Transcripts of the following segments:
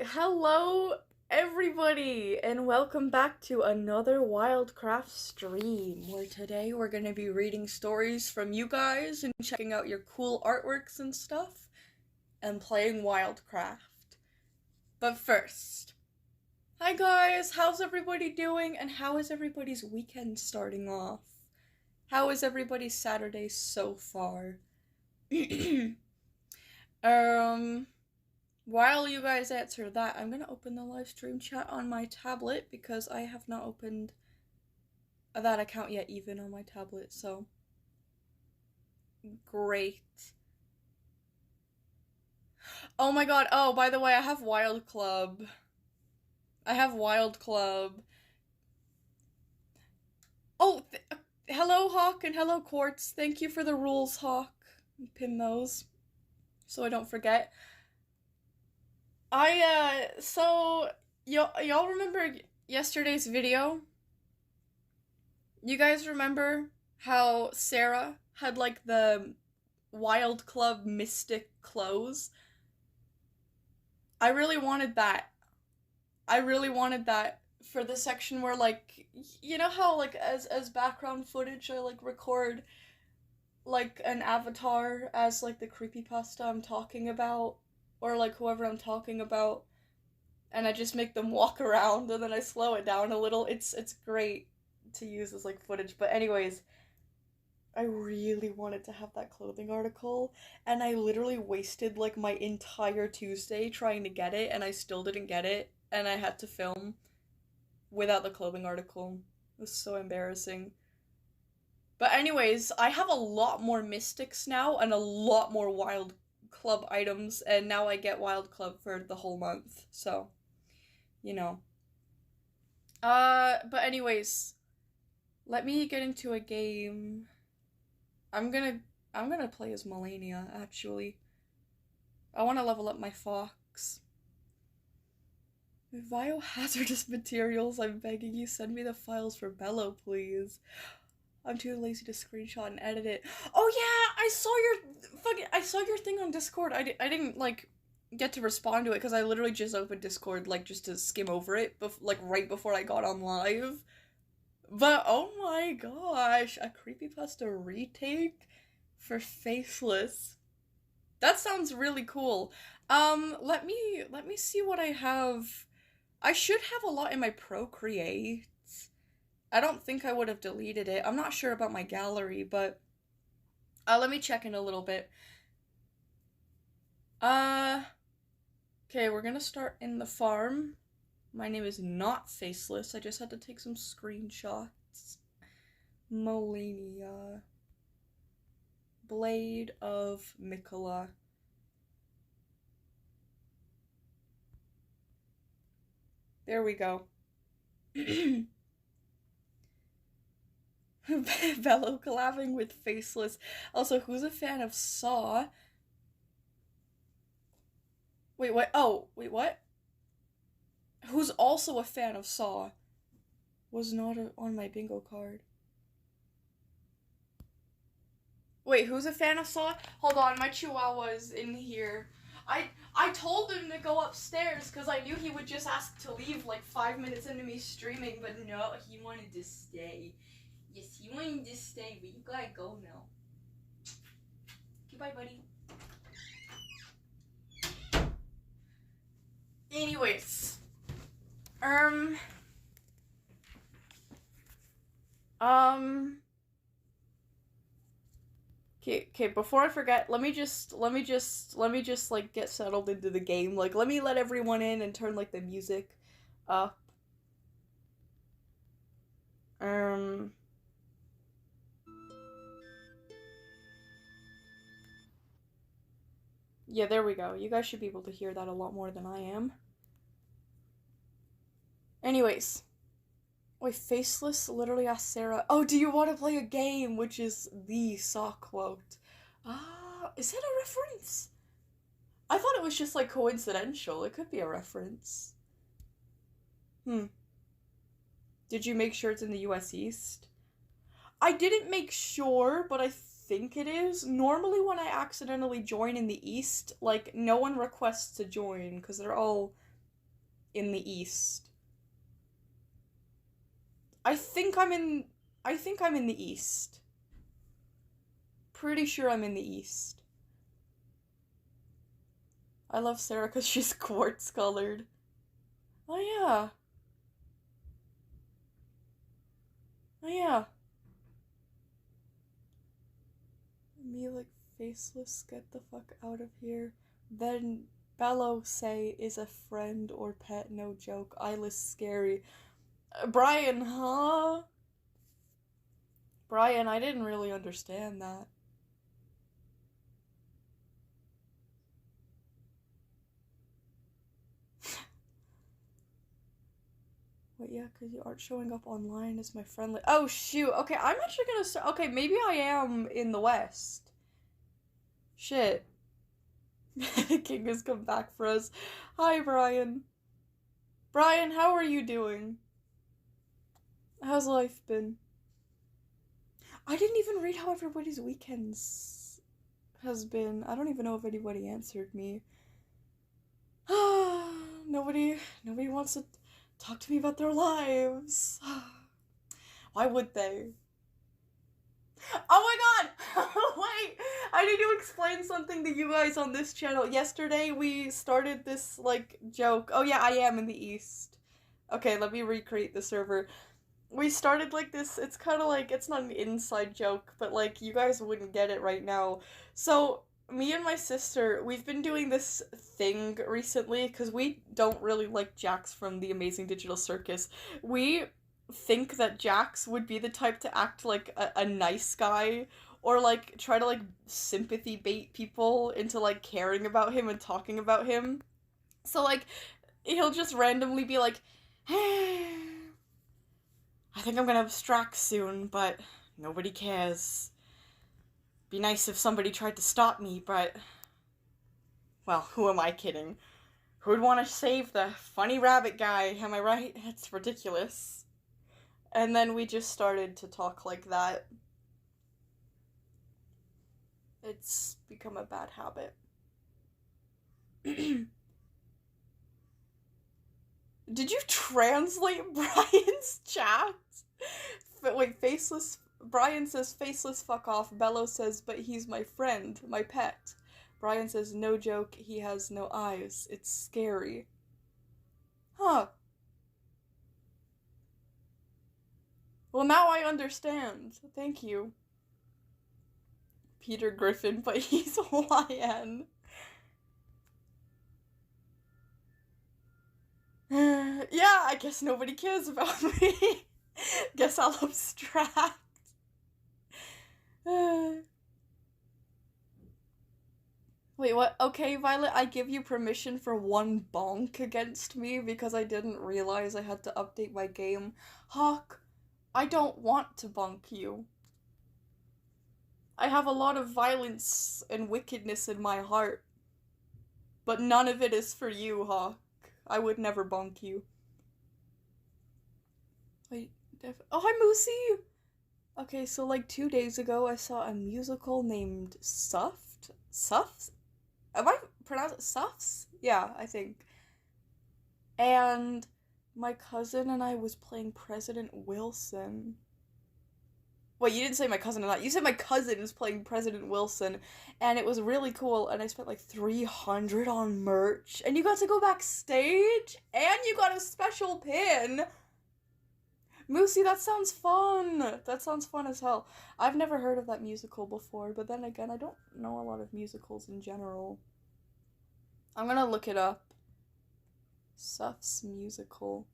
Hello everybody and welcome back to another WILDCRAFT stream where today we're going to be reading stories from you guys and checking out your cool artworks and stuff and playing WILDCRAFT. But first, hi guys, how's everybody doing and how is everybody's weekend starting off? How is everybody's Saturday so far? While you guys answer that, I'm gonna open the live stream chat on my tablet because I have not opened that account yet, even on my tablet, so great. Oh my god, oh, by the way, I have Wild Club. Oh, hello, Hawk, and hello, Quartz. Thank you for the rules, Hawk. Pin those so I don't forget. So, y'all remember yesterday's video? You guys remember how Sarah had, like, the Wild Club Mystic clothes? I really wanted that. For the section where, like, you know how, like, as background footage, I, like, record, like, an avatar as, like, the creepypasta I'm talking about? Or, like, whoever I'm talking about, and I just make them walk around, and then I slow it down a little. It's great to use as, like, footage, but anyways, I really wanted to have that clothing article, and I literally wasted, like, my entire Tuesday trying to get it, and I still didn't get it, and I had to film without the clothing article. It was so embarrassing. But anyways, I have a lot more Mystics now, and a lot more Wild Club items, and now I get Wild Club for the whole month, so, you know. But anyways, let me get into a game. I'm gonna play as Melania, actually. I want to level up my fox. Biohazardous materials, I'm begging you, send me the files for Bello, please. I'm too lazy to screenshot and edit it. Oh yeah, I saw your thing on Discord. I didn't, like, get to respond to it because I literally just opened Discord, like, just to skim over it, like, right before I got on live. But, oh my gosh, a creepypasta retake for Faceless. That sounds really cool. Let me see what I have. I should have a lot in my Procreate. I don't think I would have deleted it. I'm not sure about my gallery, but let me check in a little bit. Okay, we're gonna start in the farm. My name is not Faceless. I just had to take some screenshots. Melania. Blade of Mikola. There we go. Bello collabing with Faceless. Also, who's a fan of Saw? Wait, what? Oh, wait, what? Who's also a fan of Saw? Was not on my bingo card. Wait, who's a fan of Saw? Hold on, my chihuahua's in here. I told him to go upstairs because I knew he would just ask to leave like 5 minutes into me streaming, but no, he wanted to stay. Yes, he wanted to stay, but you gotta go now. Goodbye, buddy. Anyways. Okay, before I forget, let me just, like, get settled into the game. Like, let me let everyone in and turn, like, the music up. Yeah, there we go. You guys should be able to hear that a lot more than I am. Anyways. Wait, Faceless literally asked Sarah, oh, do you want to play a game? Which is the Saw quote. Ah, is that a reference? I thought it was just, like, coincidental. It could be a reference. Did you make sure it's in the US East? I didn't make sure, but I think it is. Normally when I accidentally join in the East, like, no one requests to join, because they're all in the east. I think I'm in the east. Pretty sure I'm in the east. I love Sarah because she's quartz colored. Oh yeah. Oh yeah. Me like faceless, get the fuck out of here. Then Bello say is a friend or pet, no joke. Eyeless scary. Brian, huh? Brian, I didn't really understand that. Wait, yeah, because you aren't showing up online as my friendly. Oh, shoot. Okay, I'm actually gonna start. Okay, maybe I am in the West. Shit. King has come back for us. Hi, Brian. Brian, how are you doing? How's life been? I didn't even read how everybody's weekends has been. I don't even know if anybody answered me. Nobody wants to talk to me about their lives. Why would they? Oh my god! Wait! I need to explain something to you guys on this channel. Yesterday we started this, like, joke. Oh yeah, I am in the east. Okay, let me recreate the server. We started like this, it's kind of like, it's not an inside joke, but like, you guys wouldn't get it right now. So, me and my sister, we've been doing this thing recently, because we don't really like Jax from the Amazing Digital Circus. We think that Jax would be the type to act like a nice guy, or like, try to like sympathy bait people into like caring about him and talking about him. So like, he'll just randomly be like, hey, I think I'm gonna abstract soon, but nobody cares. Be nice if somebody tried to stop me, but... Well, who am I kidding? Who'd want to save the funny rabbit guy, am I right? It's ridiculous. And then we just started to talk like that. It's become a bad habit. Did you translate Brian's chat? Wait, faceless... Brian says, faceless fuck off. Bello says, but he's my friend, my pet. Brian says, no joke, he has no eyes. It's scary. Huh. Well, now I understand. Thank you. Peter Griffin, but he's YN. Yeah, I guess nobody cares about me. Guess I'll abstract. Wait, what? Okay, Violet, I give you permission for one bonk against me because I didn't realize I had to update my game. Hawk, I don't want to bonk you. I have a lot of violence and wickedness in my heart. But none of it is for you, Hawk. I would never bonk you. Wait, oh, hi, Moosey! Okay, so like 2 days ago, I saw a musical named Suffed? Suffs? Am I pronouncing it Suffs? Yeah, I think. And my cousin and I was playing President Wilson. Wait, you didn't say my cousin and I. You said my cousin is playing President Wilson, and it was really cool, and I spent like $300 on merch, and you got to go backstage, and you got a special pin! Moosey, that sounds fun! That sounds fun as hell. I've never heard of that musical before, but then again, I don't know a lot of musicals in general. I'm gonna look it up. Suffs musical.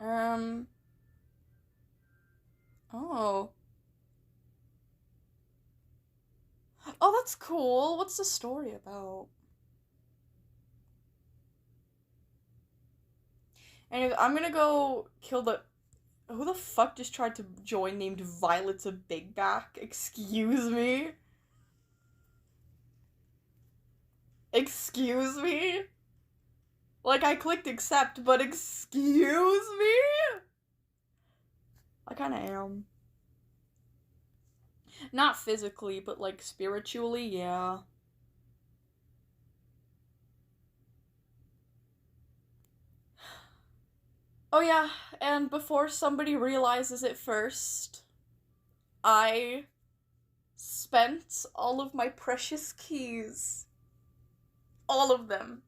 Oh. Oh, that's cool. What's the story about? Anyway, I'm gonna go kill the... Who the fuck just tried to join named Violet's a Big Back? Excuse me? Excuse me? Like, I clicked accept, but excuse me? I kinda am. Not physically, but like spiritually, yeah. Oh yeah, and before somebody realizes it first, I spent all of my precious keys. All of them.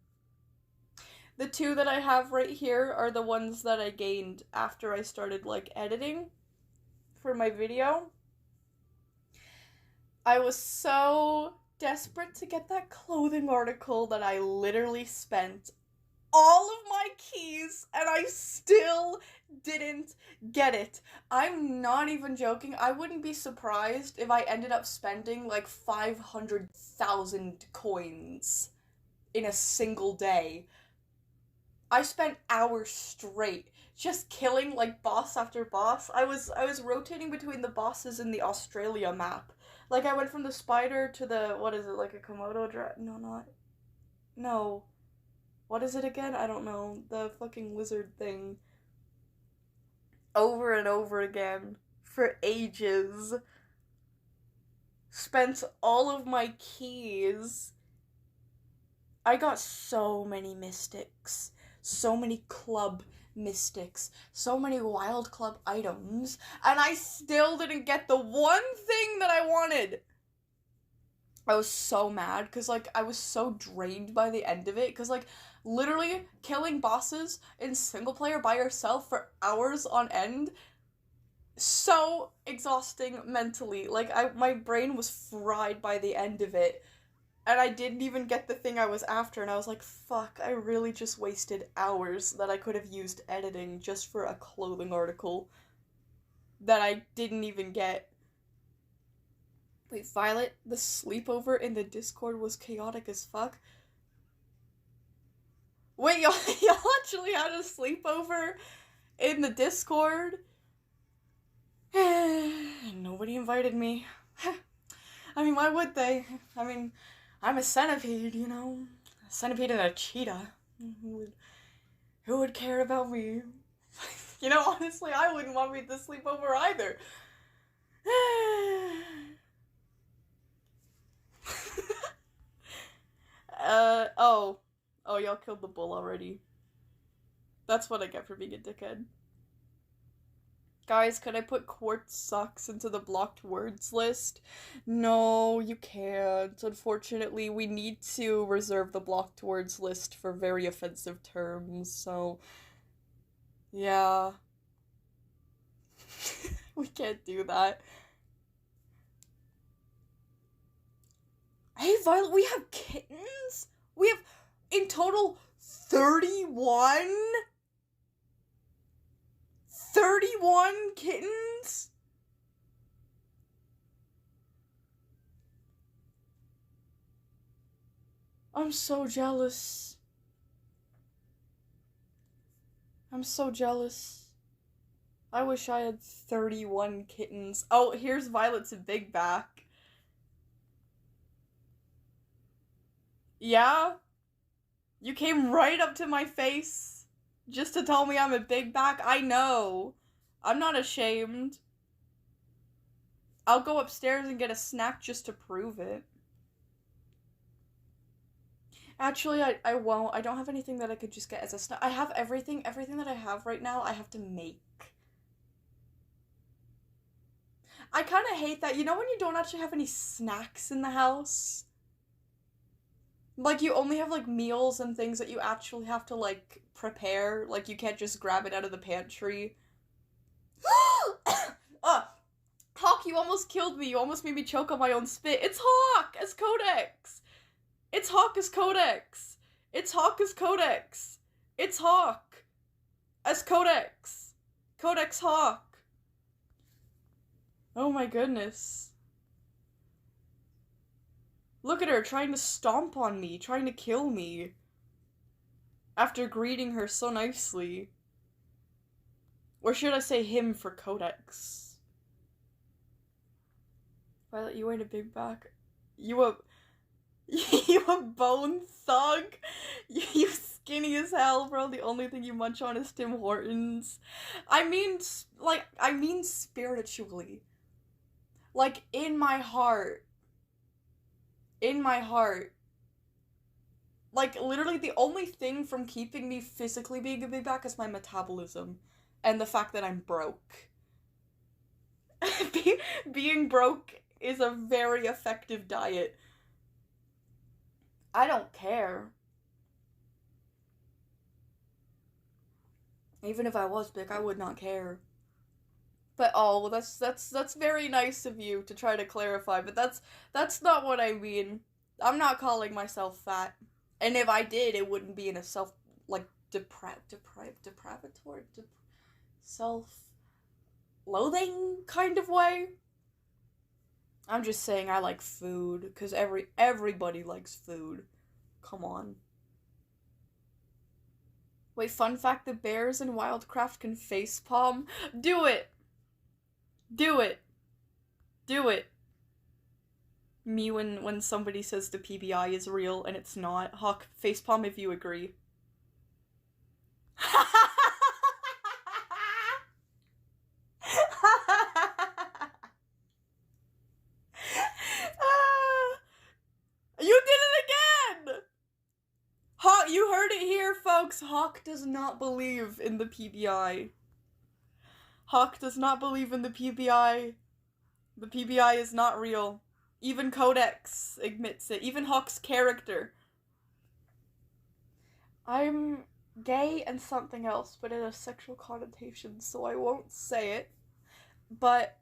The two that I have right here are the ones that I gained after I started, like, editing for my video. I was so desperate to get that clothing article that I literally spent all of my keys and I still didn't get it. I'm not even joking. I wouldn't be surprised if I ended up spending like 500,000 coins in a single day. I spent hours straight just killing like boss after boss. I was rotating between the bosses in the Australia map. Like I went from the spider to the, what is it, like a Komodo no, not, no. What is it again? I don't know. The fucking lizard thing. Over and over again. For ages. Spent all of my keys. I got so many mystics. So many club mystics. So many wild club items. And I still didn't get the one thing that I wanted. I was so mad because, like, I was so drained by the end of it because, like, literally killing bosses in single player by yourself for hours on end, so exhausting mentally. Like, my brain was fried by the end of it, and I didn't even get the thing I was after, and I was like, fuck, I really just wasted hours that I could have used editing just for a clothing article that I didn't even get. Wait, Violet, the sleepover in the Discord was chaotic as fuck? Wait, y'all actually had a sleepover in the Discord? Nobody invited me. I mean, why would they? I mean, I'm a centipede, you know? A centipede and a cheetah. Who would care about me? You know, honestly, I wouldn't want me to sleep over either. Oh. Oh, y'all killed the bull already. That's what I get for being a dickhead. Guys, could I put quartz sucks into the blocked words list? No, you can't. Unfortunately, we need to reserve the blocked words list for very offensive terms, so... yeah. We can't do that. Hey, Violet, we have kittens? We have, in total, 31? 31 kittens? I'm so jealous. I'm so jealous. I wish I had 31 kittens. Oh, here's Violet's big back. Yeah? You came right up to my face just to tell me I'm a big back? I know. I'm not ashamed. I'll go upstairs and get a snack just to prove it. Actually, I won't. I don't have anything that I could just get as a snack. I have everything that I have right now, I have to make. I kind of hate that. You know when you don't actually have any snacks in the house? Like, you only have, like, meals and things that you actually have to, like, prepare. Like, you can't just grab it out of the pantry. Hawk, you almost killed me. You almost made me choke on my own spit. It's Hawk as Codex. It's Hawk as Codex. It's Hawk as Codex. It's Hawk as Codex. Codex Hawk. Oh my goodness. Look at her trying to stomp on me, trying to kill me. After greeting her so nicely. Or should I say him for Codex? Violet, you ain't a big back. You a bone thug? You skinny as hell, bro. The only thing you munch on is Tim Hortons. I mean spiritually. Like, in my heart. In my heart. Like, literally the only thing from keeping me physically being a big back is my metabolism. And the fact that I'm broke. Being broke is a very effective diet. I don't care. Even if I was big, I would not care. But oh, well, that's very nice of you to try to clarify, but that's not what I mean. I'm not calling myself fat. And if I did, it wouldn't be in a self like depravatory self-loathing kind of way. I'm just saying I like food cuz everybody likes food. Come on. Wait, fun fact, the bears in WILDCRAFT can facepalm. Do it. Do it. Do it. Me when somebody says the PBI is real and it's not. Hawk, facepalm if you agree. You did it again! Hawk, you heard it here, folks. Hawk does not believe in the PBI. Hawk does not believe in the PBI. The PBI is not real. Even Codex admits it. Even Hawk's character. I'm gay and something else, but it has sexual connotations, so I won't say it. But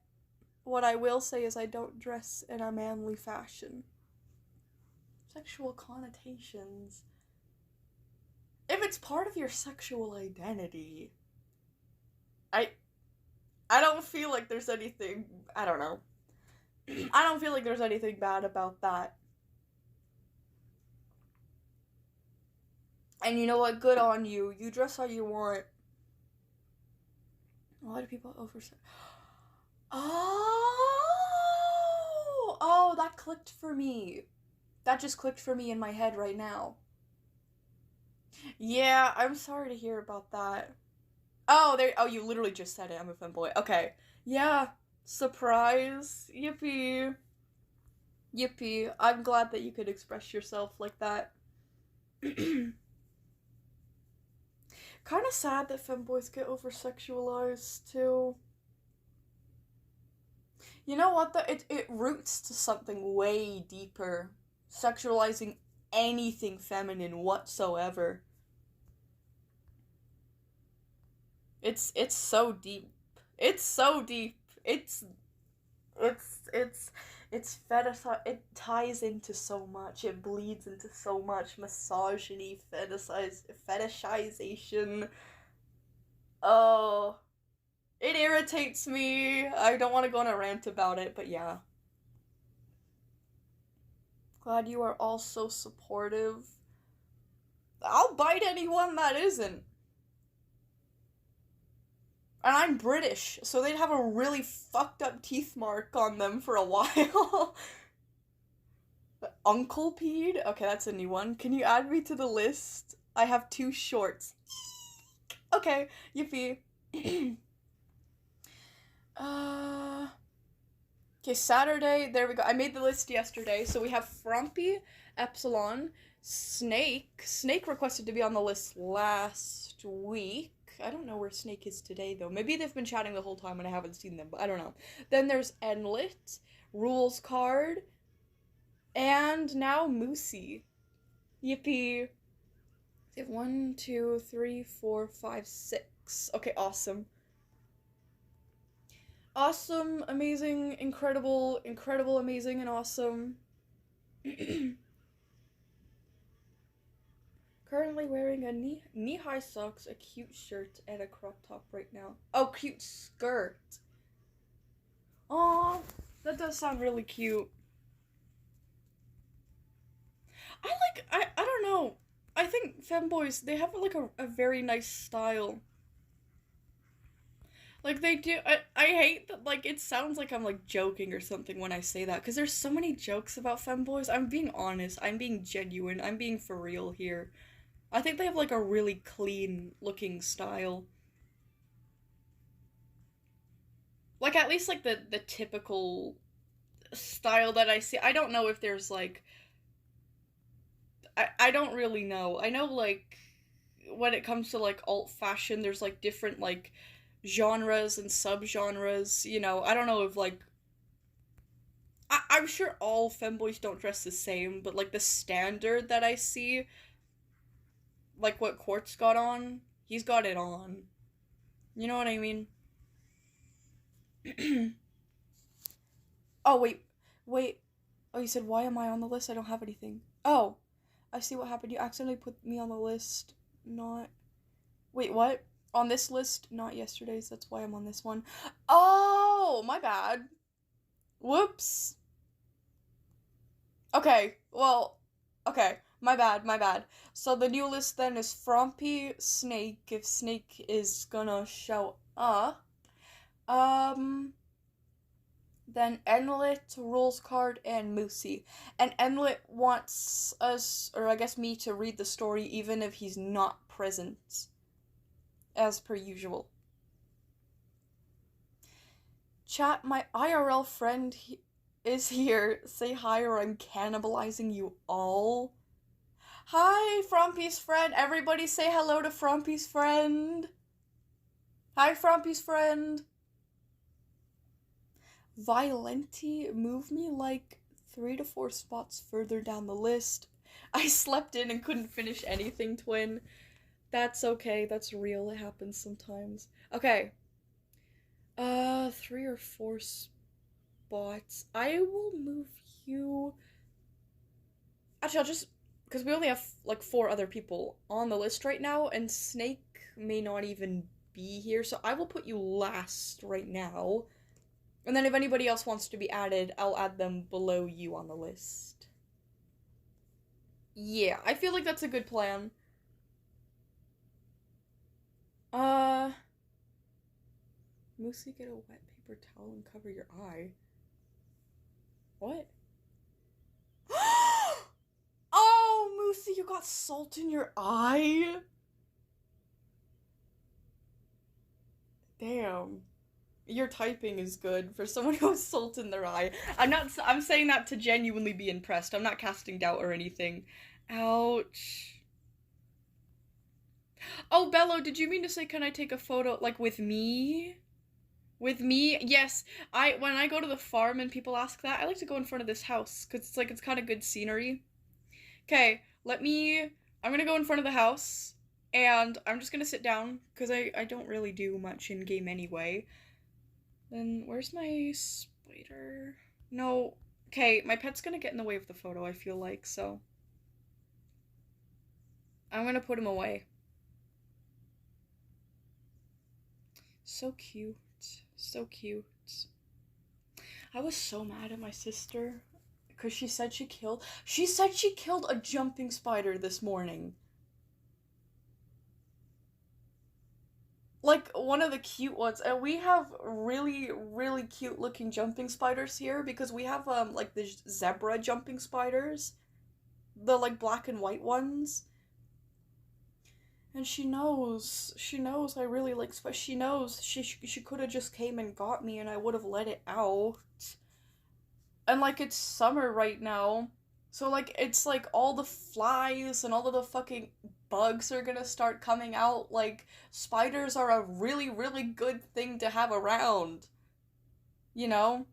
what I will say is I don't dress in a manly fashion. Sexual connotations. If it's part of your sexual identity, I don't feel like there's anything, I don't know. I don't feel like there's anything bad about that. And you know what? Good on you. You dress how you want. A lot of people oversay. Oh, that clicked for me. That just clicked for me in my head right now. Yeah, I'm sorry to hear about that. Oh, you literally just said it. I'm a femboy. Okay. Yeah. Surprise. Yippee. Yippee. I'm glad that you could express yourself like that. Kind of sad that femboys get over-sexualized, too. You know what, though? It roots to something way deeper. Sexualizing anything feminine whatsoever. It's so deep. It's so deep. It's fetish. It ties into so much. It bleeds into so much misogyny, fetishization. Oh, it irritates me. I don't want to go on a rant about it, but yeah. Glad you are all so supportive. I'll bite anyone that isn't. And I'm British, so they'd have a really fucked up teeth mark on them for a while. Uncle Pede? Okay, that's a new one. Can you add me to the list? I have 2 shorts. Okay, yippee. Okay, Saturday, there we go. I made the list yesterday, so we have Frumpy, Epsilon, Snake. Snake requested to be on the list last week. I don't know where Snake is today, though. Maybe they've been chatting the whole time and I haven't seen them, but I don't know. Then there's Enlit, Rules Card, and now Moosey. Yippee. They have 1, 2, 3, 4, 5, 6. Okay, awesome. Awesome, amazing, incredible, amazing, and awesome. Currently wearing a knee-high socks, a cute shirt, and a crop top right now. Oh, cute skirt. Aw, that does sound really cute. I don't know. I think femboys, they have like a very nice style. Like they do, I hate that, like, it sounds like I'm like joking or something when I say that, because there's so many jokes about femboys. I'm being honest, I'm being genuine, I'm being for real here. I think they have like a really clean looking style. Like at least like the typical style that I see. I don't know if there's like, I don't really know. I know, like, when it comes to, like, alt fashion, there's, like, different, like, genres and subgenres, you know. I don't know if, like, I'm sure all femboys don't dress the same, but, like, the standard that I see, like, what Quartz got on, he's got it on. You know what I mean? Oh, wait. Oh, you said, why am I on the list? I don't have anything. Oh, I see what happened. You accidentally put me on the list. Not. Wait, what? On this list? Not yesterday's. That's why I'm on this one. Oh, my bad. Whoops. Okay, well, okay. My bad. So the new list then is Frompy, Snake, if Snake is gonna show up. Then Enlit, Rules Card, and Moosey. And Enlit wants us, or I guess me, to read the story even if he's not present, as per usual. Chat, my IRL friend is here. Say hi or I'm cannibalizing you all. Hi, Frompy's friend. Everybody say hello to Frompy's friend. Hi, Frompy's friend. Violenti, move me like 3 to 4 spots further down the list. I slept in and couldn't finish anything, twin. That's okay, that's real, it happens sometimes. Okay. 3 or 4 spots. I will move you... Actually, I'll just... Because we only have, like, 4 other people on the list right now, and Snake may not even be here, so I will put you last right now. And then if anybody else wants to be added, I'll add them below you on the list. Yeah, I feel like that's a good plan. Moosey, get a wet paper towel and cover your eye. What? Oh, Moosey, you got salt in your eye? Damn. Your typing is good for someone who has salt in their eye. I'm saying that to genuinely be impressed. I'm not casting doubt or anything. Ouch. Oh, Bello, did you mean to say, can I take a photo, like, with me? With me? Yes. When I go to the farm and people ask that, I like to go in front of this house, because it's kind of good scenery. Okay, I'm gonna go in front of the house, and I'm just gonna sit down, because I don't really do much in-game anyway. Then, where's my spider? No. Okay, my pet's gonna get in the way of the photo, I feel like, so. I'm gonna put him away. So cute. So cute. I was so mad at my sister, because she said she killed a jumping spider this morning. Like, one of the cute ones. And we have really, really cute looking jumping spiders here, because we have, like, the zebra jumping spiders. The, like, black and white ones. And she knows I really like spiders. She knows she could have just came and got me and I would have let it out. And, like, it's summer right now. So, like, it's, like, all the flies and all of the fucking bugs are gonna start coming out. Like, spiders are a really, really good thing to have around. You know?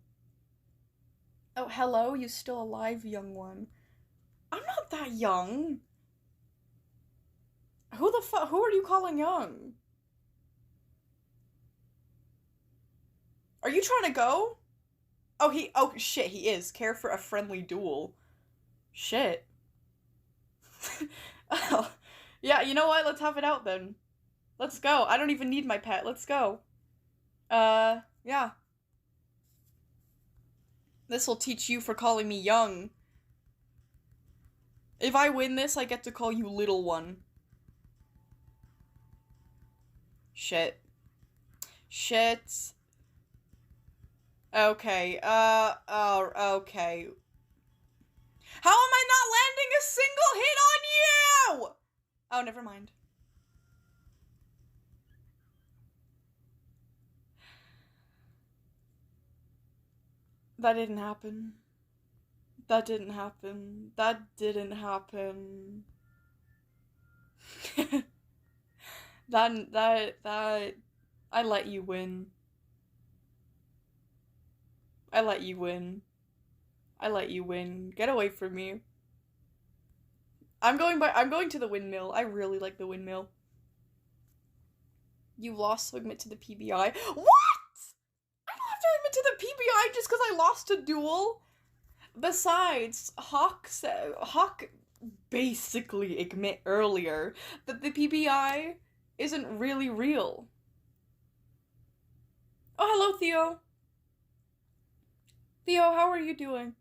Oh, hello? You still alive, young one? I'm not that young. Who are you calling young? Are you trying to go? Oh shit, he is. Care for a friendly duel. Shit. Oh. Yeah, you know what? Let's have it out then. Let's go. I don't even need my pet. Let's go. Yeah. This'll teach you for calling me young. If I win this, I get to call you little one. Shit. Shit. Okay, oh, okay. How am I not landing a single hit on you? Oh, never mind. That didn't happen. That didn't happen. That didn't happen. that I let you win. I let you win. I let you win. Get away from me. I'm going to the windmill. I really like the windmill. You lost, so admit to the PBI. What? I don't have to admit to the PBI just because I lost a duel. Besides, Hawk basically admit earlier that the PBI isn't really real. Oh, hello, Theo. Theo, how are you doing?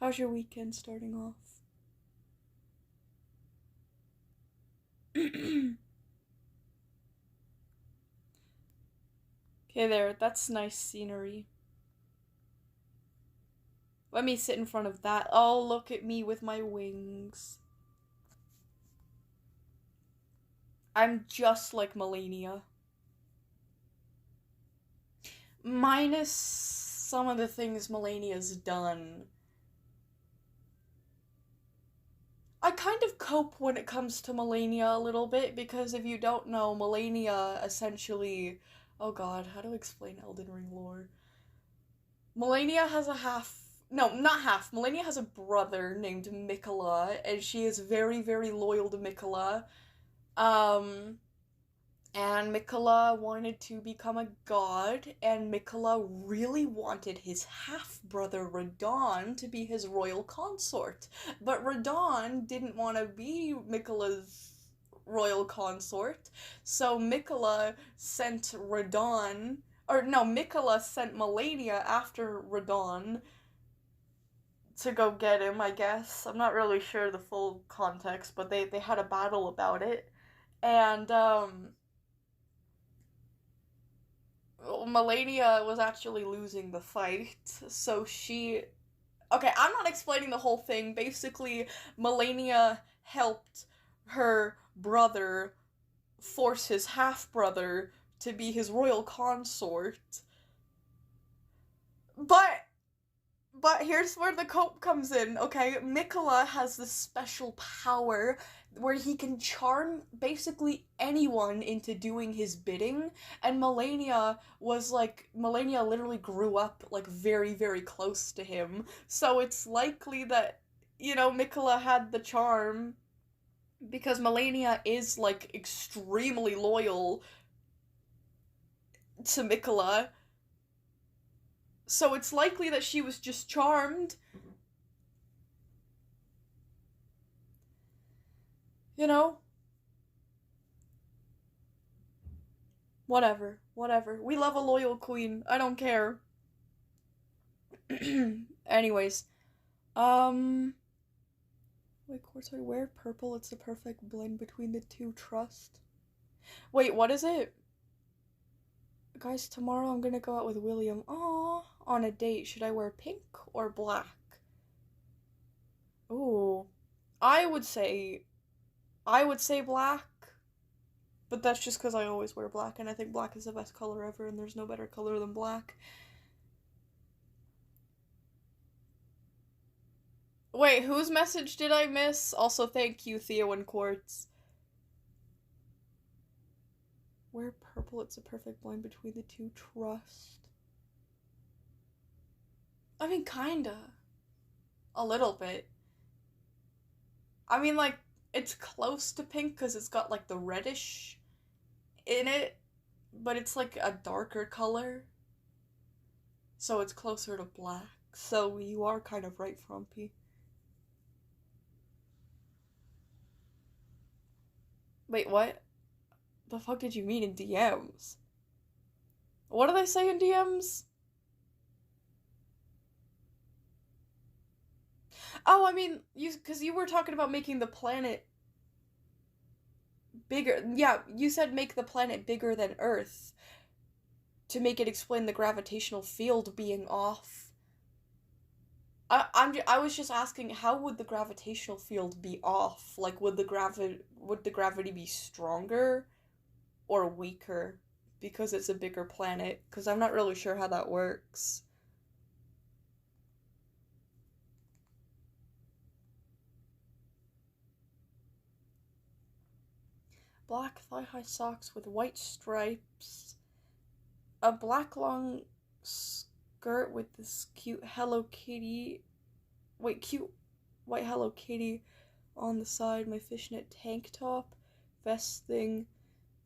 How's your weekend starting off? Okay, there. That's nice scenery. Let me sit in front of that. Oh, look at me with my wings. I'm just like Melania. Minus some of the things Melania's done. I kind of cope when it comes to Melania a little bit, because if you don't know, Melania essentially... Oh god, how to explain Elden Ring lore? Melania has a half... No, not half. Melania has a brother named Mikola, and she is very, very loyal to Mikola. And Mikola wanted to become a god, and Mikola really wanted his half-brother Radon to be his royal consort. But Radon didn't want to be Mikola's royal consort, so Mikola sent Radon... Or no, Mikola sent Melania after Radon to go get him, I guess. I'm not really sure the full context, but they had a battle about it. And, Melania was actually losing the fight, so she... Okay, I'm not explaining the whole thing. Basically, Melania helped her brother force his half-brother to be his royal consort. But here's where the cope comes in, okay? Mikola has this special power where he can charm basically anyone into doing his bidding, and Melania literally grew up, like, very, very close to him, so it's likely that, you know, Mikola had the charm, because Melania is, like, extremely loyal to Mikola. So it's likely that she was just charmed. You know? Whatever. We love a loyal queen. I don't care. Anyways. Wait, sorry, wear purple. It's the perfect blend between the two. Trust. Wait, what is it? Guys, tomorrow I'm gonna go out with William. Aww. On a date. Should I wear pink or black? Ooh. I would say black. But that's just because I always wear black, and I think black is the best color ever, and there's no better color than black. Wait, whose message did I miss? Also, thank you, Theo and Quartz. Wear purple, it's a perfect blend between the two. Trust. I mean, kinda. A little bit. I mean, like, it's close to pink because it's got, like, the reddish in it, but it's, like, a darker color. So it's closer to black. So you are kind of right, Frumpy. Wait, what? The fuck did you mean in DMs? What did I say in DMs? Oh, I mean, because you were talking about making the planet bigger. Yeah, you said make the planet bigger than Earth to make it explain the gravitational field being off. I was just asking, how would the gravitational field be off? Like, would the gravity be stronger or weaker because it's a bigger planet? Because I'm not really sure how that works. black thigh-high socks with white stripes, a black long skirt with this cute Hello Kitty, cute white Hello Kitty on the side, my fishnet tank top, vest thing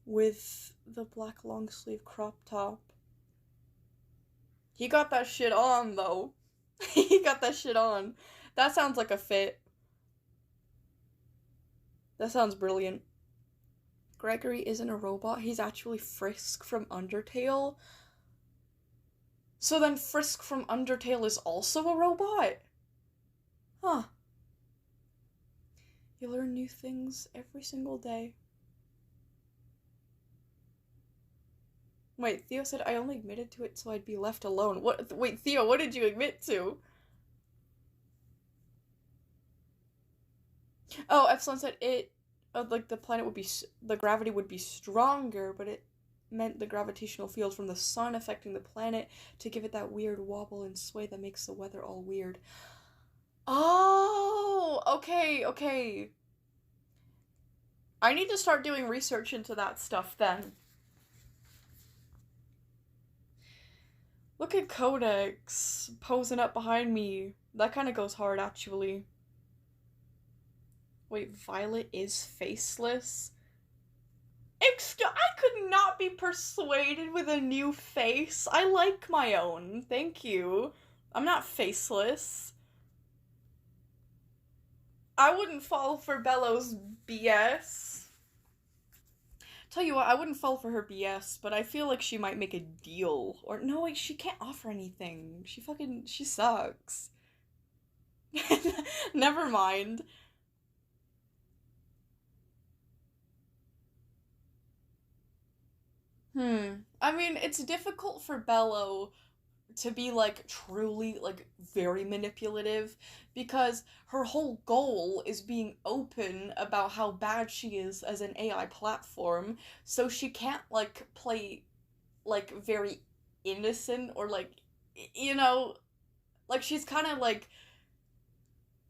with the black long sleeve crop top. He got that shit on, though. He got that shit on. That sounds like a fit. That sounds brilliant. Gregory isn't a robot, he's actually Frisk from Undertale. So then Frisk from Undertale is also a robot? Huh. You learn new things every single day. Wait, Theo said I only admitted to it so I'd be left alone. What? Wait, Theo, what did you admit to? Oh, Epsilon said like the planet would be, the gravity would be stronger, but it meant the gravitational field from the sun affecting the planet to give it that weird wobble and sway that makes the weather all weird. Oh, okay. I need to start doing research into that stuff then. Look at Codex posing up behind me. That kind of goes hard, actually. Wait, Violet is faceless? I could not be persuaded with a new face. I like my own. Thank you. I'm not faceless. I wouldn't fall for Bello's BS. Tell you what, I wouldn't fall for her BS, but I feel like she might make a deal. Or, no, wait, she can't offer anything. She sucks. Never mind. I mean, it's difficult for Bello to be, like, truly, like, very manipulative, because her whole goal is being open about how bad she is as an AI platform, so she can't, like, play, like, very innocent, or, like, you know, like, she's kind of, like,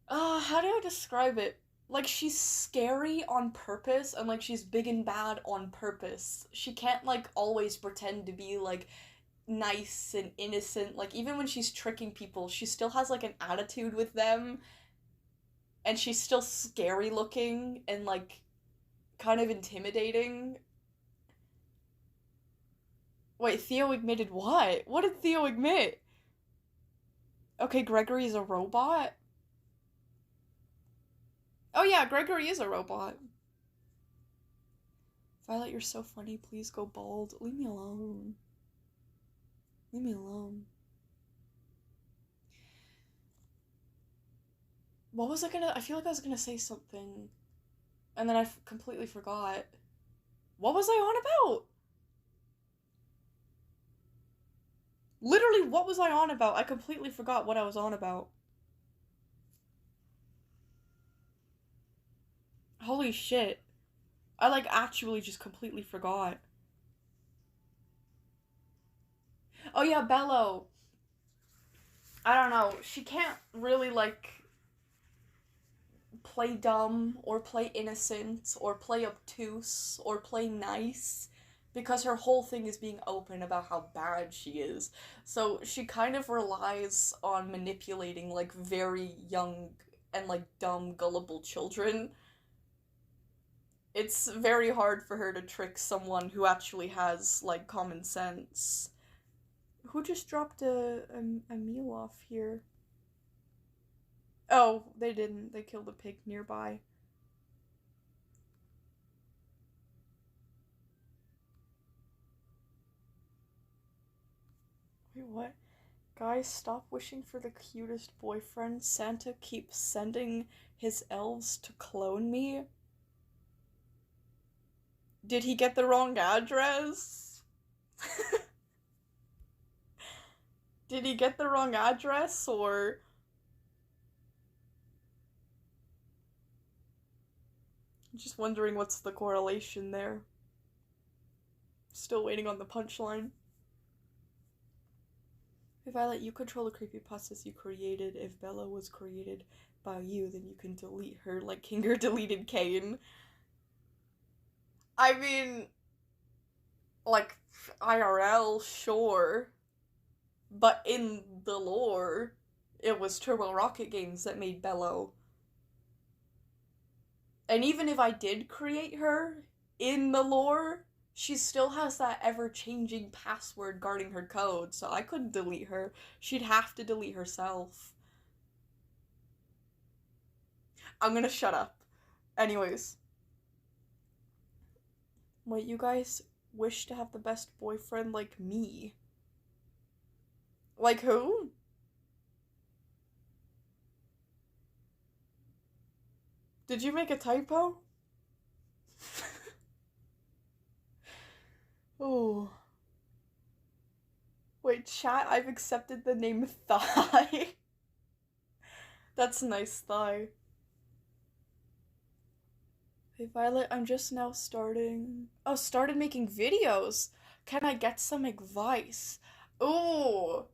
how do I describe it? Like, she's scary on purpose, and, like, she's big and bad on purpose. She can't, like, always pretend to be, like, nice and innocent. Like, even when she's tricking people, she still has, like, an attitude with them, and she's still scary looking and, like, kind of intimidating. Wait, Theo admitted what? What did Theo admit? Okay, Gregory's a robot? Oh yeah, Gregory is a robot. Violet, you're so funny. Please go bald. Leave me alone. Leave me alone. What was I gonna... I feel like I was gonna say something. And then I completely forgot. What was I on about? Literally, what was I on about? I completely forgot what I was on about. Holy shit. I, like, actually just completely forgot. Oh yeah, Bello. I don't know. She can't really, like, play dumb, or play innocent, or play obtuse, or play nice, because her whole thing is being open about how bad she is. So she kind of relies on manipulating, like, very young and, like, dumb, gullible children. It's very hard for her to trick someone who actually has, like, common sense. Who just dropped a meal off here? Oh, they didn't. They killed a pig nearby. Wait, what? Guys, stop wishing for the cutest boyfriend. Santa keeps sending his elves to clone me. Did he get the wrong address? Did he get the wrong address, or... I'm just wondering what's the correlation there. Still waiting on the punchline. If I let you control the creepypastas you created, if Bella was created by you, then you can delete her like Kinger deleted Kane. I mean, like, IRL, sure. But in the lore, it was Turbo Rocket Games that made Bello. And even if I did create her in the lore, she still has that ever-changing password guarding her code, so I couldn't delete her. She'd have to delete herself. I'm gonna shut up. Anyways. Wait, you guys wish to have the best boyfriend like me? Like who? Did you make a typo? Oh. Wait, chat, I've accepted the name Thigh. That's nice, Thigh. Hey, Violet, I'm just now starting. Oh, started making videos. Can I get some advice? Ooh.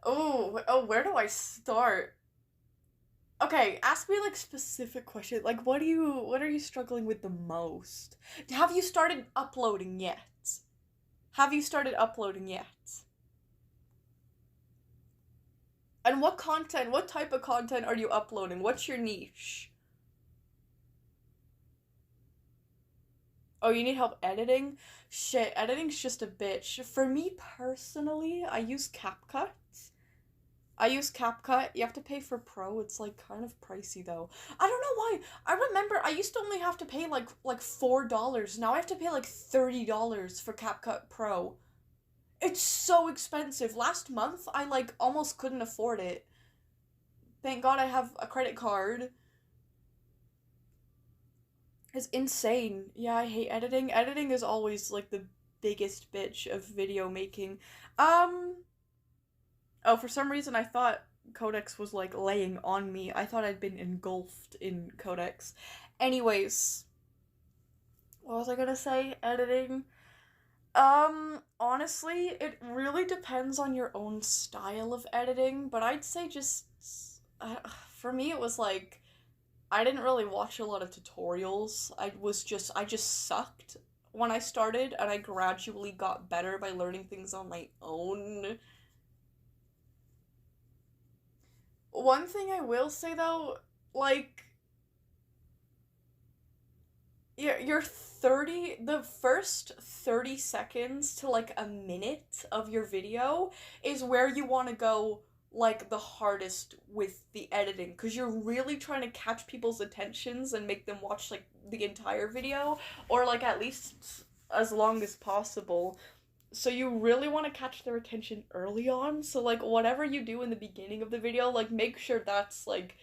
Ooh. Oh, where do I start? Okay, ask me like specific questions. Like what are you struggling with the most? Have you started uploading yet? Have you started uploading yet? And what type of content are you uploading? What's your niche? Oh, you need help editing? Shit, editing's just a bitch. For me personally, I use CapCut. You have to pay for Pro. It's like kind of pricey though. I don't know why. I remember I used to only have to pay like $4. Now I have to pay like $30 for CapCut Pro. It's so expensive. Last month I like almost couldn't afford it. Thank God I have a credit card. It's insane. Yeah, I hate editing. Editing is always like the biggest bitch of video making. Um Oh, for some reason I thought Codex was like laying on me. I thought I'd been engulfed in Codex. Anyways, what was I gonna say? Editing. Honestly, it really depends on your own style of editing, but I'd say just for me it was like I didn't really watch a lot of tutorials. I just sucked when I started and I gradually got better by learning things on my own. One thing I will say though, like your 30 the first 30 seconds to like a minute of your video is where you want to go like the hardest with the editing because you're really trying to catch people's attentions and make them watch like the entire video or like at least as long as possible. So you really want to catch their attention early on. So like whatever you do in the beginning of the video, like make sure that's like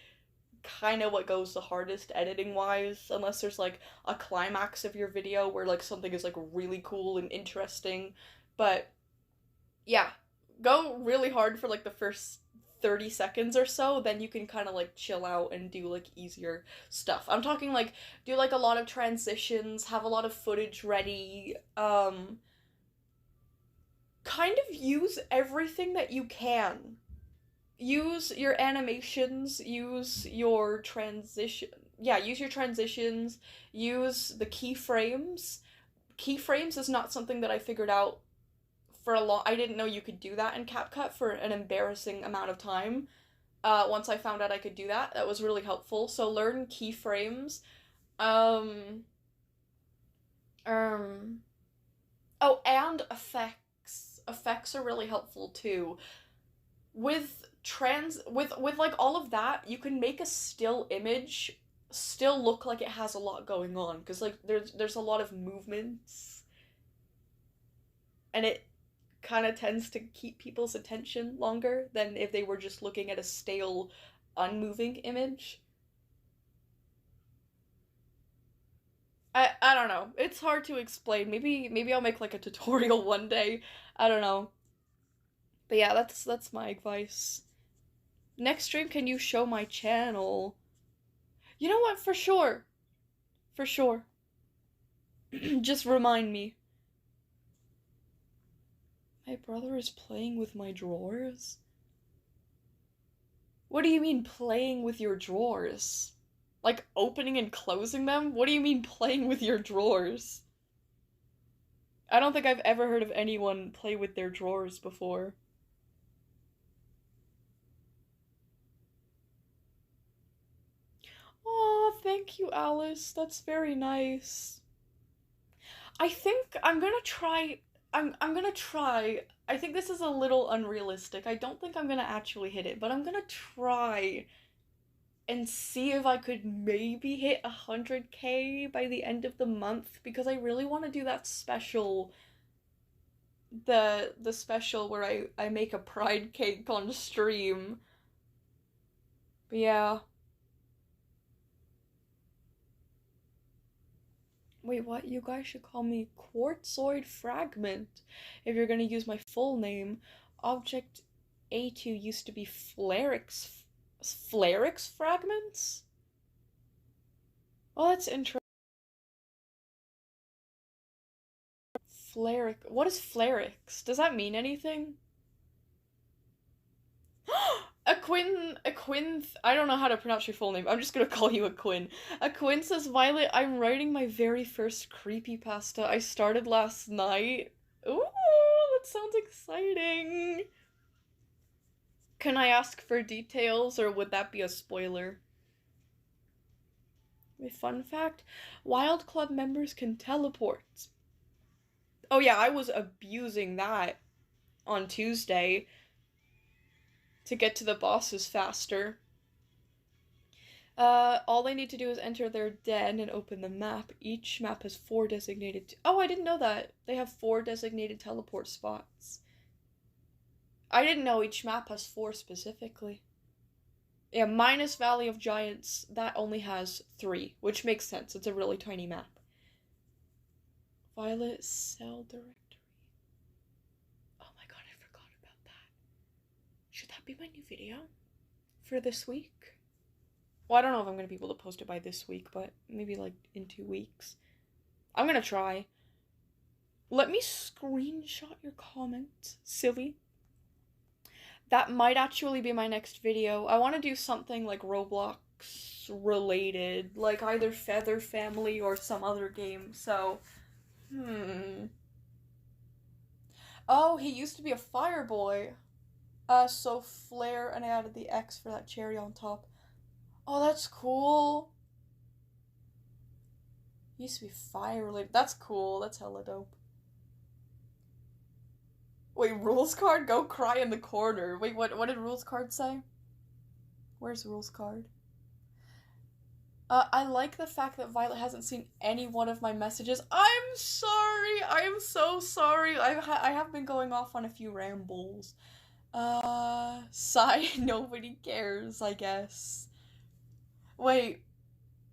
kind of what goes the hardest editing wise, unless there's like a climax of your video where like something is like really cool and interesting. But yeah, go really hard for like the first 30 seconds or so, then you can kind of like chill out and do like easier stuff. I'm talking like do like a lot of transitions, have a lot of footage ready, kind of use everything that you can. Use your animations, use your transition. Yeah, use your transitions, use the keyframes. Keyframes is not something that I figured out for a long. I didn't know you could do that in CapCut for an embarrassing amount of time. Once I found out I could do that, that was really helpful. So learn keyframes. Um, um, oh, and effects. Effects are really helpful too. With like all of that, you can make a still image still look like it has a lot going on because like there's a lot of movements and it kind of tends to keep people's attention longer than if they were just looking at a stale unmoving image. I don't know. It's hard to explain. Maybe I'll make like a tutorial one day. I don't know. But yeah, that's my advice. Next stream, can you show my channel? You know what? For sure. For sure. Just remind me. My brother is playing with my drawers? What do you mean playing with your drawers? Like, opening and closing them? What do you mean playing with your drawers? I don't think I've ever heard of anyone play with their drawers before. Oh, thank you, Alice. That's very nice. I think I'm gonna try. I'm gonna try. I think this is a little unrealistic. I don't think I'm gonna actually hit it, but I'm gonna try and see if I could maybe hit 100K by the end of the month, because I really want to do that special, the special where I make a pride cake on stream. But yeah. Wait, what? You guys should call me Quartzoid Fragment if you're gonna use my full name. Object A2 used to be Flarix Fragments? Oh, that's interesting. What is Flarix? Does that mean anything? I don't know how to pronounce your full name. I'm just gonna call you Aquin. Aquin says, Violet, I'm writing my very first creepypasta. I started last night. Ooh, that sounds exciting. Can I ask for details, or would that be a spoiler? A fun fact, Wild Club members can teleport. Oh yeah, I was abusing that on Tuesday to get to the bosses faster. All they need to do is enter their den and open the map. Each map has 4 designated... Oh, I didn't know that. They have 4 designated teleport spots. I didn't know each map has 4 specifically. Yeah, minus Valley of Giants, that only has 3, which makes sense. It's a really tiny map. Violet cell directory. Oh my god, I forgot about that. Should that be my new video for this week? Well, I don't know if I'm going to be able to post it by this week, but maybe like in 2 weeks. I'm going to try. Let me screenshot your comment, silly. That might actually be my next video. I want to do something like Roblox related, like either Feather Family or some other game, so... Oh, he used to be a fire boy. So Flare, and I added the X for that cherry on top. Oh, that's cool. He used to be fire related. That's cool. That's hella dope. Wait, rules card? Go cry in the corner. Wait, what did rules card say? Where's rules card? I like the fact that Violet hasn't seen any one of my messages. I'm sorry. I am so sorry. I have been going off on a few rambles. Sigh, nobody cares, I guess. Wait,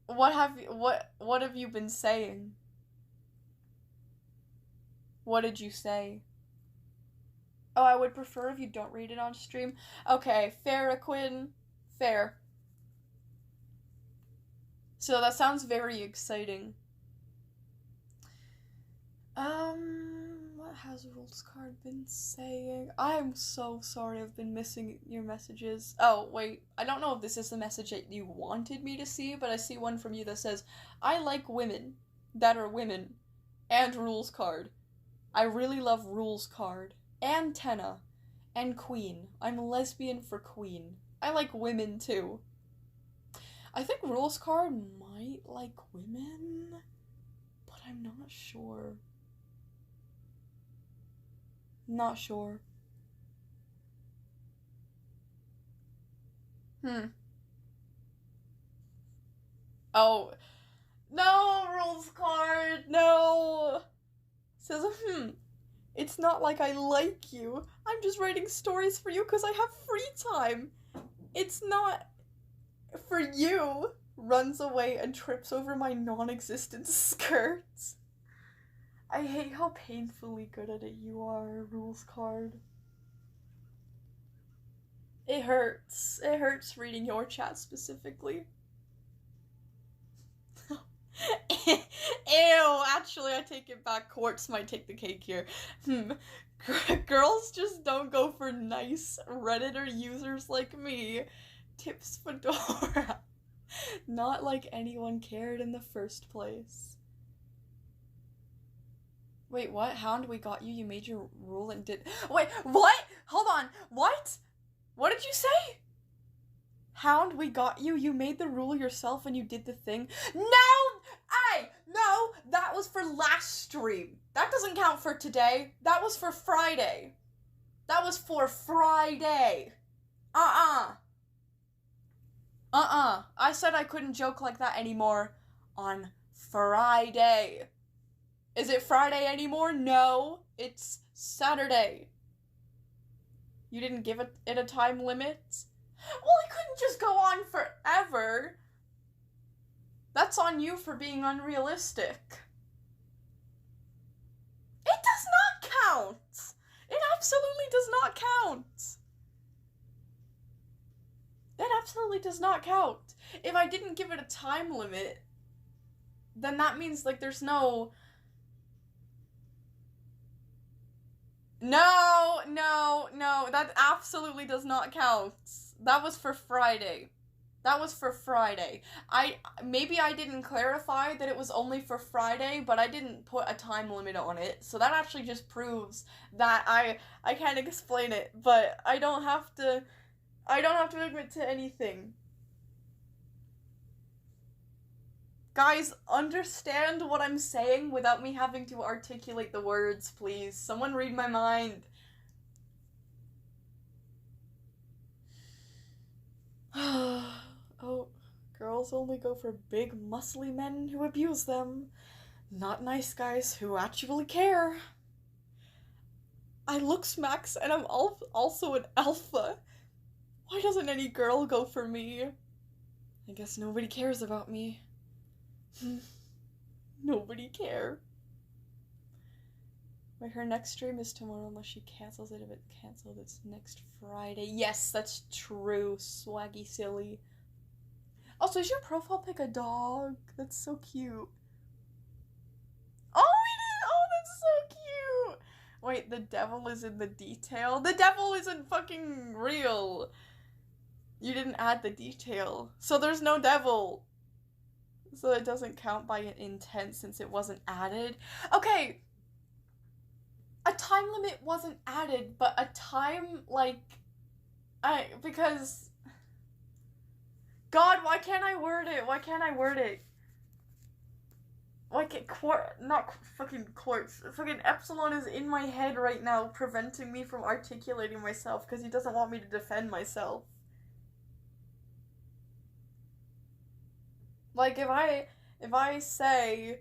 what have you been saying? What did you say? Oh, I would prefer if you don't read it on stream. Okay, fair, Aquin. Fair. So that sounds very exciting. What has Rules Card been saying? I'm so sorry I've been missing your messages. Oh, wait, I don't know if this is the message that you wanted me to see, but I see one from you that says, I like women that are women, and Rules Card. I really love Rules Card, and Tenna, and Queen. I'm a lesbian for Queen. I like women too. I think Rules Card might like women, but I'm not sure. Not sure. Oh. No, Rules Card, no! Says, it's not like I like you. I'm just writing stories for you because I have free time. It's not... for you. Runs away and trips over my non-existent skirts. I hate how painfully good at it you are, Rules Card. It hurts. It hurts reading your chat specifically. Ew, actually I take it back. Quartz might take the cake here. Girls just don't go for nice Redditor users like me. Tips Fedora. Not like anyone cared in the first place. Wait, what? Hound, we got you. You made your rule and did. Wait, what? Hold on. What? What did you say? Hound, we got you. You made the rule yourself and you did the thing. No! Hey! No! That was for last stream. That doesn't count for today. That was for Friday. That was for Friday. I said I couldn't joke like that anymore on Friday. Is it Friday anymore? No. It's Saturday. You didn't give it a time limit? Well, I couldn't just go on forever. That's on you for being unrealistic. It does not count. It absolutely does not count. It absolutely does not count. If I didn't give it a time limit, then that means, like, there's no... No, that absolutely does not count. That was for Friday. That was for Friday. Maybe I didn't clarify that it was only for Friday, but I didn't put a time limit on it. So that actually just proves that I can't explain it, but I don't have to admit to anything. Guys, understand what I'm saying without me having to articulate the words, please. Someone read my mind. Oh, girls only go for big, muscly men who abuse them. Not nice guys who actually care. I look smacks and I'm also an alpha. Why doesn't any girl go for me? I guess nobody cares about me. Nobody care. Wait, her next stream is tomorrow unless she cancels it. If it canceled, it's next Friday. Yes, that's true. Swaggy silly. Also, is your profile pic a dog? That's so cute. Oh, it is! Oh, that's so cute! Wait, the devil is in the detail? The devil isn't fucking real! You didn't add the detail. So there's no devil. So it doesn't count by intent since it wasn't added. Okay! A time limit wasn't added, but a time, like... because... God, why can't I word it? Why can't I word it? Why can't not fucking quartz. Fucking Epsilon is in my head right now, preventing me from articulating myself because he doesn't want me to defend myself. Like, if I say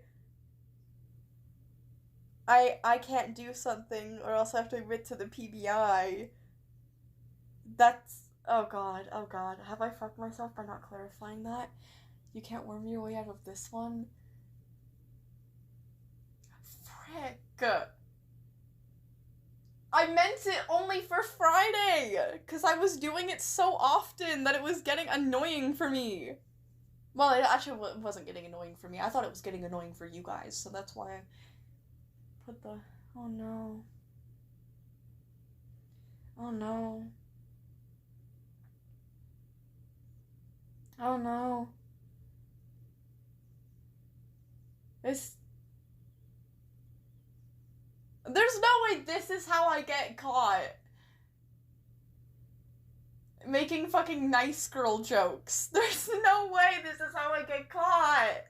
I can't do something or else I have to admit to the PBI, that's... Oh god. Have I fucked myself by not clarifying that? You can't worm your way out of this one? Frick. I meant it only for Friday! Because I was doing it so often that it was getting annoying for me. Well, it actually wasn't getting annoying for me. I thought it was getting annoying for you guys, so that's why I put the... Oh no. Oh no. Oh no. There's no way this is how I get caught. Making fucking nice girl jokes. There's no way this is how I get caught.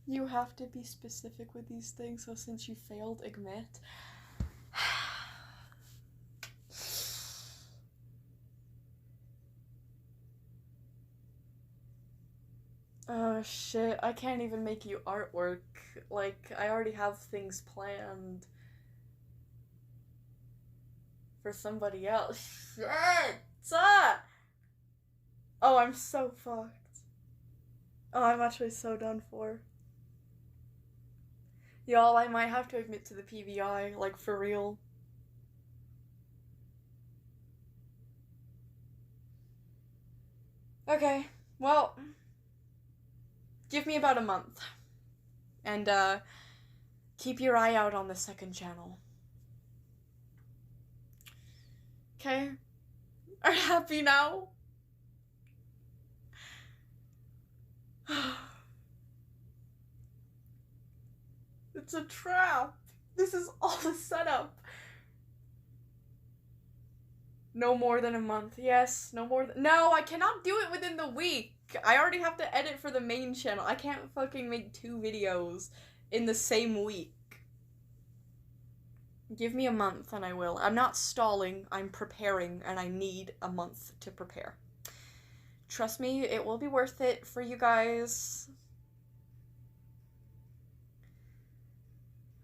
You have to be specific with these things, so since you failed, admit. Oh shit, I can't even make you artwork. Like, I already have things planned for somebody else. Shit! Oh, I'm so fucked. Oh, I'm actually so done for. Y'all, I might have to admit to the PBI, like, for real. Okay, well... Give me about a month. And, keep your eye out on the second channel. Okay? Are you happy now? It's a trap. This is all a setup. No more than a month. Yes, no more than— No, I cannot do it within the week. I already have to edit for the main channel. I can't fucking make 2 videos in the same week. Give me a month and I will. I'm not stalling, I'm preparing, and I need a month to prepare. Trust me, it will be worth it for you guys.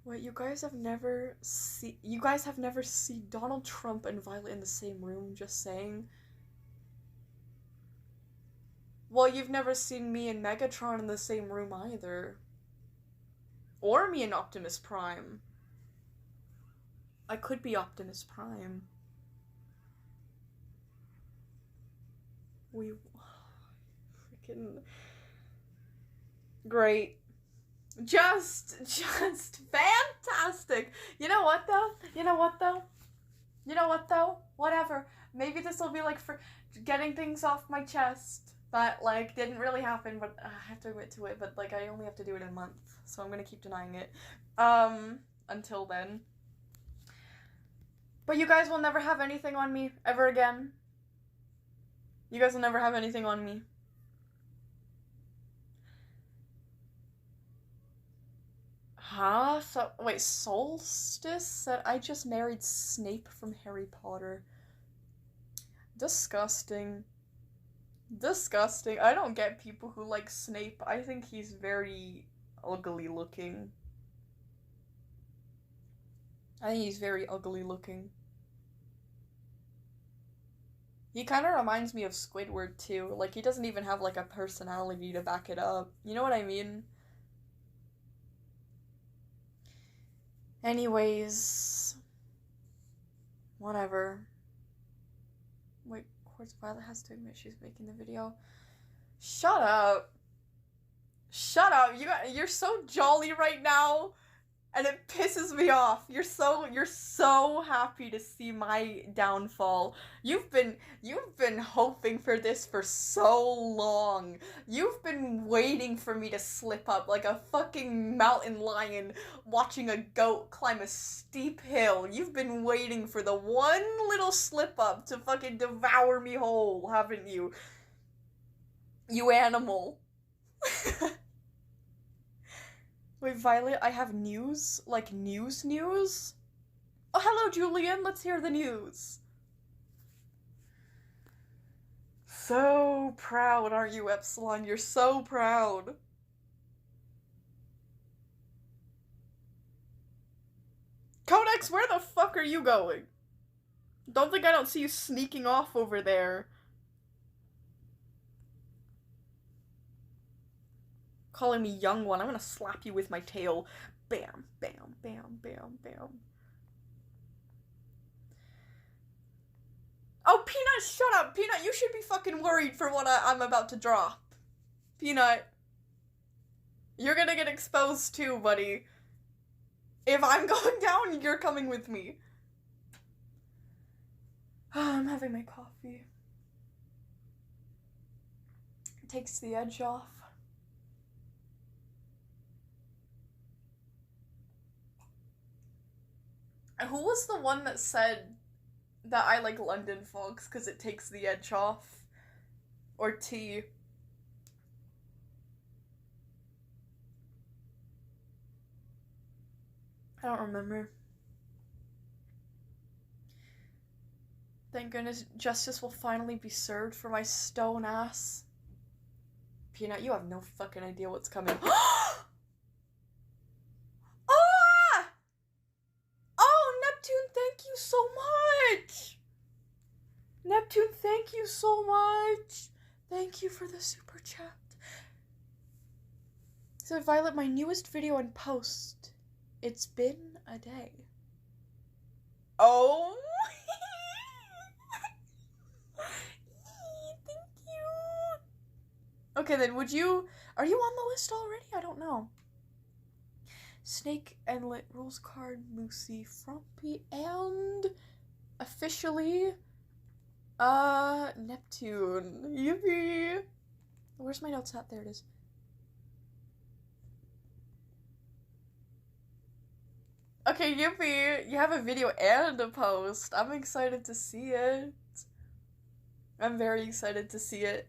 Wait, you guys have never seen Donald Trump and Violet in the same room, just saying? Well, you've never seen me and Megatron in the same room either. Or me and Optimus Prime. I could be Optimus Prime. We... freaking... Great. Just fantastic. You know what though? Whatever. Maybe this will be like for getting things off my chest. That like didn't really happen, but I have to admit to it, but like I only have to do it in a month. So I'm gonna keep denying it. Until then. But you guys will never have anything on me ever again. You guys will never have anything on me. Huh? So, wait, Solstice said I just married Snape from Harry Potter. Disgusting. Disgusting. I don't get people who like Snape. I think he's very ugly looking. He kind of reminds me of Squidward, too. Like, he doesn't even have, like, a personality to back it up. You know what I mean? Anyways. Whatever. Wait, Quartz Violet has to admit she's making the video. Shut up. Shut up. You're so jolly right now. And it pisses me off. You're so happy to see my downfall. You've been hoping for this for so long. You've been waiting for me to slip up like a fucking mountain lion watching a goat climb a steep hill. You've been waiting for the one little slip up to fucking devour me whole, haven't you? You animal. Wait, Violet, I have news? Like, news? Oh, hello, Julian, let's hear the news. So proud, aren't you, Epsilon? You're so proud. Codex, where the fuck are you going? Don't think I don't see you sneaking off over there. Calling me young one, I'm gonna slap you with my tail. Bam, bam, bam, bam, bam. Oh, Peanut, shut up! Peanut, you should be fucking worried for what I'm about to drop. Peanut. You're gonna get exposed too, buddy. If I'm going down, you're coming with me. I'm having my coffee. It takes the edge off. Who was the one that said that I like London fogs because it takes the edge off? Or tea? I don't remember. Thank goodness justice will finally be served for my stone ass. Peanut, you have no fucking idea what's coming. Thank you so much! Neptune, thank you so much! Thank you for the super chat. So, Violet, my newest video in post. It's been a day. Oh! Thank you! Okay, then, are you on the list already? I don't know. Snake Endlet, Rules Card, Moosey, Frumpy, and officially Neptune. Yippee! Where's my notes at? There it is. Okay, yippee! You have a video and a post. I'm excited to see it. I'm very excited to see it.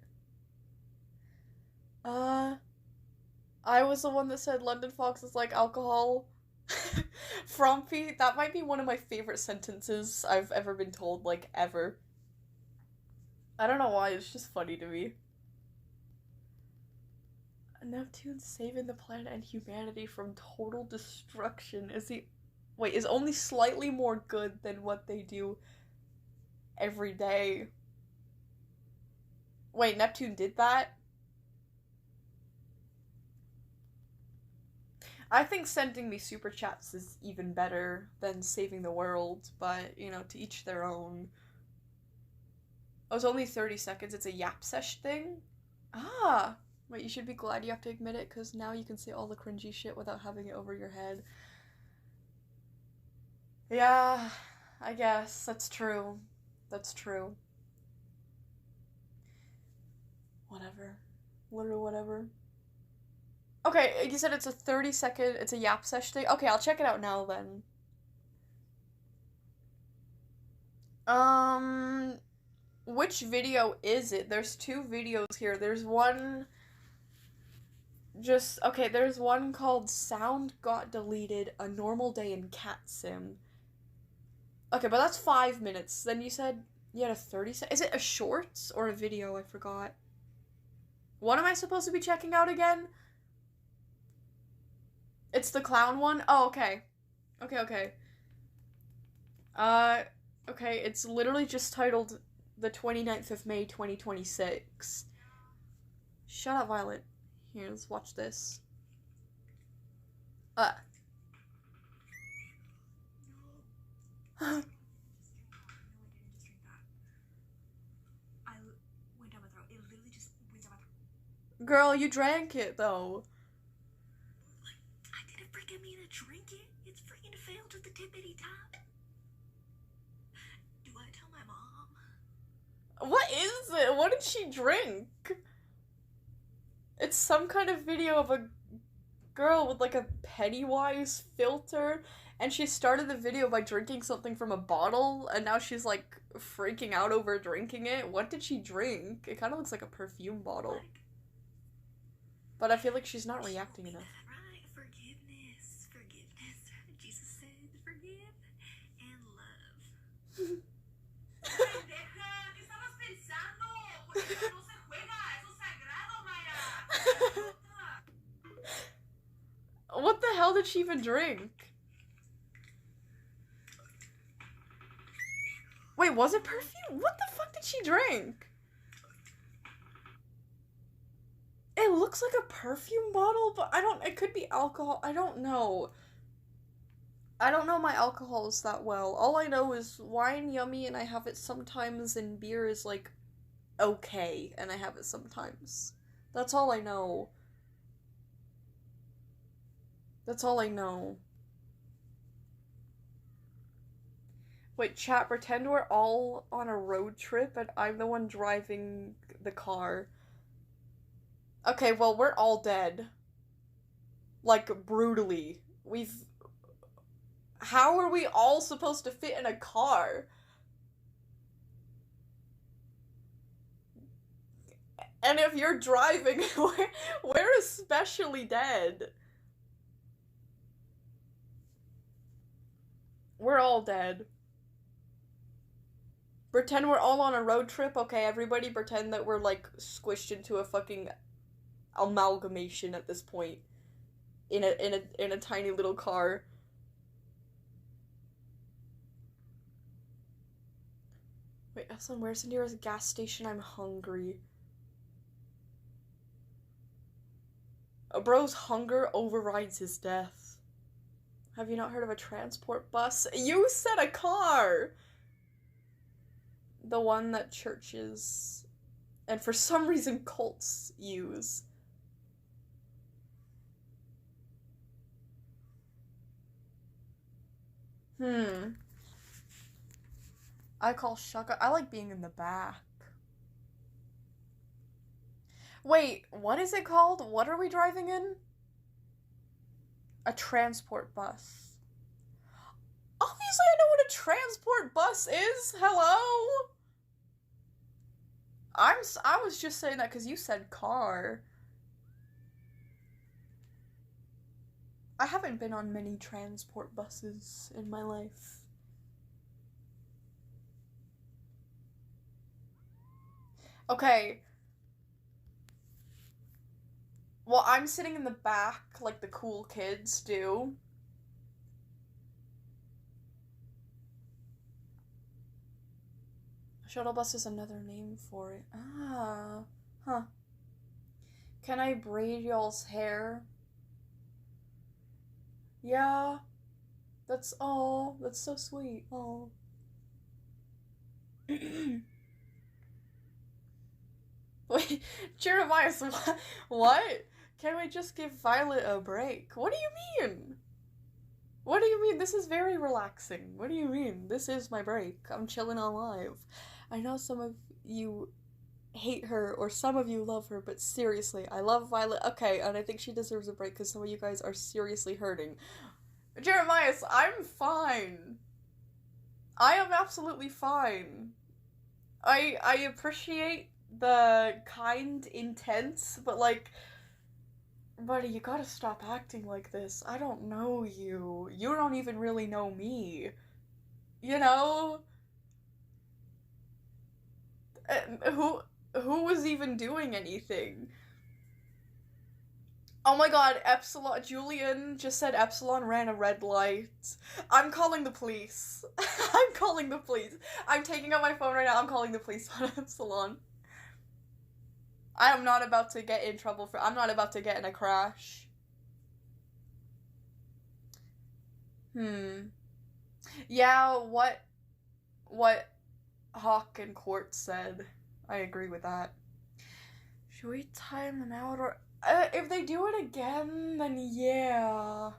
I was the one that said London Fox is like alcohol. Frumpy, that might be one of my favorite sentences I've ever been told, like, ever. I don't know why, it's just funny to me. Neptune's saving the planet and humanity from total destruction is only slightly more good than what they do every day. Wait, Neptune did that? I think sending me super chats is even better than saving the world, but, you know, to each their own. Oh, it's only 30 seconds, it's a yap sesh thing? Ah! Wait, you should be glad you have to admit it, because now you can say all the cringy shit without having it over your head. Yeah, I guess. That's true. That's true. Whatever. Literally whatever. Okay, you said it's a 30-second, it's a yap sesh thing? Okay, I'll check it out now then. Which video is it? There's two videos here. There's one there's one called Sound Got Deleted, A Normal Day in Cat Sim. Okay, but that's 5 minutes. Then you said you had a 30-second. Is it a shorts or a video? I forgot. What am I supposed to be checking out again? It's the clown one? Oh, okay. Okay. Okay, it's literally just titled the 29th of May, 2026. Shut up, Violet. Here, let's watch this. I went down my throat. It literally just went down my throat. Girl, you drank it, though. I didn't freaking mean to drink it. It's freaking failed to the tippity top. Do I tell my mom? What is it? What did she drink? It's some kind of video of a girl with like a Pennywise filter, and she started the video by drinking something from a bottle, and now she's like freaking out over drinking it. What did she drink? It kind of looks like a perfume bottle. But I feel like she's not reacting enough. Right, forgiveness. Jesus said forgive and love. What the hell did she even drink? Wait, was it perfume? What the fuck did she drink? It looks like a perfume bottle, but it could be alcohol. I don't know. I don't know my alcohols that well. All I know is wine yummy, and I have it sometimes, and beer is like okay, and I have it sometimes. That's all I know. That's all I know. Wait, chat, pretend we're all on a road trip and I'm the one driving the car. Okay, well, we're all dead. Like, brutally. How are we all supposed to fit in a car? And if you're driving, we're especially dead. We're all dead. Pretend we're all on a road trip. Okay, everybody pretend that we're, like, squished into a fucking amalgamation at this point. In a tiny little car. Wait, Eslin, where's the nearest gas station? I'm hungry. A bro's hunger overrides his death. Have you not heard of a transport bus? You said a car! The one that churches and for some reason cults use. I call shotgun. I like being in the back. Wait, what is it called? What are we driving in? A transport bus. Obviously, I know what a transport bus is. Hello? I was just saying that because you said car. I haven't been on many transport buses in my life. Okay. Well, I'm sitting in the back like the cool kids do. Shuttle bus is another name for it. Ah. Huh. Can I braid y'all's hair? Yeah. That's so sweet. Oh. Wait, Jeremiah, what? Can we just give Violet a break? What do you mean? What do you mean? This is very relaxing. What do you mean? This is my break. I'm chilling on live. I know some of you hate her or some of you love her, but seriously, I love Violet. Okay, and I think she deserves a break because some of you guys are seriously hurting. Jeremiah, I'm fine. I am absolutely fine. I appreciate the kind intents, but like, buddy, you gotta stop acting like this. I don't know you. You don't even really know me. You know? Who was even doing anything? Oh my god, Epsilon, Julian just said Epsilon ran a red light. I'm calling the police. I'm calling the police. I'm taking out my phone right now, I'm calling the police on Epsilon. I am not about to get in trouble I'm not about to get in a crash. Yeah, what Hawk and Quartz said. I agree with that. Should we time them out or... if they do it again, then yeah.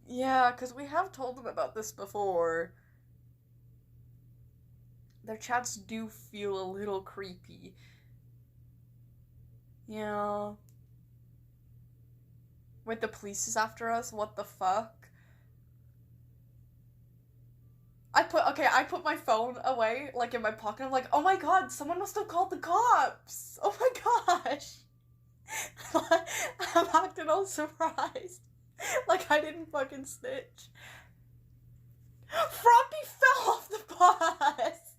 Yeah, because we have told them about this before. Their chats do feel a little creepy. Yeah. Wait, the police is after us? What the fuck? I put my phone away, like, in my pocket. I'm like, oh my god, someone must have called the cops! Oh my gosh! I'm acting all surprised. Like, I didn't fucking snitch. Frumpy fell off the bus!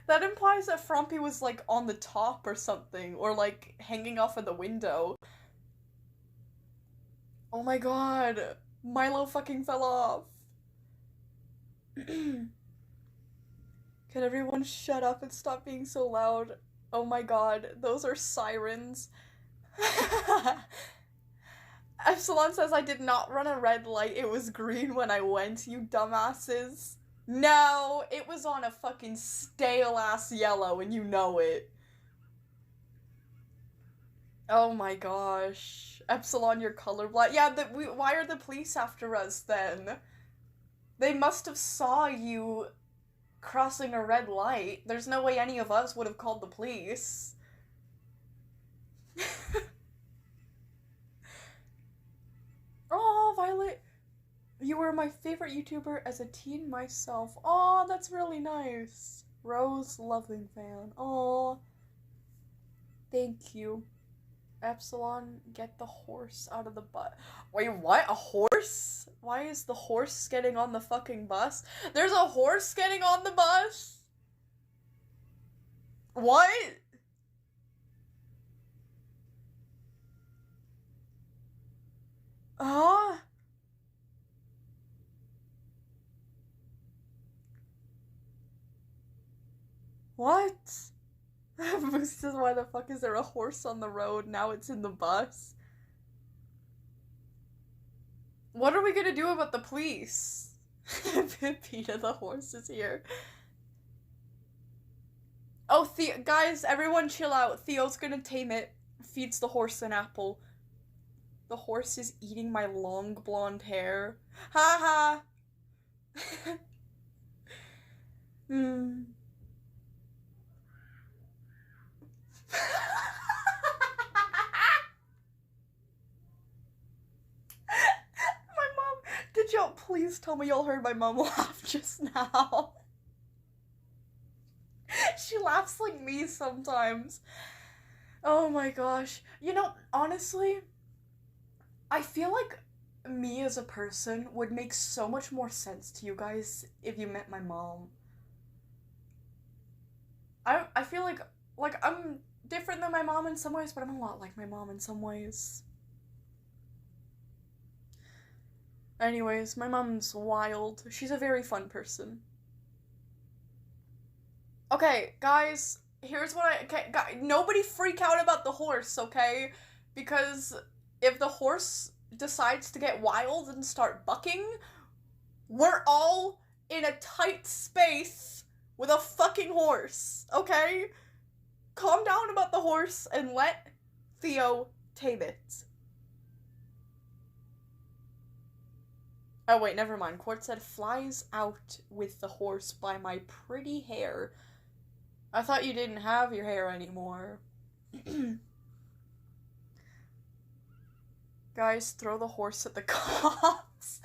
That implies that Frumpy was, like, on the top or something, or, like, hanging off of the window. Oh my god. Milo fucking fell off. Can everyone shut up and stop being so loud? Oh my god, those are sirens. Epsilon says I did not run a red light, it was green when I went, you dumbasses. No, it was on a fucking stale-ass yellow and you know it. Oh my gosh. Epsilon, you're colorblind. Yeah, why are the police after us then? They must have saw you crossing a red light. There's no way any of us would have called the police. Oh, Violet. You were my favorite YouTuber as a teen myself. Oh, that's really nice. Rose loving fan. Oh. Thank you. Epsilon, get the horse out of the butt. Wait, what? A horse? Why is the horse getting on the fucking bus? There's a horse getting on the bus? What? What? Boost says, why the fuck is there a horse on the road? Now it's in the bus. What are we gonna do about the police? Peter the horse is here. Oh, guys, everyone chill out. Theo's gonna tame it. Feeds the horse an apple. The horse is eating my long blonde hair. Ha ha! Hmm. My mom, did y'all please tell me y'all heard my mom laugh just now? She laughs like me sometimes. Oh my gosh. You know, honestly, I feel like me as a person would make so much more sense to you guys if you met my mom. I feel like I'm different than my mom in some ways, but I'm a lot like my mom in some ways. Anyways, my mom's wild. She's a very fun person. Okay, guys, here's what nobody freak out about the horse, okay? Because if the horse decides to get wild and start bucking, we're all in a tight space with a fucking horse, okay? Calm down about the horse and let Theo tame it. Oh wait, never mind. Quartz said flies out with the horse by my pretty hair. I thought you didn't have your hair anymore. Guys, throw the horse at the cops.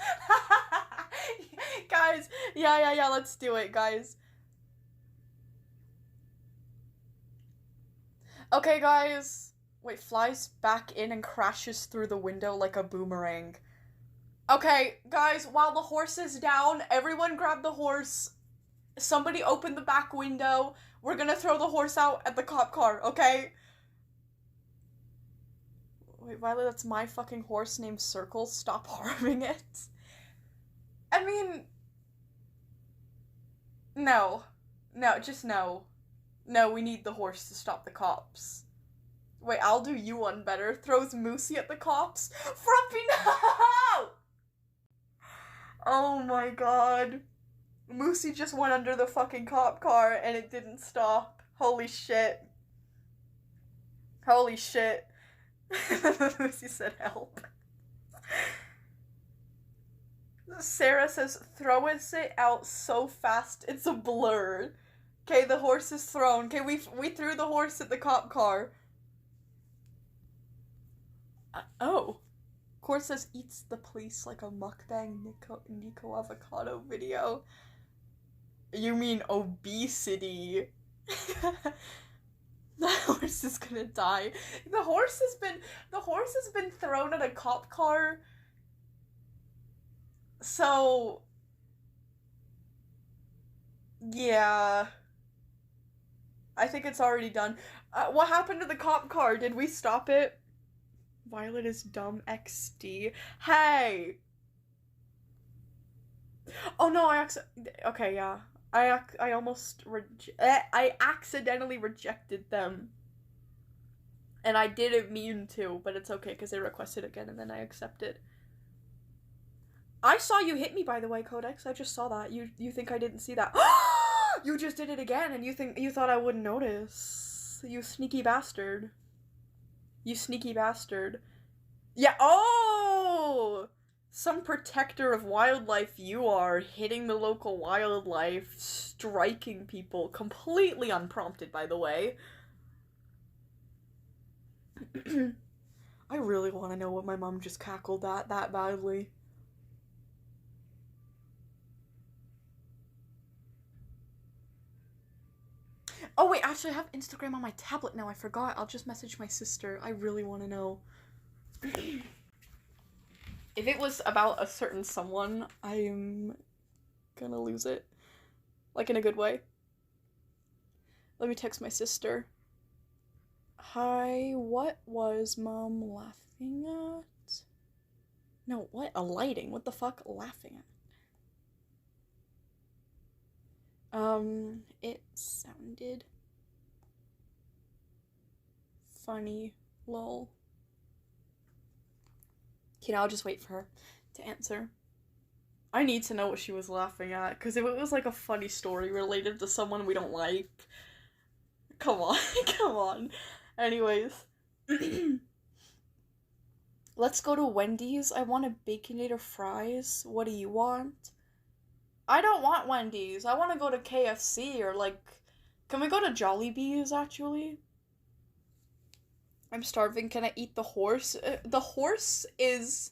Guys, yeah, let's do it, guys. Okay, guys. Wait, flies back in and crashes through the window like a boomerang. Okay, guys, while the horse is down, everyone grab the horse. Somebody open the back window. We're gonna throw the horse out at the cop car, okay? Wait, Violet, that's my fucking horse named Circle. Stop harming it. I mean... No. No, just no. No, we need the horse to stop the cops. Wait, I'll do you one better. Throws Moosey at the cops. Frumpy, no! Oh my god. Moosey just went under the fucking cop car and it didn't stop. Holy shit. Holy shit. Moosey said help. Sarah says, throws it out so fast it's a blur. Okay, the horse is thrown. Okay, we threw the horse at the cop car. Oh. Court says eats the police like a mukbang Nico avocado video. You mean obesity. The horse is gonna die. The horse has been thrown at a cop car. So yeah. I think it's already done. What happened to the cop car? Did we stop it? Violet is dumb XD. Hey! Oh no, okay, yeah. I almost I accidentally rejected them. And I didn't mean to, but it's okay because they requested again and then I accepted. I saw you hit me, by the way, Codex. I just saw that. You think I didn't see that? You just did it again and you thought I wouldn't notice. You sneaky bastard. You sneaky bastard. Yeah, oh! Some protector of wildlife you are, hitting the local wildlife, striking people, completely unprompted, by the way. I really want to know what my mom just cackled at that badly. Oh wait, actually I have Instagram on my tablet now, I forgot. I'll just message my sister. I really want to know. If it was about a certain someone, I'm gonna lose it. Like, in a good way. Let me text my sister. Hi, what was mom laughing at? No, what? A lighting? What the fuck? Laughing at? It sounded funny. Lol. Okay, now I'll just wait for her to answer. I need to know what she was laughing at, because if it was like a funny story related to someone we don't like, come on, come on. Anyways, let's go to Wendy's. I want a Baconator fries. What do you want? I don't want Wendy's. I want to go to KFC or like, can we go to Jollibee's actually? I'm starving. Can I eat the horse? The horse is,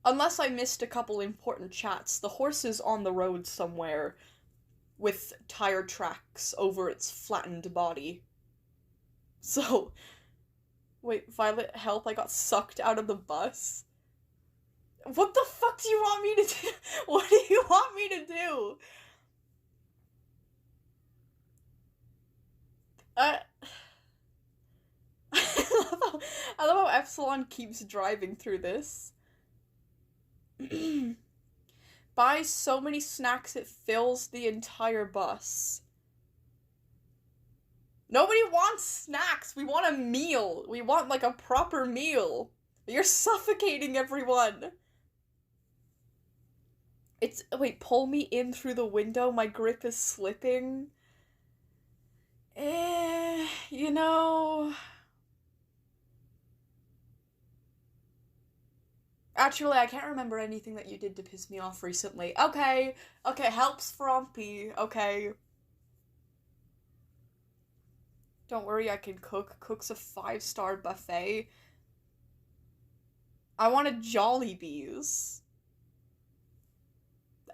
unless I missed a couple important chats, the horse is on the road somewhere with tire tracks over its flattened body. So, wait, Violet, help, I got sucked out of the bus. What the fuck do you want me to do? What do you want me to do? I love how Epsilon keeps driving through this. Buy so many snacks it fills the entire bus. Nobody wants snacks. We want a meal. We want like a proper meal. You're suffocating everyone. Wait, pull me in through the window. My grip is slipping. You know. Actually, I can't remember anything that you did to piss me off recently. Okay, helps Frumpy, okay. Don't worry, I can cook. Cook's a 5-star buffet. I want a Jollibees.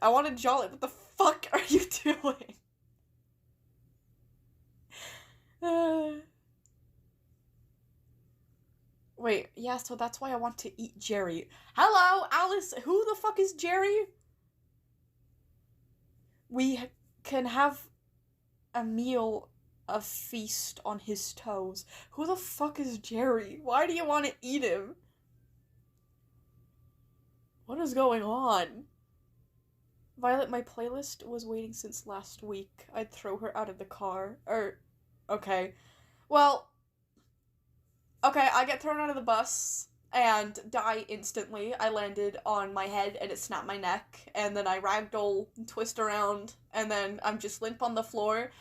I want a Jolly. What the fuck are you doing? Wait, yeah, so that's why I want to eat Jerry. Hello, Alice. Who the fuck is Jerry? We can have a meal, a feast on his toes. Who the fuck is Jerry? Why do you want to eat him? What is going on? Violet, my playlist was waiting since last week. I'd throw her out of the car. Okay. Well, okay, I get thrown out of the bus and die instantly. I landed on my head and it snapped my neck, and then I ragdoll and twist around, and then I'm just limp on the floor,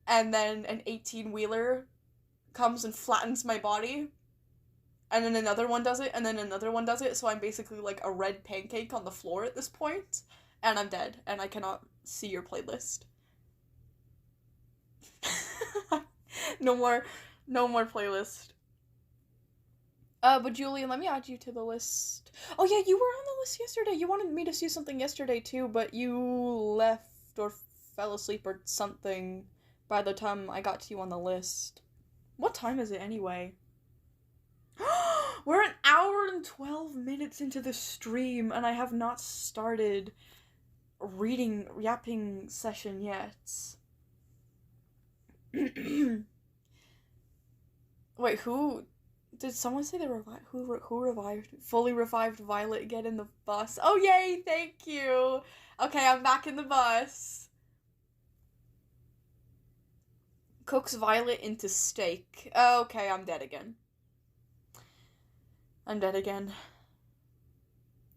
and then an 18-wheeler comes and flattens my body, and then another one does it, and then another one does it, so I'm basically like a red pancake on the floor at this point, and I'm dead, and I cannot see your playlist. No more playlist. But Julian, let me add you to the list. Oh yeah, you were on the list yesterday. You wanted me to see something yesterday too, but you left or fell asleep or something by the time I got to you on the list. What time is it anyway? We're an hour and 12 minutes into the stream, and I have not started yapping session yet. Wait, who... Did someone say they fully revived Violet get in the bus? Oh, yay, thank you. Okay, I'm back in the bus. Cooks Violet into steak. Okay, I'm dead again.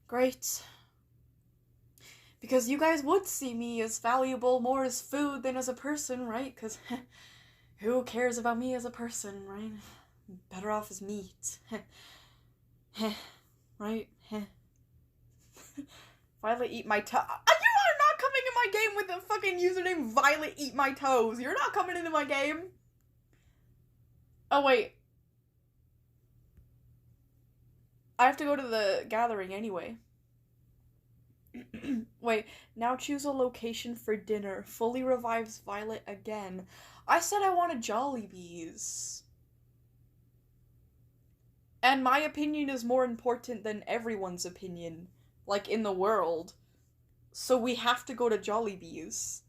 Great. Because you guys would see me as valuable more as food than as a person, right? Because who cares about me as a person, right? Better off as meat. Right? Violet eat my toe. You are not coming in my game with the fucking username Violet eat my toes. You're not coming into my game. Oh, wait. I have to go to the gathering anyway. Wait, now choose a location for dinner. Fully revives Violet again. I said I wanted Jollibees. And my opinion is more important than everyone's opinion, like, in the world. So we have to go to Jollibees.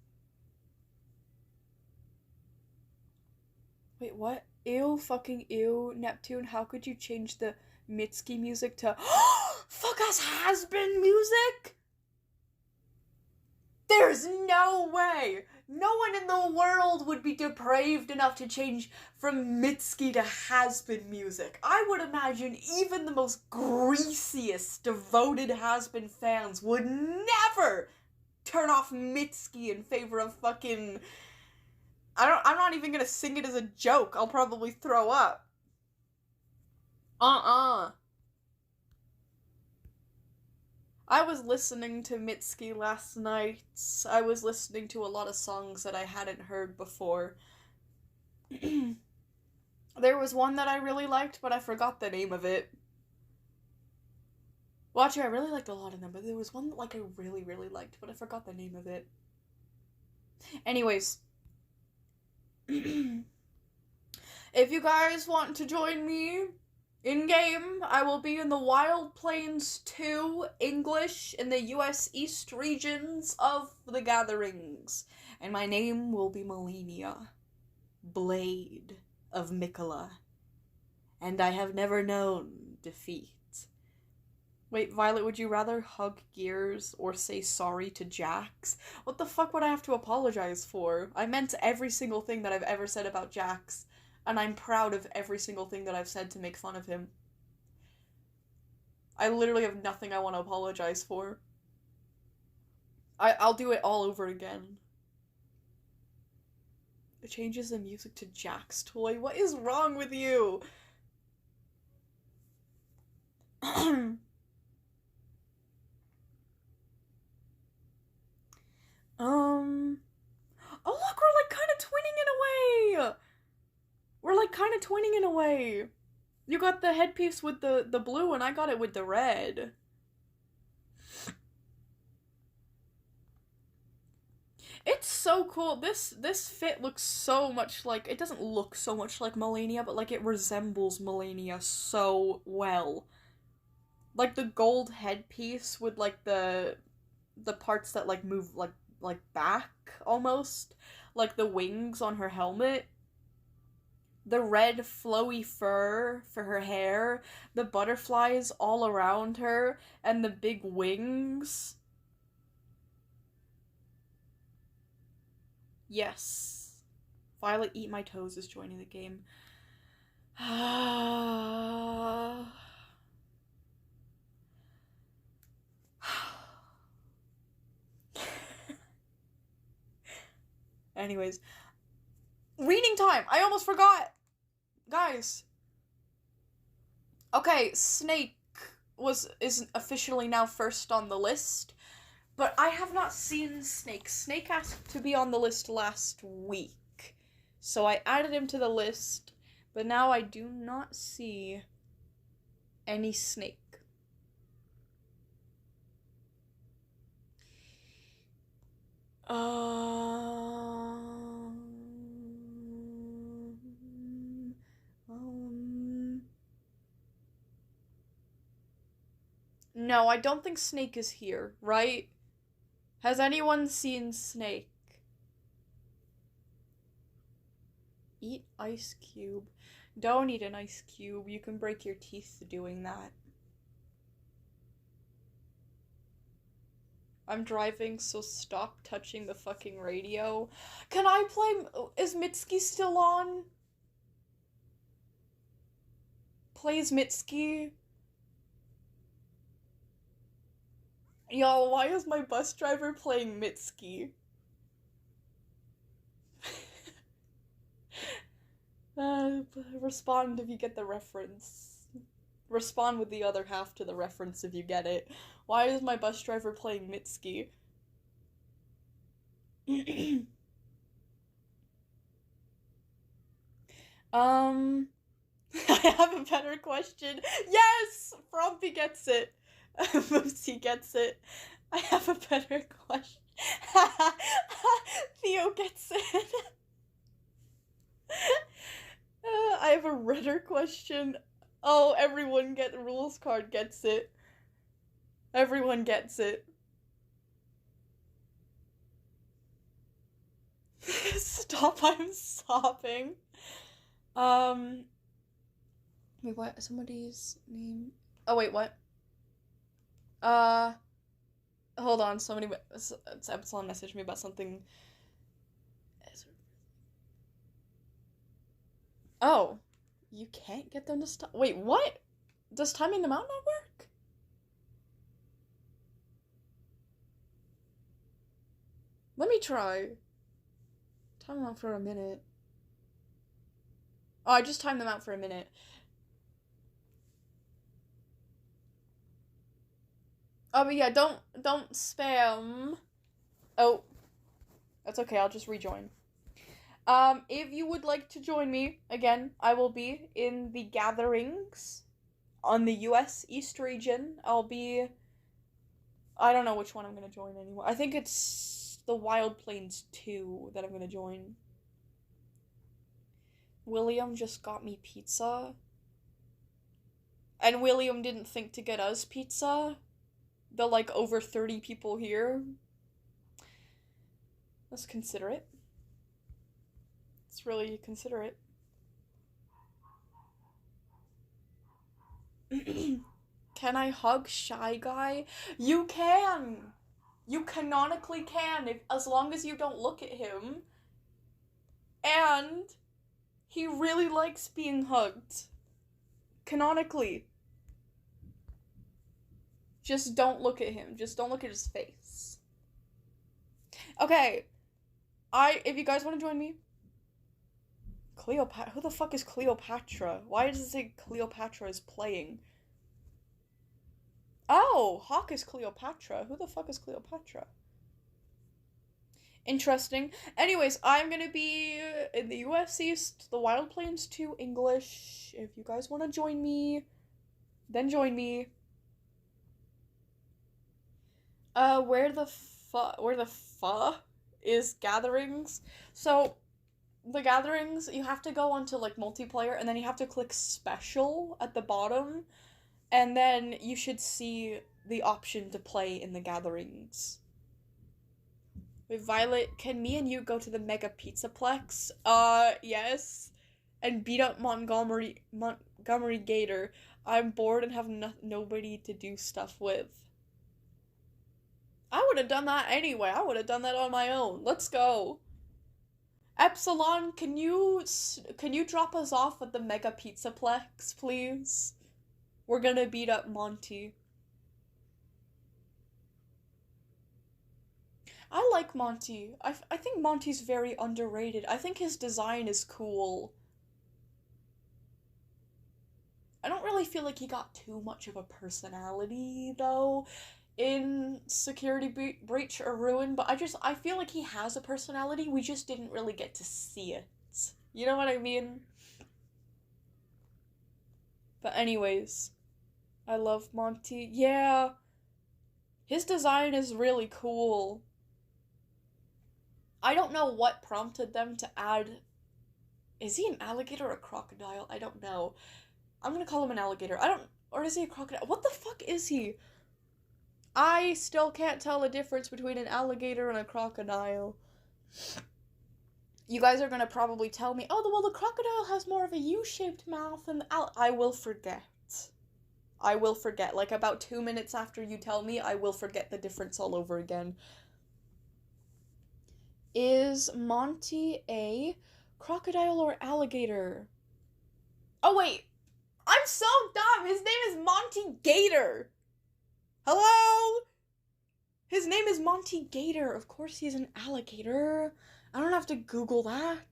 Wait, what? Ew, fucking ew. Neptune, how could you change the Mitski music to fuck-ass has-been music? There's no way! No one in the world would be depraved enough to change from Mitski to has-been music. I would imagine even the most greasiest, devoted has-been fans would never turn off Mitski in favor of fucking... I'm not even gonna sing it as a joke. I'll probably throw up. I was listening to Mitski last night. I was listening to a lot of songs that I hadn't heard before. There was one that I really liked, but I forgot the name of it. Well, actually, I really liked a lot of them, but there was one that, like, I really, really liked, but I forgot the name of it. Anyways. If you guys want to join me in-game, I will be in the Wild Plains 2 English in the US East regions of the Gatherings. And my name will be Melania, Blade of Mikola. And I have never known defeat. Wait, Violet, would you rather hug Gears or say sorry to Jax? What the fuck would I have to apologize for? I meant every single thing that I've ever said about Jax, and I'm proud of every single thing that I've said to make fun of him. I literally have nothing I want to apologize for. I'll do it all over again. It changes the music to Jax toy. What is wrong with you? Oh look, we're like kind of twinning in a way! We're like kind of twinning in a way. You got the headpiece with the blue and I got it with the red. It's so cool. This fit looks so much like, it doesn't look so much like Melania, but like it resembles Melania so well. Like the gold headpiece with like the parts that like move like back almost, like the wings on her helmet, the red flowy fur for her hair, the butterflies all around her, and the big wings. Yes. Violet Eat My Toes is joining the game. Anyways. Reading time! I almost forgot! Guys. Okay, Snake is officially now first on the list. But I have not seen Snake. Snake asked to be on the list last week. So I added him to the list. But now I do not see any Snake. No, I don't think Snake is here, right? Has anyone seen Snake? Eat ice cube. Don't eat an ice cube. You can break your teeth doing that. I'm driving, so stop touching the fucking radio. Can I play... Is Mitski still on? Plays Mitski? Y'all, why is my bus driver playing Mitski? Respond if you get the reference. Respond with the other half to the reference if you get it. Why is my bus driver playing Mitski? I have a better question. Yes! Frumpy gets it. Moosey gets it. I have a better question. Theo gets it. I have a redder question. Oh, everyone get the rules card gets it. Everyone gets it. Stop, I'm sobbing. Wait, what? Somebody's name? Oh, wait, what? Hold on, somebody, Epsilon messaged me about something. Oh, you can't get them to stop? Wait, what? Does timing them out not work? Let me try. Time them out for a minute. Oh, I just timed them out for a minute. Oh, but yeah, don't spam. Oh, that's okay. I'll just rejoin. If you would like to join me again, I will be in the gatherings on the U.S. East region. I don't know which one I'm gonna join anymore. I think it's the Wild Plains 2 that I'm gonna join. William just got me pizza. And William didn't think to get us pizza. The, like, over 30 people here. That's considerate. It's really considerate. Can I hug Shy Guy? You can! You canonically can, as long as you don't look at him. And he really likes being hugged. Canonically. Just don't look at him. Just don't look at his face. Okay. If you guys want to join me. Cleopatra. Who the fuck is Cleopatra? Why does it say Cleopatra is playing? Oh, Hawk is Cleopatra. Who the fuck is Cleopatra? Interesting. Anyways, I'm gonna be in the US East, the Wild Plains 2 English. If you guys want to join me, then join me. Where the fuck is gatherings? So, the gatherings, you have to go onto, like, multiplayer, and then you have to click special at the bottom, and then you should see the option to play in the gatherings. Wait, Violet, can me and you go to the Mega Pizzaplex? Yes. And beat up Montgomery Gator. I'm bored and have nobody to do stuff with. I would have done that anyway. I would have done that on my own. Let's go. Epsilon, can you drop us off at the Mega Pizzaplex, please? We're gonna beat up Monty. I like Monty. I think Monty's very underrated. I think his design is cool. I don't really feel like he got too much of a personality, though, in Security Breach or Ruin, but I feel like he has a personality, we just didn't really get to see it. You know what I mean? But anyways, I love Monty. Yeah, his design is really cool. I don't know what prompted them to add... Is he an alligator or a crocodile? I don't know. I'm gonna call him an alligator. Or is he a crocodile? What the fuck is he? I still can't tell the difference between an alligator and a crocodile. You guys are gonna probably tell me, oh, well, the crocodile has more of a U-shaped mouth and I will forget. I will forget. Like, about 2 minutes after you tell me, I will forget the difference all over again. Is Monty a crocodile or alligator? Oh, wait. I'm so dumb. His name is Monty Gator. Hello? His name is Monty Gator. Of course he's an alligator. I don't have to Google that.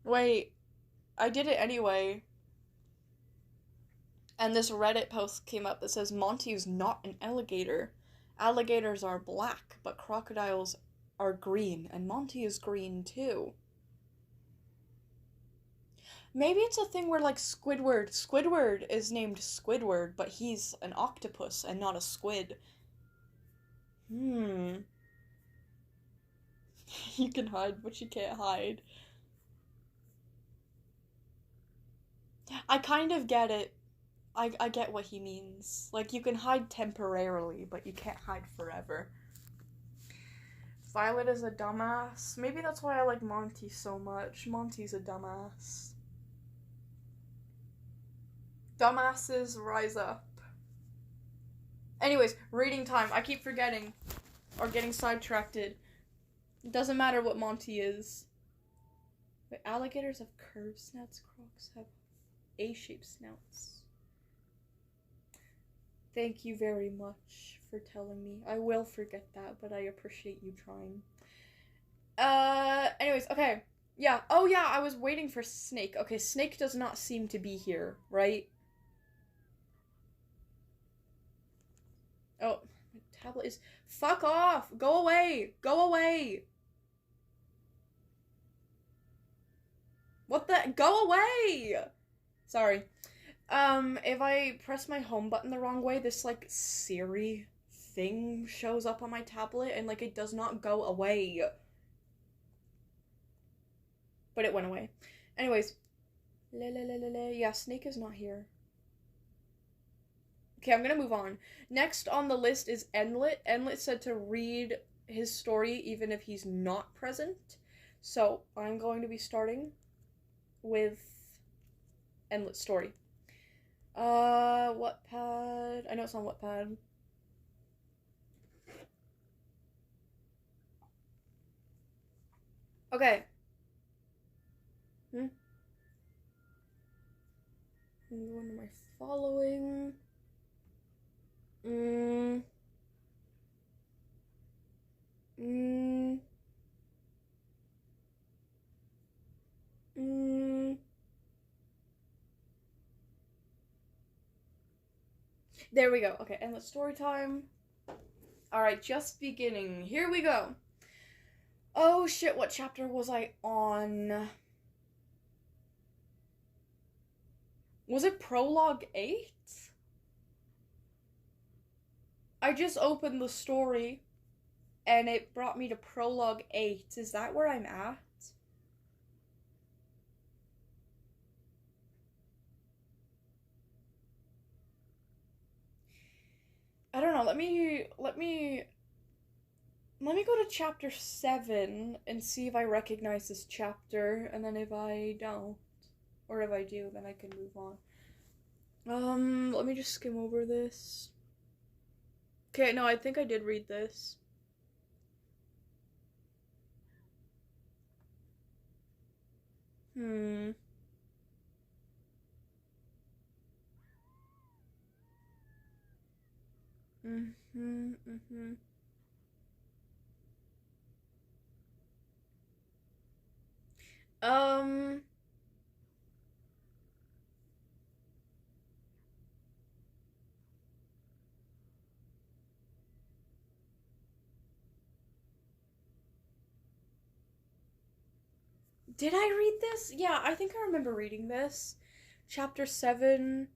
Wait. I did it anyway. And this Reddit post came up that says Monty is not an alligator. Alligators are black, but crocodiles are green, and Monty is green too. Maybe it's a thing where, like, Squidward is named Squidward, but he's an octopus and not a squid. You can hide, but you can't hide. I kind of get it. I get what he means. Like, you can hide temporarily, but you can't hide forever. Violet is a dumbass. Maybe that's why I like Monty so much. Monty's a dumbass. Dumbasses rise up. Anyways, reading time. I keep forgetting. Or getting sidetracked. It doesn't matter what Monty is. But alligators have curved snouts. Crocs have A-shaped snouts. Thank you very much for telling me. I will forget that, but I appreciate you trying. Anyways, okay. Yeah. Oh, yeah, I was waiting for Snake. Okay, Snake does not seem to be here, right? Oh, my tablet is... Fuck off! Go away! Go away! What the... Go away! Sorry. If I press my home button the wrong way, this, like, Siri thing shows up on my tablet, and, like, it does not go away. But it went away. Anyways. Yeah, Snake is not here. Okay, I'm gonna move on. Next on the list is Enlit. Enlit said to read his story even if he's not present. So, I'm going to be starting with Enlit's story. Wattpad. I know it's on Wattpad. Okay. I'm going to my following. There we go. Okay, endless story time. Alright, just beginning. Here we go. Oh shit, what chapter was I on? Was it Prologue 8? I just opened the story and it brought me to Prologue 8. Is that where I'm at? I don't know. Let me go to chapter 7 and see if I recognize this chapter, and then if I don't, or if I do, then I can move on. Let me just skim over this. Okay, no, I think I did read this. Hmm. Um. Did I read this? Yeah, I think I remember reading this. Chapter 7.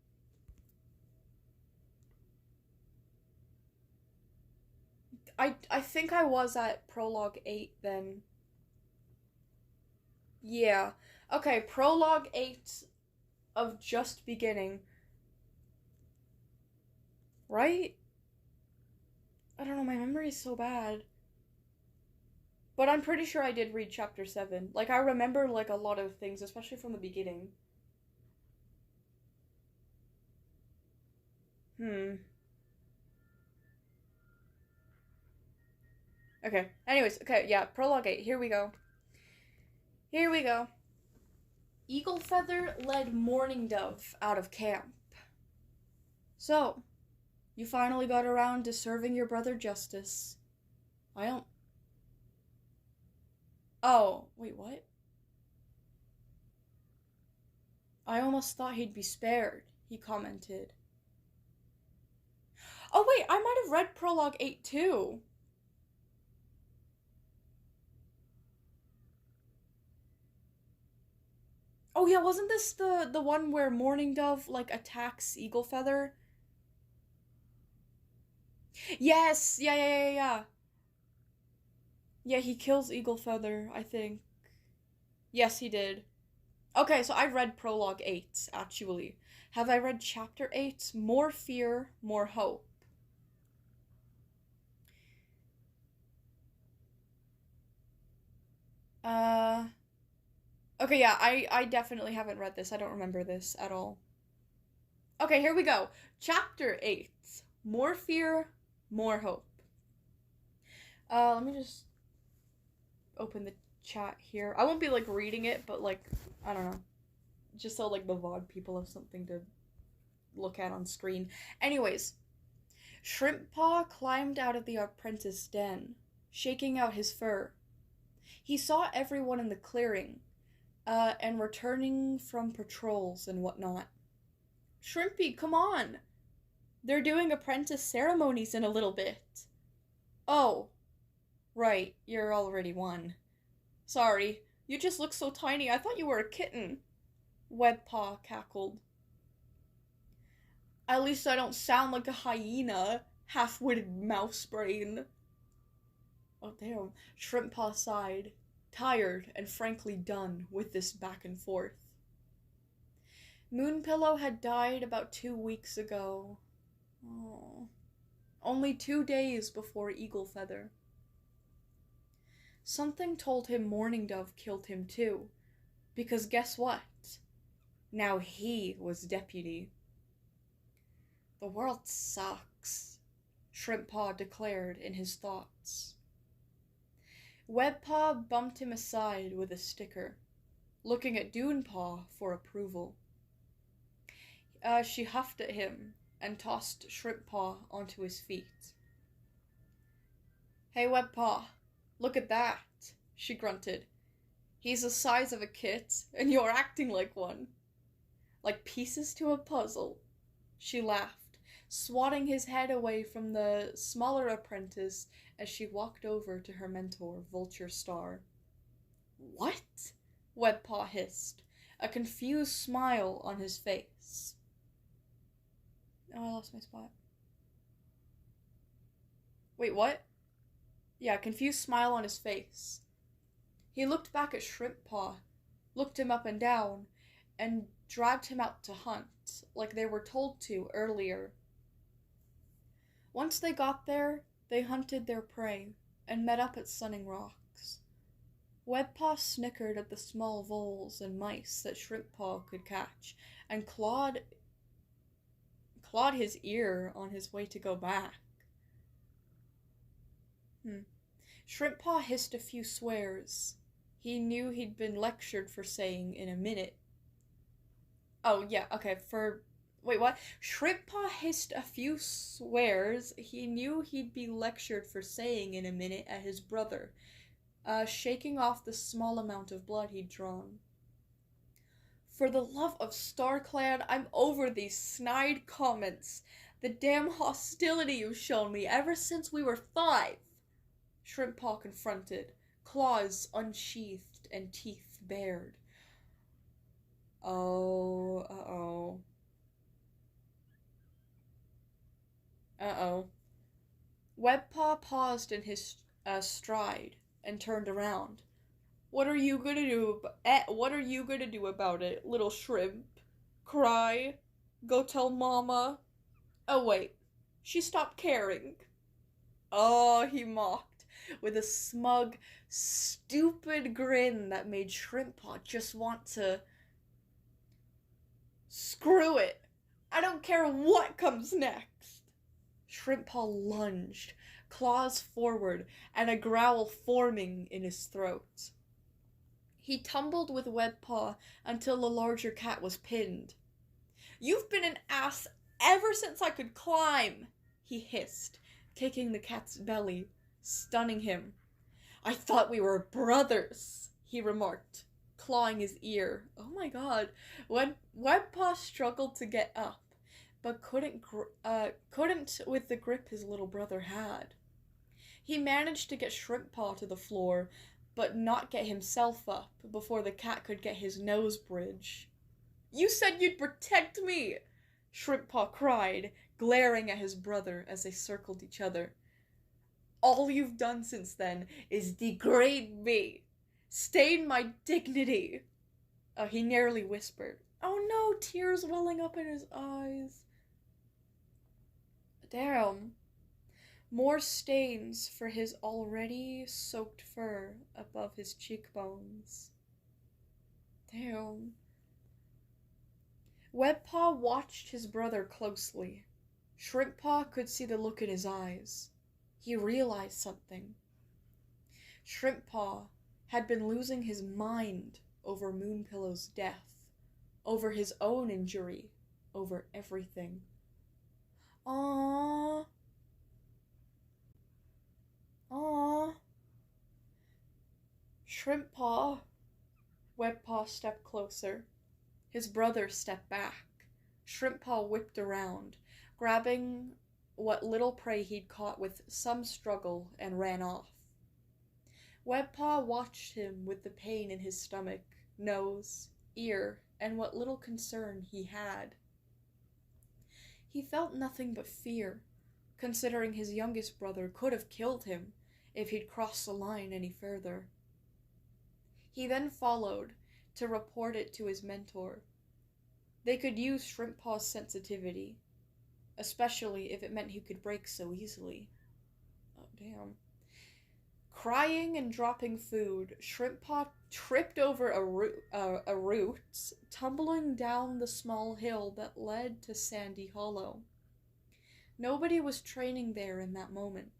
I think I was at Prologue 8 then. Yeah. Okay, Prologue 8 of just beginning. Right? I don't know, my memory is so bad. But I'm pretty sure I did read chapter 7. Like, I remember, like, a lot of things, especially from the beginning. Okay. Anyways, okay, yeah, Prologue 8. Here we go. Here we go. Eagle Feather led Mourning Dove out of camp. So, you finally got around to serving your brother justice. I don't... Oh, wait, what? I almost thought he'd be spared, he commented. Oh, wait, I might have read Prologue 8 too. Oh yeah, wasn't this the one where Mourning Dove, like, attacks Eagle Feather? Yes! Yeah. Yeah, he kills Eagle Feather, I think. Yes, he did. Okay, so I read Prologue 8, actually. Have I read Chapter 8? More Fear, More Hope. Okay, yeah, I definitely haven't read this. I don't remember this at all. Okay, here we go. Chapter 8. More Fear, More Hope. Let me just open the chat here. I won't be, like, reading it, but, like, I don't know. Just so, like, the VOD people have something to look at on screen. Anyways. Shrimp Paw climbed out of the apprentice den, shaking out his fur. He saw everyone in the clearing, and returning from patrols and whatnot. Shrimpy, come on! They're doing apprentice ceremonies in a little bit. Oh, right, you're already one. Sorry, you just look so tiny, I thought you were a kitten. Webpaw cackled. At least I don't sound like a hyena, half-witted mouse brain. Oh damn, Shrimpaw sighed, tired and frankly done with this back and forth. Moonpillow had died about 2 weeks ago. Oh, only 2 days before Eagle Feather. Something told him Morning Dove killed him too, because guess what? Now he was deputy. The world sucks, Shrimpaw declared in his thoughts. Webpaw bumped him aside with a sticker, looking at Dunepaw for approval. She huffed at him and tossed Shrimpaw onto his feet. Hey, Webpaw, look at that, she grunted. He's the size of a kit, and you're acting like one. Like pieces to a puzzle, she laughed, swatting his head away from the smaller apprentice as she walked over to her mentor, Vulture Star. What? Webpaw hissed, a confused smile on his face. Oh, I lost my spot. Wait, what? Yeah, confused smile on his face. He looked back at Shrimpaw, looked him up and down, and dragged him out to hunt, like they were told to earlier. Once they got there, they hunted their prey, and met up at Sunning Rocks. Webpaw snickered at the small voles and mice that Shrimpaw could catch, and clawed his ear on his way to go back. Shrimpaw hissed a few swears. He knew he'd been lectured for saying in a minute. Oh, yeah, okay, wait, what? Shrimpaw hissed a few swears he knew he'd be lectured for saying in a minute at his brother, shaking off the small amount of blood he'd drawn. For the love of StarClan, I'm over these snide comments. The damn hostility you've shown me ever since we were 5. Shrimpaw confronted, claws unsheathed and teeth bared. Oh, uh-oh. Uh-oh. Webpaw paused in his stride and turned around. What are you gonna do about it, little shrimp? Cry? Go tell Mama? Oh wait, she stopped caring. Oh, he mocked, with a smug, stupid grin that made Shrimpaw just want to... Screw it! I don't care what comes next! Shrimpaw lunged, claws forward, and a growl forming in his throat. He tumbled with Webpaw until the larger cat was pinned. You've been an ass ever since I could climb, he hissed, kicking the cat's belly, stunning him. I thought we were brothers, he remarked, clawing his ear. Oh my god. Webpaw struggled to get up, but couldn't with the grip his little brother had. He managed to get Shrimpaw to the floor, but not get himself up before the cat could get his nose bridge. You said you'd protect me! Shrimpaw cried, glaring at his brother as they circled each other. All you've done since then is degrade me, stain my dignity. He nearly whispered. Oh no, tears welling up in his eyes. Damn. More stains for his already soaked fur above his cheekbones. Damn. Webpaw watched his brother closely. Shrimpaw could see the look in his eyes. He realized something. Shrimpaw had been losing his mind over Moonpillow's death, over his own injury, over everything. Aww. Aww. Shrimpaw. Webpaw stepped closer. His brother stepped back. Shrimppaw whipped around, grabbing what little prey he'd caught with some struggle, and ran off. Webpaw watched him with the pain in his stomach, nose, ear, and what little concern he had. He felt nothing but fear, considering his youngest brother could have killed him if he'd crossed the line any further. He then followed to report it to his mentor. They could use Shrimppaw's sensitivity, especially if it meant he could break so easily. Oh, damn. Crying and dropping food, Shrimppaw tripped over a root, tumbling down the small hill that led to Sandy Hollow. Nobody was training there in that moment.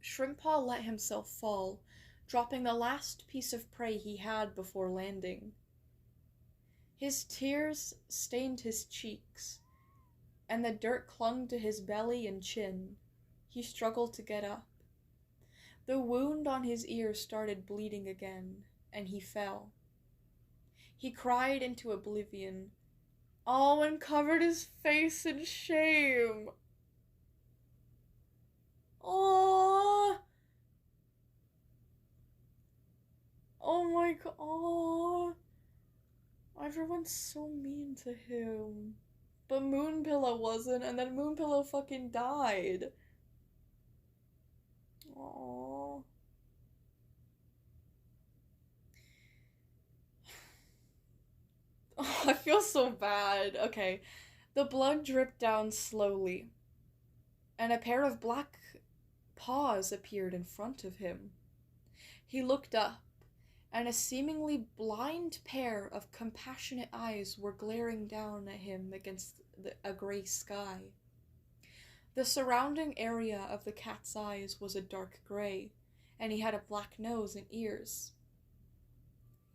Shrimppaw let himself fall, dropping the last piece of prey he had before landing. His tears stained his cheeks, and the dirt clung to his belly and chin. He struggled to get up. The wound on his ear started bleeding again, and he fell. He cried into oblivion, and covered his face in shame. Oh my god. Everyone's so mean to him. But Moonpillow wasn't, and then Moonpillow fucking died. Aww. Oh, I feel so bad. Okay. The blood dripped down slowly, and a pair of black paws appeared in front of him. He looked up, and a seemingly blind pair of compassionate eyes were glaring down at him against a gray sky. The surrounding area of the cat's eyes was a dark gray, and he had a black nose and ears.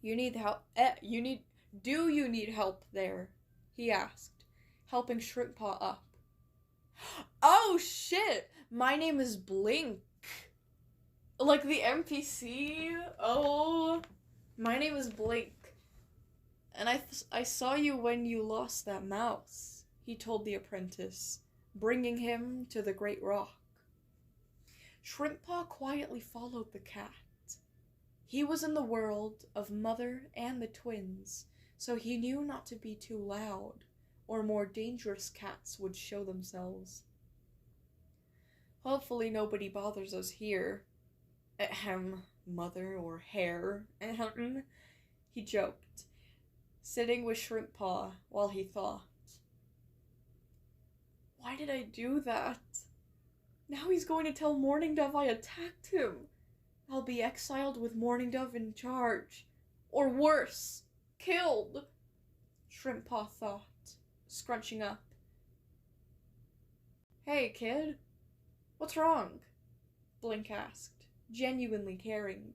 "You need help? Do you need help there?" he asked, helping Shrimppaww up. "Oh shit! My name is Blink. Like the NPC? Oh, my name is Blink. And I saw you when you lost that mouse," he told the apprentice, bringing him to the great rock. Shrimppaww quietly followed the cat. He was in the world of Mother and the twins, so he knew not to be too loud, or more dangerous cats would show themselves. "Hopefully nobody bothers us here. Ahem, mother or hare, ahem," he joked, sitting with Shrimppaww while he thought. Why did I do that? Now he's going to tell Morningdove I attacked him. I'll be exiled with Morningdove in charge. Or worse, killed, Shrimppaww thought, scrunching up. "Hey, kid, what's wrong?" Blink asked, genuinely caring.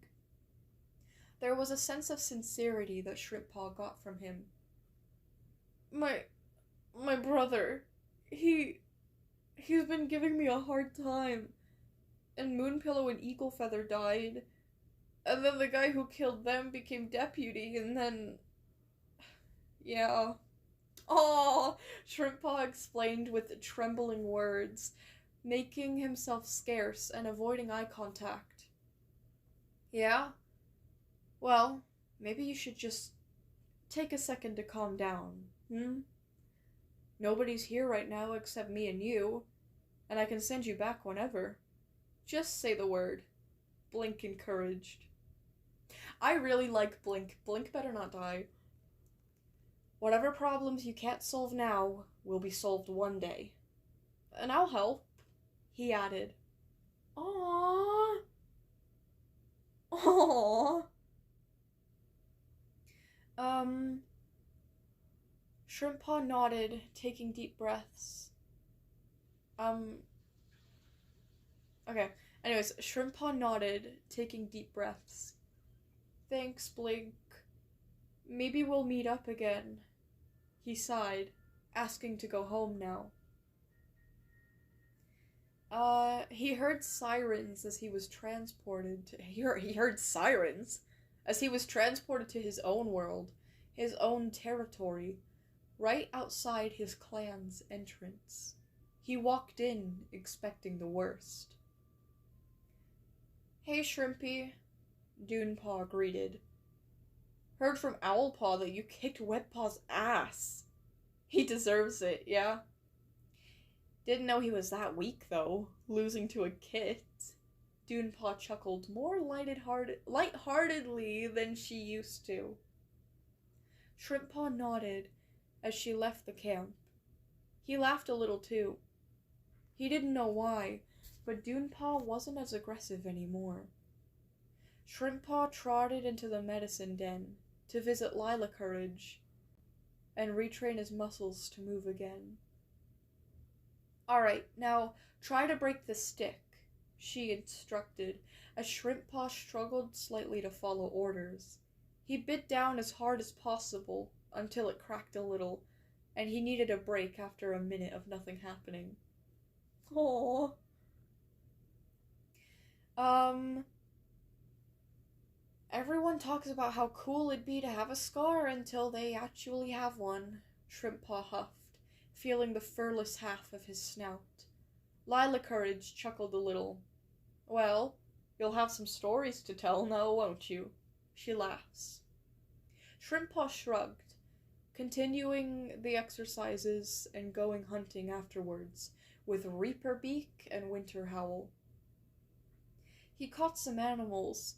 There was a sense of sincerity that Shrimppaww got from him. My brother, he's been giving me a hard time. And Moonpillow and Eaglefeather died. And then the guy who killed them became deputy, and then... yeah. Oh, Shrimppaww explained with trembling words, making himself scarce and avoiding eye contact. "Yeah? Well, maybe you should just take a second to calm down, Nobody's here right now except me and you, and I can send you back whenever. Just say the word," Blink encouraged. I really like Blink. Blink better not die. "Whatever problems you can't solve now will be solved one day. And I'll help," he added. Aww. Aww. Shrimppaww nodded, taking deep breaths. Okay. Anyways, Shrimppaww nodded, taking deep breaths. "Thanks, Blink. Maybe we'll meet up again." He sighed, asking to go home now. He heard sirens as he was transported to... He heard sirens? as he was transported to his own world, his own territory, right outside his clan's entrance. He walked in, expecting the worst. "Hey, Shrimpy," Dunepaw greeted. "Heard from Owlpaw that you kicked Webpaw's ass. He deserves it, yeah?" "Didn't know he was that weak, though, losing to a kit." Dunepaw chuckled more lightheartedly than she used to. Shrimpaw nodded as she left the camp. He laughed a little too. He didn't know why, but Dunepaw wasn't as aggressive anymore. Shrimpaw trotted into the medicine den to visit Lilacourage and retrain his muscles to move again. "Alright, now try to break the stick," she instructed, as Shrimpaw struggled slightly to follow orders. He bit down as hard as possible until it cracked a little, and he needed a break after a minute of nothing happening. Aww. Everyone talks about how cool it'd be to have a scar until they actually have one, Shrimpaw huffed, feeling the furless half of his snout. Lilacourage chuckled a little. "Well, you'll have some stories to tell now, won't you?" she laughs. Shrimpaw shrugged, continuing the exercises and going hunting afterwards, with Reaperbeak and Winterhowl. He caught some animals,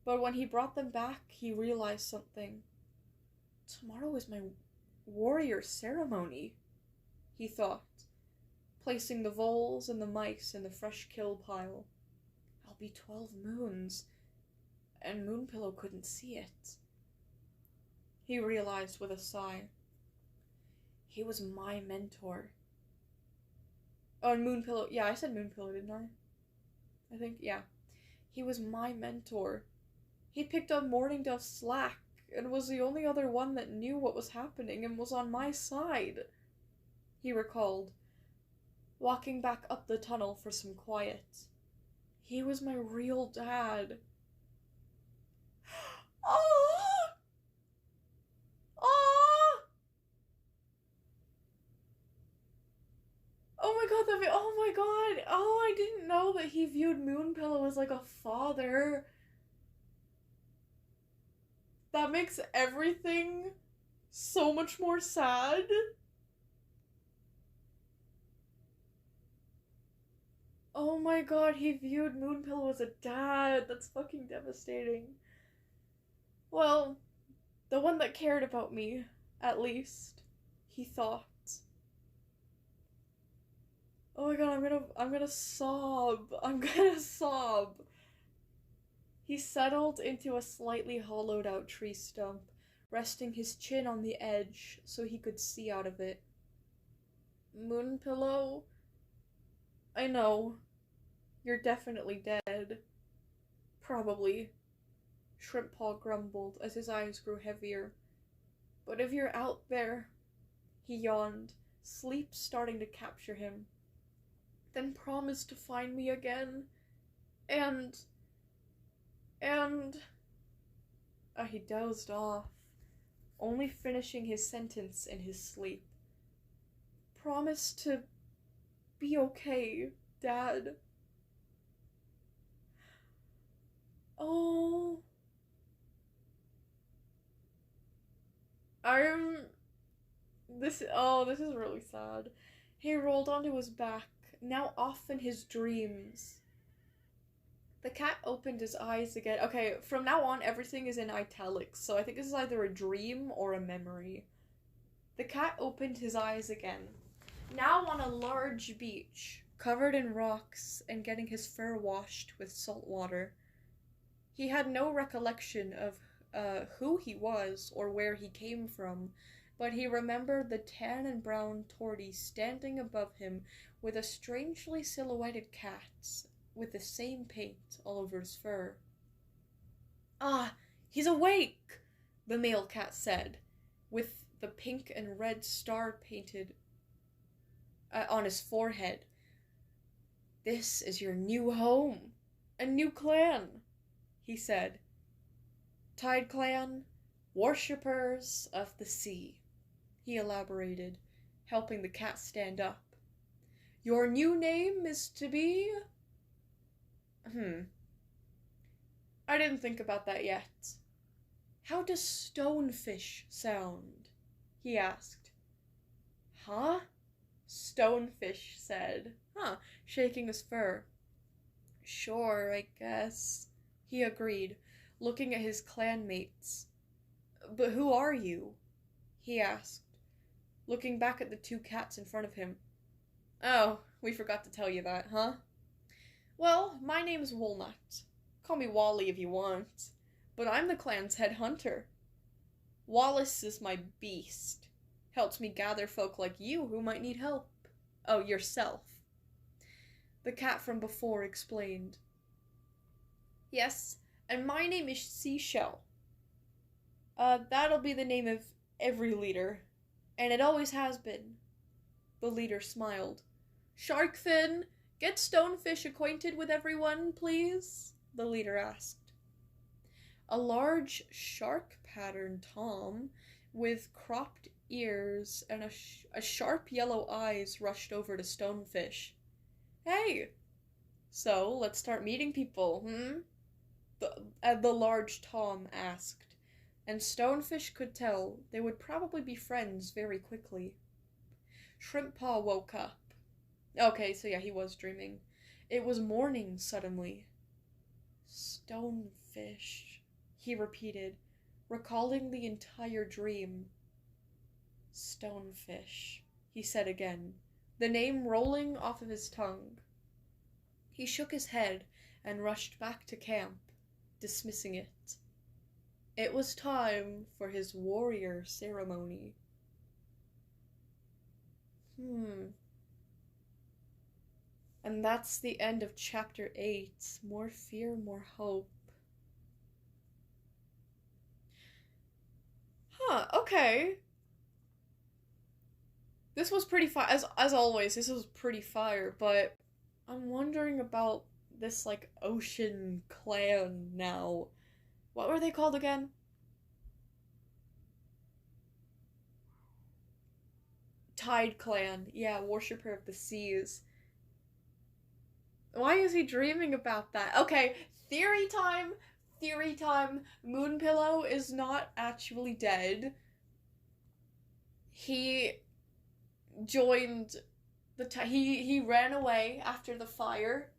but when he brought them back, he realized something. "Tomorrow is my warrior ceremony," he thought, placing the voles and the mice in the fresh kill pile. "I'll be 12 moons, and Moonpillow couldn't see it," he realized with a sigh. He was my mentor. Oh, and Moonpillow, yeah, I said Moonpillow, didn't I? I think, yeah. He was my mentor. He picked up Morningdove's slack, and was the only other one that knew what was happening and was on my side, he recalled, walking back up the tunnel for some quiet. He was my real dad. Oh! Oh! Oh my god, oh my god! Oh, I didn't know that he viewed Moonpillow as like a father. That makes everything so much more sad. Oh my god, he viewed Moonpillow as a dad. That's fucking devastating. Well, the one that cared about me, at least, he thought. Oh my god, I'm gonna sob. I'm gonna sob. He settled into a slightly hollowed out tree stump, resting his chin on the edge so he could see out of it. "Moonpillow, I know. You're definitely dead. Probably," Shrimpaw grumbled as his eyes grew heavier. "But if you're out there," he yawned, sleep starting to capture him, "then promise to find me again. And... he dozed off, only finishing his sentence in his sleep. "Promise to be okay, Dad." Oh. This is really sad. He rolled onto his back, now off in his dreams. The cat opened his eyes again. Okay, from now on, everything is in italics, so I think this is either a dream or a memory. The cat opened his eyes again, now on a large beach, covered in rocks and getting his fur washed with salt water. He had no recollection of who he was or where he came from, but he remembered the tan and brown Tortie standing above him with a strangely silhouetted cat with the same paint all over his fur. "Ah, he's awake!" the male cat said, with the pink and red star painted on his forehead. "This is your new home, a new clan," he said. Tide Clan, worshippers of the sea, he elaborated, helping the cat stand up. Your new name is to be... I didn't think about that yet. How does stonefish sound? He asked. Huh? Stonefish said, shaking his fur. Sure, I guess, he agreed, looking at his clanmates. But who are you? He asked, looking back at the two cats in front of him. Oh, we forgot to tell you that, huh? Well, my name's Walnut. Call me Wally if you want, but I'm the clan's head hunter. Wallace is my beast. Helps me gather folk like you who might need help. Oh, yourself. The cat from before explained. Yes, and my name is Seashell. That'll be the name of every leader, and it always has been. The leader smiled. Sharkfin, get Stonefish acquainted with everyone, please, the leader asked. A large shark-patterned tom with cropped ears and a sharp yellow eyes rushed over to Stonefish. Hey! So, let's start meeting people, The large tom asked, and Stonefish could tell they would probably be friends very quickly. Shrimp Paw woke up. Okay, so yeah, he was dreaming. It was morning suddenly. Stonefish, he repeated, recalling the entire dream. Stonefish, he said again, the name rolling off of his tongue. He shook his head and rushed back to camp, dismissing it. It was time for his warrior ceremony. And that's the end of chapter 8. More fear, more hope. Okay. This was pretty fire. As always, this was pretty fire, but I'm wondering about this, like, ocean clan now. What were they called again? Tide Clan. Yeah, worshipper of the seas. Why is he dreaming about that? Okay, theory time! Theory time! Moonpillow is not actually dead. He joined he ran away after the fire.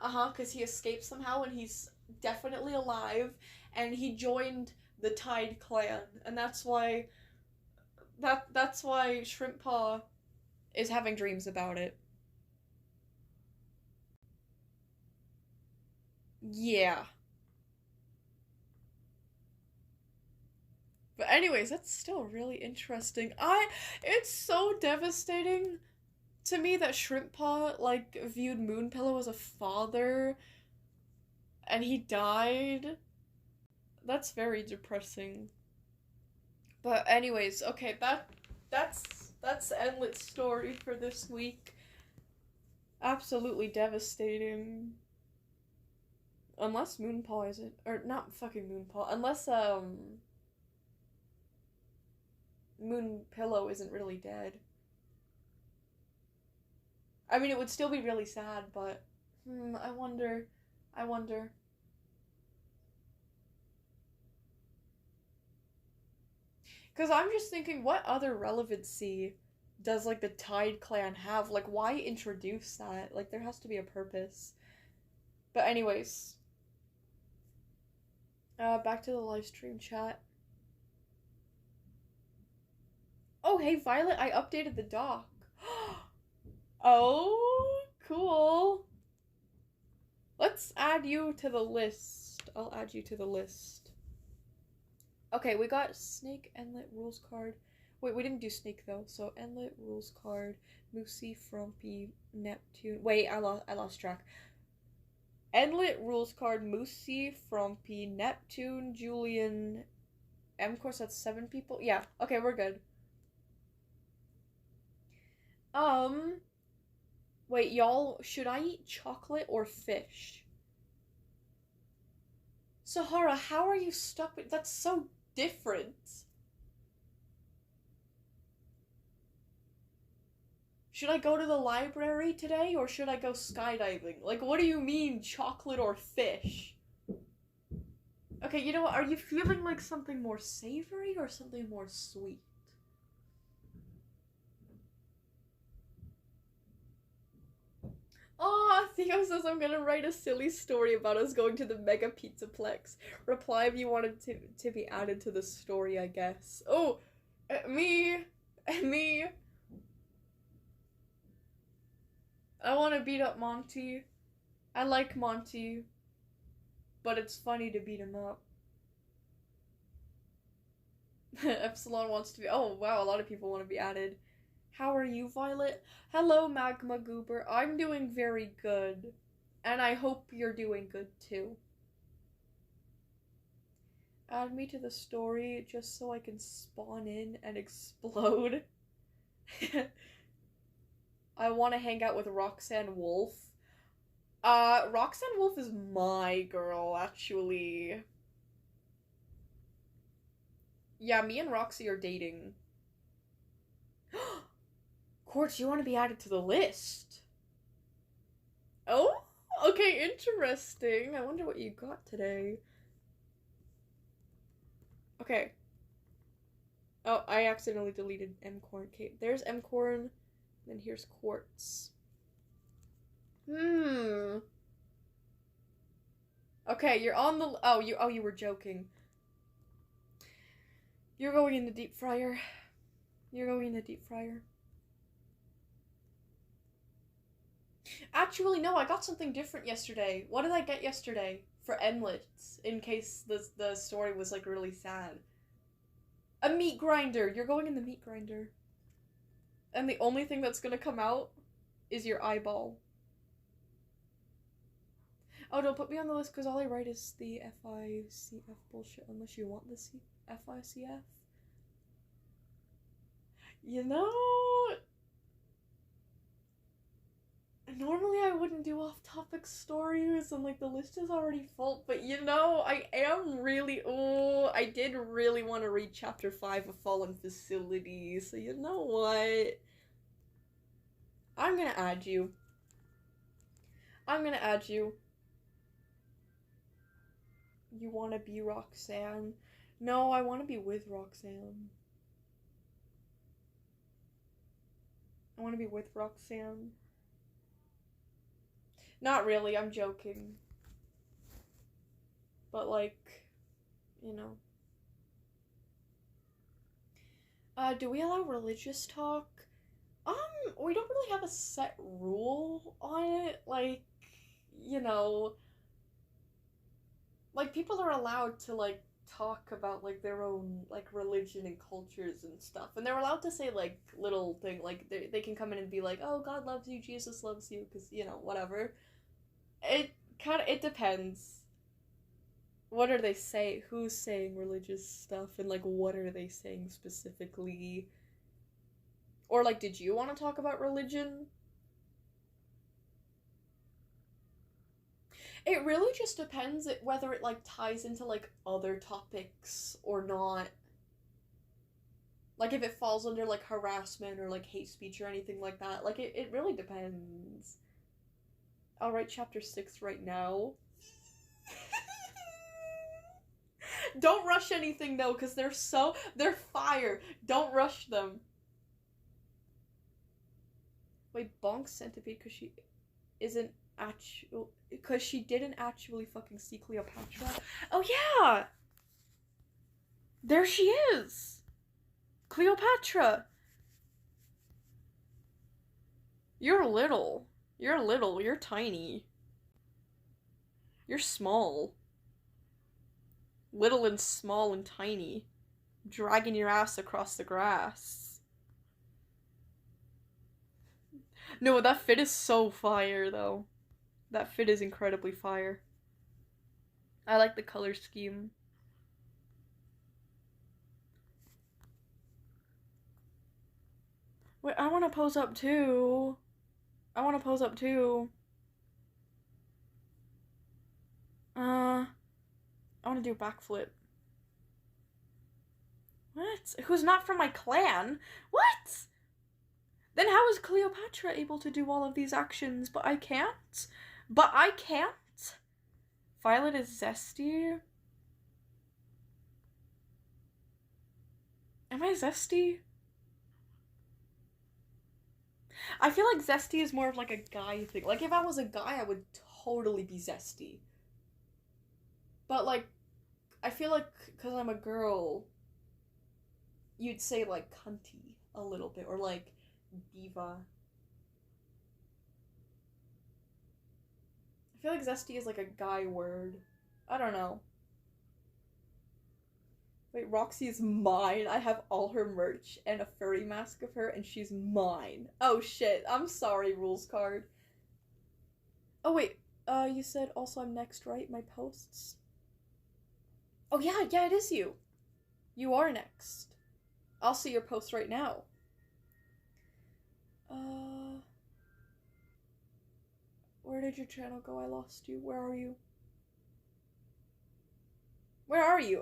Because he escaped somehow and he's definitely alive. And he joined the Tide Clan. And that's why Shrimp Paw is having dreams about it. Yeah. But anyways, that's still really interesting. It's so devastating to me that Shrimp Paw, like, viewed Moonpillow as a father and he died. That's very depressing. But anyways, okay, that's Endlet's story for this week. Absolutely devastating. Unless Moonpaw isn't, or not fucking Moonpaw, unless Moonpillow isn't really dead. I mean, it would still be really sad, but I wonder. Because I'm just thinking, what other relevancy does, like, the Tide Clan have? Like, why introduce that? Like, there has to be a purpose. But anyways. Back to the live stream chat. Oh, hey, Violet, I updated the doc. Oh, cool. Let's add you to the list. I'll add you to the list. Okay, we got Snake, Endlet, Rules card. Wait, we didn't do Snake, though. So, Endlet, Rules card, Moosey, Frumpy, Neptune. Wait, I lost track. Endlet, Rules card, Moosey, Frumpy, Neptune, Julian, M-Course, that's 7 people? Yeah, okay, we're good. Wait, y'all, should I eat chocolate or fish? Sahara, how are you stuck with... That's so different. Should I go to the library today, or should I go skydiving? Like, what do you mean, chocolate or fish? Okay, you know what? Are you feeling like something more savory or something more sweet? Oh, Theo says I'm gonna write a silly story about us going to the Mega Pizzaplex. Reply if you wanted to be added to the story, I guess. Oh, me. I want to beat up Monty. I like Monty, but it's funny to beat him up. Epsilon wants to be... Oh, wow, a lot of people want to be added. How are you, Violet? Hello, Magma Goober. I'm doing very good. And I hope you're doing good, too. Add me to the story just so I can spawn in and explode. I want to hang out with Roxanne Wolf. Roxanne Wolf is my girl, actually. Yeah, me and Roxy are dating. Quartz, you want to be added to the list? Oh, okay, interesting. I wonder what you got today. Okay. Oh, I accidentally deleted M-Corn. Okay, there's M-Corn, then here's Quartz. Okay, you're on the... Oh, you were joking. You're going in the deep fryer. You're going in the deep fryer. Actually, no, I got something different yesterday. What did I get yesterday? For Emlets, in case the story was, like, really sad. A meat grinder! You're going in the meat grinder. And the only thing that's gonna come out is your eyeball. Oh, don't put me on the list, because all I write is the FICF bullshit, unless you want the FICF. You know... Normally I wouldn't do off-topic stories, and, like, the list is already full, but, you know, I am really... Oh, I did really want to read Chapter 5 of Fallen Facility, so you know what? I'm gonna add you. I'm gonna add you. You want to be Roxanne? No, I want to be with Roxanne. I want to be with Roxanne. Not really, I'm joking. But, like, you know. Do we allow religious talk? We don't really have a set rule on it. Like, you know... Like, people are allowed to, like, talk about, like, their own, like, religion and cultures and stuff. And they're allowed to say, like, little thing, like, they can come in and be like, oh, God loves you, Jesus loves you, because, you know, whatever. It depends. What are they saying? Who's saying religious stuff? And, like, what are they saying specifically? Or, like, did you want to talk about religion? It really just depends whether it, like, ties into, like, other topics or not. Like, if it falls under, like, harassment or, like, hate speech or anything like that. Like, it really depends. I'll write chapter 6 right now. Don't rush anything, though, because they're fire. Don't rush them. Wait, Bonk Centipede, because she isn't actual... Because she didn't actually fucking see Cleopatra. Oh, yeah! There she is! Cleopatra! You're little. You're little. You're tiny. You're small. Little and small and tiny. Dragging your ass across the grass. No, that fit is so fire, though. That fit is incredibly fire. I like the color scheme. Wait, I want to pose up too. I want to pose up too. I want to do a backflip. What? Who's not from my clan? What? Then how is Cleopatra able to do all of these actions, but I can't? But I can't? Violet is zesty? Am I zesty? I feel like zesty is more of like a guy thing. Like if I was a guy, I would totally be zesty. But like, I feel like because I'm a girl, you'd say like cunty a little bit, or like diva. I feel like zesty is like a guy word. I don't know. Wait, Roxy is mine. I have all her merch and a furry mask of her, and she's mine. Oh shit, I'm sorry, rules card. Oh wait, you said also I'm next, right? My posts? Oh yeah, it is you. You are next. I'll see your post right now. Where did your channel go? I lost you. Where are you? Where are you?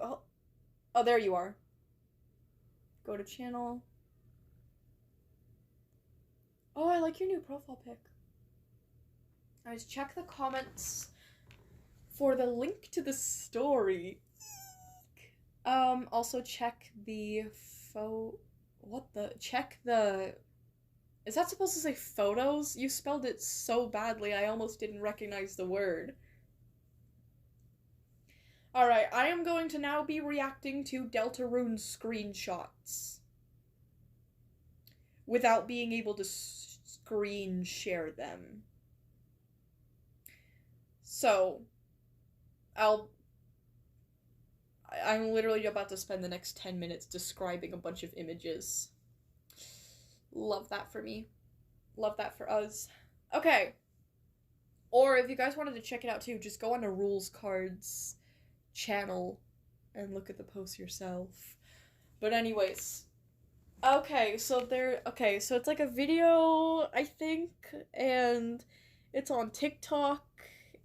Oh, there you are. Go to channel. Oh, I like your new profile pic. Alright, check the comments for the link to the story. Also check the is that supposed to say photos? You spelled it so badly, I almost didn't recognize the word. Alright, I am going to now be reacting to Deltarune screenshots. Without being able to screen share them. So, I'm literally about to spend the next 10 minutes describing a bunch of images. Love that for me. Love that for us. Okay. Or if you guys wanted to check it out too, just go on to Rules Cards channel and look at the post yourself. But anyways. Okay, so it's like a video, I think, and it's on TikTok,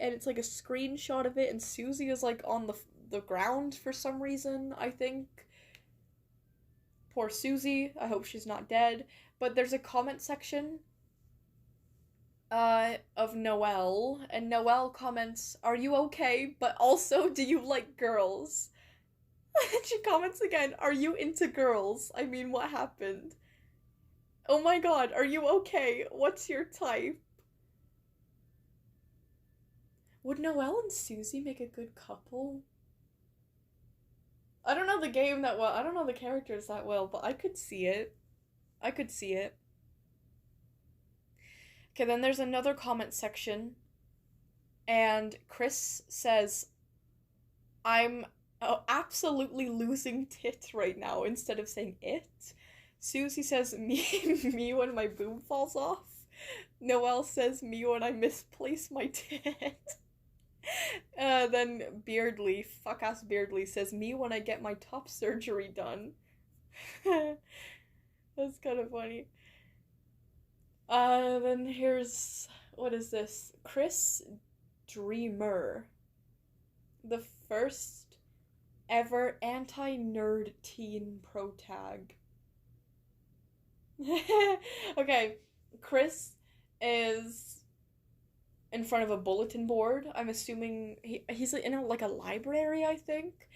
and it's like a screenshot of it, and Susie is like on the ground for some reason, I think. Poor Susie, I hope she's not dead. But there's a comment section of Noelle, and Noelle comments, "Are you okay? But also, do you like girls?" And she comments again, "Are you into girls? I mean, what happened? Oh my god, are you okay? What's your type?" Would Noelle and Susie make a good couple? I don't know the game that well. I don't know the characters that well, but I could see it. I could see it. Okay, then there's another comment section, and Chris says, "I'm absolutely losing tit right now," instead of saying it. Susie says, me when my boob falls off. Noelle says, "Me when I misplace my tit." Then Beardly, fuck-ass Beardly, says, "Me when I get my top surgery done." That's kind of funny. Then here's, what is this? Chris Dreamer. The first ever anti-nerd teen pro tag. Okay, Chris is in front of a bulletin board. I'm assuming he's in like a library, I think.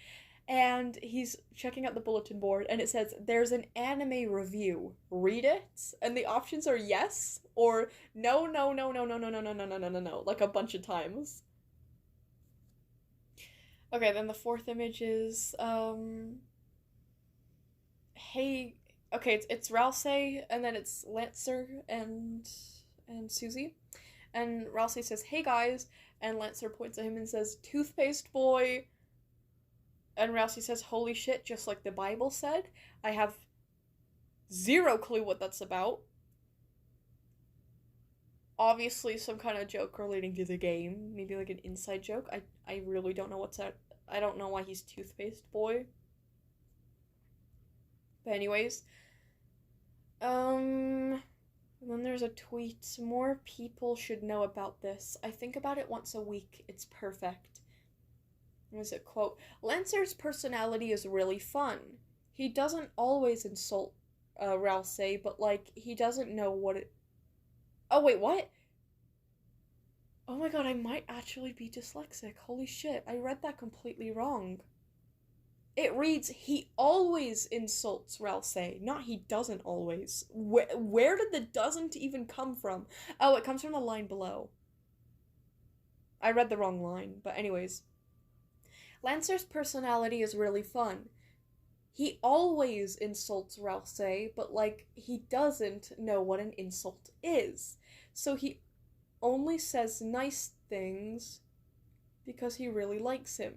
And he's checking out the bulletin board, and it says, "There's an anime review. Read it?" And the options are yes or no, no, no, no, no, no, no, no, no, no, no, no, no, like a bunch of times. Okay, then the fourth image is, hey, okay, it's Rousey, and then it's Lancer and Susie. And Rousey says, "Hey guys," and Lancer points at him and says, "Toothpaste boy." And Rousey says, "Holy shit, just like the Bible said." I have zero clue what that's about. Obviously some kind of joke relating to the game. Maybe like an inside joke. I really don't know what's that. I don't know why he's Toothpaste boy. But anyways. And then there's a tweet. "More people should know about this. I think about it once a week. It's perfect." Was it quote, Lancer's personality is really fun. He doesn't always insult Ralsei, but like he doesn't know what it. Oh wait, what? Oh my god, I might actually be dyslexic. Holy shit, I read that completely wrong. It reads, he always insults Ralsei, not he doesn't always. Where did the doesn't even come from? Oh, it comes from the line below. I read the wrong line, but anyways. Lancer's personality is really fun. He always insults Ralsei, but like, he doesn't know what an insult is. So he only says nice things because he really likes him.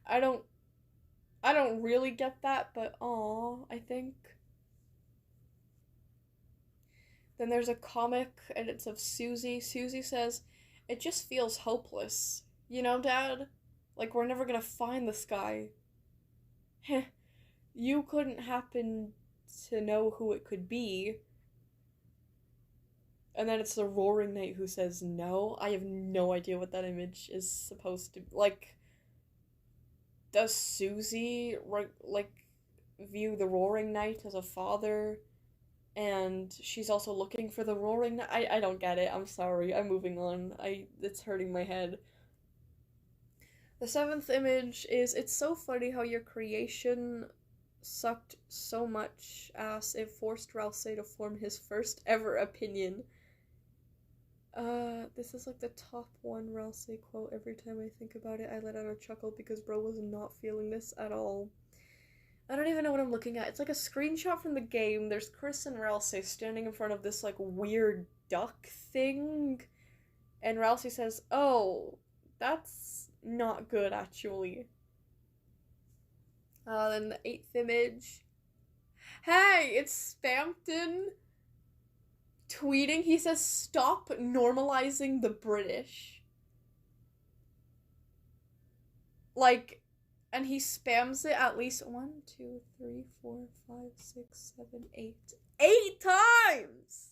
I don't really get that, but aw, I think. Then there's a comic, and it's of Susie. Susie says, it just feels hopeless. You know, Dad? Like, we're never gonna find this guy. Heh. You couldn't happen to know who it could be. And then it's the Roaring Knight who says no. I have no idea what that image is supposed to be. Like, does Susie, like, view the Roaring Knight as a father? And she's also looking for the Roaring Knight? I don't get it. I'm sorry. I'm moving on. It's hurting my head. The 7th image is, it's so funny how your creation sucked so much ass it forced Ralsei to form his first ever opinion. This is like the top one Ralsei quote. Every time I think about it, I let out a chuckle because bro was not feeling this at all. I don't even know what I'm looking at. It's like a screenshot from the game. There's Chris and Ralsei standing in front of this like weird duck thing. And Ralsei says, oh, that's not good actually. Then the 8th image. Hey, it's Spampton tweeting. He says, stop normalizing the British. Like, and he spams it at least 1, 2, 3, 4, 5, 6, 7, 8. 8 times!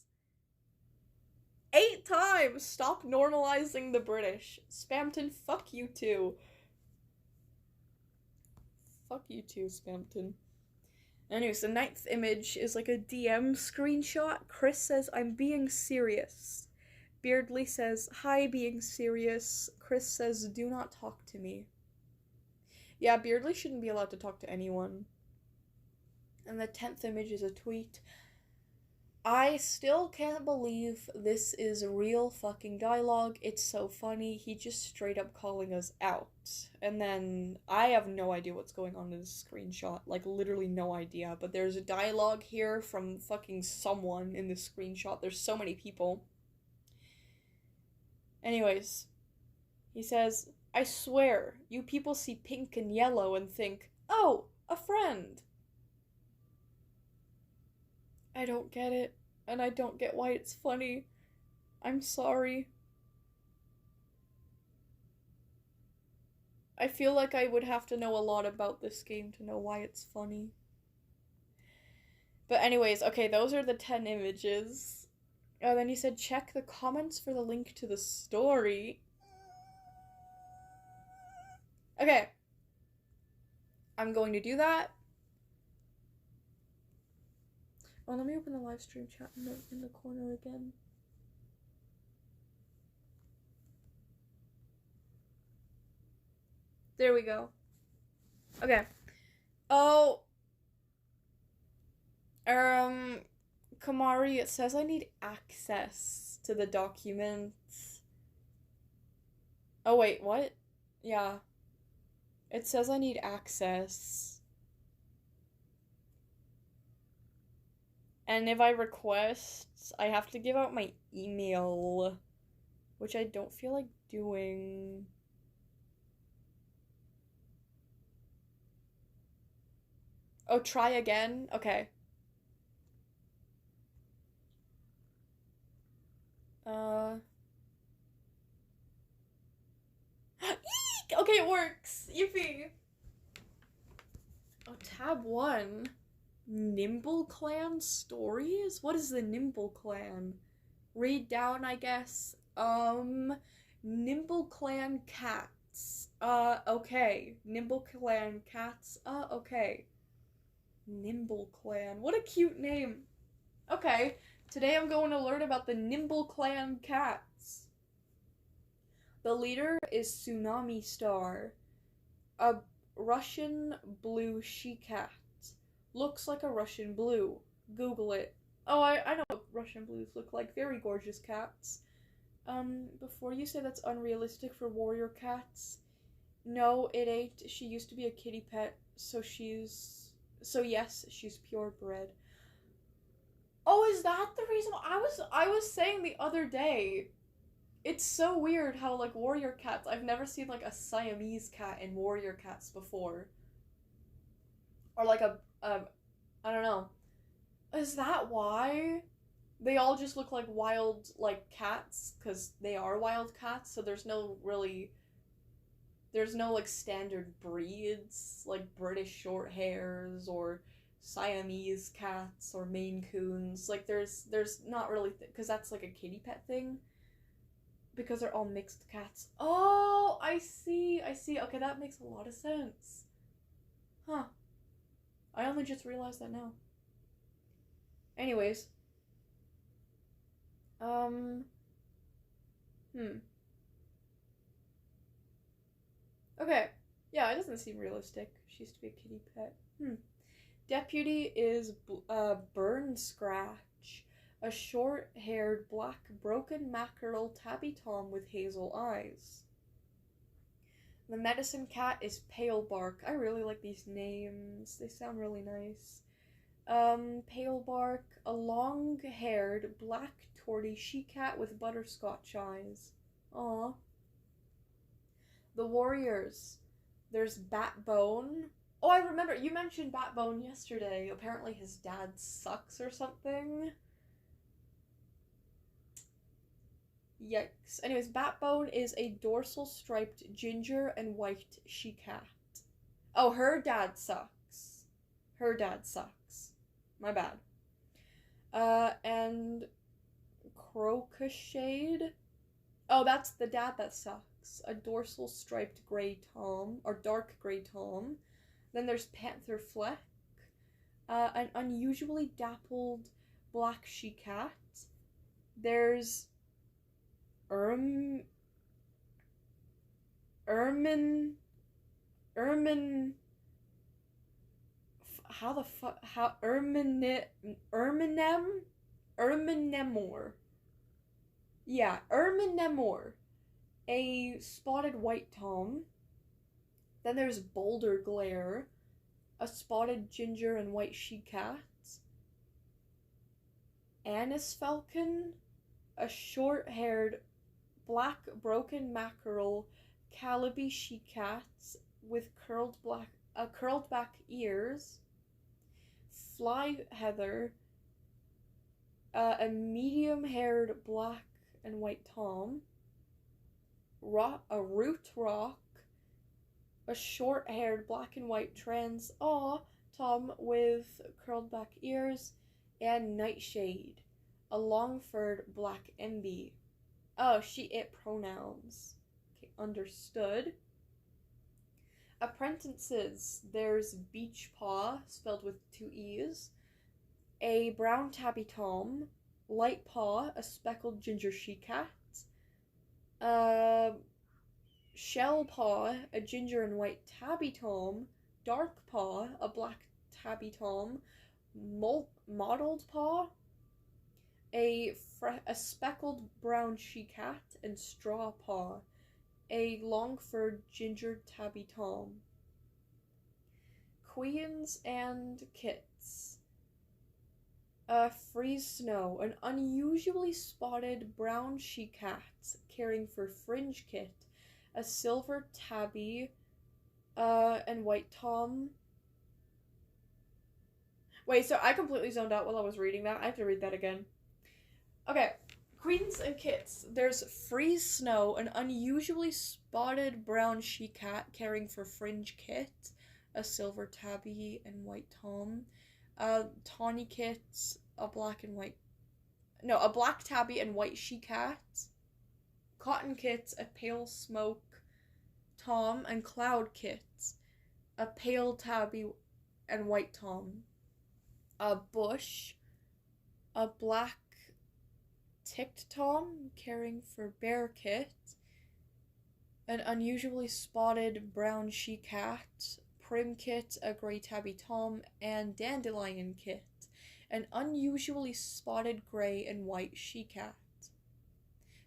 8 times! Stop normalizing the British. Spampton, fuck you too. Fuck you too, Spampton. Anyways, the 9th image is like a DM screenshot. Chris says, I'm being serious. Beardley says, hi, being serious. Chris says, do not talk to me. Yeah, Beardley shouldn't be allowed to talk to anyone. And the 10th image is a tweet. I still can't believe this is real fucking dialogue. It's so funny. He just straight up calling us out. And then I have no idea what's going on in this screenshot. Like, literally no idea. But there's a dialogue here from fucking someone in this screenshot. There's so many people. Anyways, he says, I swear, you people see pink and yellow and think, oh, a friend. I don't get it, and I don't get why it's funny. I'm sorry. I feel like I would have to know a lot about this game to know why it's funny. But anyways, okay, those are the 10 images. Oh, then he said, check the comments for the link to the story. Okay. I'm going to do that. Oh, let me open the live stream chat in the corner again. There we go. Okay. Oh. Kamari, it says I need access to the documents. Oh, wait, what? Yeah. It says I need access. And if I request, I have to give out my email, which I don't feel like doing. Oh, try again? Okay. Eek! Okay, it works! Yippee! Oh, tab 1. Nimble Clan stories? What is the Nimble Clan? Read down, I guess. Nimble Clan cats. Okay. Nimble Clan cats. Okay. Nimble Clan. What a cute name. Okay. Today I'm going to learn about the Nimble Clan cats. The leader is Tsunami Star, a Russian blue she-cat. Looks like a Russian blue. Google it. Oh, I know what Russian blues look like. Very gorgeous cats. Before you say that's unrealistic for warrior cats, no, it ain't. She used to be a kitty pet, so yes, she's purebred. Oh, is that the reason? I was saying the other day, it's so weird how, like, warrior cats, I've never seen, like, a Siamese cat in warrior cats before. Or, like, I don't know. Is that why? They all just look like wild, like, cats, because they are wild cats, so there's no, like, standard breeds, like British short hairs, or Siamese cats, or Maine Coons. Like, there's not really, because that's, like, a kitty pet thing. Because they're all mixed cats. Oh, I see. Okay, that makes a lot of sense. Huh. I only just realized that now. Anyways. Okay. Yeah, it doesn't seem realistic. She used to be a kitty pet. Deputy is Burn Scratch, a short-haired black broken mackerel tabby tom with hazel eyes. The medicine cat is Pale Bark. I really like these names. They sound really nice. Pale Bark, a long-haired black tortie she-cat with butterscotch eyes. Aww. The warriors. There's Batbone. Oh, I remember, you mentioned Batbone yesterday. Apparently his dad sucks or something. Yikes. Anyways, Batbone is a dorsal striped ginger and white she-cat. Oh, her dad sucks. Her dad sucks. My bad. And Crocoshade. Oh, that's the dad that sucks. A dorsal striped gray tom, or dark gray tom. Then there's Panther Fleck, an unusually dappled black she-cat. There's Ermine, how the fuck, Erminemor. Yeah, Erminemor, a spotted white tom. Then there's Boulder Glare, a spotted ginger and white she-cat. Anise Falcon, a short-haired black broken mackerel calabi she-cat with curled back ears. Fly Heather, a medium-haired black and white tom. A Root Rock, a short-haired black and white tom with curled back ears. And Nightshade, a long-furred black MB. Oh, she/it pronouns. Okay, understood. Apprentices. There's Beach Paw, spelled with 2 E's. A brown tabby tom. Light Paw, a speckled ginger she-cat. Shell Paw, a ginger and white tabby tom. Dark Paw, a black tabby tom. Mottled Paw, a speckled brown she-cat. And Straw Paw, a long-furred ginger tabby tom. Queens and kits. Freeze Snow, an unusually spotted brown she-cat caring for Fringe Kit, a silver tabby, and white tom. Wait, so I completely zoned out while I was reading that. I have to read that again. Okay, queens and kits. There's Freeze Snow, an unusually spotted brown she-cat caring for Fringe Kit, a silver tabby and white tom. Tawny Kits, a black tabby and white she-cat. Cotton Kit, a Pale Smoke Tom, and Cloud Kit, a Pale Tabby and White Tom. A Bush, a Black Ticked Tom, caring for Bear Kit, an unusually spotted brown she-cat, Prim Kit, a Grey Tabby Tom, and Dandelion Kit, an unusually spotted grey and white she-cat.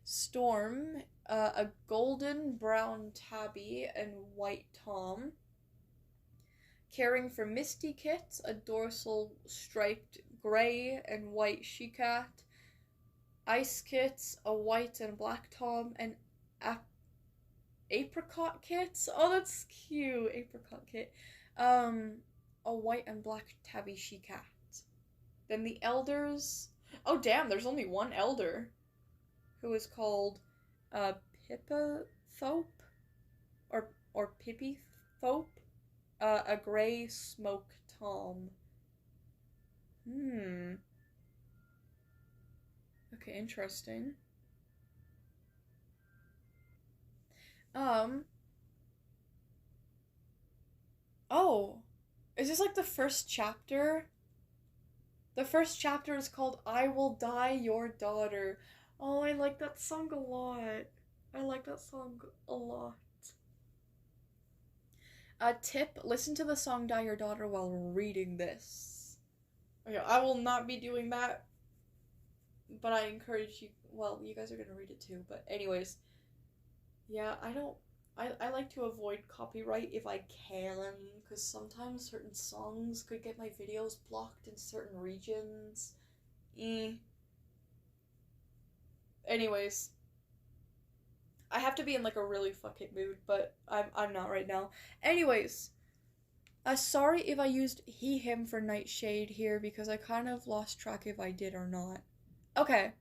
Storm, a golden brown tabby and white tom. Caring for Misty Kit, a dorsal striped grey and white she-cat. Ice Kit, a white and black tom, and Apricot Kit. Oh, that's cute. Apricot Kit. A white and black tabby she-cat. Then the elders. Oh, damn, there's only one elder, who is called Pippathope, or Pippythope, a grey smoke tom. Okay, interesting. Oh, is this like the first chapter? The first chapter is called I Will Die Your Daughter. Oh, I like that song a lot. I like that song a lot. Tip, listen to the song Die Your Daughter while reading this. Okay, I will not be doing that, but I encourage you, well, you guys are gonna read it too, but anyways, yeah, I like to avoid copyright if I can, because sometimes certain songs could get my videos blocked in certain regions. Anyways, I have to be in like a really fuck it mood, but I'm not right now. Anyways, sorry if I used he, him for Nightshade here, because I kind of lost track if I did or not. Okay.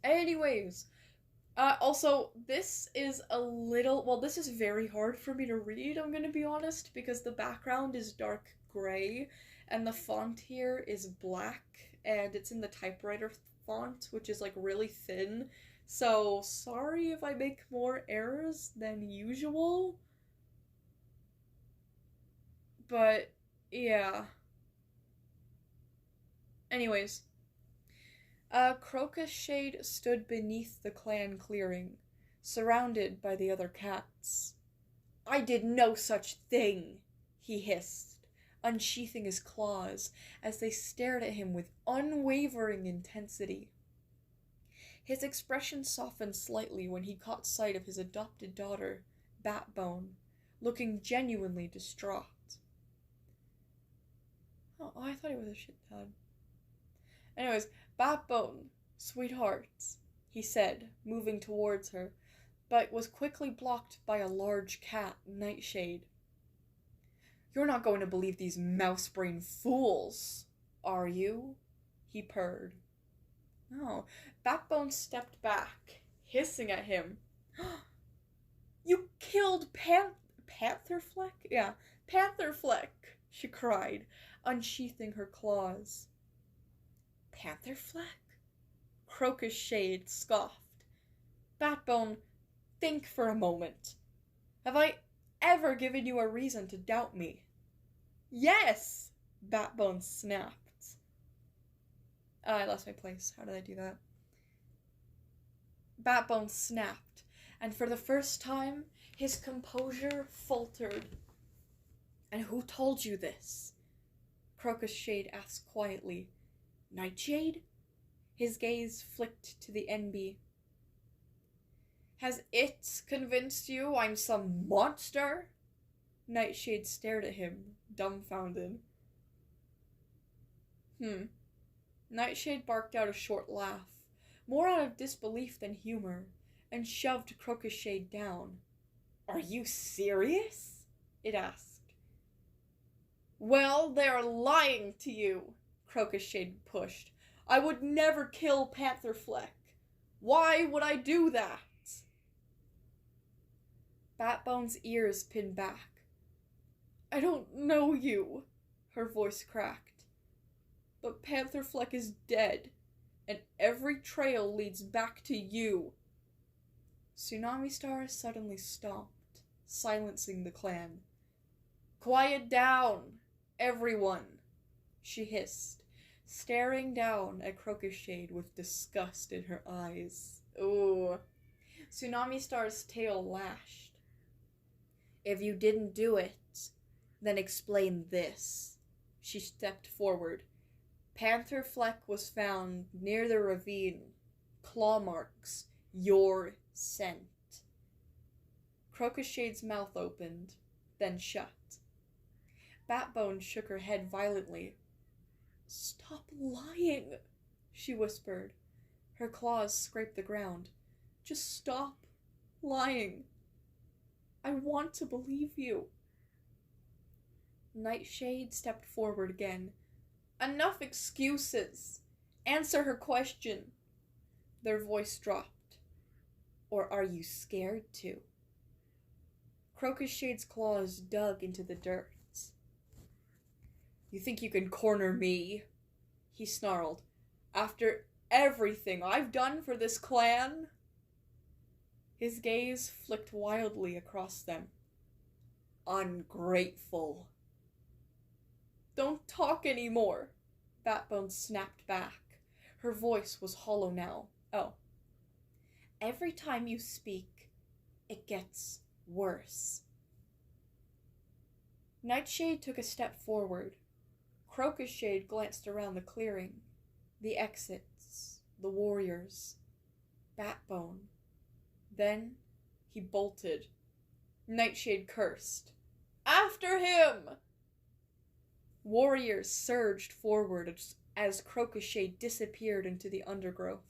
Anyways, also, this is this is very hard for me to read, I'm gonna be honest, because the background is dark gray, and the font here is black, and it's in the typewriter font, which is like really thin, so sorry if I make more errors than usual, but yeah. Anyways, Crocus Shade stood beneath the clan clearing, surrounded by the other cats. I did no such thing, he hissed, unsheathing his claws as they stared at him with unwavering intensity. His expression softened slightly when he caught sight of his adopted daughter, Batbone, looking genuinely distraught. Oh, I thought he was a shitbag. Anyways, Batbone, sweethearts, he said, moving towards her, but was quickly blocked by a large cat, Nightshade. You're not going to believe these mouse-brain fools, are you? He purred. No, Batbone stepped back, hissing at him. You killed Pantherfleck? Yeah, Pantherfleck, she cried, unsheathing her claws. Pantherfleck? Crocus Shade scoffed. Batbone, think for a moment. Have I ever given you a reason to doubt me? Yes! Batbone snapped. I lost my place. How did I do that? Batbone snapped, and for the first time, his composure faltered. And who told you this? Crocus Shade asked quietly. Nightshade? His gaze flicked to the NB. Has it convinced you I'm some monster? Nightshade stared at him, dumbfounded. Nightshade barked out a short laugh, more out of disbelief than humor, and shoved Crocus Shade down. Are you serious? It asked. Well, they're lying to you, Crocus Shade pushed. I would never kill Pantherfleck. Why would I do that? Batbone's ears pinned back. I don't know you, her voice cracked. But Pantherfleck is dead. and every trail leads back to you. Tsunami Star suddenly stopped, silencing the clan. Quiet down, everyone, she hissed, staring down at Crocusshade with disgust in her eyes. Ooh. Tsunami Star's tail lashed. If you didn't do it, then explain this. She stepped forward. Panther Fleck was found near the ravine. Claw marks. Your scent. Crocushade's mouth opened, then shut. Batbone shook her head violently. Stop lying, she whispered. Her claws scraped the ground. Just stop lying. I want to believe you. Nightshade stepped forward again. Enough excuses. Answer her question. Their voice dropped. Or are you scared to? Crocushade's claws dug into the dirt. You think you can corner me? He snarled. After everything I've done for this clan? His gaze flicked wildly across them. Ungrateful. Don't talk anymore, Batbone snapped back. Her voice was hollow now. Oh. Every time you speak, it gets worse. Nightshade took a step forward. Crocusshade glanced around the clearing, the exits, the warriors, Batbone. Then he bolted. Nightshade cursed. After him! Warriors surged forward as Crocusshade disappeared into the undergrowth.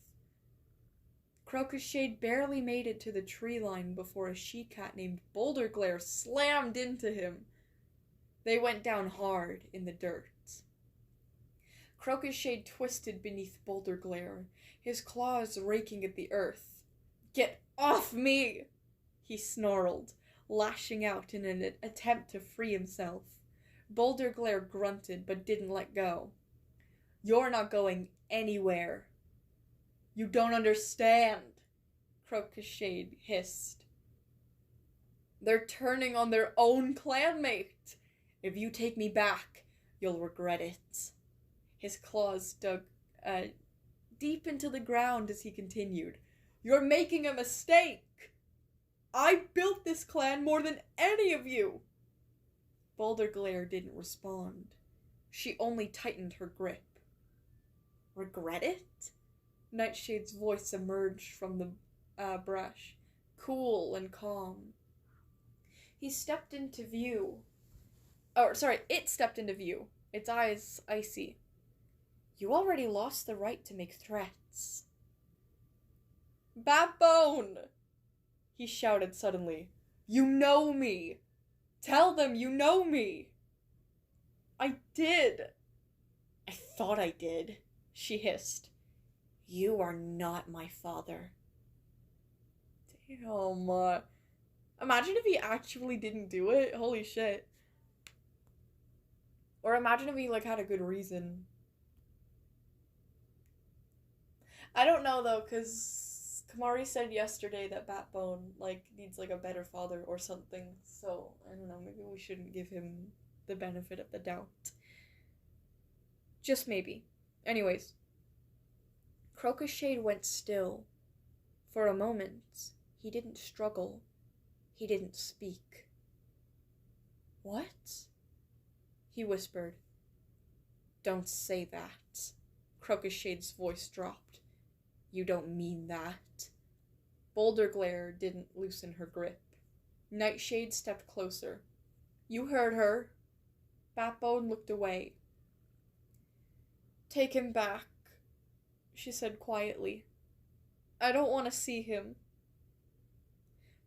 Crocusshade barely made it to the tree line before a she-cat named Boulderglare slammed into him. They went down hard in the dirt. Crocusshade twisted beneath Boulderglare, his claws raking at the earth. Get off me! He snarled, lashing out in an attempt to free himself. Boulderglare grunted but didn't let go. You're not going anywhere. You don't understand, Crocusshade hissed. They're turning on their own clanmate. If you take me back, you'll regret it. His claws dug deep into the ground as he continued. You're making a mistake. I built this clan more than any of you. Boulderglare didn't respond. She only tightened her grip. Regret it? Nightshade's voice emerged from the brush, cool and calm. He stepped into view. It stepped into view, its eyes icy. You already lost the right to make threats. Batbone! He shouted suddenly. You know me! Tell them you know me! I did! I thought I did, she hissed. You are not my father. Damn. Imagine if he actually didn't do it. Holy shit. Or imagine if he, had a good reason. I don't know, though, because Kamari said yesterday that Batbone, needs, a better father or something. So, I don't know, maybe we shouldn't give him the benefit of the doubt. Just maybe. Anyways. Crocusshade went still. For a moment, he didn't struggle. He didn't speak. What? He whispered. Don't say that. Crocushade's voice dropped. You don't mean that. Boulderglare didn't loosen her grip. Nightshade stepped closer. You heard her. Batbone looked away. Take him back, she said quietly. I don't want to see him.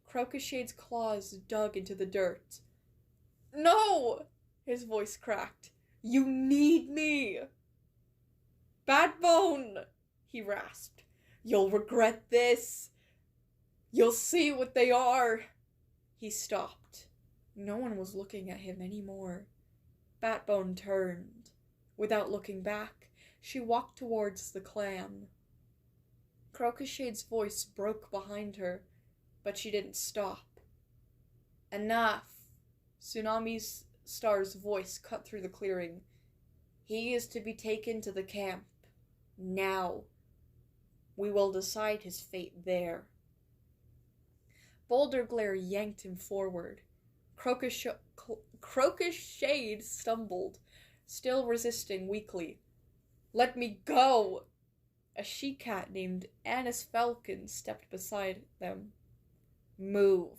Crocushade's claws dug into the dirt. No! His voice cracked. You need me! Batbone! He rasped. You'll regret this. You'll see what they are. He stopped. No one was looking at him anymore. Batbone turned. Without looking back, she walked towards the clan, Crocushade's voice broke behind her, but she didn't stop. Enough! Tsunami Star's voice cut through the clearing. He is to be taken to the camp. Now. We will decide his fate there. Boulder Glare yanked him forward. Crocus Shade stumbled, still resisting weakly. Let me go! A she-cat named Anis Falcon stepped beside them. Move.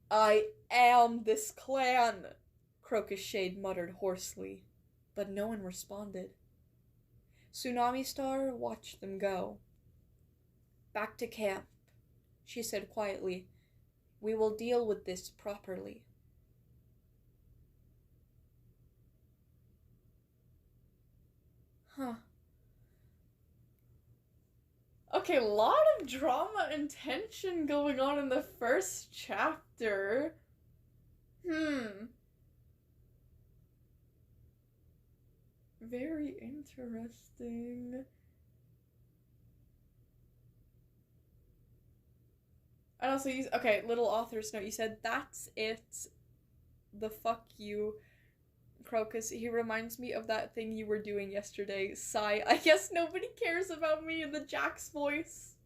I am this clan, Crocus Shade muttered hoarsely, but no one responded. Tsunami Star watched them go. Back to camp, she said quietly. We will deal with this properly. Huh. Okay, a lot of drama and tension going on in the first chapter. Very interesting. And also, okay, little author's note. You said, that's it. The fuck you, Crocus. He reminds me of that thing you were doing yesterday. Sigh. I guess nobody cares about me in the Jack's voice.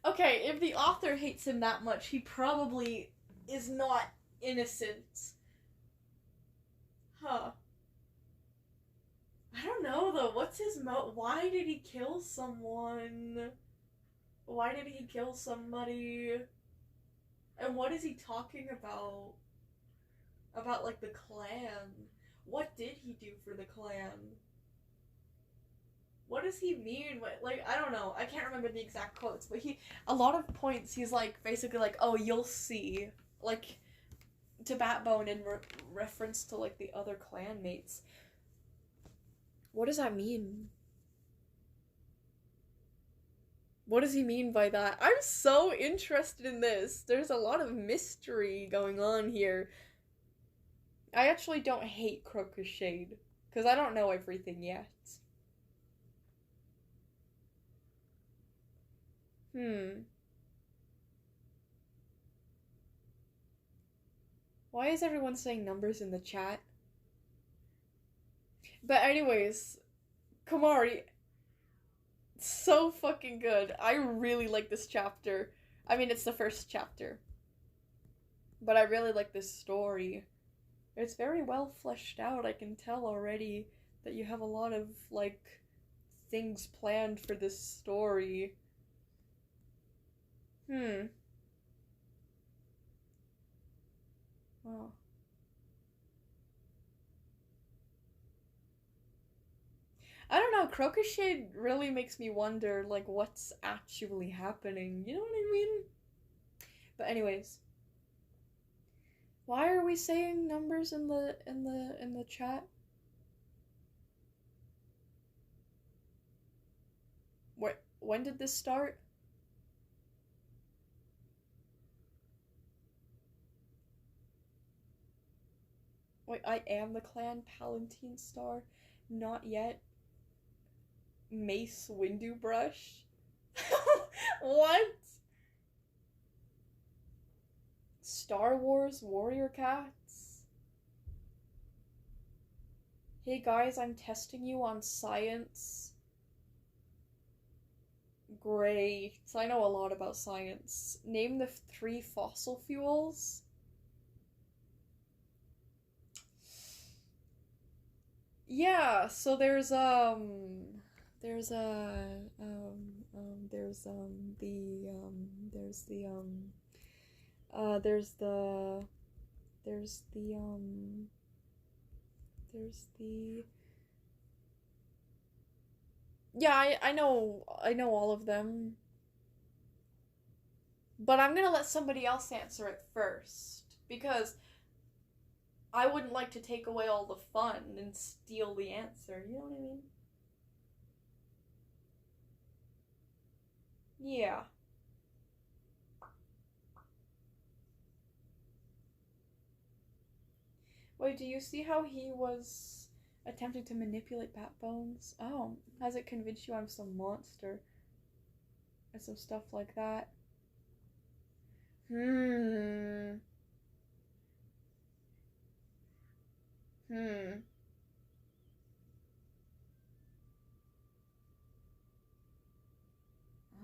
Okay, if the author hates him that much, he probably is not innocent. Huh. I don't know, though. What's his why did he kill someone? Why did he kill somebody? And what is he talking about? About, like, the clan. What did he do for the clan? What does he mean? Like, I don't know. I can't remember the exact quotes, but a lot of points, he's, like, basically like, oh, you'll see. Like, to Batbone in reference to, like, the other clanmates. What does that mean? What does he mean by that? I'm so interested in this. There's a lot of mystery going on here. I actually don't hate Crocus Shade, because I don't know everything yet. Why is everyone saying numbers in the chat? But anyways, Komari, so fucking good. I really like this chapter. I mean, it's the first chapter. But I really like this story. It's very well fleshed out. I can tell already that you have a lot of, like, things planned for this story. Wow. I don't know, Crocus Shade really makes me wonder, like, what's actually happening, you know what I mean? But anyways, why are we saying numbers in the chat? When did this start? Wait, I am the clan Palatine Star? Not yet. Mace Windu Brush? What? Star Wars Warrior Cats? Hey guys, I'm testing you on science. Great. I know a lot about science. Name the 3 fossil fuels. Yeah, so there's yeah, I know all of them. But I'm gonna let somebody else answer it first, because I wouldn't like to take away all the fun and steal the answer, you know what I mean? Yeah. Wait, do you see how he was Attempting to manipulate backbones. Oh, has it convinced you I'm some monster? And some stuff like that. Hmm.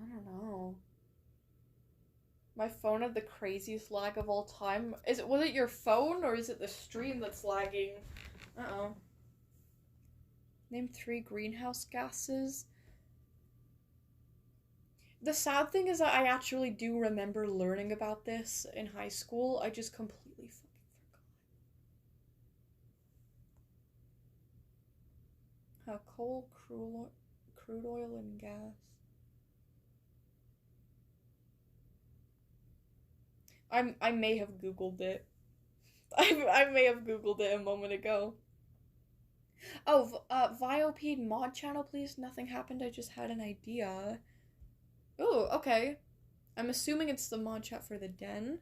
I don't know. My phone had the craziest lag of all time. Was it your phone or is it the stream that's lagging? Uh-oh. Name 3 greenhouse gases. The sad thing is that I actually do remember learning about this in high school. I just completely fucking forgot. Coal, crude oil, and gas. I may have Googled it. I may have Googled it a moment ago. Oh, Viopede mod channel, please. Nothing happened. I just had an idea. Ooh, okay. I'm assuming it's the mod chat for the den.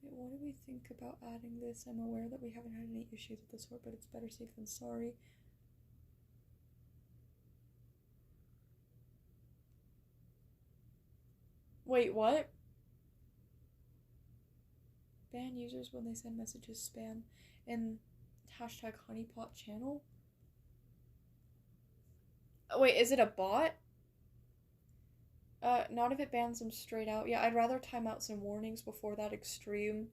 What do we think about adding this? I'm aware that we haven't had any issues with this sort, but it's better safe than sorry. Wait, what? Ban users when they send messages spam and hashtag honeypot channel? Oh, wait, is it a bot? Not if it bans them straight out. Yeah, I'd rather time out some warnings before that extreme.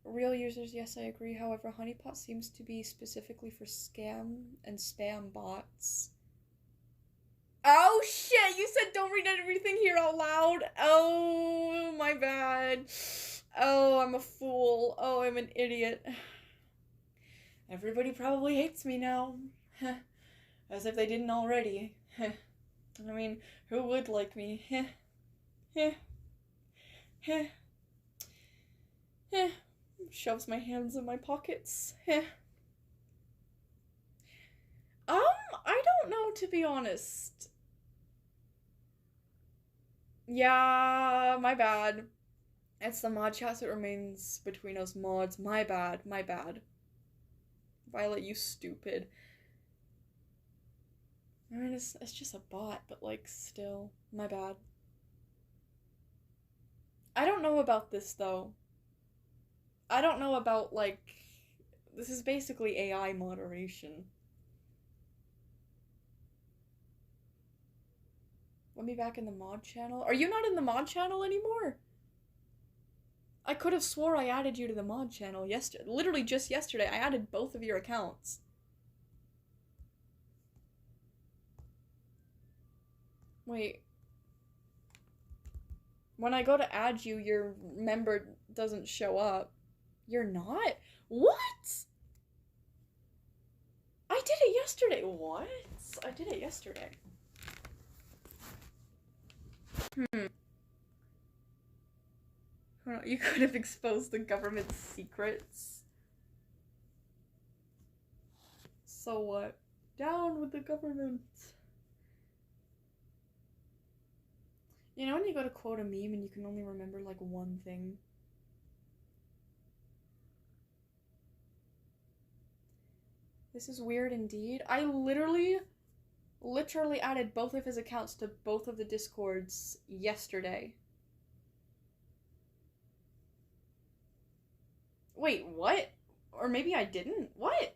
Real users, yes, I agree. However, honeypot seems to be specifically for scam and spam bots. Oh shit, you said don't read everything here out loud. Oh, my bad. Oh, I'm a fool. Oh, I'm an idiot. Everybody probably hates me now. As if they didn't already. I mean, who would like me? Shoves my hands in my pockets. I don't know, to be honest. Yeah, my bad. It's the mod chat that remains between us mods. My bad, my bad. Violet, you stupid. I mean, it's just a bot, but, like, still. My bad. I don't know about this, though. I don't know about, like... This is basically AI moderation. Want me back in the mod channel? Are you not in the mod channel anymore? I could have swore I added you to the mod channel yesterday. Literally just yesterday, I added both of your accounts. Wait. When I go to add you, your member doesn't show up. You're not? What? I did it yesterday. What? I did it yesterday. You could have exposed the government's secrets. So what? Down with the government. You know when you go to quote a meme and you can only remember like one thing? This is weird indeed. I literally added both of his accounts to both of the Discords yesterday. Wait, what? Or maybe I didn't? What?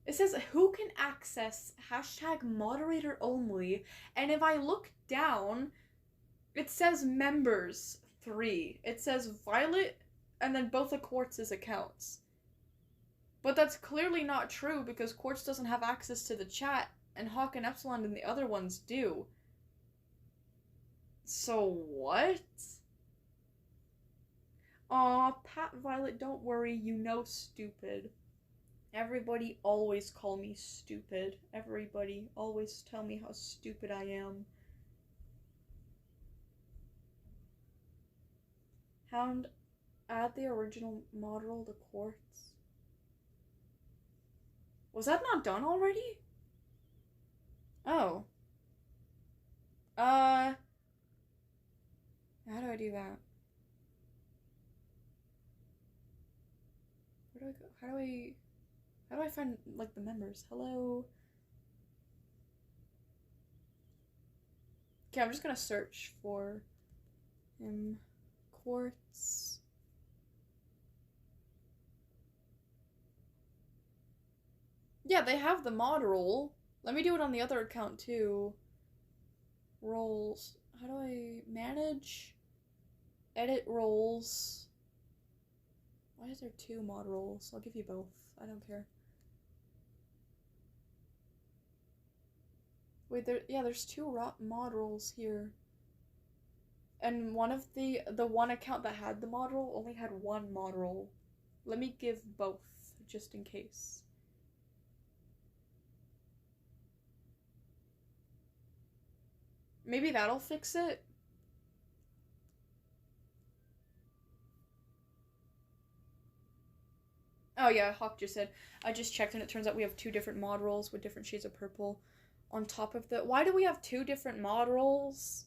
It says, who can access hashtag moderator only, and if I look down, it says members 3. It says Violet, and then both of Quartz's accounts. But that's clearly not true, because Quartz doesn't have access to the chat, and Hawk and Epsilon and the other ones do. So what? Aw, Pat Violet, don't worry, you know stupid. Everybody always call me stupid. Everybody always tell me how stupid I am. Hound, add the original model to Quartz. Was that not done already? Oh. How do I do that? Where do I go? How do I find, like, the members? Hello? Okay, I'm just gonna search for him. Quartz. Yeah, they have the mod role. Let me do it on the other account too. Roles. How do I manage? Edit roles. Why is there 2 mod roles? I'll give you both. I don't care. Wait, there's 2 mod roles here. And one of the one account that had the mod role only had 1 mod role. Let me give both, just in case. Maybe that'll fix it? Oh yeah, Hawk just said, I just checked and it turns out we have 2 different mod roles with different shades of purple on top of the— Why do we have 2 different mod roles?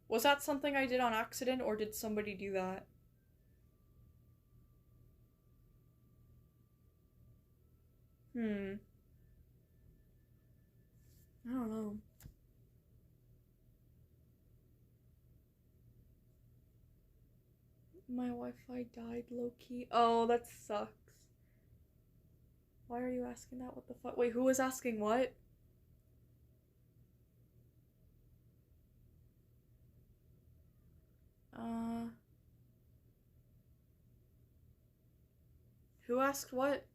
Was that something I did on accident, or did somebody do that? I don't know. My Wi-Fi died low-key. Oh, that sucks. Why are you asking that? What the fuck? Wait, who was asking what? Who asked what?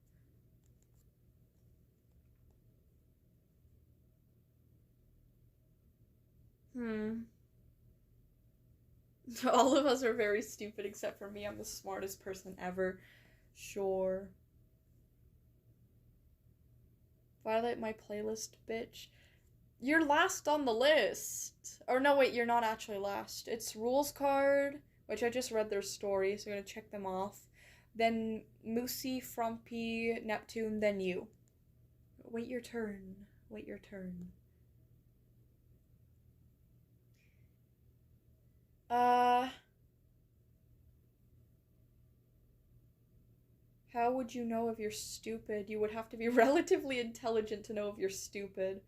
All of us are very stupid except for me. I'm the smartest person ever. Sure. Violate my playlist, bitch. You're last on the list. Or no, wait, you're not actually last. It's Rules Card, which I just read their story, so I'm gonna check them off. Then Moosey, Frumpy, Neptune, then you. Wait your turn. Wait your turn. How would you know if you're stupid? You would have to be relatively intelligent to know if you're stupid.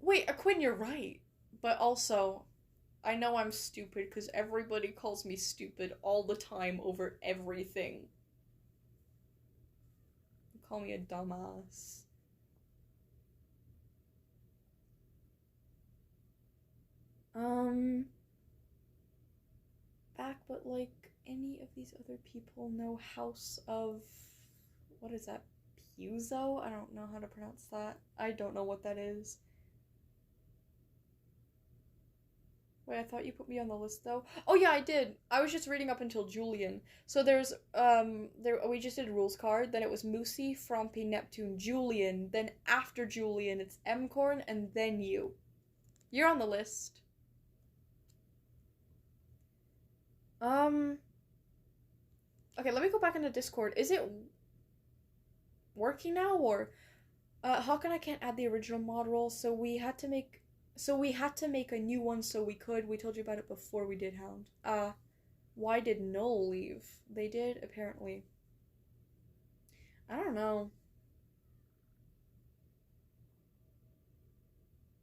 Wait, Aquin, you're right. But also, I know I'm stupid because everybody calls me stupid all the time over everything. They call me a dumbass. Back, but like any of these other people know House of— what is that? Puzo? I don't know how to pronounce that. I don't know what that is. Wait, I thought you put me on the list though. Oh yeah, I did. I was just reading up until Julian. So there's we just did Rules Card, then it was Moosey, Frumpy, Neptune, Julian, then after Julian it's Mcorn, and then you. You're on the list. Okay, let me go back into Discord. Is it working now, or Hawk and I can't add the original mod role, so we had to make a new one so we could. We told you about it before we did Hound. Why did Null leave? They did, apparently. I don't know.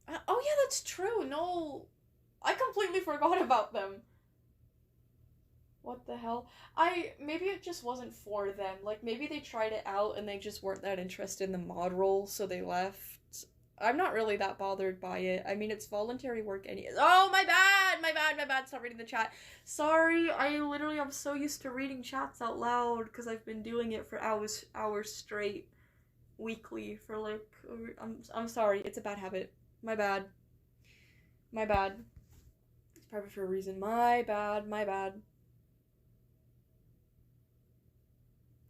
Oh yeah, that's true. Null. I completely forgot about them. What the hell? Maybe it just wasn't for them. Like, maybe they tried it out and they just weren't that interested in the mod role, so they left. I'm not really that bothered by it. I mean, it's voluntary work anyways. Oh, my bad, stop reading the chat. Sorry, I'm so used to reading chats out loud because I've been doing it for hours straight, weekly, for like, I'm sorry, it's a bad habit. My bad. It's probably for a reason. My bad.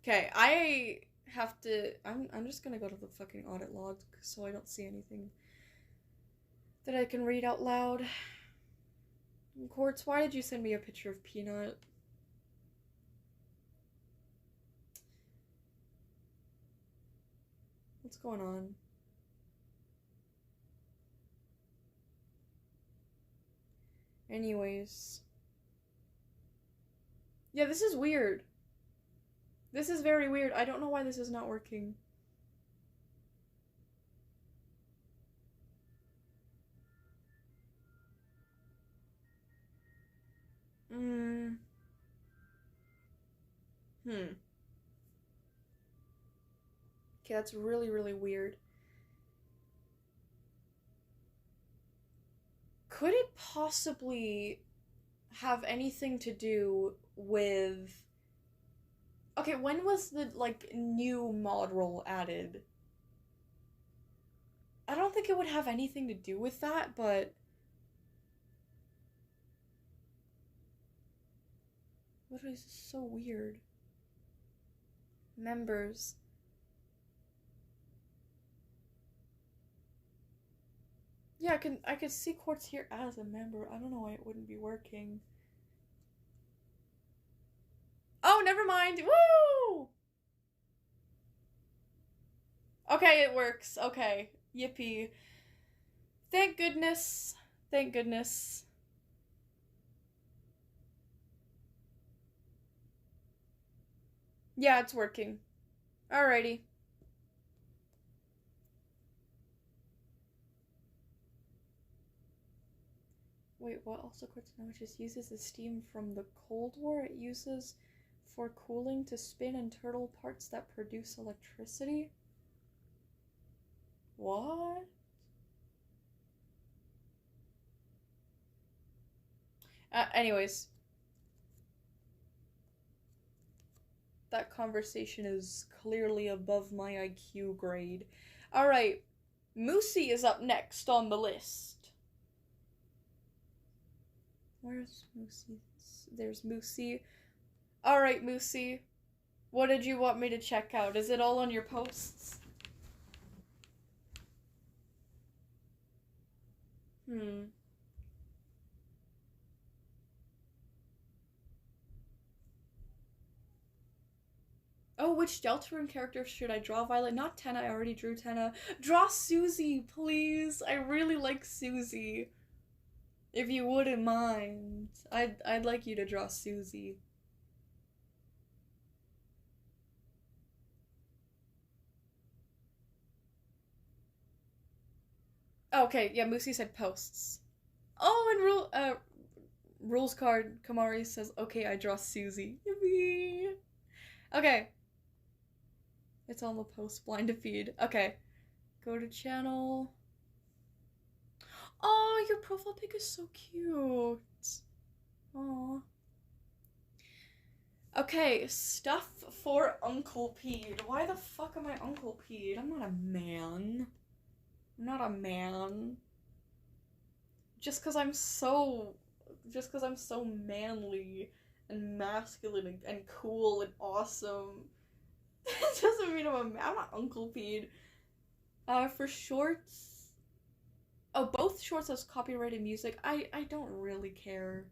Okay, I have to— I'm just gonna go to the fucking audit log so I don't see anything that I can read out loud. Quartz, why did you send me a picture of Peanut? What's going on? Anyways. Yeah, this is weird. This is very weird. I don't know why this is not working. Okay, that's really, really weird. Could it possibly have anything to do with... Okay, when was the, like, new mod role added? I don't think it would have anything to do with that, but... What is so weird? Members. Yeah, I could see Quartz here as a member. I don't know why it wouldn't be working. Oh, never mind. Woo! Okay, it works. Okay. Yippee. Thank goodness. Thank goodness. Yeah, it's working. Alrighty. Wait, what? Also, Quartz now just uses the steam from the Cold War it uses for cooling to spin and turtle parts that produce electricity? What? Anyways. That conversation is clearly above my IQ grade. Alright. Moosey is up next on the list. Where's Moosey? There's Moosey. Alright, Moosey. What did you want me to check out? Is it all on your posts? Oh, which Deltarune character should I draw, Violet? Not Tenna, I already drew Tenna. Draw Susie, please! I really like Susie. If you wouldn't mind. I'd like you to draw Susie. Okay, yeah, Moosey said posts. Oh, and rules card, Kamari says, okay, I draw Susie. Yippee! Okay. It's on the post, blind to feed. Okay. Go to channel. Oh, your profile pic is so cute. Aw. Okay, stuff for Uncle Pede. Why the fuck am I Uncle Pede? I'm not a man. I'm not a man. Just cause I'm so manly and masculine and cool and awesome. It doesn't mean I'm not Uncle Pede. For shorts. Oh, both shorts has copyrighted music. I don't really care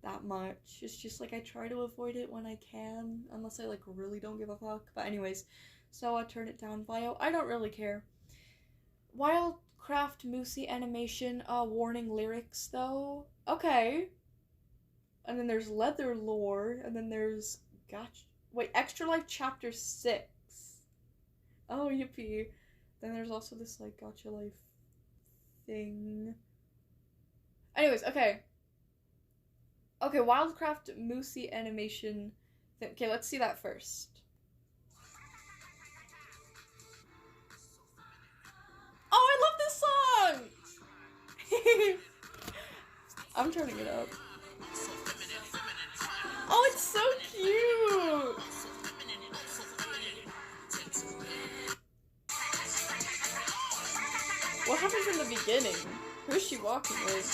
that much. It's just like I try to avoid it when I can, unless I like really don't give a fuck. But anyways, so I turn it down. Bio, I don't really care. WILDCRAFT Moosey animation, warning lyrics though. Okay. And then there's Leather Lore, and then there's Extra Life Chapter 6. Oh, yippee. Then there's also this, like, Gacha Life thing. Anyways, okay. Okay, WILDCRAFT Moosey animation. Okay, let's see that first. Oh, I love this song! I'm turning it up. Oh, it's so cute! What happens in the beginning? Who's she walking with?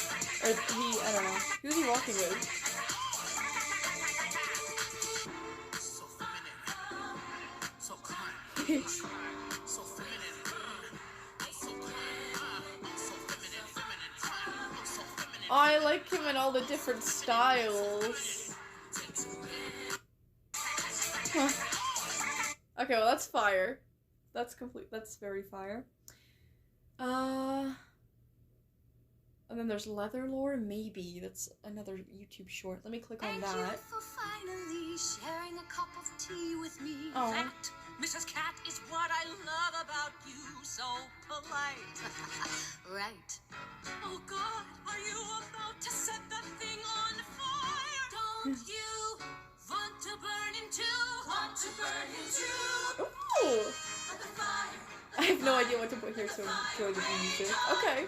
Or he, I don't know. Who's he walking with? Oh, I like him in all the different styles. Huh. Okay, well that's fire. That's very fire. And then there's leather lore, maybe. That's another YouTube short. Let me click on that. Thank you for finally sharing a cup of tea with me. Oh. That, Mrs. Cat, is what I love about you. So polite. Right. Oh God, are you about to set that thing on fire? Don't you want to burn him too? Want to burn him too? Ooh! Let the fire. I have no idea what to put here, so enjoy the music. Okay.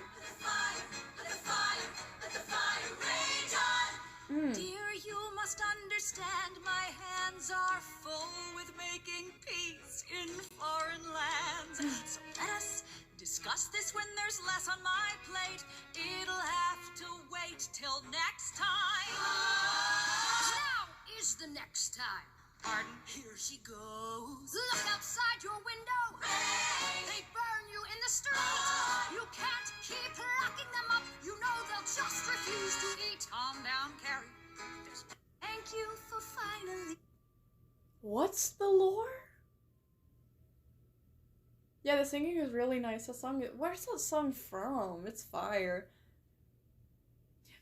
Dear, you must understand my hands are full with making peace in foreign lands. So let us discuss this when there's less on my plate. It'll have to wait till next time. Now is the next time. Pardon? Here she goes. Look outside your window. Rain. They burn you in the street. You can't keep locking them up. You know they'll just refuse to eat. Calm down, Carrie. Thank you for finally. What's the lore? Yeah, the singing is really nice. That song, where's that song from? It's fire.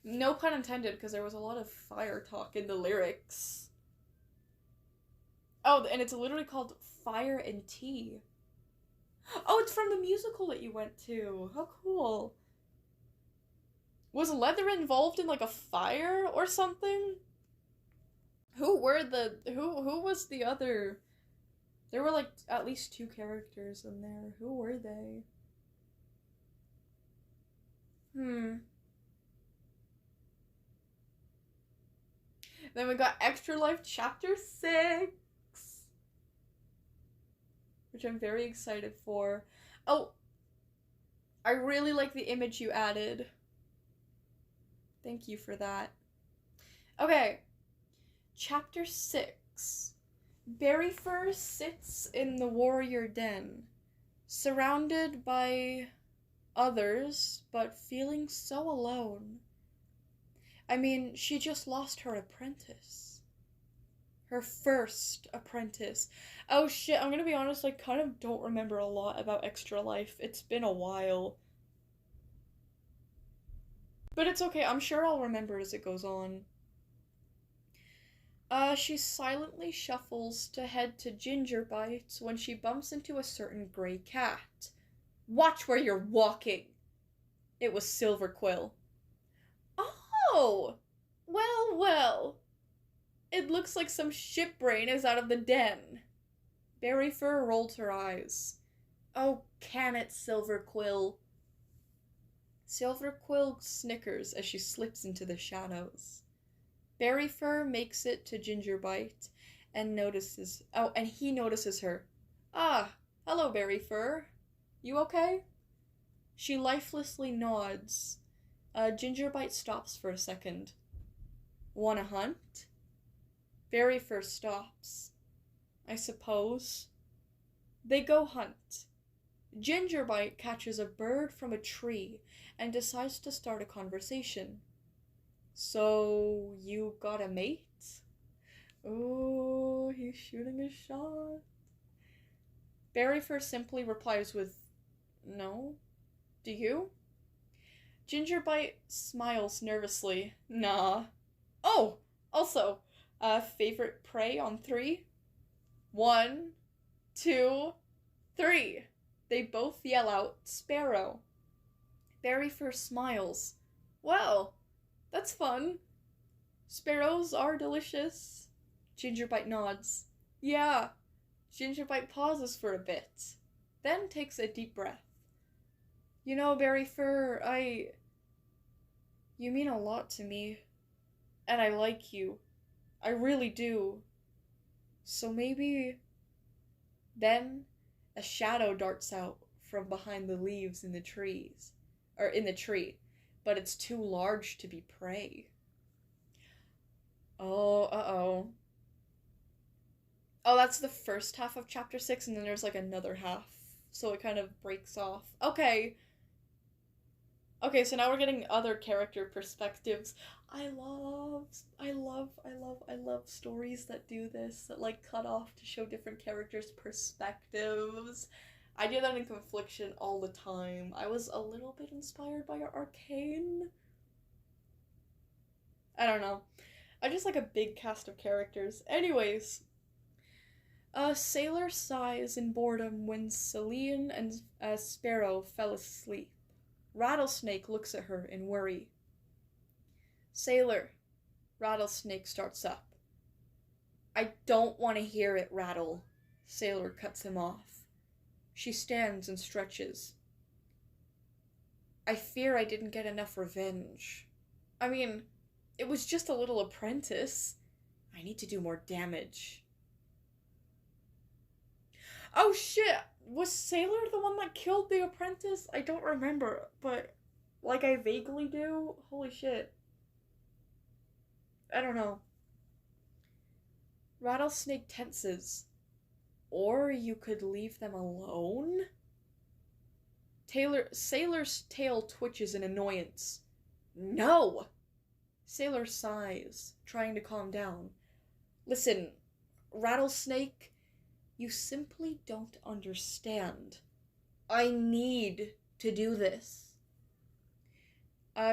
No pun intended, because there was a lot of fire talk in the lyrics. Oh, and it's literally called Fire and Tea. Oh, it's from the musical that you went to. How cool. Was Leather involved in like a fire or something? Who was the other? There were like at least 2 characters in there. Who were they? Then we got Extra Life Chapter 6. Which I'm very excited for. Oh! I really like the image you added. Thank you for that. Okay. Chapter 6. Berryfur sits in the warrior den, surrounded by others, but feeling so alone. I mean, she just lost her apprentice. Her first apprentice. Oh shit, I'm gonna be honest, I kind of don't remember a lot about Extra Life. It's been a while. But it's okay, I'm sure I'll remember as it goes on. She silently shuffles to head to Ginger Bites when she bumps into a certain gray cat. Watch where you're walking! It was Silver Quill. Oh! Well, well. It looks like some shipbrain is out of the den. Berryfur rolled her eyes. Oh, can it, Silver Quill? Silver Quill snickers as she slips into the shadows. Berryfur makes it to Ginger Bite and notices. Oh, and he notices her. Ah, hello, Berryfur. You okay? She lifelessly nods. Ginger Bite stops for a second. Wanna hunt? Berryfur stops. I suppose. They go hunt. Ginger Bite catches a bird from a tree and decides to start a conversation. So, you got a mate? Oh, he's shooting a shot. Berryfur simply replies with, no. Do you? Gingerbite smiles nervously. Nah. Oh, also, favorite prey on 3? 1, 2, 3. They both yell out, Sparrow. Berryfur smiles. Well, that's fun. Sparrows are delicious. Gingerbite nods. Yeah. Gingerbite pauses for a bit, then takes a deep breath. You know, Berryfur, you mean a lot to me. And I like you. I really do. So maybe... Then, a shadow darts out from behind the leaves in the trees. Or in the tree. But it's too large to be prey. Oh, uh-oh. Oh, that's the first half of chapter 6, and then there's like another half. So it kind of breaks off. Okay. Okay, so now we're getting other character perspectives. I love stories that do this, that like cut off to show different characters' perspectives. I do that in Confliction all the time. I was a little bit inspired by Arcane. I don't know. I just like a big cast of characters. Anyways, Sailor sighs in boredom when Celine and Sparrow fell asleep. Rattlesnake looks at her in worry. Sailor, Rattlesnake starts up. I don't want to hear it, Rattle. Sailor cuts him off. She stands and stretches. I fear I didn't get enough revenge. I mean, it was just a little apprentice. I need to do more damage. Oh shit! Was Sailor the one that killed the apprentice? I don't remember, but like I vaguely do. Holy shit. I don't know. Rattlesnake tenses. Or you could leave them alone? Sailor's tail twitches in annoyance. No! Sailor sighs, trying to calm down. Listen, Rattlesnake, you simply don't understand. I need to do this.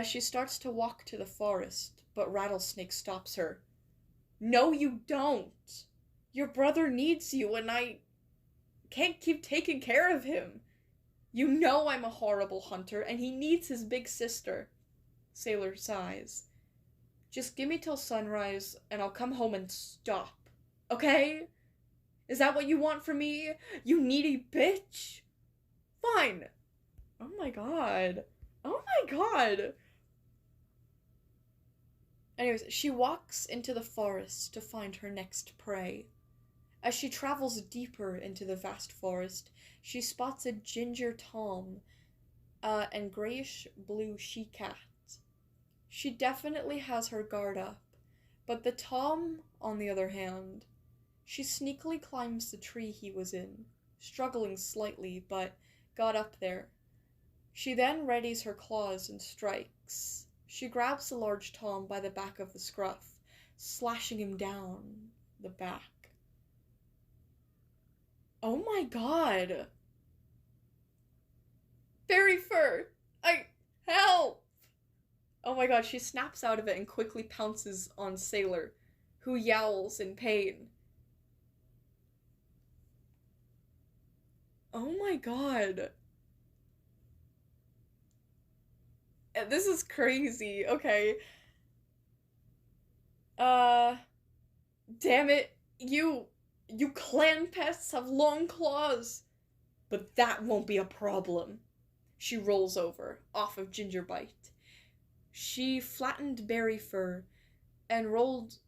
She starts to walk to the forest, but Rattlesnake stops her. No, you don't. Your brother needs you, and I can't keep taking care of him. You know I'm a horrible hunter, and he needs his big sister. Sailor sighs. Just give me till sunrise, and I'll come home and stop. Okay? Is that what you want from me, you needy bitch? Fine. Oh my god. Oh my god. Anyways, she walks into the forest to find her next prey. As she travels deeper into the vast forest, she spots a ginger tom and grayish-blue she-cat. She definitely has her guard up, but the tom, on the other hand, she sneakily climbs the tree he was in, struggling slightly, but got up there. She then readies her claws and strikes. She grabs the large tom by the back of the scruff, slashing him down the back. Oh my god! Fairy fur! Help! Oh my god, she snaps out of it and quickly pounces on Sailor, who yowls in pain. Oh my god. This is crazy. Okay. Damn it. You clan pests have long claws. But that won't be a problem. She rolls over, off of Gingerbite. She flattened Berry Fur and rolled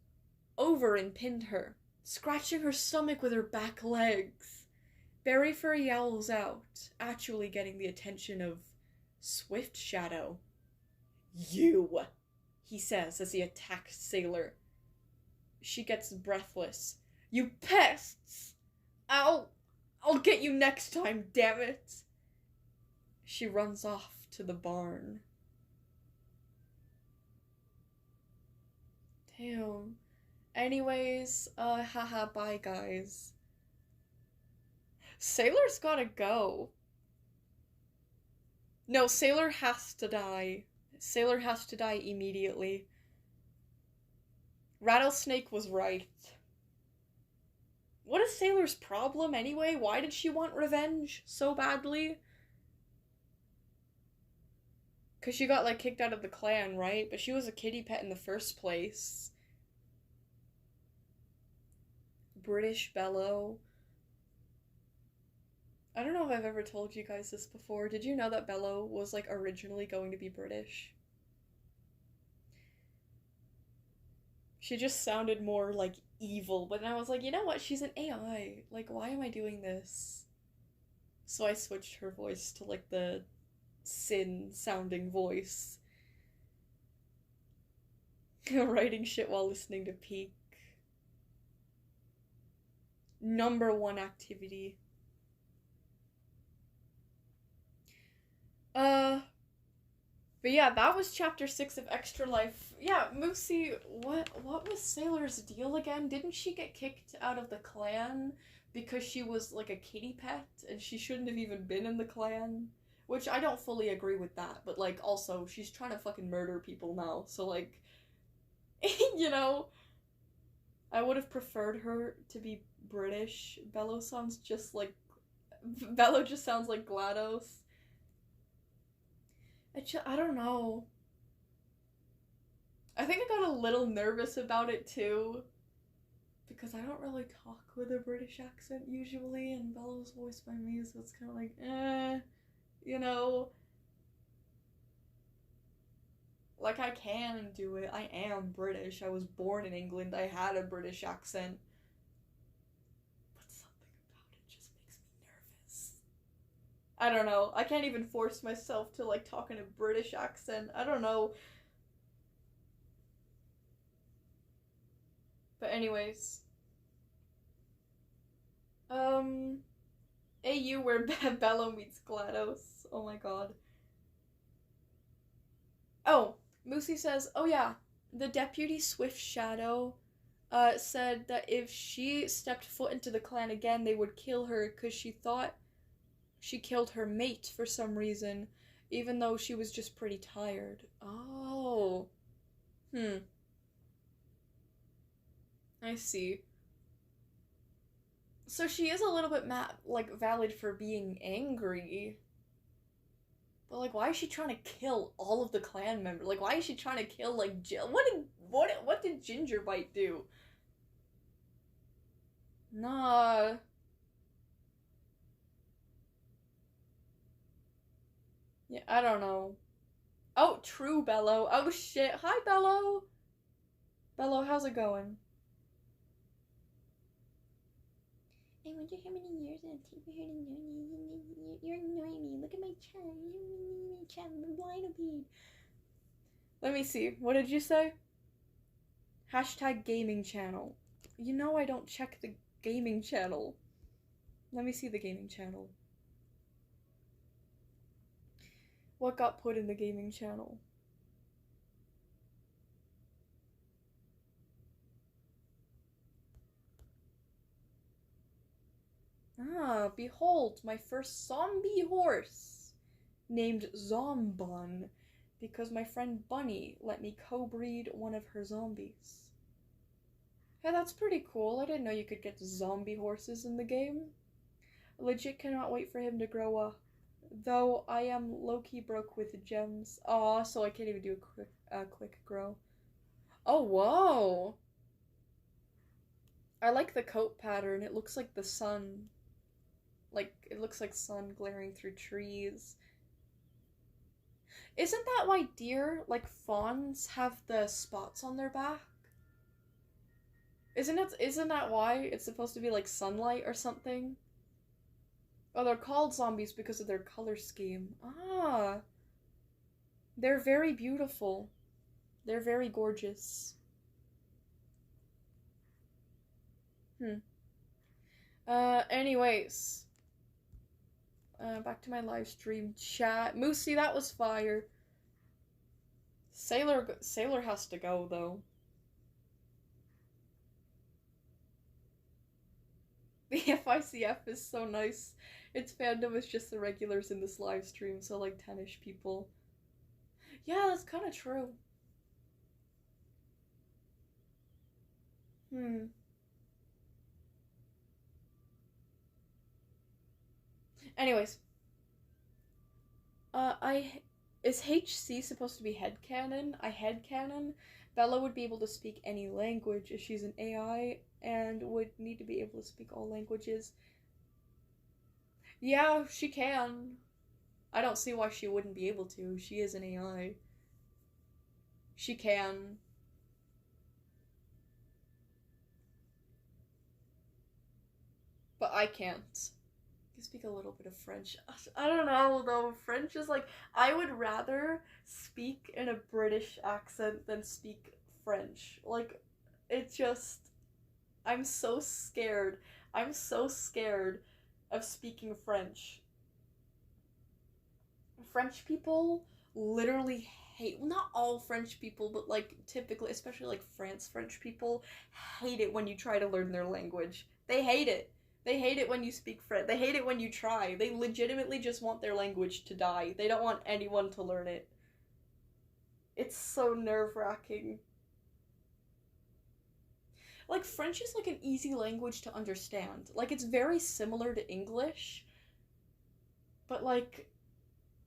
over and pinned her, scratching her stomach with her back legs. Berry Fur yowls out, actually getting the attention of Swift Shadow. You, he says as he attacks Sailor. She gets breathless. You pests! I'll get you next time, damn it! She runs off to the barn. Damn. Anyways, haha, bye guys. Sailor's gotta go. No, Sailor has to die. Sailor has to die immediately. Rattlesnake was right. What is Sailor's problem anyway? Why did she want revenge so badly? 'Cause she got, like, kicked out of the clan, right? But she was a kitty pet in the first place. British Bello. I don't know if I've ever told you guys this before. Did you know that Bello was, like, originally going to be British? She just sounded more, like, evil, but then I was like, you know what? She's an AI. Like, why am I doing this? So I switched her voice to, like, the Sin-sounding voice. Writing shit while listening to Peak. #1 activity. But yeah, that was chapter 6 of Extra Life. Yeah, Moosey, what was Sailor's deal again? Didn't she get kicked out of the clan because she was like a kitty pet and she shouldn't have even been in the clan? Which I don't fully agree with that, but like also she's trying to fucking murder people now. So like you know, I would have preferred her to be British. Bello sounds just like Bello just sounds like GLaDOS. I don't know. I think I got a little nervous about it too. Because I don't really talk with a British accent usually, and Bello's voiced by me, so it's kind of like, you know. Like, I can do it. I am British. I was born in England. I had a British accent. But something about it just makes me nervous. I don't know. I can't even force myself to, like, talk in a British accent. I don't know. But anyways. AU where Bello meets GLaDOS. Oh my god. Oh, Moosey says, oh yeah, the Deputy Swift Shadow said that if she stepped foot into the clan again, they would kill her because she thought she killed her mate for some reason, even though she was just pretty tired. Oh. I see. So she is a little bit valid for being angry. But like, why is she trying to kill all of the clan members? Like, why is she trying to kill like Jill? What did Gingerbite do? Nah. Yeah, I don't know. Oh, true, Bello. Oh shit. Hi, Bello. Bello, how's it going? I wonder how many years it'll take for her to know you. You're annoying me. Look at my chat. Blindopede. Let me see. What did you say? Hashtag gaming channel. You know I don't check the gaming channel. Let me see the gaming channel. What got put in the gaming channel? Ah, behold, my first zombie horse, named Zombon, because my friend Bunny let me co-breed one of her zombies. Hey, that's pretty cool. I didn't know you could get zombie horses in the game. Legit cannot wait for him to grow up. Though I am low-key broke with gems. Aw, so I can't even do a quick grow. Oh, whoa! I like the coat pattern. It looks like the sun. Like, it looks like sun glaring through trees. Isn't that why deer, like fawns, have the spots on their back? Isn't that why it's supposed to be like sunlight or something? Oh, they're called zombies because of their color scheme. Ah. They're very beautiful. They're very gorgeous. Anyways. Back to my live stream chat. Moosey, that was fire. Sailor has to go, though. The FICF is so nice. Its fandom is just the regulars in this live stream, so like 10-ish people. Yeah, that's kind of true. Anyways. Is HC supposed to be headcanon? I headcanon. Bella would be able to speak any language if she's an AI and would need to be able to speak all languages. Yeah, she can. I don't see why she wouldn't be able to. She is an AI. She can. But I can't. I speak a little bit of French. I don't know though. French is like, I would rather speak in a British accent than speak French. Like, it just, I'm so scared. I'm so scared of speaking French. French people literally hate, well, not all French people, but like typically, especially like French people hate it when you try to learn their language. They hate it. They hate it when you speak French. They hate it when you try. They legitimately just want their language to die. They don't want anyone to learn it. It's so nerve-wracking. Like, French is like an easy language to understand. Like, it's very similar to English. But like,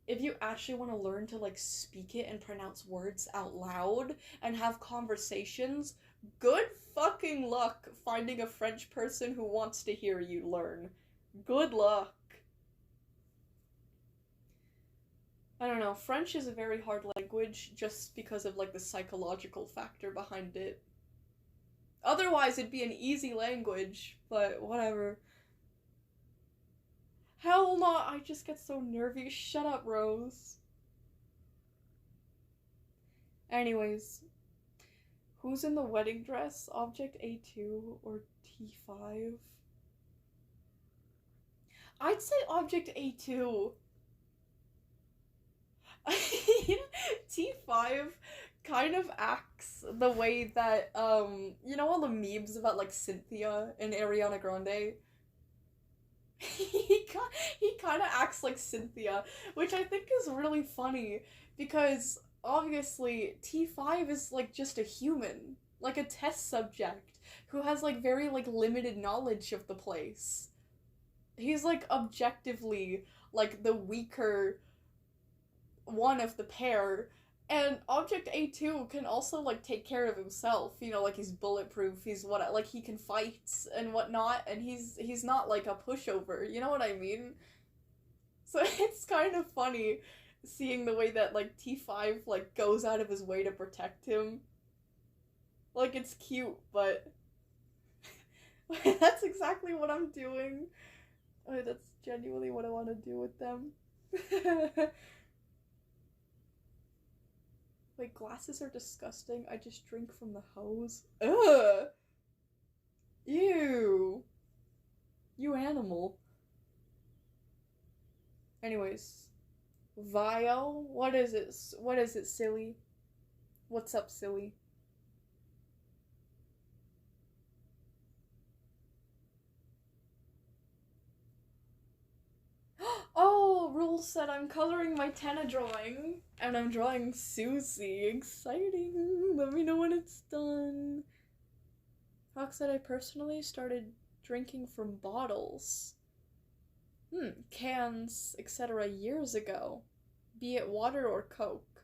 if you actually want to learn to like speak it and pronounce words out loud and have conversations, good fucking luck finding a French person who wants to hear you learn. Good luck. I don't know, French is a very hard language just because of like the psychological factor behind it. Otherwise it'd be an easy language, but whatever. Hell no, I just get so nervy. Shut up, Rose. Anyways, who's in the wedding dress? Object A2 or T5? I'd say Object A2. T5 kind of acts the way that, you know all the memes about, like, Cynthia and Ariana Grande? He kind of acts like Cynthia, which I think is really funny, because obviously T5 is, like, just a human, like a test subject, who has, like, very, like, limited knowledge of the place. He's, like, objectively, like, the weaker one of the pair, and Object A2 can also, like, take care of himself, you know, like, he's bulletproof, he's what, like, he can fight and whatnot, and he's not, like, a pushover, you know what I mean? So it's kind of funny seeing the way that, like, T5, like, goes out of his way to protect him. Like, it's cute, but that's exactly what I'm doing. That's genuinely what I want to do with them. Wait, glasses are disgusting. I just drink from the hose. Ugh! Ew! You animal. Anyways. Vio? What is it? What is it, silly? What's up, silly? Oh, Rule said I'm coloring my Tenna drawing. And I'm drawing Susie. Exciting. Let me know when it's done. Hawk said I personally started drinking from bottles. Cans, etc. years ago. Be it water or Coke.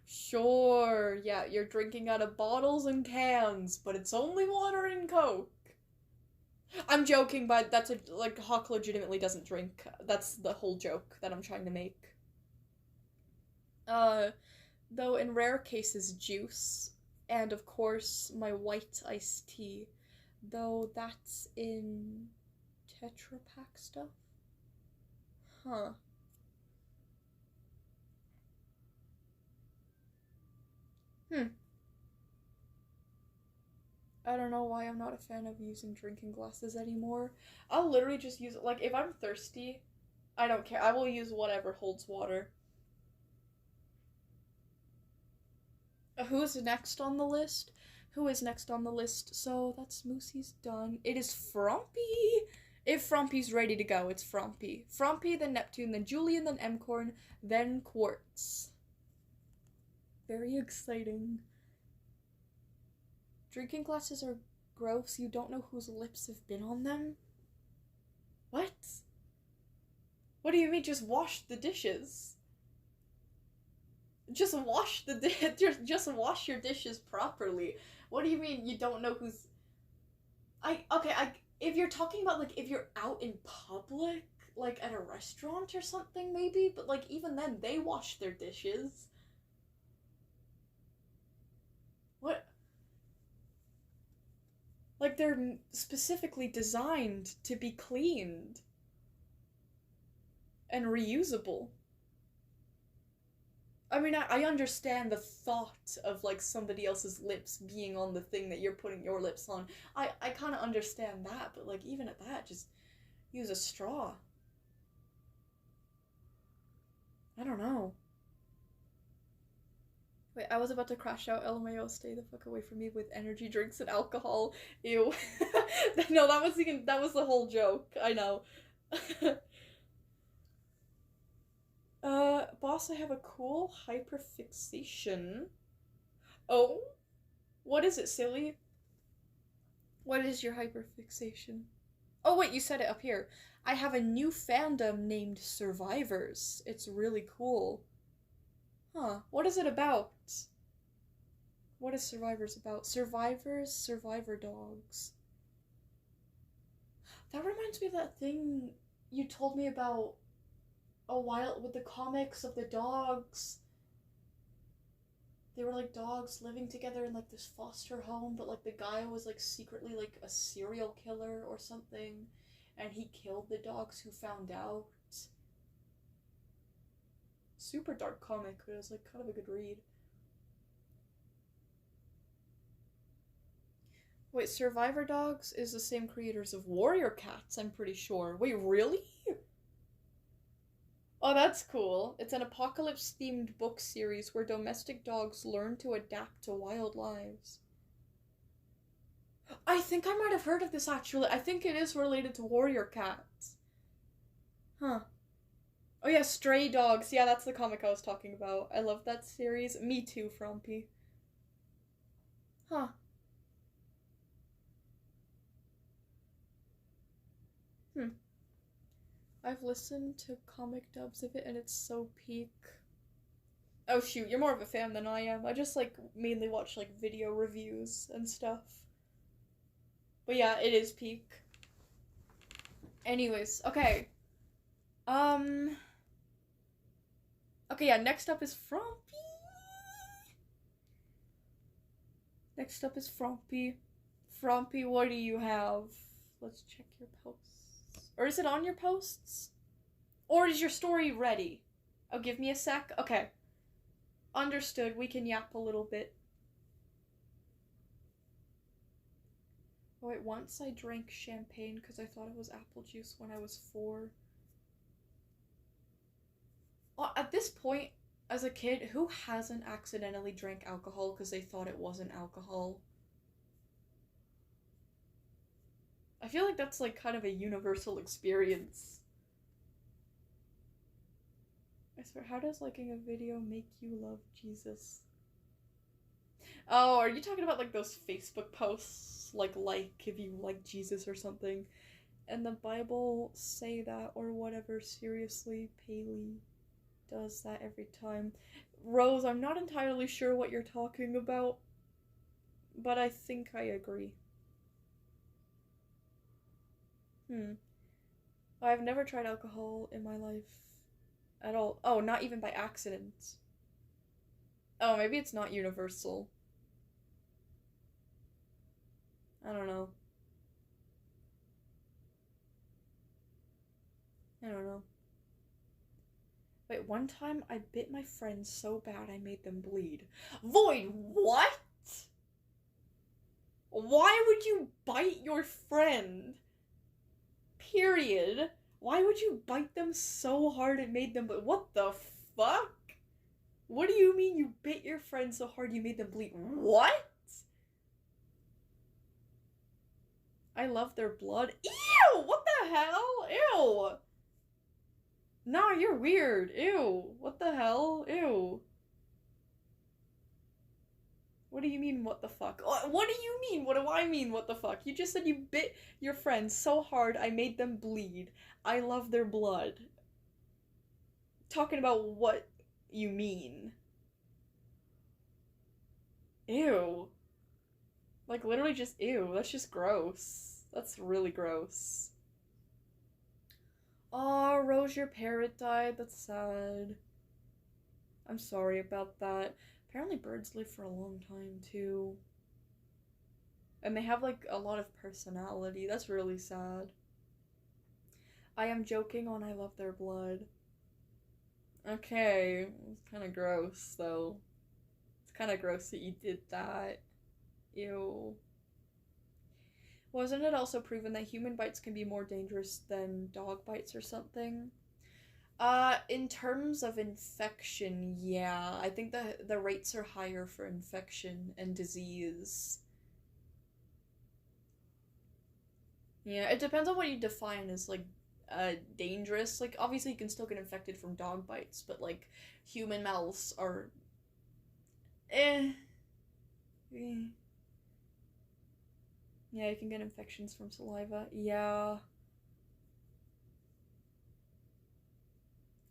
Sure, yeah, you're drinking out of bottles and cans, but it's only water and Coke. I'm joking, but that's like, Hawk legitimately doesn't drink. That's the whole joke that I'm trying to make. Though in rare cases, juice. And of course, my white iced tea. Though that's in Tetra Pak stuff? Huh. I don't know why I'm not a fan of using drinking glasses anymore. I'll literally just use, like, if I'm thirsty, I don't care. I will use whatever holds water. Who's next on the list? Who is next on the list? So, that's Moosey's done. It is Frompy! If Frompy's ready to go, it's Frompy. Frompy, then Neptune, then Julian, then Emcorn, then Quartz. Very exciting. Drinking glasses are gross. You don't know whose lips have been on them? What? What do you mean, just wash the dishes? Just wash just wash your dishes properly. What do you mean you don't know who's... if you're talking about, like, if you're out in public, like, at a restaurant or something, maybe, but, like, even then, they wash their dishes. What? Like, they're specifically designed to be cleaned. And reusable. I mean, I understand the thought of, like, somebody else's lips being on the thing that you're putting your lips on. I kind of understand that, but, like, even at that, just use a straw. I don't know. Wait, I was about to crash out. LMAO, stay the fuck away from me with energy drinks and alcohol. Ew. No, that was the whole joke. I know. Boss, I have a cool hyperfixation. Oh? What is it, silly? What is your hyperfixation? Oh wait, you said it up here. I have a new fandom named Survivors. It's really cool. Huh, what is it about? What is Survivors about? Survivors, survivor dogs. That reminds me of that thing you told me about a while with the comics of the dogs. They were like dogs living together in like this foster home, but like the guy was like secretly like a serial killer or something, and he killed the dogs who found out. Super dark comic, but it was like kind of a good read. Wait, Survivor Dogs is the same creators of Warrior Cats, I'm pretty sure. Wait, really? Oh, that's cool. It's an apocalypse-themed book series where domestic dogs learn to adapt to wild lives. I think I might have heard of this, actually. I think it is related to Warrior Cats. Huh. Oh yeah, Stray Dogs. Yeah, that's the comic I was talking about. I love that series. Me too, Frumpy. Huh. I've listened to comic dubs of it and it's so peak. Oh shoot, you're more of a fan than I am. I just like mainly watch like video reviews and stuff. But yeah, it is peak. Anyways, okay. Okay, yeah, next up is Frumpy. Next up is Frumpy. Frumpy, what do you have? Let's check your posts. Or is it on your posts? Or is your story ready? Oh, give me a sec. Okay. Understood. We can yap a little bit. Oh, wait, once I drank champagne because I thought it was apple juice when I was 4. At this point, as a kid, who hasn't accidentally drank alcohol because they thought it wasn't alcohol? I feel like that's like kind of a universal experience. I swear, how does liking a video make you love Jesus? Oh, are you talking about like those Facebook posts? Like if you like Jesus or something. And the Bible say that or whatever. Seriously, Paley does that every time. Rose, I'm not entirely sure what you're talking about, but I think I agree. I've never tried alcohol in my life at all. Oh, not even by accident. Oh, maybe it's not universal. I don't know. Wait, one time I bit my friend so bad I made them bleed. Void, what? Why would you bite your friend? Period. Why would you bite them so hard it made them bleed? What the fuck? What do you mean you bit your friend so hard you made them bleed? What? I love their blood. Ew! What the hell? Ew! Nah, you're weird. Ew. What the hell? Ew. What do you mean, what the fuck? What do you mean? What do I mean, what the fuck? You just said you bit your friend so hard I made them bleed. I love their blood. Talking about what you mean. Ew. Like, literally just ew. That's just gross. That's really gross. Aw, Rose, your parrot died. That's sad. I'm sorry about that. Apparently birds live for a long time, too. And they have, like, a lot of personality. That's really sad. I am joking on I love their blood. Okay. It's kind of gross, though. It's kind of gross that you did that. Ew. Wasn't it also proven that human bites can be more dangerous than dog bites or something? In terms of infection, yeah. I think the rates are higher for infection and disease. Yeah, it depends on what you define as, like, dangerous. Like, obviously you can still get infected from dog bites, but, like, human mouths are... eh. Yeah, you can get infections from saliva. Yeah.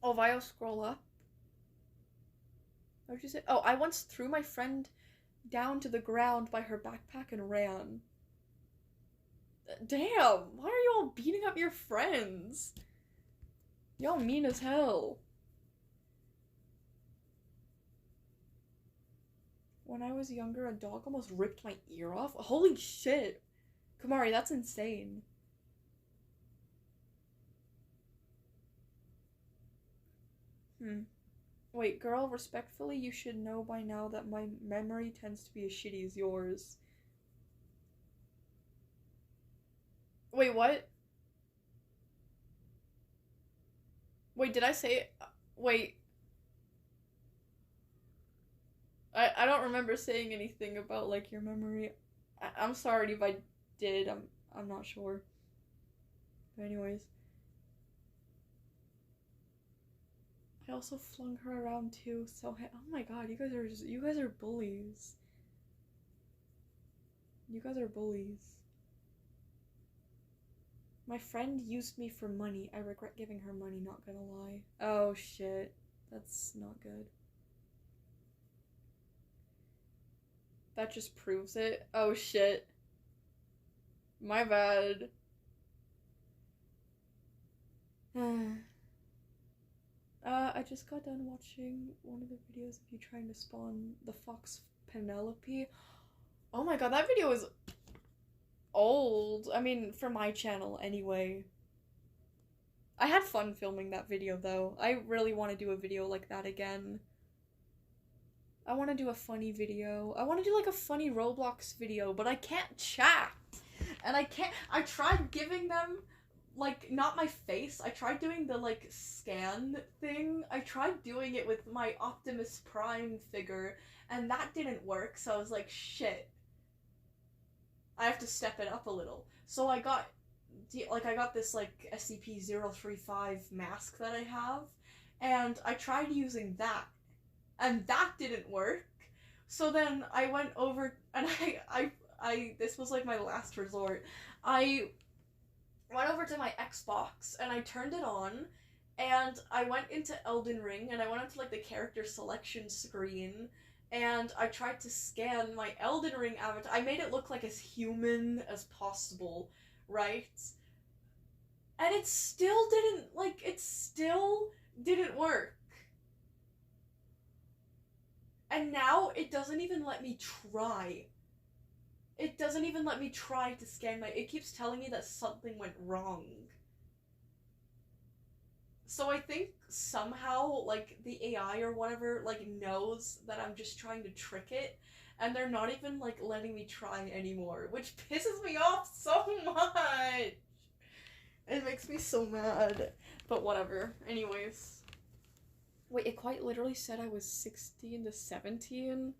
Oh, Vio, scroll up. What did you say? Oh, I once threw my friend down to the ground by her backpack and ran. Damn, why are you all beating up your friends? Y'all mean as hell. When I was younger, a dog almost ripped my ear off. Holy shit. Kamari, that's insane. Wait, girl, respectfully, you should know by now that my memory tends to be as shitty as yours. Wait, what? Wait, did I say it? Wait. I don't remember saying anything about, like, your memory. I'm sorry if I did. I'm not sure. But anyways. I also flung her around too, so oh my god, you guys are bullies. You guys are bullies. My friend used me for money. I regret giving her money, not gonna lie. Oh shit. That's not good. That just proves it. Oh shit. My bad. I just got done watching one of the videos of you trying to spawn the fox Penelope. Oh my god, that video is old. I mean, for my channel anyway. I had fun filming that video though. I really want to do a video like that again. I want to do a funny video. I want to do like a funny Roblox video, but I can't chat. And I tried giving them, like, not my face. I tried doing the, like, scan thing. I tried doing it with my Optimus Prime figure, and that didn't work, so I was like, shit. I have to step it up a little. So I got this, like, SCP-035 mask that I have, and I tried using that, and that didn't work. So then I went over, and this was, like, my last resort. I went over to my Xbox, and I turned it on, and I went into Elden Ring, and I went into, like, the character selection screen, and I tried to scan my Elden Ring avatar. I made it look like as human as possible, right? And it still didn't work. And now it doesn't even let me try. It doesn't even let me try to scan my... It keeps telling me that something went wrong. So I think somehow, like, the AI or whatever, like, knows that I'm just trying to trick it, and they're not even, like, letting me try anymore, which pisses me off so much! It makes me so mad. But whatever. Anyways. Wait, it quite literally said I was 16 to 17?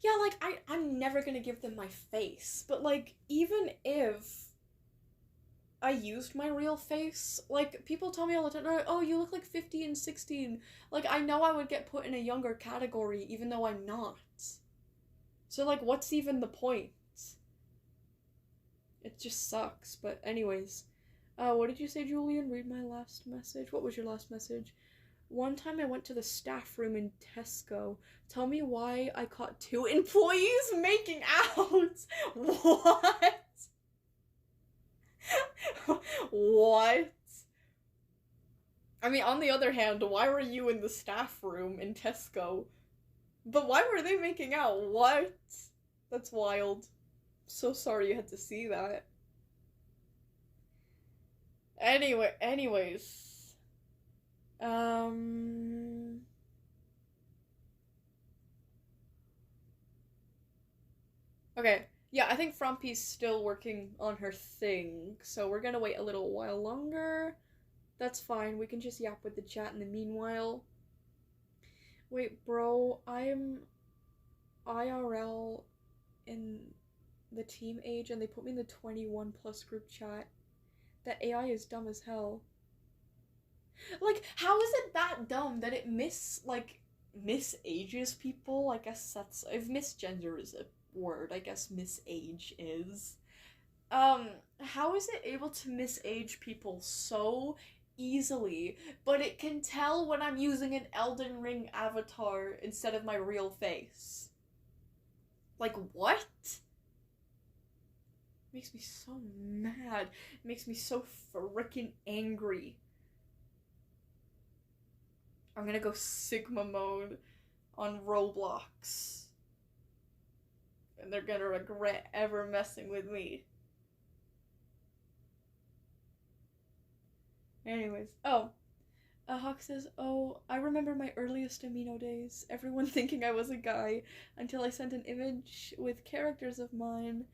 Yeah, like, I'm never gonna give them my face, but, like, even if I used my real face, like, people tell me all the time, like, oh, you look like 15 and 16, like, I know I would get put in a younger category, even though I'm not. So, like, what's even the point? It just sucks, but anyways. What did you say, Julian? Read my last message. What was your last message? One time I went to the staff room in Tesco. Tell me why I caught 2 employees making out! What? What? I mean, on the other hand, why were you in the staff room in Tesco? But why were they making out? What? That's wild. So sorry you had to see that. Anyways. Okay, yeah, I think Frumpy's still working on her thing, so we're gonna wait a little while longer. That's fine. We can just yap with the chat in the meanwhile. Wait, bro, I'm IRL in the team age and they put me in the 21 plus group chat. That AI is dumb as hell. Like, how is it that dumb that it misages people? I guess that's, if misgender is a word, I guess misage is. How is it able to misage people so easily, but it can tell when I'm using an Elden Ring avatar instead of my real face? Like, what? Makes me so mad. It makes me so frickin' angry. I'm gonna go Sigma mode on Roblox. And they're gonna regret ever messing with me. Anyways, Hawk says, oh, I remember my earliest amino days. Everyone thinking I was a guy until I sent an image with characters of mine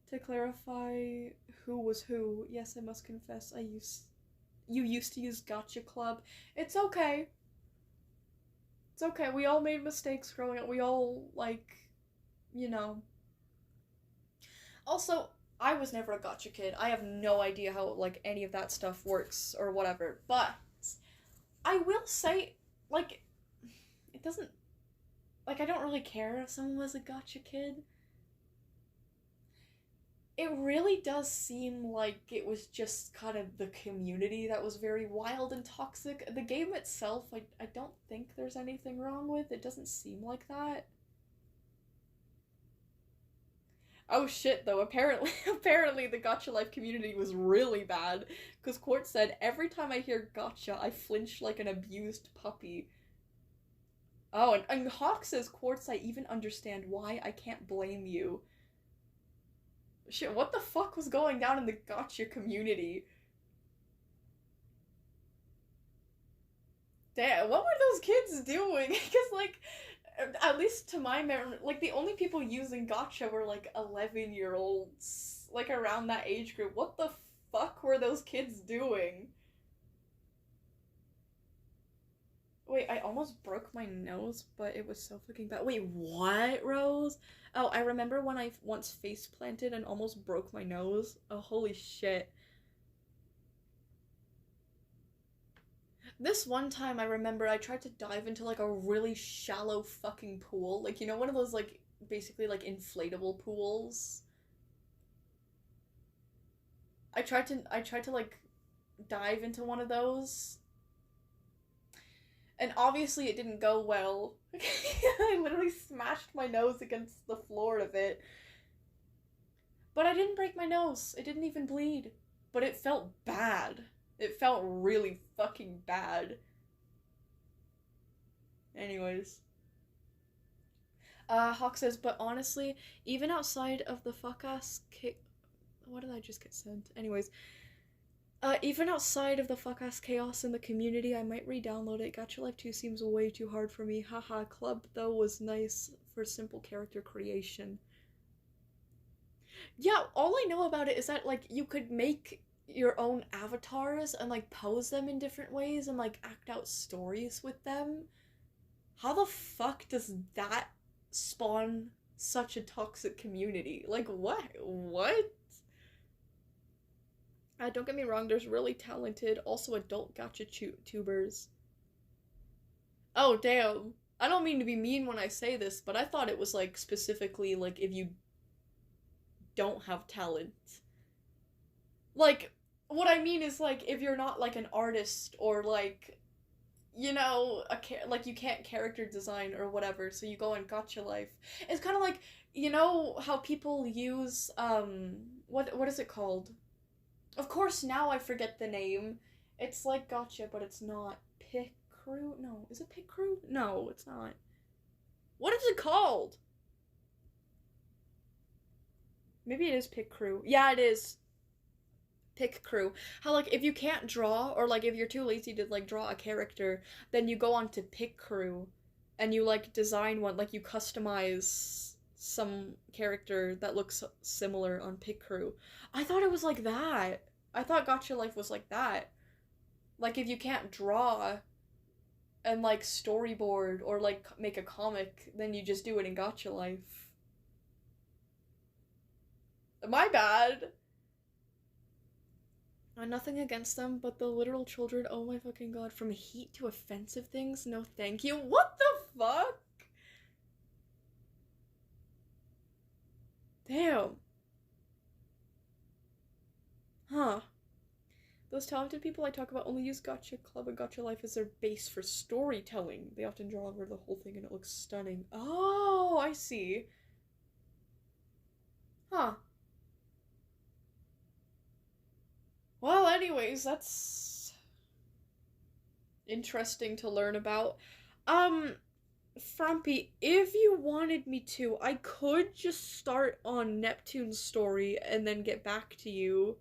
to clarify who was who. Yes, I must confess, you used to use Gotcha Club. It's okay. It's okay. We all made mistakes growing up. We all, like, you know. Also, I was never a gotcha kid. I have no idea how, like, any of that stuff works or whatever. But I will say, like, it doesn't, like, I don't really care if someone was a gotcha kid. It really does seem like it was just kind of the community that was very wild and toxic. The game itself, I don't think there's anything wrong with. It doesn't seem like that. Oh shit, though, apparently the Gacha Life community was really bad, because Quartz said, every time I hear Gacha, I flinch like an abused puppy. Oh, and Hawk says, Quartz, I even understand why. I can't blame you. Shit, what the fuck was going down in the Gacha community? Damn, what were those kids doing? Because, like, at least to my memory, like, the only people using Gacha were, like, 11-year-olds, like, around that age group. What the fuck were those kids doing? Wait, I almost broke my nose, but it was so fucking bad. Wait, what, Rose? Oh, I remember when I once face planted and almost broke my nose. Oh, holy shit. This one time I remember I tried to dive into, like, a really shallow fucking pool. Like, you know, one of those, like, basically, like, inflatable pools? I tried to, like, dive into one of those. And obviously it didn't go well. I literally smashed my nose against the floor of it. But I didn't break my nose. It didn't even bleed. But it felt bad. It felt really fucking bad. Anyways. Hawk says, but honestly, even outside of the fuck-ass what did I just get sent? Anyways. Even outside of the fuck-ass chaos in the community, I might re-download it. Gacha Life 2 seems way too hard for me. Haha, Club, though, was nice for simple character creation. Yeah, all I know about it is that, like, you could make your own avatars and, like, pose them in different ways and, like, act out stories with them. How the fuck does that spawn such a toxic community? Like, what? What? Don't get me wrong, there's really talented, also adult gacha tubers. Oh, damn. I don't mean to be mean when I say this, but I thought it was, like, specifically, like, if you don't have talent. Like, what I mean is, like, if you're not, like, an artist or, like, you know, like, you can't character design or whatever, so you go on Gacha Life. It's kind of like, you know how people use, what is it called? Of course, now I forget the name. It's like Gotcha, but it's not. Pick Crew? No. Is it Pick Crew? No, it's not. What is it called? Maybe it is Pick Crew. Yeah, it is. Pick Crew. How, like, if you can't draw, or, like, if you're too lazy to, like, draw a character, then you go on to Pick Crew, and you, like, design one, like, you customize some character that looks similar on Pick Crew. I thought it was like that. I thought Gacha Life was like that. Like, if you can't draw and, like, storyboard or, like, make a comic, then you just do it in Gacha Life. My bad! Nothing against them, but the literal children, oh my fucking god, from heat to offensive things? No thank you. What the fuck? Damn. Huh. Those talented people I talk about only use Gacha Club and Gacha Life as their base for storytelling. They often draw over the whole thing and it looks stunning. Oh, I see. Huh. Well, anyways, that's interesting to learn about. Frumpy, if you wanted me to, I could just start on Neptune's story and then get back to you.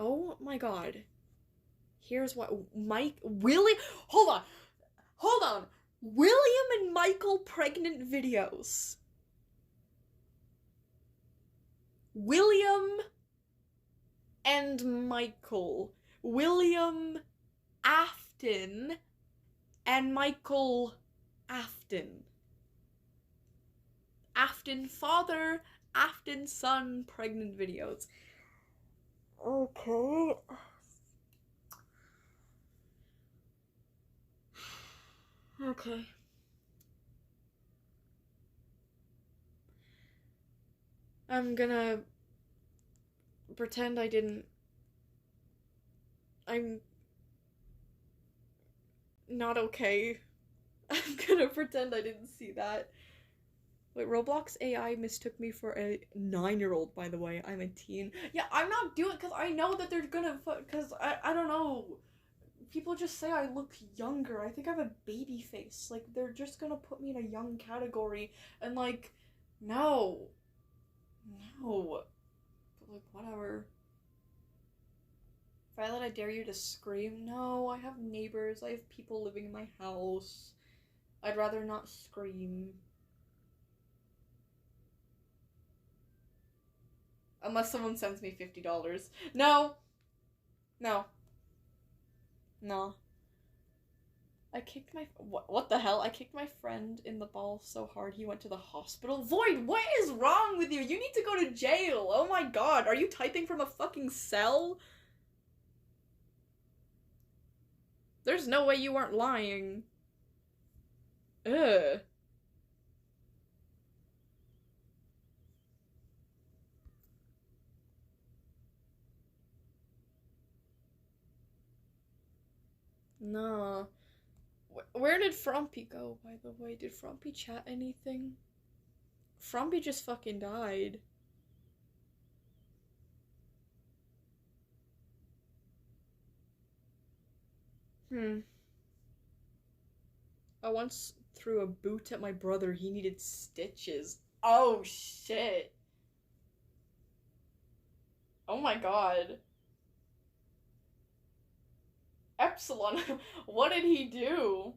Oh my god. Here's what hold on. William and Michael pregnant videos. William and Michael. William Afton and Michael Afton. Afton father, Afton son, pregnant videos. Okay. Okay. I'm gonna pretend I didn't. I'm not okay. I'm gonna pretend I didn't see that. Wait, Roblox AI mistook me for a 9-year-old, by the way. I'm a teen. Yeah, I'm not doing it because I know that they're gonna because I don't know. People just say I look younger. I think I have a baby face. Like, they're just gonna put me in a young category and, like, no. No. But, like, whatever. Violet, I dare you to scream. No, I have neighbors. I have people living in my house. I'd rather not scream. Unless someone sends me $50. No. No. No. I kicked my... What the hell? I kicked my friend in the balls so hard he went to the hospital. Void, what is wrong with you? You need to go to jail. Oh my god. Are you typing from a fucking cell? There's no way you weren't lying. Ugh. No. Where did Frumpy go, by the way? Did Frumpy chat anything? Frumpy just fucking died. I once threw a boot at my brother. He needed stitches. Oh, shit. Oh my god. Epsilon, what did he do?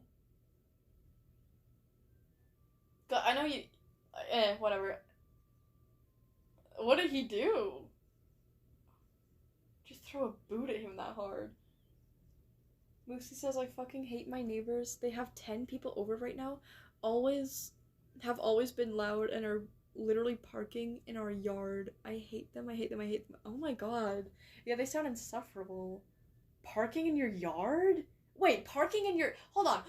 I know you... whatever. What did he do? Just throw a boot at him that hard. Moosey says, I fucking hate my neighbors. They have 10 people over right now. Have always been loud and are literally parking in our yard. I hate them, I hate them, I hate them. Oh my god. Yeah, they sound insufferable. Parking in your yard? Wait, parking in your... Hold on.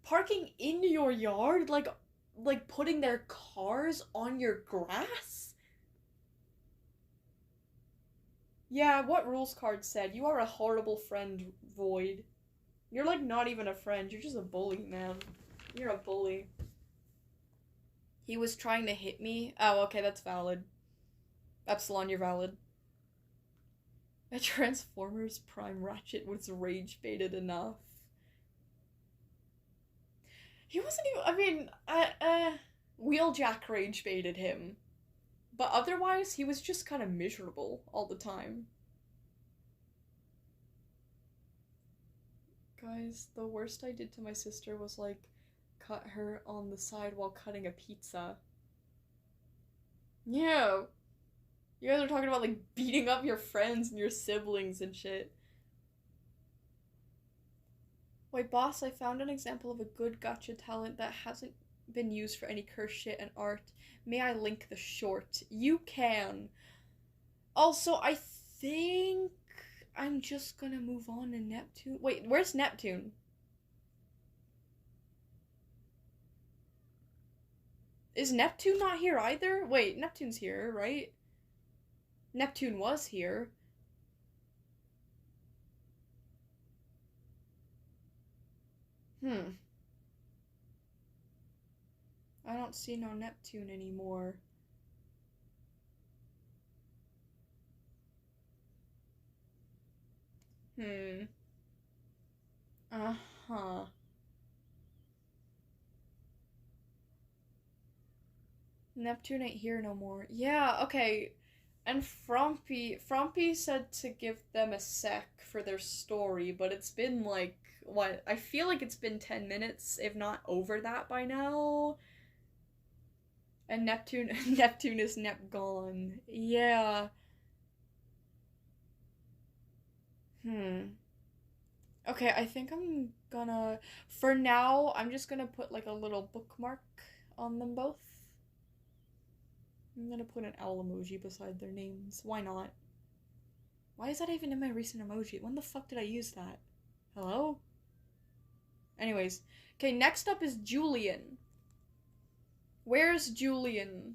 Parking in your yard? Like putting their cars on your grass? Yeah, what rules card said? You are a horrible friend, Void. You're, like, not even a friend. You're just a bully, man. You're a bully. He was trying to hit me? Oh, okay, that's valid. Epsilon, you're valid. A Transformers Prime Ratchet was rage baited enough. He wasn't even, I mean, Wheeljack rage baited him. But otherwise, he was just kind of miserable all the time. Guys, the worst I did to my sister was, like, cut her on the side while cutting a pizza. Yeah. You guys are talking about, like, beating up your friends and your siblings and shit. Wait, boss, I found an example of a good gacha talent that hasn't been used for any curse shit and art. May I link the short? You can. Also, I think I'm just gonna move on to Neptune. Wait, where's Neptune? Is Neptune not here either? Wait, Neptune's here, right? Neptune was here. I don't see no Neptune anymore. Uh-huh. Neptune ain't here no more. Yeah, okay. And Frumpy said to give them a sec for their story, but it's been like, what? I feel like it's been 10 minutes, if not over that by now. And Neptune is gone. Yeah. Okay, I think I'm gonna, for now, I'm just gonna put like a little bookmark on them both. I'm gonna put an owl emoji beside their names. Why not? Why is that even in my recent emoji? When the fuck did I use that? Hello? Anyways. Okay, next up is Julian. Where's Julian?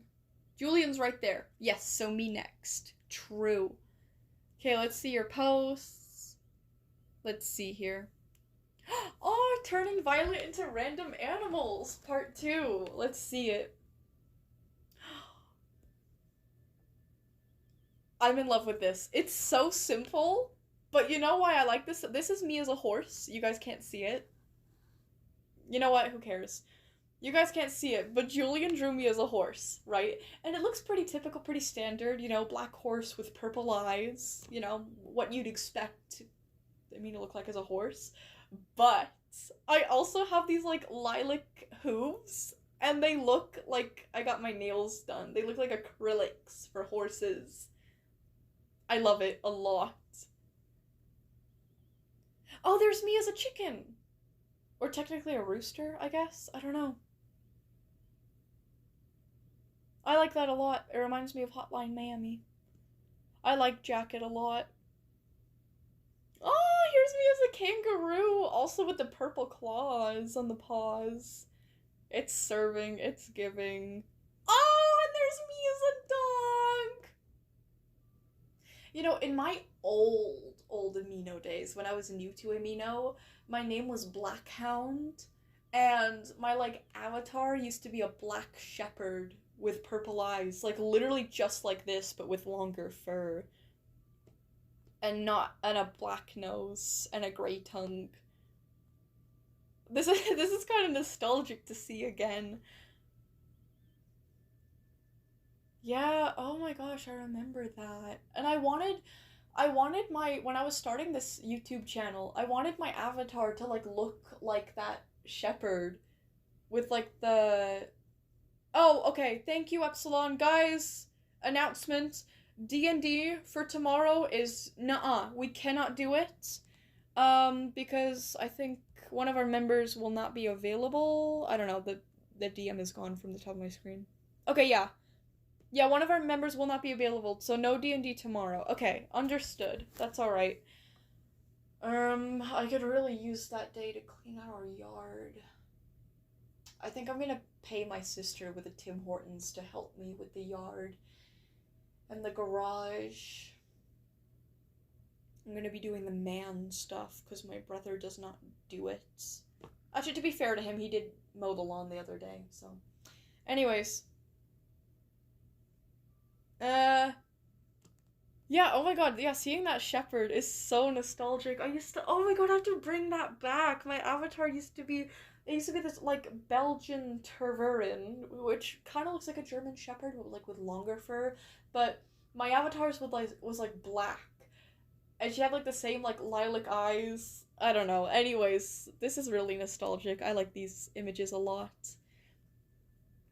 Julian's right there. Yes, so me next. True. Okay, let's see your posts. Let's see here. Oh, turning Violet into random animals. Part 2. Let's see it. I'm in love with this. It's so simple, but you know why I like this? This is me as a horse. You guys can't see it. You know what? Who cares? You guys can't see it, but Julian drew me as a horse, right? And it looks pretty typical, pretty standard, you know, black horse with purple eyes, you know, what you'd expect me to look like as a horse. But I also have these, like, lilac hooves, and they look like I got my nails done. They look like acrylics for horses. I love it a lot. Oh, there's me as a chicken! Or technically a rooster, I guess? I don't know. I like that a lot. It reminds me of Hotline Miami. I like Jacket a lot. Oh, here's me as a kangaroo! Also with the purple claws on the paws. It's serving, it's giving. Oh, and there's me as a dog! You know, in my old Amino days, when I was new to Amino, my name was Blackhound, and my, like, avatar used to be a black shepherd with purple eyes, like, literally just like this, but with longer fur. And a black nose, and a gray tongue. This is kind of nostalgic to see again. Yeah, oh my gosh, I remember that. And I wanted when I was starting this YouTube channel, I wanted my avatar to, like, look like that shepherd with, like, the... Oh, okay, thank you, Epsilon. Guys, announcement. D&D for tomorrow is nuh-uh. We cannot do it. Because I think one of our members will not be available. I don't know, the DM is gone from the top of my screen. Okay, yeah. Yeah, one of our members will not be available, so no D&D tomorrow. Okay, understood. That's alright. I could really use that day to clean out our yard. I think I'm gonna pay my sister with a Tim Hortons to help me with the yard and the garage. I'm gonna be doing the man stuff, because my brother does not do it. Actually, to be fair to him, he did mow the lawn the other day, so. Anyways. Yeah, oh my god, yeah, seeing that shepherd is so nostalgic. Oh my god, I have to bring that back. My avatar used to be this, like, Belgian Tervuren, which kind of looks like a German shepherd, like, with longer fur, but my avatar's was, like, black. And she had, like, the same, like, lilac eyes. I don't know. Anyways, this is really nostalgic. I like these images a lot.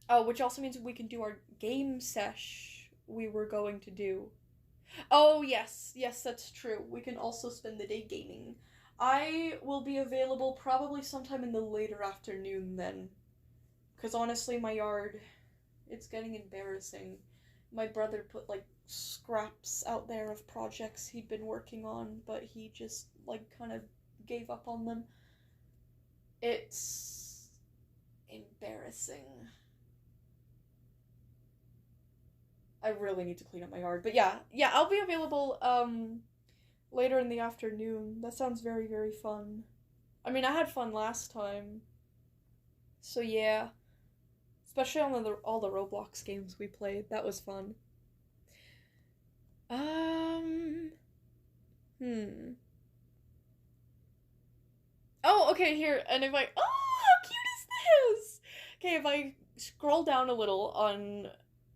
Oh, which also means we can do our game sesh we were going to do. Oh, yes, that's true. We can also spend the day gaming. I will be available probably sometime in the later afternoon then. Because honestly, my yard, it's getting embarrassing. My brother put, like, scraps out there of projects he'd been working on, but he just, like, kind of gave up on them. It's embarrassing. I really need to clean up my yard. But yeah, I'll be available, later in the afternoon. That sounds very, very fun. I mean, I had fun last time. So yeah. Especially on all the Roblox games we played. That was fun. Oh, okay, here. And if I... Oh, how cute is this? Okay, if I scroll down a little on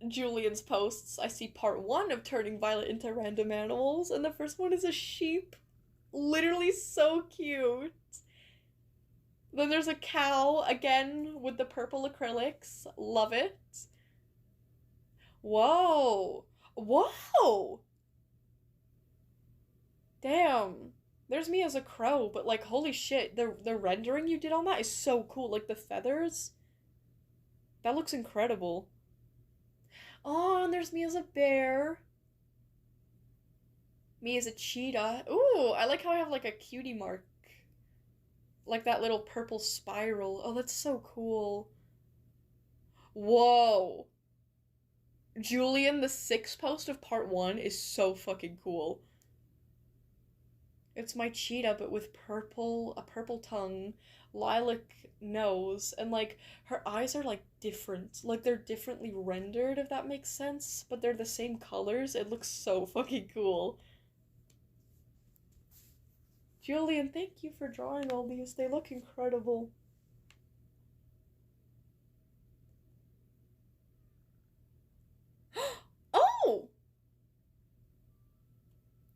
Julian's posts, I see part 1 of turning Violet into random animals, and the first one is a sheep. Literally so cute. Then there's a cow, again, with the purple acrylics. Love it. Whoa. Whoa! Damn. There's me as a crow, but like, holy shit, the rendering you did on that is so cool. Like, the feathers. That looks incredible. Oh, and there's me as a bear. Me as a cheetah. Ooh, I like how I have like a cutie mark. Like that little purple spiral. Oh, that's so cool. Whoa. Julian, the 6th post of part 1 is so fucking cool. It's my cheetah, but with a purple tongue, lilac nose, and like, her eyes are like different. Like, they're differently rendered, if that makes sense, but they're the same colors. It looks so fucking cool. Julian, thank you for drawing all these. They look incredible. Oh!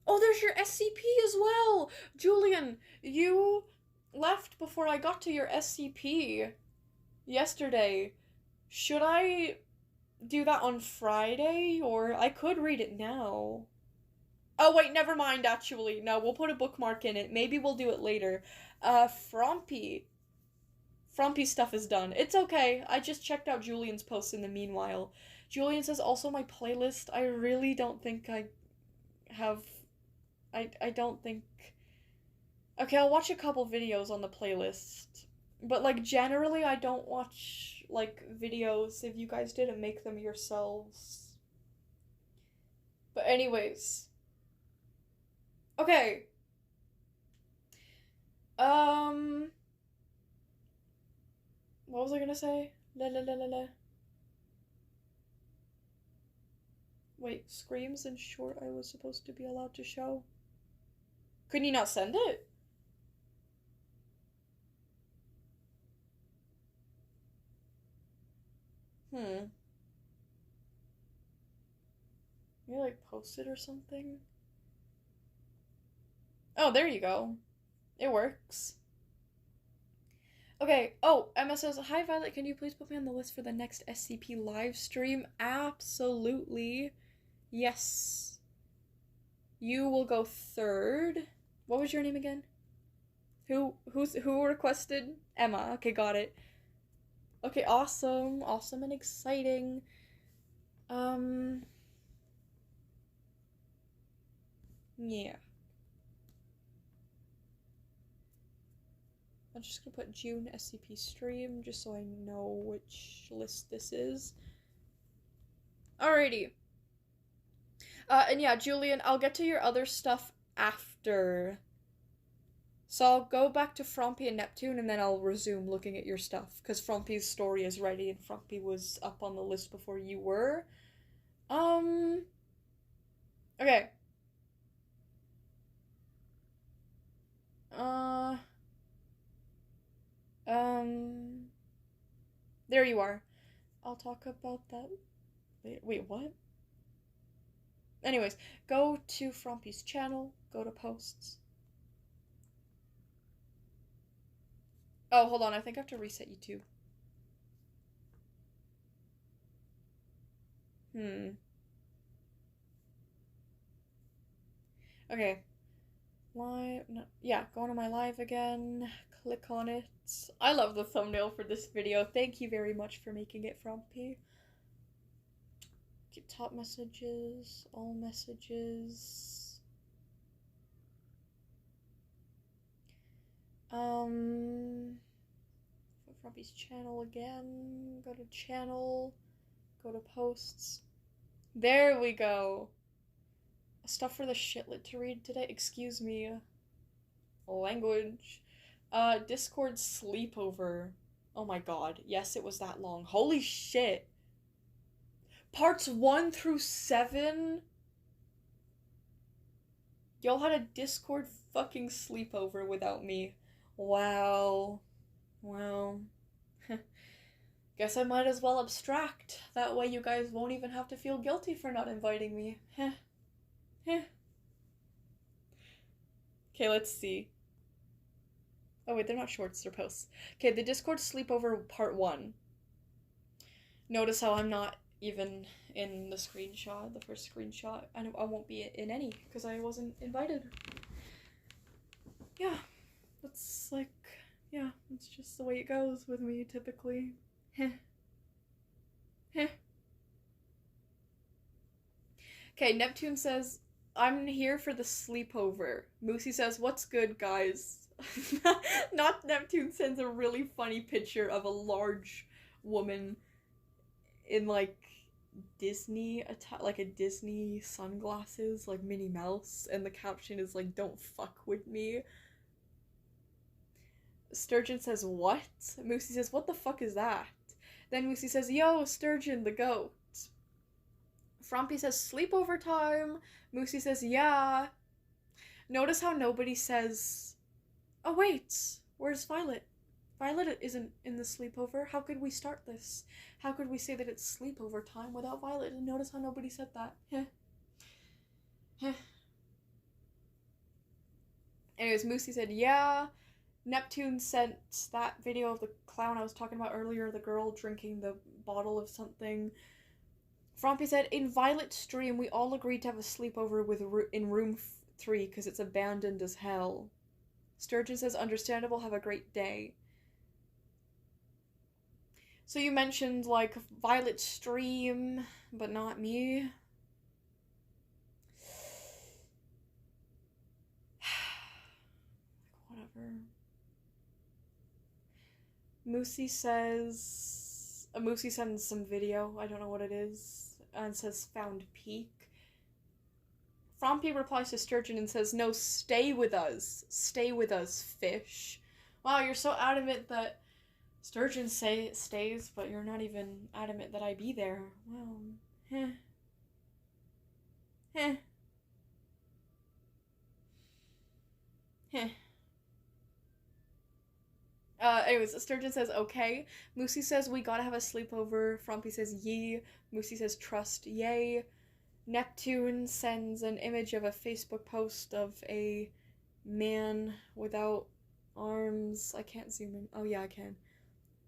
Oh, there's your SCP as well! Julian, you left before I got to your SCP yesterday. Should I do that on Friday? Or I could read it now. Oh, wait, never mind, actually. No, we'll put a bookmark in it. Maybe we'll do it later. Frompy. Frompy's stuff is done. It's okay. I just checked out Julian's post in the meanwhile. Julian says, also my playlist. I really don't think I have... I don't think... Okay, I'll watch a couple videos on the playlist. But, like, generally I don't watch, like, videos if you guys didn't make them yourselves. But anyways... Okay. What was I gonna say? Wait, screams and short I was supposed to be allowed to show? Couldn't you not send it? You like post it or something? Oh, there you go. It works. Okay, oh, Emma says, hi Violet, can you please put me on the list for the next SCP live stream? Absolutely. Yes. You will go 3rd. What was your name again? Who requested? Emma. Okay, got it. Okay, awesome. Awesome and exciting. Yeah. I'm just gonna put June SCP stream, just so I know which list this is. Alrighty. And yeah, Julian, I'll get to your other stuff after. So I'll go back to Frompy and Neptune, and then I'll resume looking at your stuff, because Frompy's story is ready, and Frompy was up on the list before you were. Okay. There you are. I'll talk about that. Wait, what? Anyways, go to Frompy's channel, go to posts. Oh, hold on, I think I have to reset you too. Okay. Live, no, yeah, going to my live again. Click on it. I love the thumbnail for this video. Thank you very much for making it, Frumpy. Get top messages, all messages. Frumpy's channel again. Go to channel. Go to posts. There we go. Stuff for the shitlet to read today. Excuse me. Language. Discord sleepover. Oh my god. Yes, it was that long. Holy shit. Parts 1 through 7? Y'all had a Discord fucking sleepover without me. Wow. Wow. Guess I might as well abstract. That way you guys won't even have to feel guilty for not inviting me. Heh. Heh. Okay, let's see. Oh wait, they're not shorts, they're posts. Okay, the Discord sleepover part 1. Notice how I'm not even in the screenshot, the first screenshot. I won't be in any, because I wasn't invited. Yeah, that's like, yeah, it's just the way it goes with me, typically. Heh. Heh. Okay, Neptune says, I'm here for the sleepover. Moosey says, what's good, guys? Not Neptune sends a really funny picture of a large woman in, like, Disney, like a Disney sunglasses, like Minnie Mouse, and the caption is like, don't fuck with me. Sturgeon says, what? Moosey says, what the fuck is that? Then Moosey says, yo, Sturgeon the goat. Frumpy says, sleepover time. Moosey says, yeah. Notice how nobody says, oh wait, where's Violet? Violet isn't in the sleepover. How could we start this? How could we say that it's sleepover time without Violet? And notice how nobody said that. Heh. Heh. Anyways, Moosey said, yeah. Neptune sent that video of the clown I was talking about earlier, the girl drinking the bottle of something. Frumpy said, in Violet's stream, we all agreed to have a sleepover in room 3 because it's abandoned as hell. Sturgeon says, understandable, have a great day. So you mentioned, like, Violet's stream, but not me. Whatever. Moosey says... Moosey sends some video, I don't know what it is, and says, found peak. Frumpy replies to Sturgeon and says, no, stay with us. Stay with us, fish. Wow, you're so adamant that Sturgeon stays, but you're not even adamant that I be there. Wow. Heh. Heh. Heh. Anyways, Sturgeon says, okay. Moosey says, we gotta have a sleepover. Frumpy says, yee. Moosey says, trust, yay. Neptune sends an image of a Facebook post of a man without arms. I can't zoom in. Oh, yeah, I can.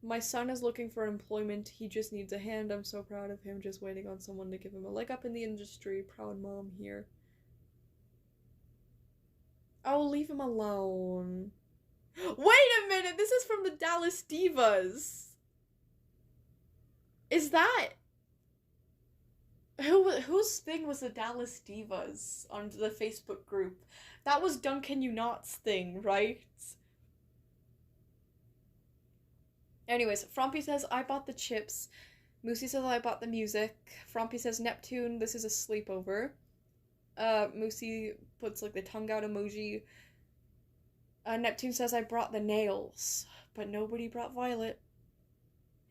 My son is looking for employment. He just needs a hand. I'm so proud of him. Just waiting on someone to give him a leg up in the industry. Proud mom here. Oh, leave him alone. Wait a minute! This is from the Dallas Divas! Is that... Whose thing was the Dallas Divas on the Facebook group? That was Duncan Unot's thing, right? Anyways, Frumpy says, I bought the chips. Moosey says, I bought the music. Frumpy says, Neptune, this is a sleepover. Moosey puts, like, the tongue out emoji. Neptune says, I brought the nails, but nobody brought Violet.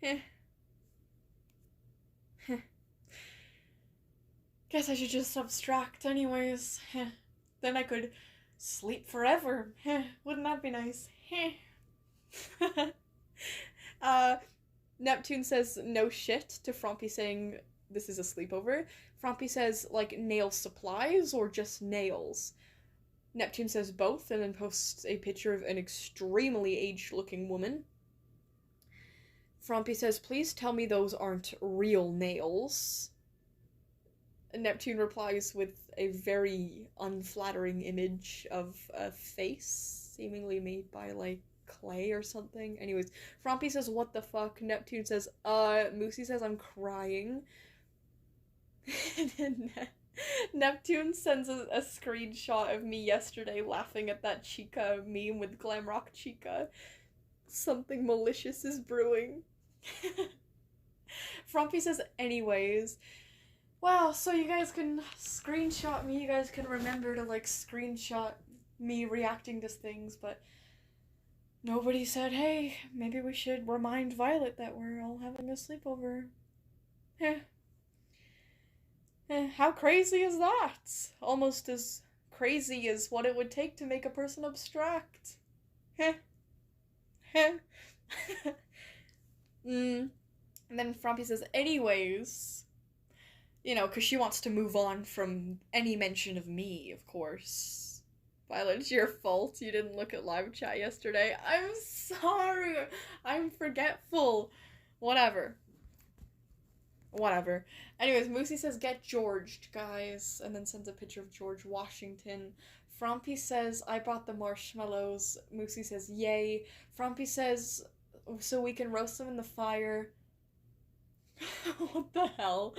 Heh. Heh. Guess I should just abstract anyways. Heh. Then I could sleep forever. Heh. Wouldn't that be nice? Heh. Neptune says, no shit, to Frumpy saying, this is a sleepover. Frumpy says, like, nail supplies or just nails? Neptune says both, and then posts a picture of an extremely aged-looking woman. Frumpy says, please tell me those aren't real nails. Neptune replies with a very unflattering image of a face, seemingly made by, like, clay or something. Anyways, Frumpy says, what the fuck? Neptune says, Moosey says, I'm crying. And then Neptune sends a screenshot of me yesterday laughing at that Chica meme with Glamrock Chica. Something malicious is brewing. Frumpy says, anyways. Wow, so you guys can screenshot me, you guys can remember to, like, screenshot me reacting to things, but nobody said, hey, maybe we should remind Violet that we're all having a sleepover. How crazy is that? Almost as crazy as what it would take to make a person abstract. And then Frumpy says, anyways, you know, because she wants to move on from any mention of me, of course. Violet, it's your fault you didn't look at live chat yesterday. I'm sorry. I'm forgetful. Whatever. Anyways, Moosey says, get Georged, guys, and then sends a picture of George Washington. Frumpy says, I brought the marshmallows. Moosey says, yay. Frumpy says, so we can roast them in the fire. What the hell?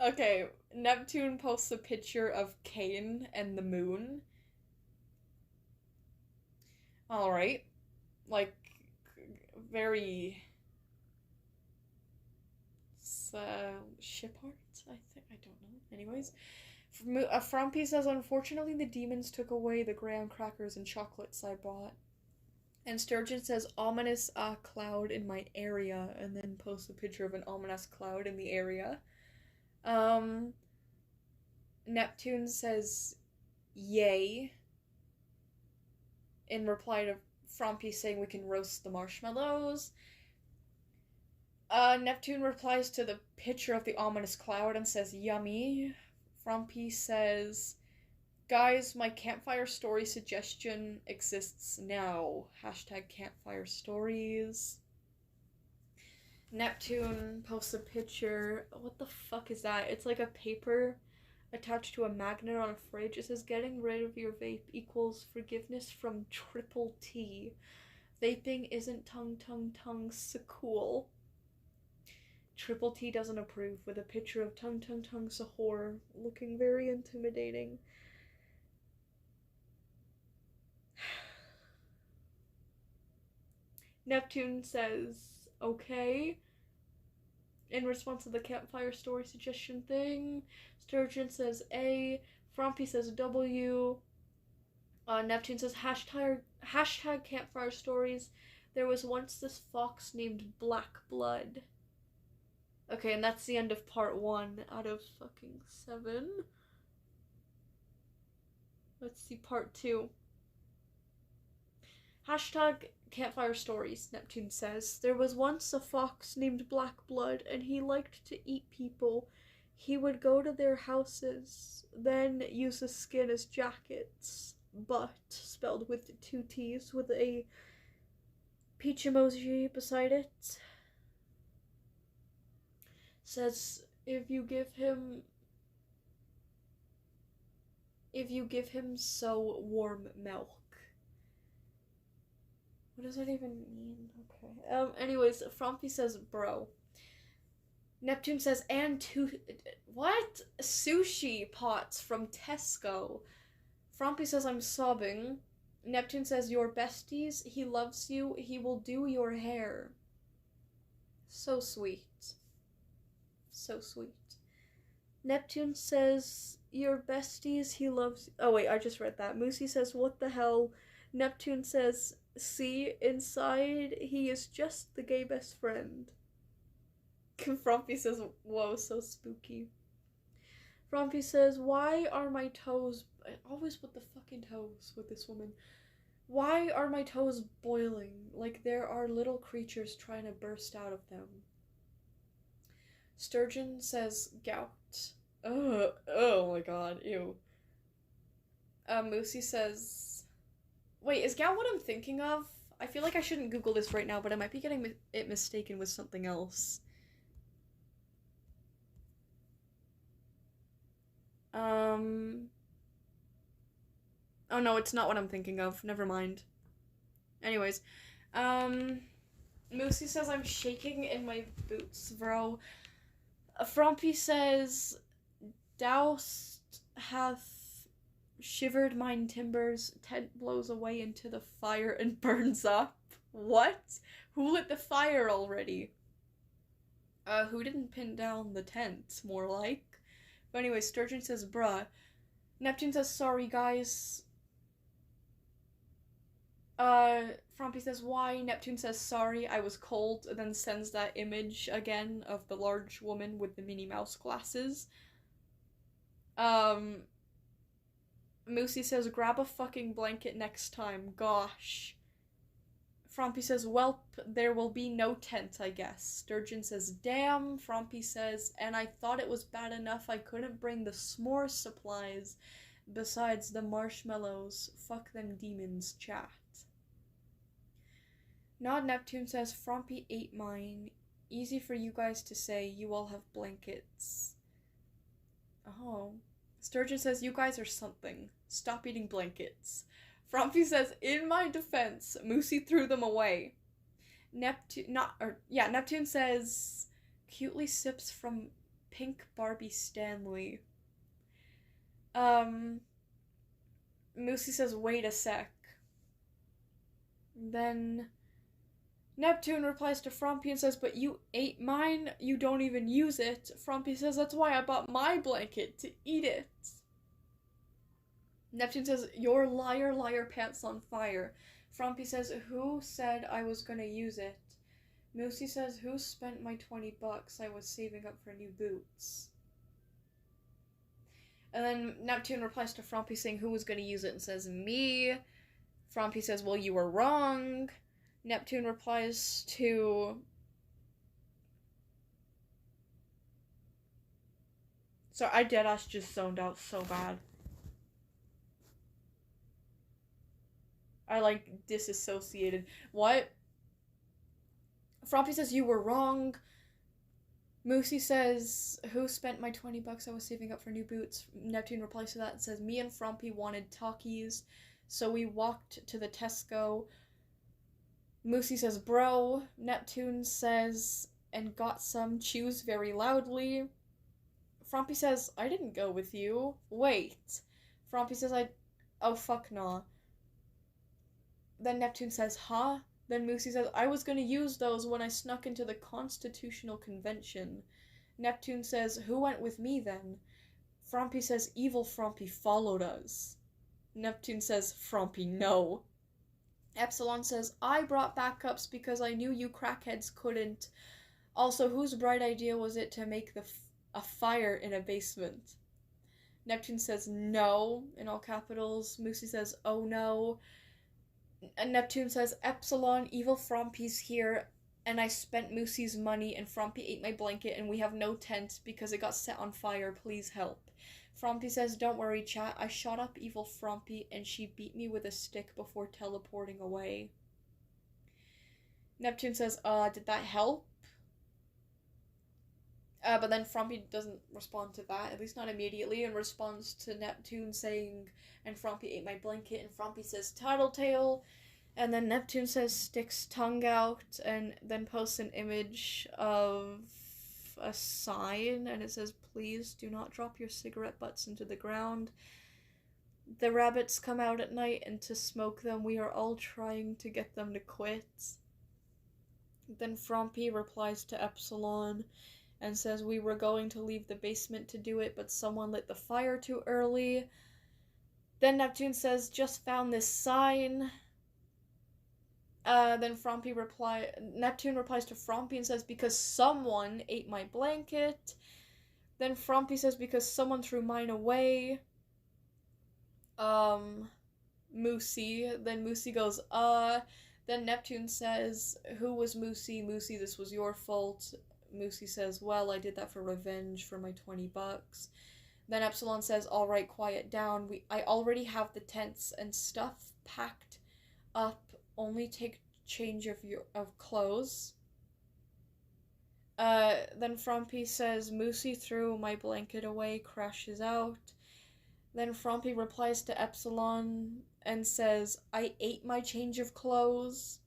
Okay, Neptune posts a picture of Cain and the moon. Alright. Like, very... ship art, I think. I don't know. Anyways. Frumpy says, unfortunately the demons took away the graham crackers and chocolates I bought. And Sturgeon says, ominous cloud in my area, and then posts a picture of an ominous cloud in the area. Neptune says, yay, in reply to Frumpy saying we can roast the marshmallows. Neptune replies to the picture of the ominous cloud and says, yummy. Frumpy says, guys, my campfire story suggestion exists now. Hashtag campfire stories. Neptune posts a picture. What the fuck is that? It's like a paper attached to a magnet on a fridge. It says, getting rid of your vape equals forgiveness from Triple T. Vaping isn't tongue so cool. Triple T doesn't approve, with a picture of tongue Sahor looking very intimidating. Neptune says, okay. In response to the campfire story suggestion thing, Sturgeon says A, Frumpy says W, Neptune says hashtag campfire stories. There was once this fox named Black Blood. Okay, and that's the end of part 1 out of fucking 7. Let's see part 2. Hashtag campfire stories, Neptune says. There was once a fox named Black Blood, and he liked to eat people. He would go to their houses, then use the skin as jackets. But, spelled with 2 T's, with a peach emoji beside it. Says, if you give him so warm milk. What does that even mean? Okay. Anyways, Frumpy says, bro. Neptune says, and what? Sushi pots from Tesco. Frumpy says, I'm sobbing. Neptune says, your besties, he loves you, he will do your hair. So sweet. So sweet. Neptune says, your besties, he loves... Oh wait, I just read that. Moosey says, what the hell? Neptune says, see, inside, he is just the gay best friend. Frumpy says, whoa, so spooky. Frumpy says, why are my toes... Always with the fucking toes with this woman. Why are my toes boiling? Like there are little creatures trying to burst out of them. Sturgeon says, gout. Oh my god, ew. Moosey says... Wait, is gout what I'm thinking of? I feel like I shouldn't Google this right now, but I might be getting it mistaken with something else. Oh no, it's not what I'm thinking of. Never mind. Anyways, Moosey says I'm shaking in my boots, bro. Frompy says, Doused hath shivered mine timbers, tent blows away into the fire and burns up. What? Who lit the fire already? Who didn't pin down the tent, more like? But anyway, Sturgeon says, bruh. Neptune says, sorry guys. Frompy says, why? Neptune says, sorry, I was cold, and then sends that image again of the large woman with the Minnie Mouse glasses. Moosey says, grab a fucking blanket next time, gosh. Frompy says, welp, there will be no tent, I guess. Sturgeon says, damn. Frompy says, and I thought it was bad enough I couldn't bring the s'more supplies besides the marshmallows. Fuck them demons, chat. Nod Neptune says, Frompy ate mine. Easy for you guys to say, you all have blankets. Oh. Sturgeon says, you guys are something. Stop eating blankets. Frompy says, in my defense, Moosey threw them away. Neptune says, cutely sips from pink Barbie Stanley. Moosey says, wait a sec. Then Neptune replies to Frompy and says, but you ate mine, you don't even use it. Frompy says, that's why I bought my blanket, to eat it. Neptune says, your liar, liar, pants on fire. Frompy says, who said I was gonna use it? Moosey says, who spent my $20 I was saving up for new boots? And then Neptune replies to Frompy saying who was gonna use it and says, me. Frompy says, well, you were wrong. Neptune replies to... Sorry, I deadass just zoned out so bad. I, like, disassociated. What? Frompy says, you were wrong. Moosey says, who spent my $20 I was saving up for new boots? Neptune replies to that and says, me and Frompy wanted Takis, so we walked to the Tesco. Moosey says, bro. Neptune says, and got some, chews very loudly. Frompy says, I didn't go with you. Wait. Frompy says, oh, fuck nah. Then Neptune says, huh? Then Moosey says, I was gonna use those when I snuck into the Constitutional Convention. Neptune says, who went with me then? Frompy says, evil Frompy followed us. Neptune says, Frompy, no. Epsilon says, I brought backups because I knew you crackheads couldn't. Also, whose bright idea was it to make a fire in a basement? Neptune says, no, in all capitals. Moosey says, oh no. And Neptune says, Epsilon, evil Frompy's here, and I spent Moosey's money, and Frompy ate my blanket, and we have no tent because it got set on fire. Please help. Frompy says, don't worry, chat. I shot up evil Frompy, and she beat me with a stick before teleporting away. Neptune says, did that help? But then Frompy doesn't respond to that, at least not immediately, and responds to Neptune saying, and Frompy ate my blanket, and Frompy says, tattletale, and then Neptune says, sticks tongue out, and then posts an image of a sign, and it says, please do not drop your cigarette butts into the ground. The rabbits come out at night, and to smoke them, we are all trying to get them to quit. Then Frompy replies to Epsilon, and says we were going to leave the basement to do it, but someone lit the fire too early. Then Neptune says, just found this sign. Then Neptune replies to Frompy and says, because someone ate my blanket. Then Frompy says, because someone threw mine away. Moosey. Then Moosey goes, Then Neptune says, who was Moosey? Moosey, this was your fault. Moosey says, well, I did that for revenge for my $20. Then Epsilon says, alright, quiet down. I already have the tents and stuff packed up. Only take change of clothes. Then Frompy says, Moosey threw my blanket away, crashes out. Then Frumpy replies to Epsilon and says, I ate my change of clothes.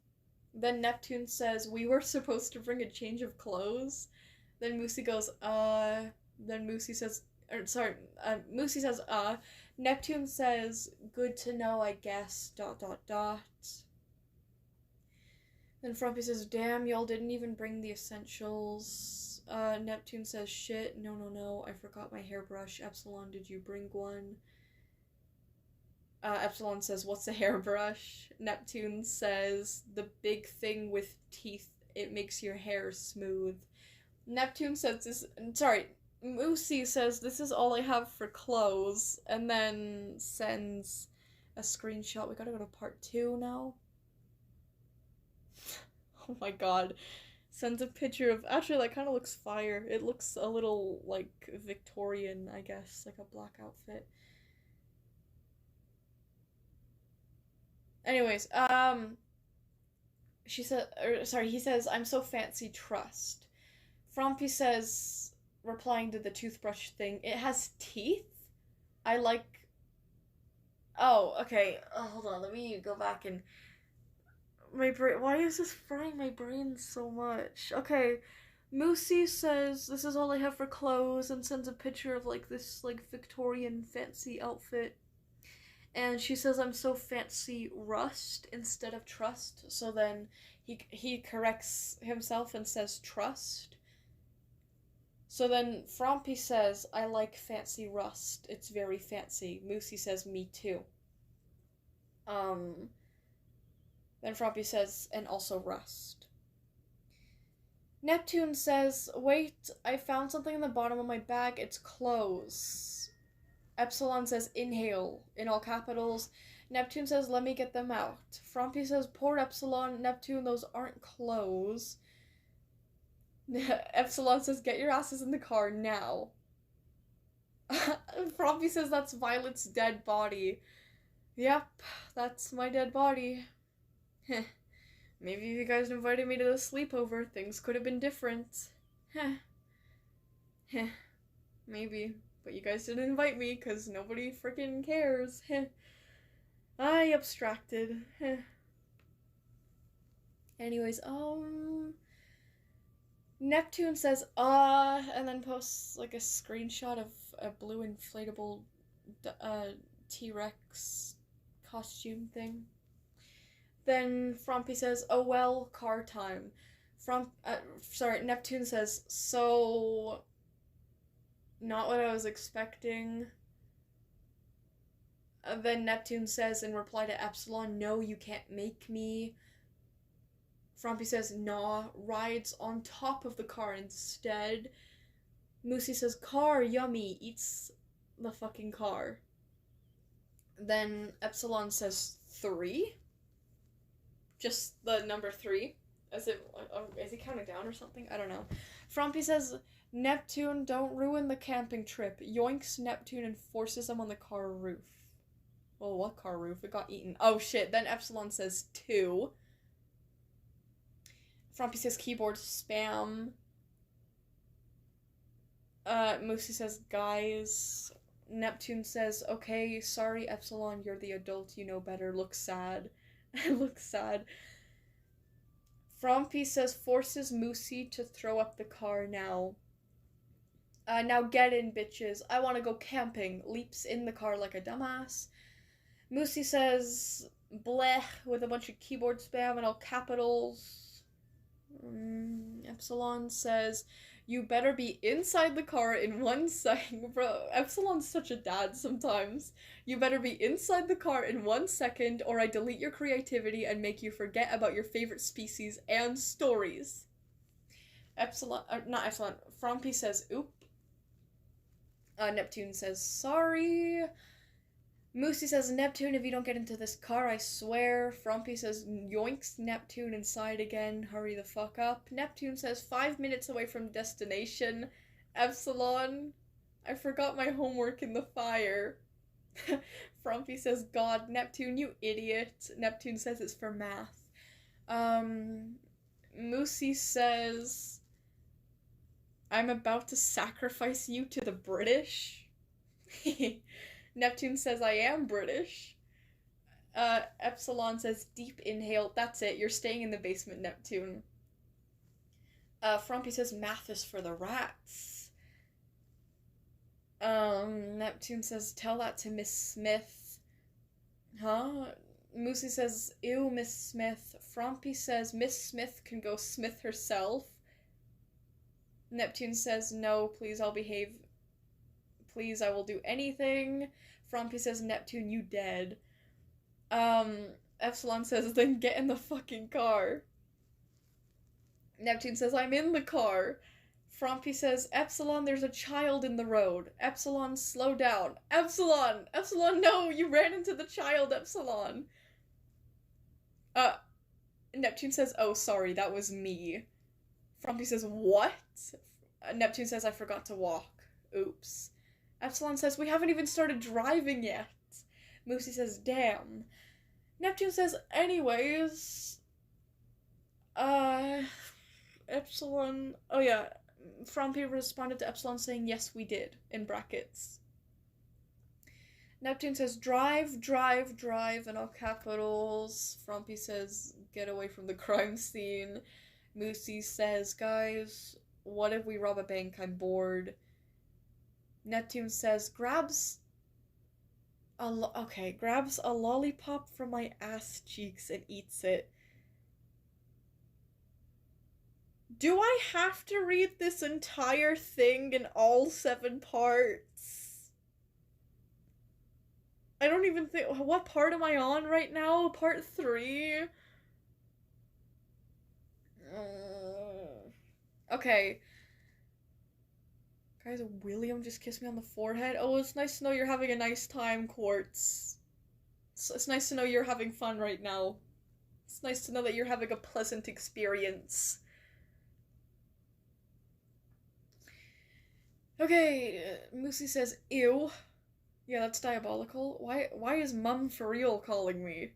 Then Neptune says, we were supposed to bring a change of clothes. Then Moosey goes, Then Moosey says, Moosey says, Neptune says, good to know, I guess, ... Then Frumpy says, damn, y'all didn't even bring the essentials. Neptune says, shit, no, I forgot my hairbrush. Epsilon, did you bring one? Epsilon says, what's a hairbrush? Neptune says, the big thing with teeth, it makes your hair smooth. Neptune says Moosey says, this is all I have for clothes, and then sends a screenshot. We gotta go to part 2 now. Oh my god. Sends a picture of, actually that kind of looks fire. It looks a little, like, Victorian, I guess, like a black outfit. Anyways, he says, I'm so fancy, trust. Frumpy says, replying to the toothbrush thing, it has teeth? I like... Oh, okay. Oh, hold on, let me go back and... My brain... Why is this frying my brain so much? Okay, Moosey says, this is all I have for clothes, and sends a picture of, like, this, like, Victorian fancy outfit. And she says, I'm so fancy, rust, instead of trust. So then he corrects himself and says trust. So then Frumpy says, I like fancy rust. It's very fancy. Moosey says, me too. Then Frumpy says, and also rust. Neptune says, wait, I found something in the bottom of my bag. It's clothes. Epsilon says, inhale, in all capitals. Neptune says, let me get them out. Frumpy says, poor Epsilon. Neptune, those aren't clothes. Epsilon says, get your asses in the car now. Frumpy says, that's Violet's dead body. Yep, that's my dead body. Maybe if you guys invited me to the sleepover, things could have been different. Maybe. But you guys didn't invite me, because nobody freaking cares. I abstracted. Anyways, Neptune says, and then posts, like, a screenshot of a blue inflatable, T-Rex costume thing. Then Frumpy says, oh well, car time. Neptune says, so... Not what I was expecting. Then Neptune says in reply to Epsilon, no, you can't make me. Frumpy says, nah, rides on top of the car instead. Moosey says, car, yummy, eats the fucking car. Then Epsilon says, 3? Just the number 3? Is he counting down or something? I don't know. Frumpy says, Neptune, don't ruin the camping trip. Yoinks Neptune and forces him on the car roof. Well, what car roof? It got eaten. Oh shit, then Epsilon says 2. Frumpy says keyboard spam. Moosey says guys. Neptune says, okay, sorry Epsilon, you're the adult, you know better. Looks sad. Looks sad. Frumpy says forces Moosey to throw up the car now. Now get in, bitches. I want to go camping. Leaps in the car like a dumbass. Moosey says, bleh, with a bunch of keyboard spam in all capitals. Epsilon says, you better be inside the car in 1 second. Bro, Epsilon's such a dad sometimes. You better be inside the car in 1 second, or I delete your creativity and make you forget about your favorite species and stories. Frumpy says, oop. Neptune says, sorry. Moosey says, Neptune, if you don't get into this car, I swear. Frumpy says, yoinks Neptune inside again. Hurry the fuck up. Neptune says, 5 minutes away from destination. Epsilon, I forgot my homework in the fire. Frumpy says, God, Neptune, you idiot. Neptune says it's for math. Moosey says, I'm about to sacrifice you to the British. Neptune says, I am British. Epsilon says, deep inhale. That's it. You're staying in the basement, Neptune. Frumpy says, math is for the rats. Neptune says, tell that to Miss Smith. Huh? Moosey says, ew, Miss Smith. Frumpy says, Miss Smith can go Smith herself. Neptune says, no, please, I'll behave. Please, I will do anything. Frumpy says, Neptune, you dead. Epsilon says, then get in the fucking car. Neptune says, I'm in the car. Frumpy says, Epsilon, there's a child in the road. Epsilon, slow down. Epsilon! Epsilon, no! You ran into the child, Epsilon! Neptune says, oh, sorry, that was me. Frumpy says, what? Neptune says, I forgot to walk. Oops. Epsilon says, we haven't even started driving yet. Moosey says, damn. Neptune says, anyways... Epsilon... Oh yeah, Frumpy responded to Epsilon saying, yes, we did, in brackets. Neptune says, drive, drive, drive, in all capitals. Frumpy says, get away from the crime scene. Moosey says, guys, what if we rob a bank? I'm bored. Neptune says, grabs a lollipop from my ass cheeks and eats it. Do I have to read this entire thing in all 7 parts? I don't even think... What part am I on right now? Part 3? Okay. Guys, William just kissed me on the forehead. Oh, it's nice to know you're having a nice time, Quartz. It's nice to know you're having fun right now. It's nice to know that you're having a pleasant experience. Okay, Moosey says, ew. Yeah, that's diabolical. Why is Mum for real calling me?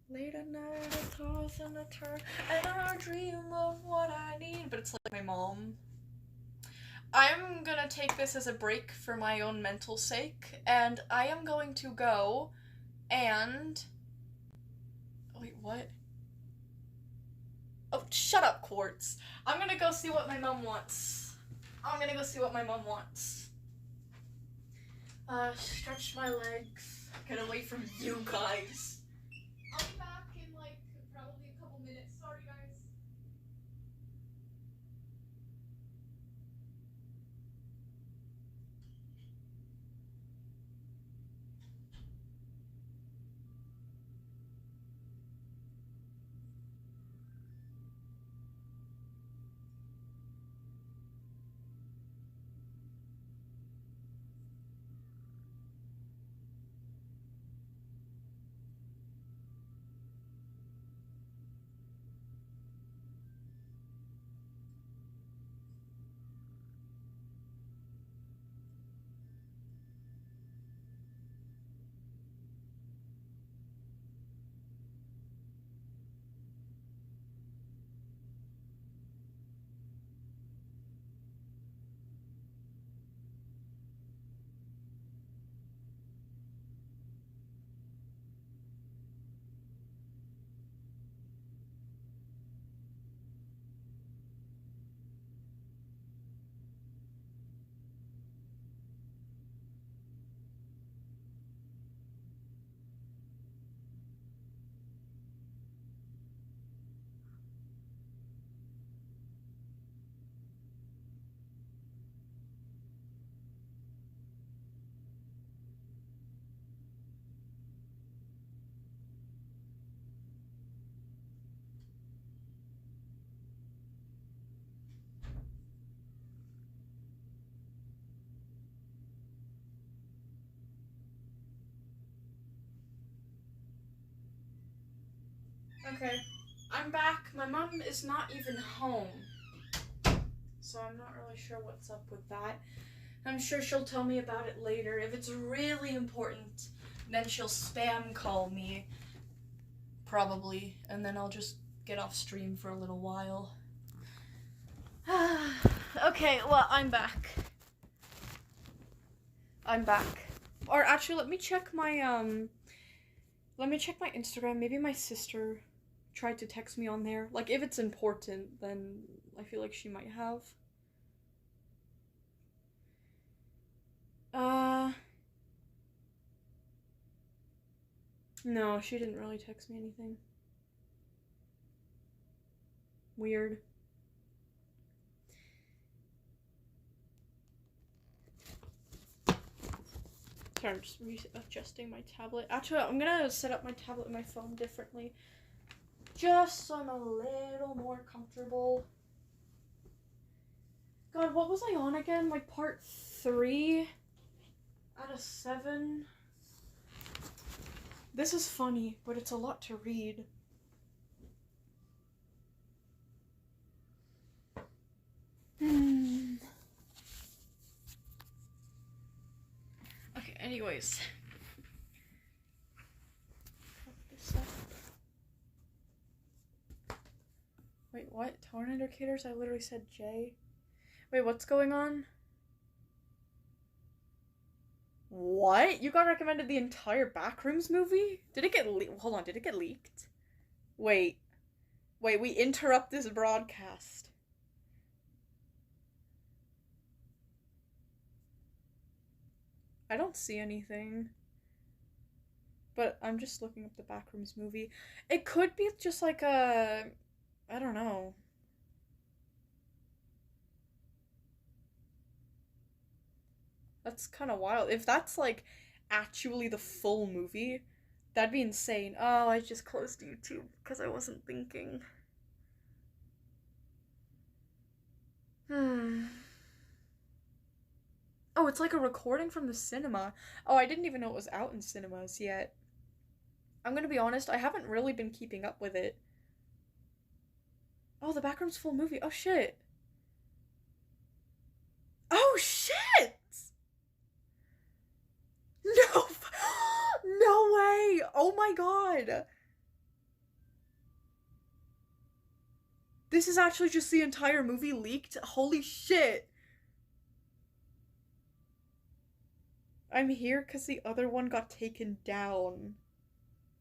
Late at night, I toss and I turn, and I dream of what I need. But it's like my mom. I'm gonna take this as a break for my own mental sake, and I am going to go and... Wait, what? Oh, shut up, Quartz. I'm gonna go see what my mom wants. Stretch my legs. Get away from you guys. I'll be back in, like, probably a couple minutes. Sorry, guys. Okay, I'm back. My mom is not even home, so I'm not really sure what's up with that. I'm sure she'll tell me about it later. If it's really important, then she'll spam call me, probably, and then I'll just get off stream for a little while. Okay, well, I'm back. I'm back. Or actually, let me check my Instagram. Maybe my sister tried to text me on there. Like, if it's important, then I feel like she might have. No, she didn't really text me anything. Weird. Sorry, I'm just readjusting my tablet. Actually, I'm gonna set up my tablet and my phone differently. Just so I'm a little more comfortable. God, what was I on again? Like part 3 out of 7? This is funny, but it's a lot to read. Okay, anyways. Wait, what? Tone indicators? I literally said J. Wait, what's going on? What? You got recommended the entire Backrooms movie? Did it get hold on, did it get leaked? Wait, we interrupt this broadcast. I don't see anything. But I'm just looking up the Backrooms movie. It could be just like a... I don't know. That's kind of wild. If that's like actually the full movie, that'd be insane. Oh, I just closed YouTube because I wasn't thinking. Oh, it's like a recording from the cinema. Oh, I didn't even know it was out in cinemas yet. I'm gonna be honest, I haven't really been keeping up with it. Oh, the Backrooms full movie. Oh, shit. Oh, shit! No! No way! Oh my god! This is actually just the entire movie leaked? Holy shit! I'm here because the other one got taken down,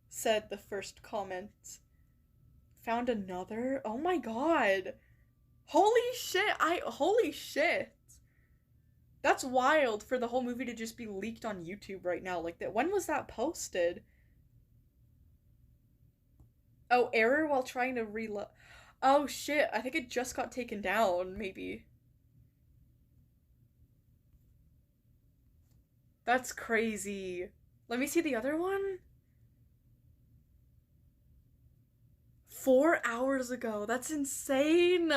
said the first comment. Found another? Oh my god! Holy shit! Holy shit! That's wild for the whole movie to just be leaked on YouTube right now. Like that. When was that posted? Oh, error while trying to reload. Oh shit! I think it just got taken down. Maybe. That's crazy. Let me see the other one. 4 hours ago. That's insane.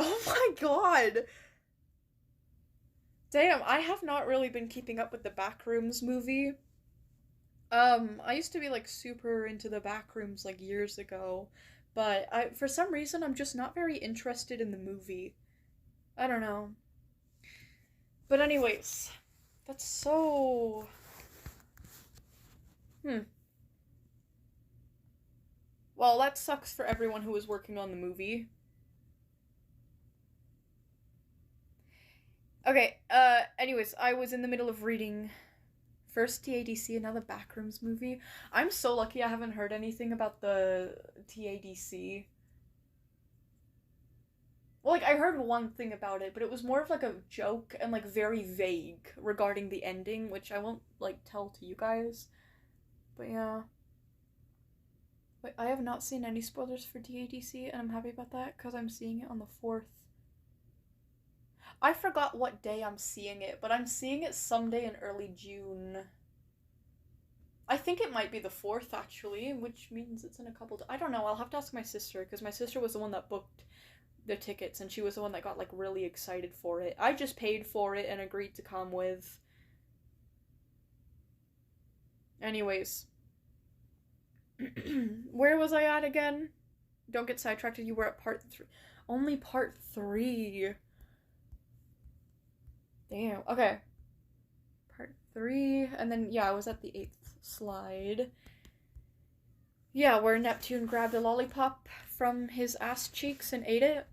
Oh my god. Damn, I have not really been keeping up with the Backrooms movie. I used to be like super into the Backrooms like years ago, but for some reason I'm just not very interested in the movie. I don't know. But anyways, that's so... Well, that sucks for everyone who was working on the movie. Okay, anyways, I was in the middle of reading first TADC and now the Backrooms movie. I'm so lucky I haven't heard anything about the TADC. Well, like, I heard one thing about it, but it was more of like a joke and like very vague regarding the ending, which I won't like tell to you guys. But yeah. Wait, I have not seen any spoilers for TADC, and I'm happy about that because I'm seeing it on the 4th. I forgot what day I'm seeing it, but I'm seeing it someday in early June. I think it might be the 4th, actually, which means it's in a couple... I don't know, I'll have to ask my sister, because my sister was the one that booked the tickets, and she was the one that got, like, really excited for it. I just paid for it and agreed to come with. Anyways. Where was I at again? Don't get sidetracked, you were at part 3. Only part 3. Damn, okay. Part 3, and then, yeah, I was at the 8th slide. Yeah, where Neptune grabbed a lollipop from his ass cheeks and ate it.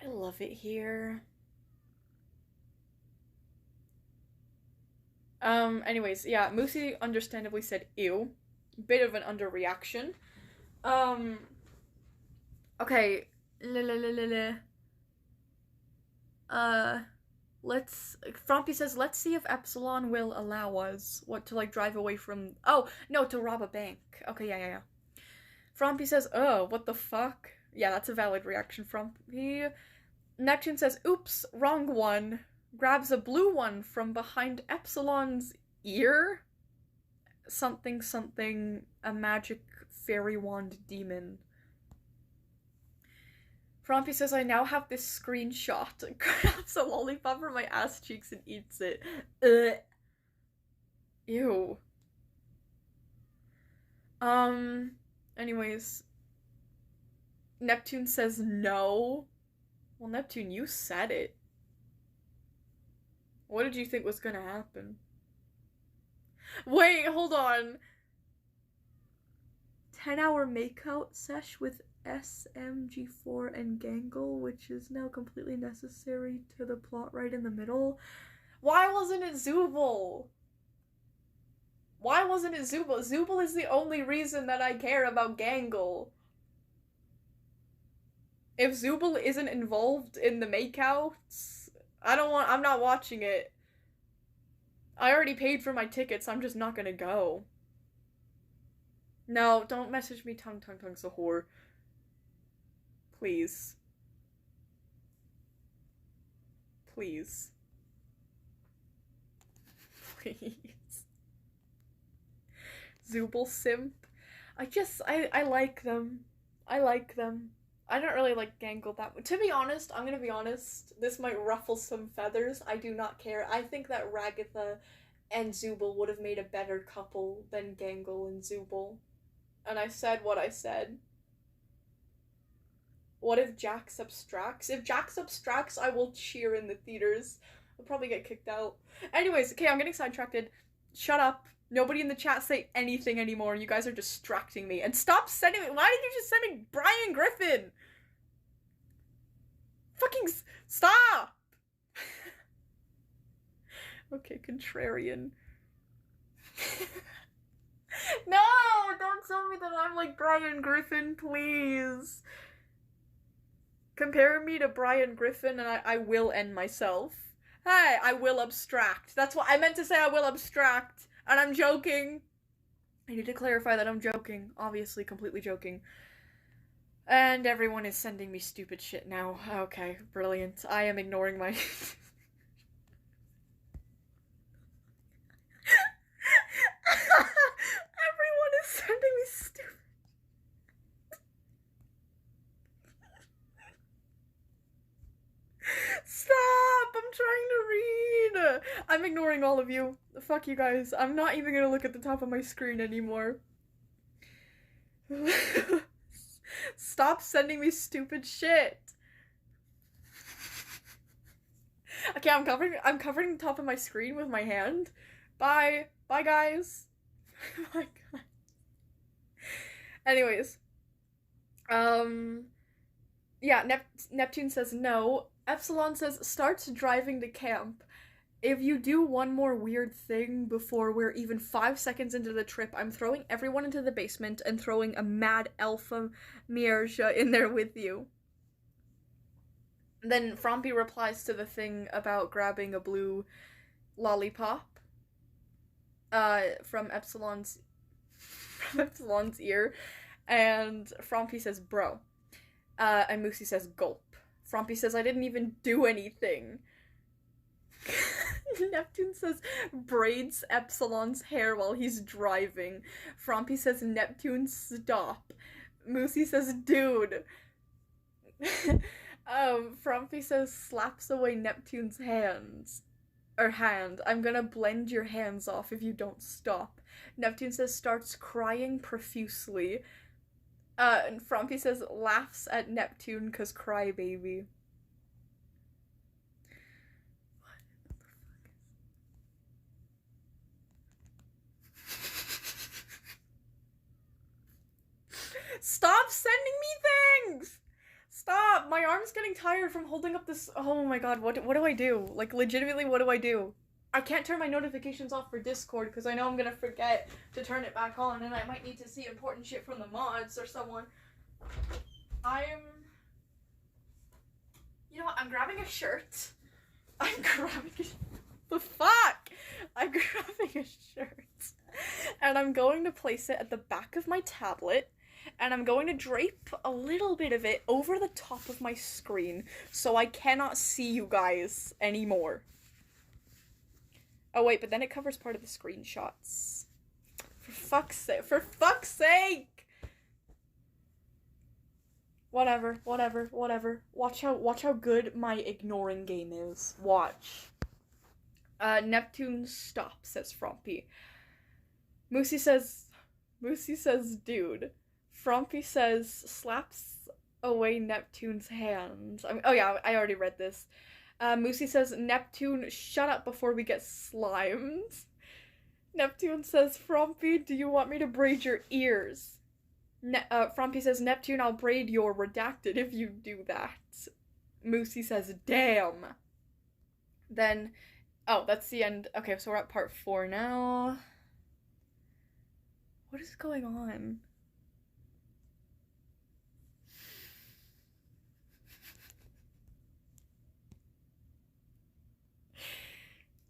I love it here. Anyways, yeah, Moosey understandably said ew. Bit of an underreaction. Okay. Frompy says, let's see if Epsilon will allow us. What, to, like, drive away from... Oh, no, to rob a bank. Okay, yeah. Frompy says, oh, what the fuck? Yeah, that's a valid reaction, Frompy. Neptune says, oops, wrong one. Grabs a blue one from behind Epsilon's ear. Something, a magic fairy wand demon. Frompy says, I now have this screenshot. Grabs a lollipop from my ass cheeks and eats it. Ew. Anyways. Neptune says no. Well, Neptune, you said it. What did you think was gonna happen? Wait, hold on. 10-hour makeout sesh with SMG4 and Gangle, which is now completely necessary to the plot right in the middle. Why wasn't it Zooble? Why wasn't it Zooble? Zooble is the only reason that I care about Gangle. If Zooble isn't involved in the makeouts, I'm not watching it. I already paid for my tickets, I'm just not gonna go. No, don't message me tongue Sahur. Please. Please. Please. Zooble simp. I like them. I like them. I don't really like Gangle that much. To be honest, I'm gonna be honest, this might ruffle some feathers. I do not care. I think that Ragatha and Zooble would have made a better couple than Gangle and Zooble. And I said what I said. What if Jax abstracts? If Jax abstracts, I will cheer in the theaters. I'll probably get kicked out. Anyways, okay, I'm getting sidetracked. Shut up. Nobody in the chat say anything anymore. You guys are distracting me. And stop sending me- Why did you just send me Brian Griffin? Fucking stop! Okay, contrarian. No! Don't tell me that I'm like Brian Griffin, please. Compare me to Brian Griffin and I will end myself. Hey, I will abstract. That's what I meant to say, I will abstract. And I'm joking. I need to clarify that I'm joking. Obviously, completely joking. And everyone is sending me stupid shit now. Okay, brilliant. I am ignoring my... Everyone is sending me stupid... Stop! I'm trying to read! I'm ignoring all of you. Fuck you guys. I'm not even gonna look at the top of my screen anymore. Stop sending me stupid shit! Okay, I'm covering the top of my screen with my hand. Bye! Bye, guys! Oh my god. Anyways. Yeah, Neptune says no. Epsilon says, starts driving to camp. If you do one more weird thing before we're even 5 seconds into the trip, I'm throwing everyone into the basement and throwing a mad alpha Mierja in there with you. Then Frompy replies to the thing about grabbing a blue lollipop from Epsilon's ear, and Frompy says, bro. And Moosey says, gulp. Frompy says, I didn't even do anything. Neptune says, braids Epsilon's hair while he's driving. Frompy says, Neptune, stop. Moosey says, dude. Frompy says, slaps away Neptune's hands. Or hand. I'm gonna blend your hands off if you don't stop. Neptune says, starts crying profusely. And Frompy says, laughs at Neptune 'cause crybaby. What the fuck Stop sending me things! Stop! My arm's getting tired from holding up this. Oh my god, what do I do? Like, legitimately, what do I do? I can't turn my notifications off for Discord because I know I'm gonna forget to turn it back on and I might need to see important shit from the mods or someone. You know what? I'm grabbing a shirt. The fuck? I'm grabbing a shirt. And I'm going to place it at the back of my tablet. And I'm going to drape a little bit of it over the top of my screen so I cannot see you guys anymore. Oh wait, but then it covers part of the screenshots. For fuck's sake! Whatever. Watch how good my ignoring game is. Watch. Neptune stop, says Frompy. Moosey says, dude. Frompy says, slaps away Neptune's hand. Oh yeah, I already read this. Moosey says, Neptune, shut up before we get slimed. Neptune says, Frompy, do you want me to braid your ears? Frompy says, Neptune, I'll braid your redacted if you do that. Moosey says, damn. Then, oh, that's the end. Okay, so we're at part 4 now. What is going on?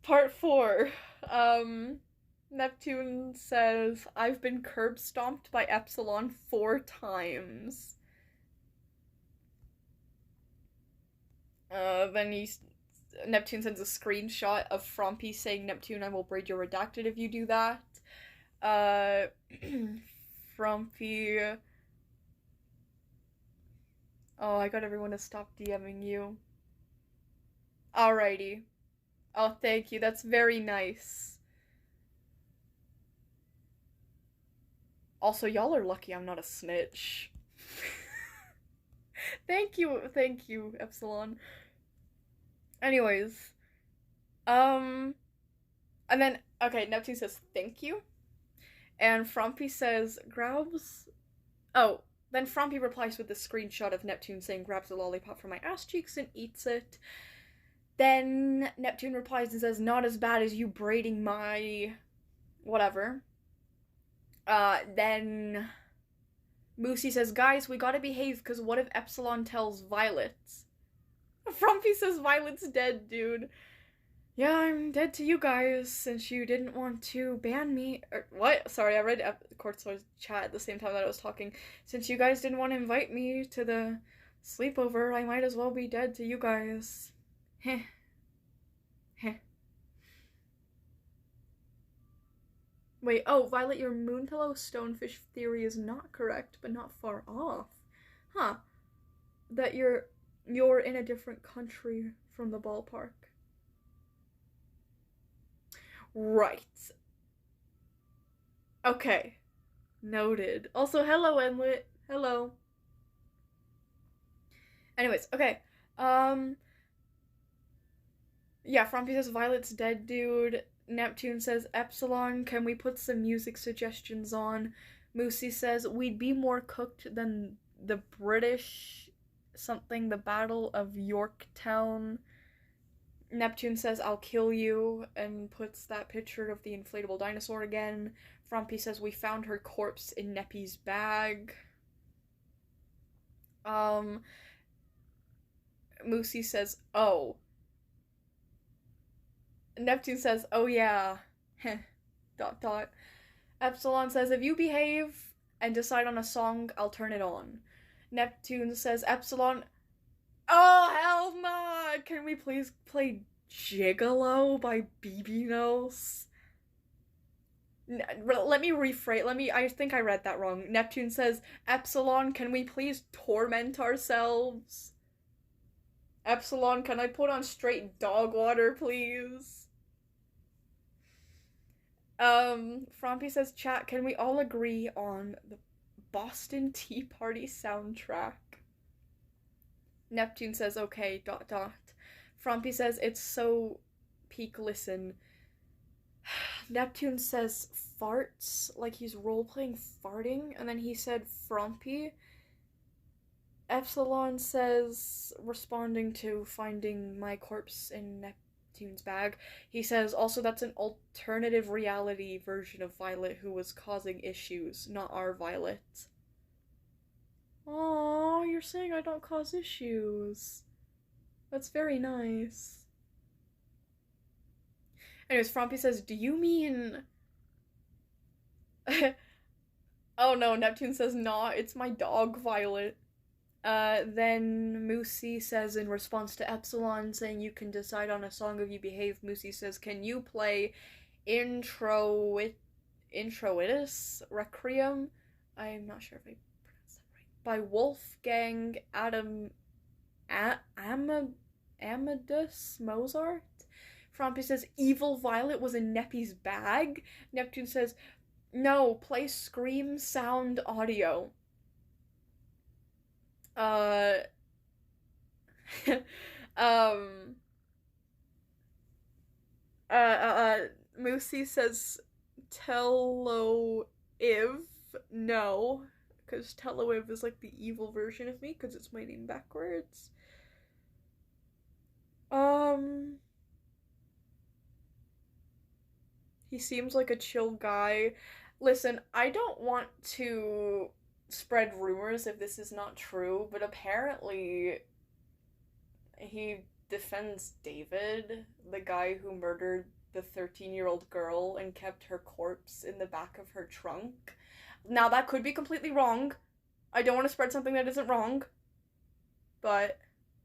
Part 4. Neptune says, I've been curb stomped by Epsilon 4 times. Then Neptune sends a screenshot of Frompy saying, Neptune, I will braid your redacted if you do that. Frompy. Oh, I got everyone to stop DMing you. Alrighty. Oh, thank you. That's very nice. Also, y'all are lucky I'm not a snitch. Thank you, Epsilon. Anyways. And then, okay, Neptune says thank you. And Frompy says, grabs... Oh, then Frompy replies with a screenshot of Neptune saying, grabs a lollipop from my ass cheeks and eats it. Then Neptune replies and says, not as bad as you braiding my... whatever. Then Moosey says, guys, we gotta behave, because what if Epsilon tells Violet? Frompy says, Violet's dead, dude. Yeah, I'm dead to you guys, since you didn't want to ban me. Or, what? Sorry, I read Courtsoy's chat at the same time that I was talking. Since you guys didn't want to invite me to the sleepover, I might as well be dead to you guys. Heh. Heh. Wait, oh, Violet, your Moonpillow Stonefish theory is not correct, but not far off. Huh. That you're in a different country from the ballpark. Right. Okay. Noted. Also, hello, Enlit. Hello. Anyways, okay. Yeah, Frompy says Violet's dead, dude. Neptune says, Epsilon, can we put some music suggestions on? Moosey says, we'd be more cooked than the British something, the Battle of Yorktown. Neptune says, I'll kill you, and puts that picture of the inflatable dinosaur again. Frompy says, we found her corpse in Neppy's bag. Moosey says, oh. Neptune says, oh yeah. Heh. ... Epsilon says, if you behave and decide on a song, I'll turn it on. Neptune says, Epsilon, oh hell no! Can we please play Gigolo by BB Nose? Let me rephrase, I think I read that wrong. Neptune says, Epsilon, can we please torment ourselves? Epsilon, can I put on straight dog water, please? Frompy says, chat, can we all agree on the Boston Tea Party soundtrack? Neptune says, okay, ... Frompy says, it's so peak listen. Neptune says farts, like he's role-playing farting, and then he said Frumpy. Epsilon says, responding to finding my corpse in Neptune's bag, he says, also that's an alternative reality version of Violet who was causing issues, not our Violet. Aww, you're saying I don't cause issues. That's very nice. Anyways, Frumpy says, do you mean... Oh no, Neptune says, nah, it's my dog, Violet. Then Moosey says in response to Epsilon saying you can decide on a song if you behave, Moosey says, can you play Introitus Requiem? I'm not sure if I pronounced that right. By Wolfgang Amadeus Mozart? Frumpy says, Evil Violet was in Neppy's bag? Neptune says, no, play Scream Sound Audio. Moosey says Teloiv, no, because Teloiv is like the evil version of me, because it's my name backwards. He seems like a chill guy. Listen, I don't want to spread rumors if this is not true, but apparently he defends David, the guy who murdered the 13-year-old girl and kept her corpse in the back of her trunk. Now, that could be completely wrong. I don't want to spread something that isn't wrong, but,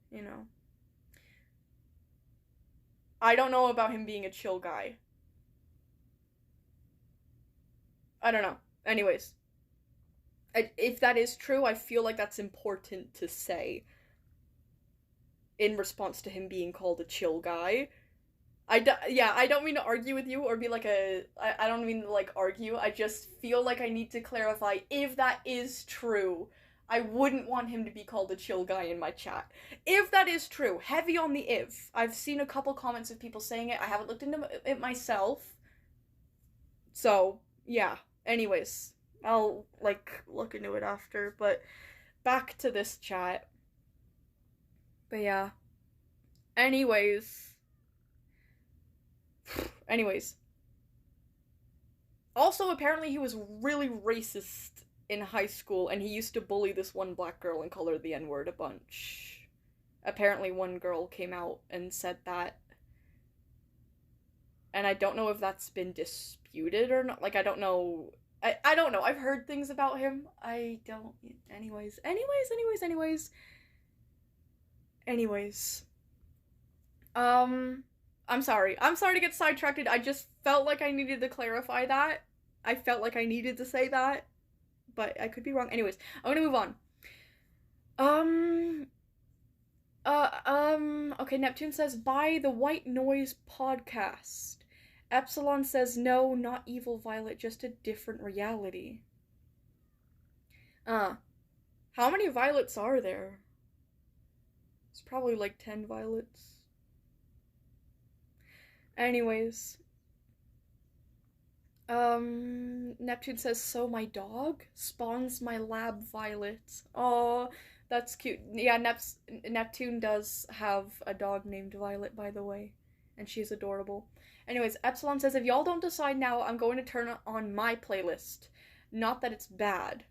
you know. I don't know about him being a chill guy. I don't know. Anyways. If that is true, I feel like that's important to say in response to him being called a chill guy. I don't mean to argue with you or be like I don't mean to like argue, I just feel like I need to clarify if that is true. I wouldn't want him to be called a chill guy in my chat. If that is true, heavy on the if. I've seen a couple comments of people saying it, I haven't looked into it myself. So, yeah. Anyways. I'll, like, look into it after, but back to this chat. But yeah. Anyways. Also, apparently he was really racist in high school, and he used to bully this one black girl and call her the N-word a bunch. Apparently one girl came out and said that. And I don't know if that's been disputed or not. Like, I don't know... I don't know. I've heard things about him. I don't... Anyways. I'm sorry. I'm sorry to get sidetracked. I just felt like I needed to clarify that. I felt like I needed to say that. But I could be wrong. Anyways, I'm gonna move on. Okay, Neptune says, buy the White Noise podcast. Epsilon says, no, not Evil Violet, just a different reality. How many Violets are there? It's probably like 10 Violets. Anyways. Neptune says, so my dog spawns my lab Violet. Oh, that's cute. Yeah, Neptune does have a dog named Violet, by the way. And she's adorable. Anyways, Epsilon says, if y'all don't decide now, I'm going to turn on my playlist. Not that it's bad.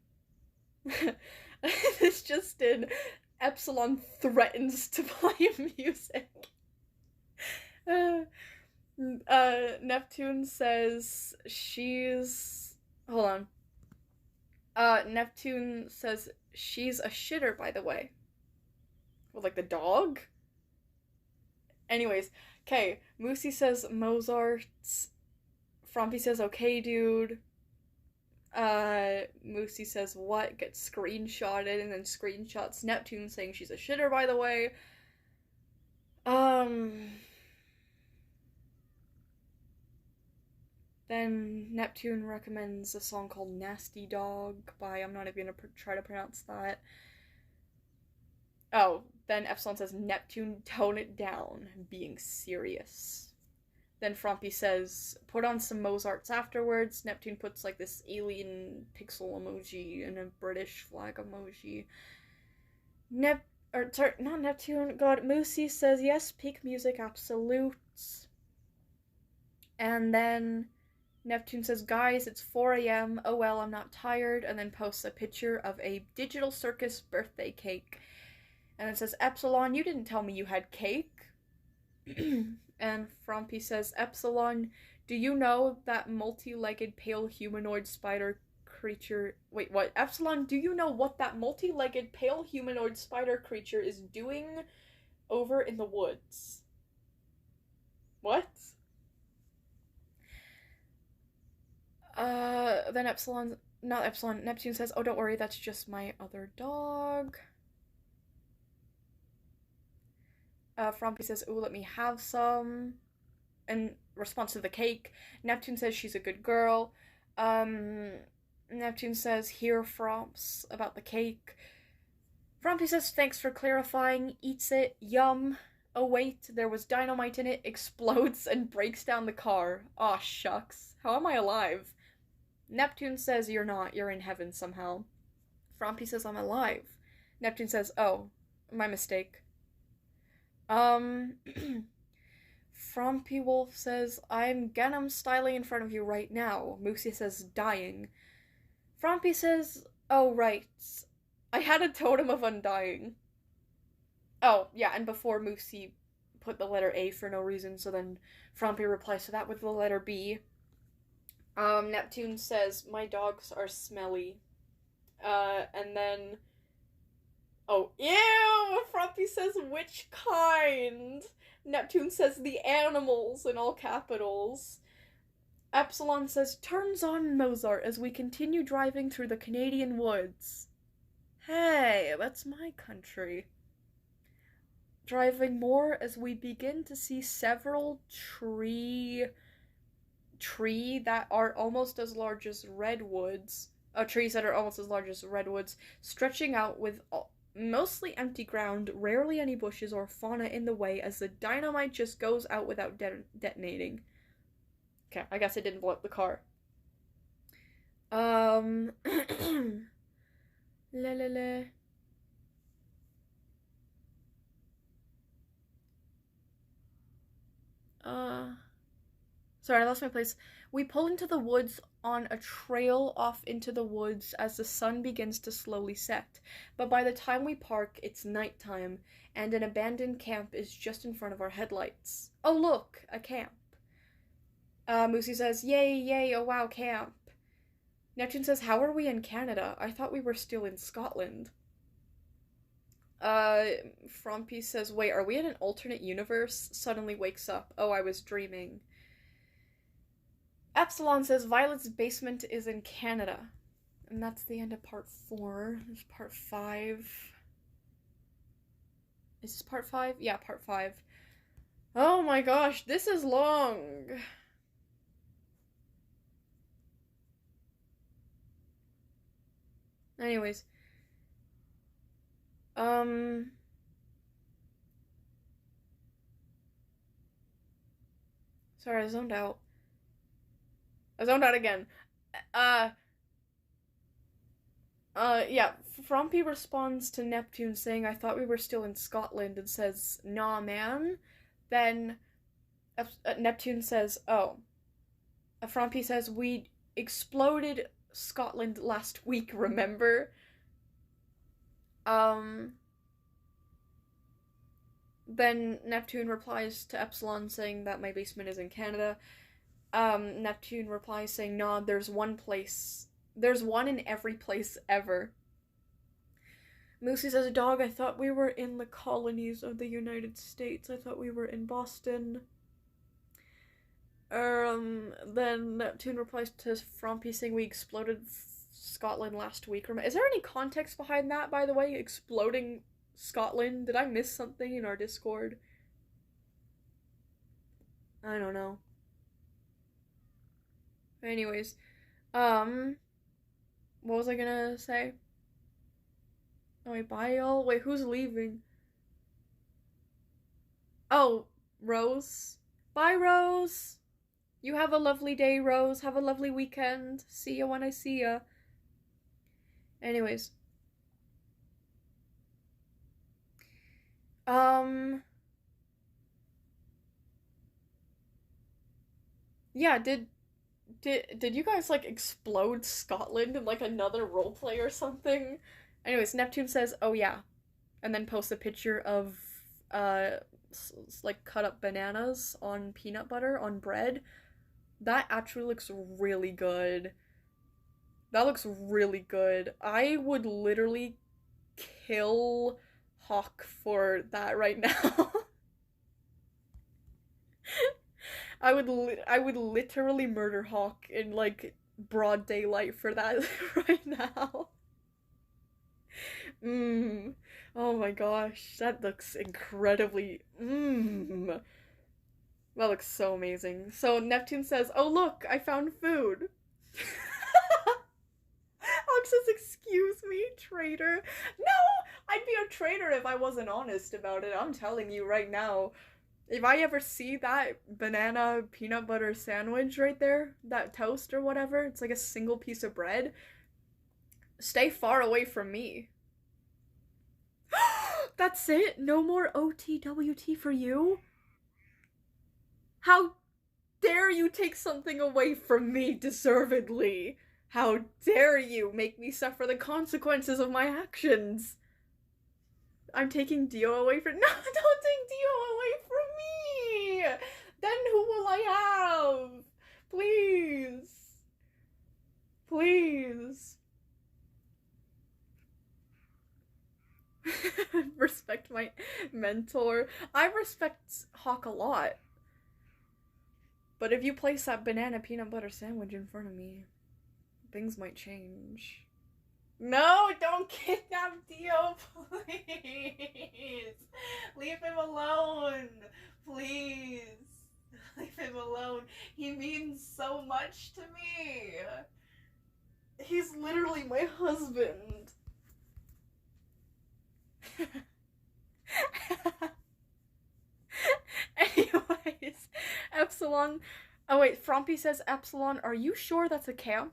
This just did. Epsilon threatens to play music. Neptune says she's... Hold on. Neptune says she's a shitter, by the way. Well, like the dog? Anyways, okay. Moosey says Mozart's. Frumpy says, okay, dude. Moosey says, what? Gets screenshotted and then screenshots Neptune saying she's a shitter, by the way. Then Neptune recommends a song called Nasty Dog by, I'm not even gonna try to pronounce that. Oh, then Epsilon says, Neptune, tone it down, being serious. Then Frompy says, put on some Mozarts afterwards. Neptune puts like this alien pixel emoji and a British flag emoji. Not Neptune, God, Moosey says, yes, peak music, absolute. And then Neptune says, guys, it's 4 a.m. Oh well, I'm not tired. And then posts a picture of a Digital Circus birthday cake. And it says, Epsilon, you didn't tell me you had cake. And Frompy says, Epsilon, do you know that multi-legged pale humanoid spider creature... Wait, what? Epsilon, do you know what that multi-legged pale humanoid spider creature is doing over in the woods? What? Then Neptune says, oh, don't worry, that's just my other dog. Frompy says, ooh, let me have some. In response to the cake, Neptune says she's a good girl. Neptune says, here, Fromps, about the cake. Frompy says, thanks for clarifying, eats it, yum. Oh wait, there was dynamite in it, explodes, and breaks down the car. Aw, shucks. How am I alive? Neptune says, you're not, you're in heaven somehow. Frompy says, I'm alive. Neptune says, oh, my mistake. Frompy Wolf says, I'm Ganem styling in front of you right now. Moosey says, dying. Frompy says, oh, right. I had a totem of undying. Oh, yeah, and before Moosey put the letter A for no reason, so then Frompy replies to that with the letter B. Neptune says, my dogs are smelly. And then... Oh, ew! Frompy says, which kind? Neptune says, the animals, in all capitals. Epsilon says, turns on Mozart as we continue driving through the Canadian woods. Hey, that's my country. Driving more as we begin to see several tree that are almost as large as redwoods. Trees that are almost as large as redwoods, stretching out with mostly empty ground, rarely any bushes or fauna in the way, as the dynamite just goes out without detonating. Okay, I guess it didn't blow up the car. Sorry, I lost my place. We pull into the woods on a trail off into the woods as the sun begins to slowly set. But by the time we park, it's nighttime, and an abandoned camp is just in front of our headlights. Oh look, a camp. Moosey says, yay, yay, oh wow, camp. Neptune says, how are we in Canada? I thought we were still in Scotland. Frompy says, wait, are we in an alternate universe? Suddenly wakes up. Oh, I was dreaming. Epsilon says, Violet's basement is in Canada. And that's the end of part 4. There's part 5. Is this part 5? Yeah, part 5. Oh my gosh, this is long. Anyways. Sorry, I zoned out. I zoned out again. Yeah, Frompy responds to Neptune saying, I thought we were still in Scotland, and says, nah, man. Then Neptune says, oh. Frompy says, we exploded Scotland last week, remember? Then Neptune replies to Epsilon saying that my basement is in Canada. Neptune replies saying, nah, there's one in every place ever. Moosey says, dog, I thought we were in the colonies of the United States. I thought we were in Boston. Then Neptune replies to Frompy saying we exploded Scotland last week. Is there any context behind that, by the way? Exploding Scotland? Did I miss something in our Discord? I don't know. Anyways, what was I gonna say? Oh, wait, bye y'all? Wait, who's leaving? Oh, Rose? Bye, Rose. You have a lovely day, Rose. Have a lovely weekend. See ya when I see ya. Anyways. Yeah, did you guys, like, explode Scotland in, like, another roleplay or something? Anyways, Neptune says, oh yeah. And then posts a picture of, like, cut up bananas on peanut butter on bread. That actually looks really good. That looks really good. I would literally kill Hawk for that right now. I would literally murder Hawk in, like, broad daylight for that right now. Oh my gosh, that looks incredibly that looks so amazing. So Neptune says, "Oh look, I found food." Hawk says, "Excuse me, traitor." No, I'd be a traitor if I wasn't honest about it. I'm telling you right now. If I ever see that banana peanut butter sandwich right there, that toast or whatever, it's like a single piece of bread, stay far away from me. That's it? No more OTWT for you? How dare you take something away from me deservedly? How dare you make me suffer the consequences of my actions? I'm taking Dio away from- No, don't take Dio away from me! Then who will I have? Please. Please. Respect my mentor. I respect Hawk a lot. But if you place that banana peanut butter sandwich in front of me, things might change. No, don't kidnap Dio, please. Leave him alone. Please. Leave him alone. He means so much to me. He's literally my husband. Anyways, Epsilon. Oh wait, Frompy says, Epsilon, are you sure that's a camp?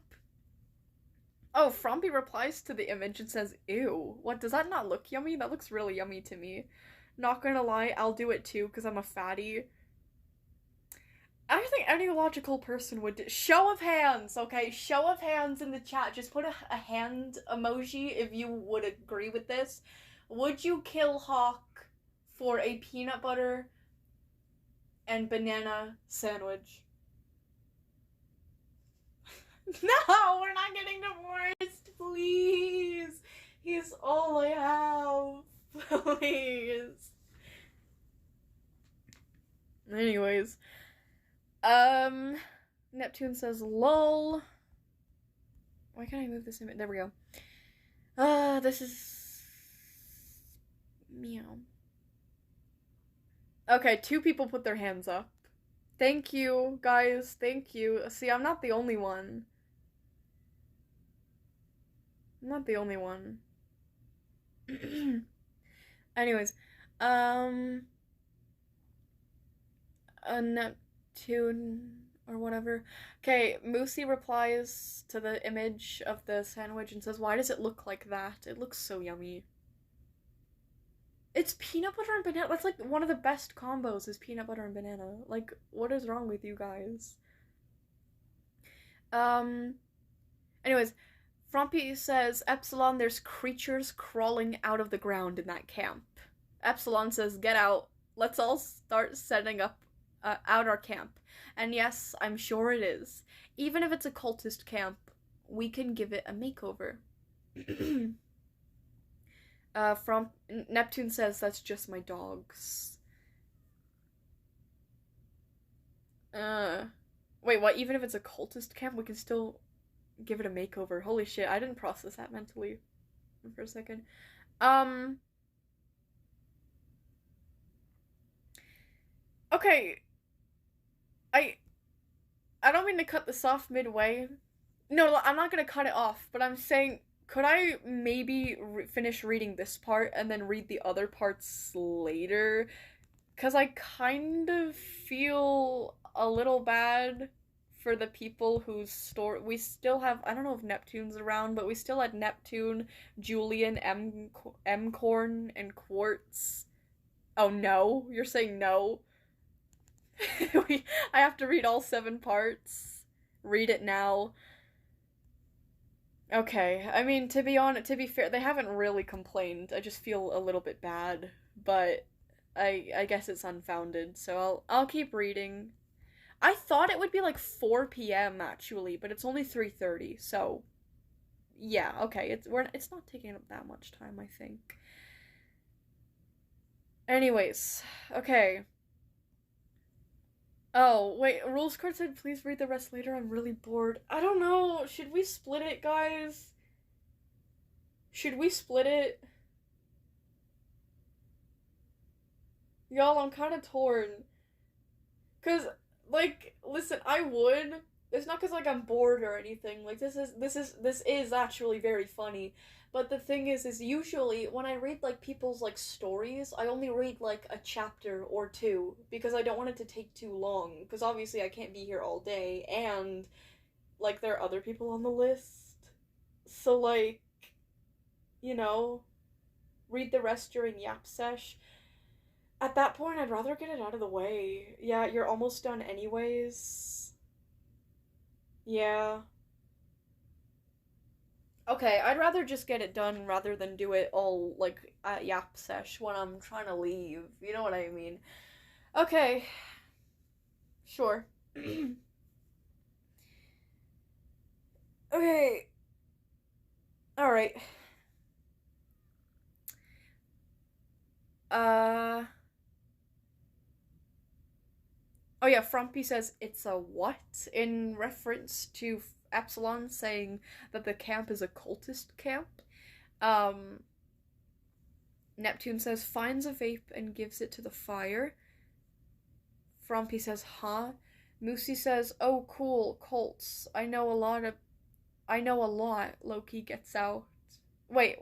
Oh, Frompy replies to the image and says, ew. What, does that not look yummy? That looks really yummy to me. Not gonna lie, I'll do it too, because I'm a fatty. I think any logical person would do- Show of hands, okay? Show of hands in the chat. Just put a hand emoji if you would agree with this. Would you kill Hawk for a peanut butter and banana sandwich? No, we're not getting divorced, please. He's all I have, please. Anyways, Neptune says, lol. Why can't I move this image? There we go. This is... meow. Okay, 2 people put their hands up. Thank you, guys. Thank you. See, I'm not the only one. I'm not the only one. Anyways, a Neptune or whatever. Okay, Moosey replies to the image of the sandwich and says, why does it look like that? It looks so yummy. It's peanut butter and banana. That's like one of the best combos is peanut butter and banana. Like, what is wrong with you guys? Anyways, Frompy says, Epsilon, there's creatures crawling out of the ground in that camp. Epsilon says, get out. Let's all start setting up out our camp. And yes, I'm sure it is. Even if it's a cultist camp, we can give it a makeover. From Neptune says, that's just my dogs. Wait, what? Even if it's a cultist camp, we can still give it a makeover. Holy shit, I didn't process that mentally for a second. Okay. I don't mean to cut this off midway. No, I'm not gonna cut it off, but I'm saying, could I maybe finish reading this part and then read the other parts later? because I kind of feel a little bad for the people whose store we still have. I don't know if Neptune's around, but we still had Neptune, Julian, M Corn, and Quartz. Oh no, you're saying no. I have to read all 7 parts. Read it now. Okay, I mean, to be fair, they haven't really complained. I just feel a little bit bad, but I guess it's unfounded. So I'll keep reading. I thought it would be like 4 p.m. actually, but it's only 3:30. So yeah, okay. It's not taking up that much time, I think. Anyways, okay. Oh, wait, Rules Card said please read the rest later. I'm really bored. I don't know. Should we split it, guys? Should we split it? Y'all, I'm kind of torn. Cause, like, listen, I would. It's not cause like I'm bored or anything. Like this is actually very funny. But the thing is usually when I read like people's like stories, I only read like a chapter or 2 because I don't want it to take too long. Because obviously I can't be here all day, and like there are other people on the list. So like, you know, read the rest during Yap Sesh. At that point, I'd rather get it out of the way. Yeah, you're almost done anyways. Yeah. Okay, I'd rather just get it done rather than do it all, like, at Yap Sesh when I'm trying to leave. You know what I mean? Okay. Sure. Okay. Alright. Oh yeah, Frumpy says it's a what? In reference to Epsilon saying that the camp is a cultist camp. Neptune says finds a vape and gives it to the fire. Frumpy says, huh? Moosey says, oh cool, cults. I know a lot. Loki gets out. Wait.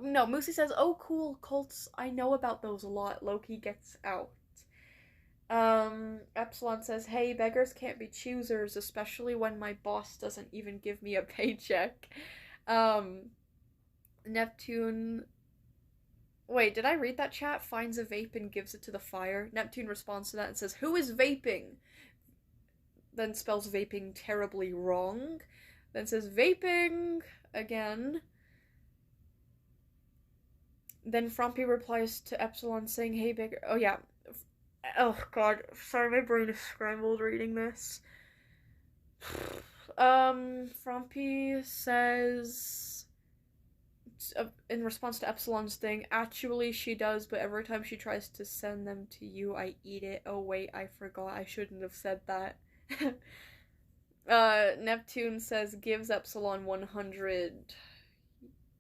No, Moosey says, oh cool, cults. I know about those a lot. Loki gets out. Epsilon says, hey, beggars can't be choosers, especially when my boss doesn't even give me a paycheck. Neptune... Wait, did I read that chat? Finds a vape and gives it to the fire. Neptune responds to that and says, who is vaping? Then spells vaping terribly wrong. Then says, vaping again. Then Frumpy replies to Epsilon saying, hey, beggar... Oh, yeah. Oh, God. Sorry, my brain is scrambled reading this. Frumpy says... in response to Epsilon's thing, actually she does, but every time she tries to send them to you, I eat it. Oh wait, I forgot. I shouldn't have said that. Neptune says gives Epsilon 100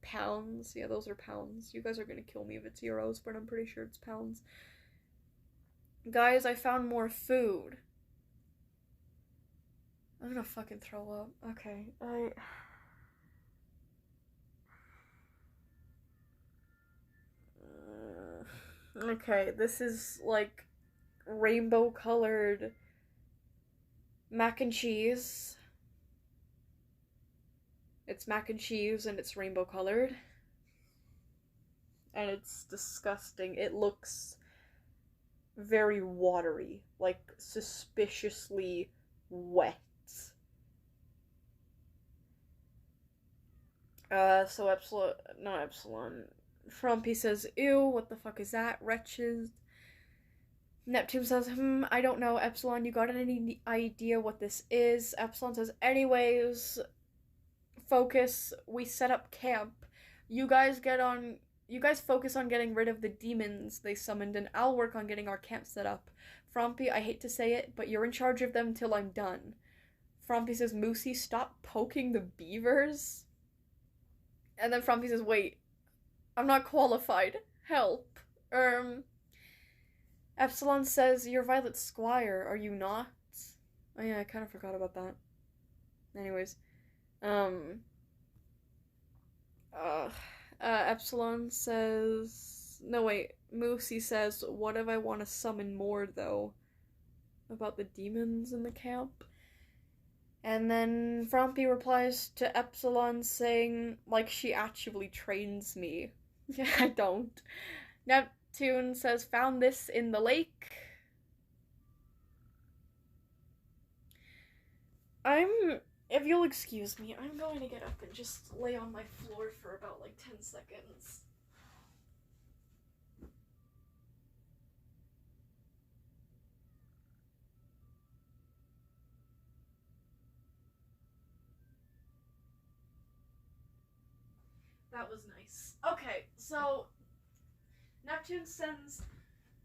pounds. Yeah, those are pounds. You guys are gonna kill me if it's euros, but I'm pretty sure it's pounds. Guys, I found more food. I'm gonna fucking throw up. Okay, Okay, this is like rainbow colored mac and cheese. It's mac and cheese and it's rainbow colored. And it's disgusting. It looks very watery, like suspiciously wet. So Epsilon. Frumpy says, ew, what the fuck is that? Wretches. Neptune says, I don't know. Epsilon, you got any idea what this is? Epsilon says, anyways, focus. We set up camp. You guys focus on getting rid of the demons they summoned, and I'll work on getting our camp set up. Frumpy, I hate to say it, but you're in charge of them till I'm done. Frumpy says, Moosey, stop poking the beavers. And then Frumpy says, wait, I'm not qualified. Help. Epsilon says, you're Violet Squire, are you not? Oh yeah, I kind of forgot about that. Anyways. Epsilon says... no wait, Moosey says, what if I want to summon more though? About the demons in the camp. And then Frompy replies to Epsilon saying, like she actually trains me. Yeah, I don't. Neptune says, found this in the lake. If you'll excuse me, I'm going to get up and just lay on my floor for about like 10 seconds. That was nice. Okay, so Neptune sends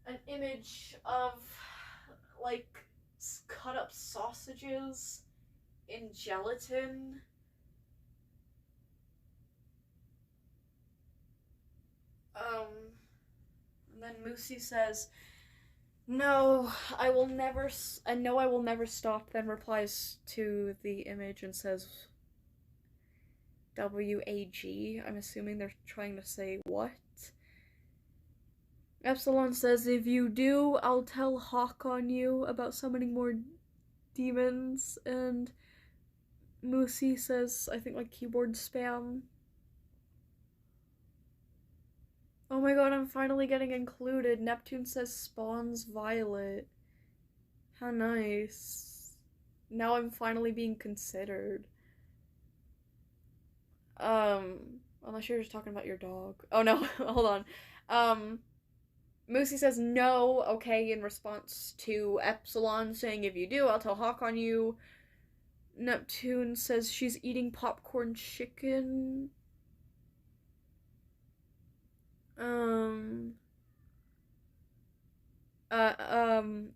an image of like cut up sausages in gelatin. And then Moosey says, no, I will never stop, then replies to the image and says, WAG. I'm assuming they're trying to say what? Epsilon says, if you do, I'll tell Hawk on you about summoning more demons, and Moosey says, I think like keyboard spam. Oh my god, I'm finally getting included. Neptune says spawns Violet. How nice. Now I'm finally being considered. Unless you're just talking about your dog. Oh no, hold on. Moosey says no, okay, in response to Epsilon saying if you do, I'll tell Hawk on you. Neptune says she's eating popcorn chicken.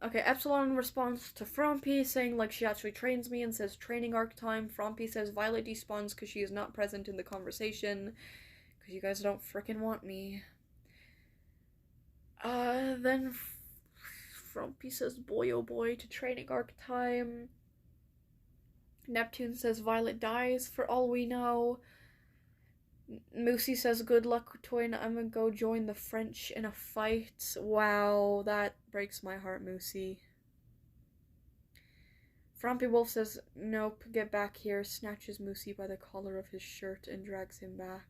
Okay, Epsilon responds to Frompy saying like she actually trains me and says training arc time. Frompy says Violet despawns because she is not present in the conversation because you guys don't frickin' want me. Then Frompy says boy oh boy to training arc time. Neptune says Violet dies for all we know. Moosey says good luck Toyna, I'm gonna go join the French in a fight. Wow, that breaks my heart, Moosey. Frompy Wolf says nope, get back here, snatches Moosey by the collar of his shirt and drags him back.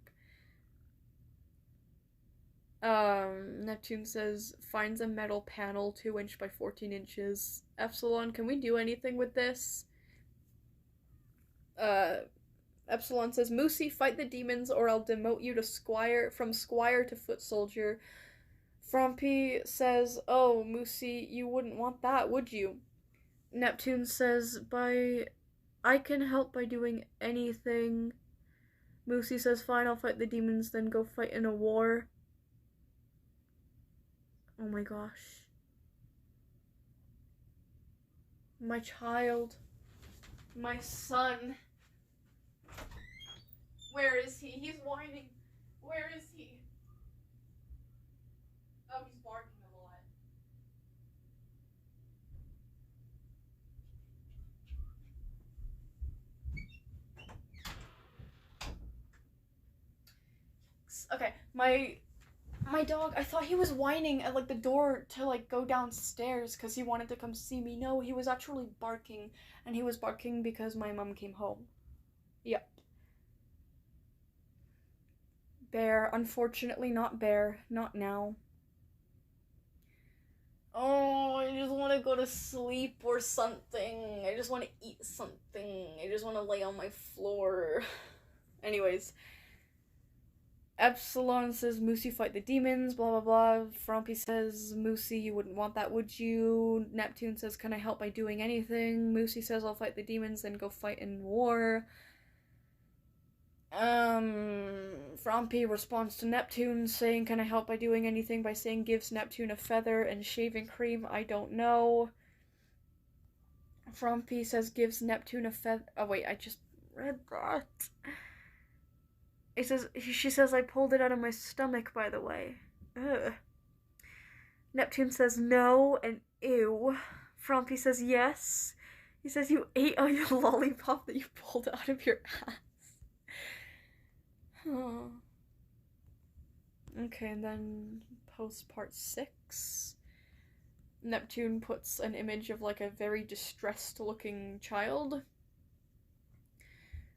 Neptune says finds a metal panel 2 inch by 14 inches. Epsilon, can we do anything with this? Epsilon says, Moosey, fight the demons or I'll demote you to from squire to foot soldier. Frompy says, oh, Moosey, you wouldn't want that, would you? Neptune says, I can help by doing anything. Moosey says, fine, I'll fight the demons, then go fight in a war. Oh my gosh. My child. My son. Where is he? He's whining. Where is he? Oh, he's barking a lot. Okay, my dog, I thought he was whining at like the door to like go downstairs because he wanted to come see me. No, he was actually barking, and he was barking because my mom came home. Yep. Bear, unfortunately not bear, not now. Oh, I just want to go to sleep or something. I just want to eat something. I just want to lay on my floor. Anyways. Epsilon says, Moosey, fight the demons, blah, blah, blah. Frompy says, Moosey, you wouldn't want that, would you? Neptune says, can I help by doing anything? Moosey says, I'll fight the demons, then go fight in war. Frompy responds to Neptune, saying, can I help by doing anything? By saying, gives Neptune a feather and shaving cream, I don't know. Frompy says, gives Neptune a feather. Oh, wait, I just read that. She says, I pulled it out of my stomach, by the way. Ugh. Neptune says no and ew. Frompy says yes. He says, you ate all your lollipop that you pulled out of your ass. Oh. Okay, and then post part 6. Neptune puts an image of like a very distressed looking child.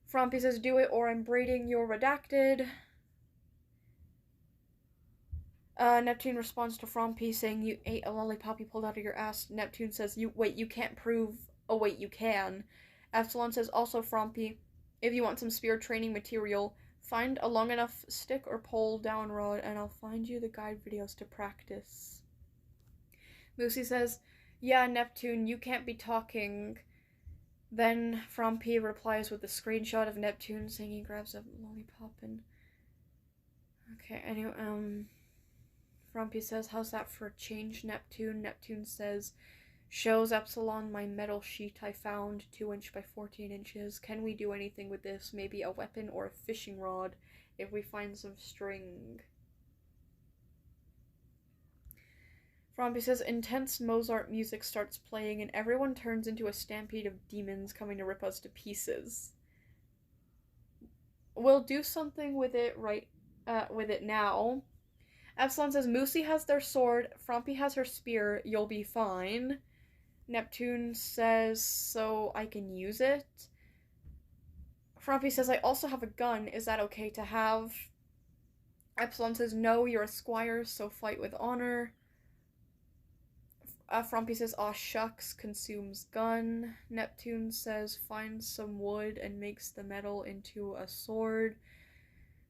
Frumpy says, do it or I'm braiding your redacted. Neptune responds to Frumpy saying, you ate a lollipop you pulled out of your ass. Neptune says, wait, you can't prove. Oh wait, you can. Epsilon says, also Frumpy, if you want some spear training material, find a long enough stick or pole down rod and I'll find you the guide videos to practice. Lucy says, yeah, Neptune, you can't be talking. Then Frumpy replies with a screenshot of Neptune saying he grabs a lollipop and... Okay, anyway, Frumpy says, how's that for a change, Neptune? Neptune says, shows Epsilon my metal sheet I found, 2 inch by 14 inches. Can we do anything with this? Maybe a weapon or a fishing rod if we find some string. Frumpy says, intense Mozart music starts playing and everyone turns into a stampede of demons coming to rip us to pieces. We'll do something with it now. Epsilon says, Moosey has their sword, Frumpy has her spear, you'll be fine. Neptune says, so I can use it. Frumpy says, I also have a gun, is that okay to have? Epsilon says, no, you're a squire, so fight with honor. Frumpy says, aw shucks, consumes gun. Neptune says, finds some wood and makes the metal into a sword.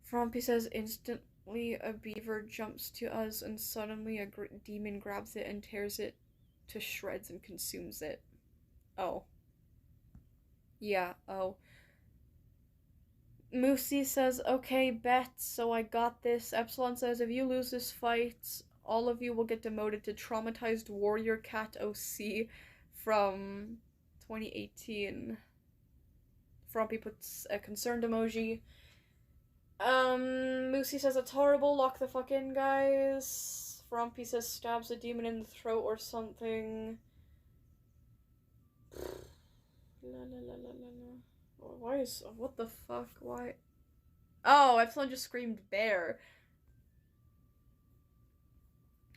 Frumpy says, instantly a beaver jumps to us and suddenly a demon grabs it and tears it to shreds and consumes it. Oh. Yeah, oh. Moosey says, okay, bet, so I got this. Epsilon says, if you lose this fight, all of you will get demoted to Traumatized Warrior Cat OC from 2018. Frumpy puts a concerned emoji. Moosey says, it's horrible, lock the fuck in, guys. Frumpy says, stabs a demon in the throat or something. Why is, what the fuck, why? Oh, Epsilon just screamed bear.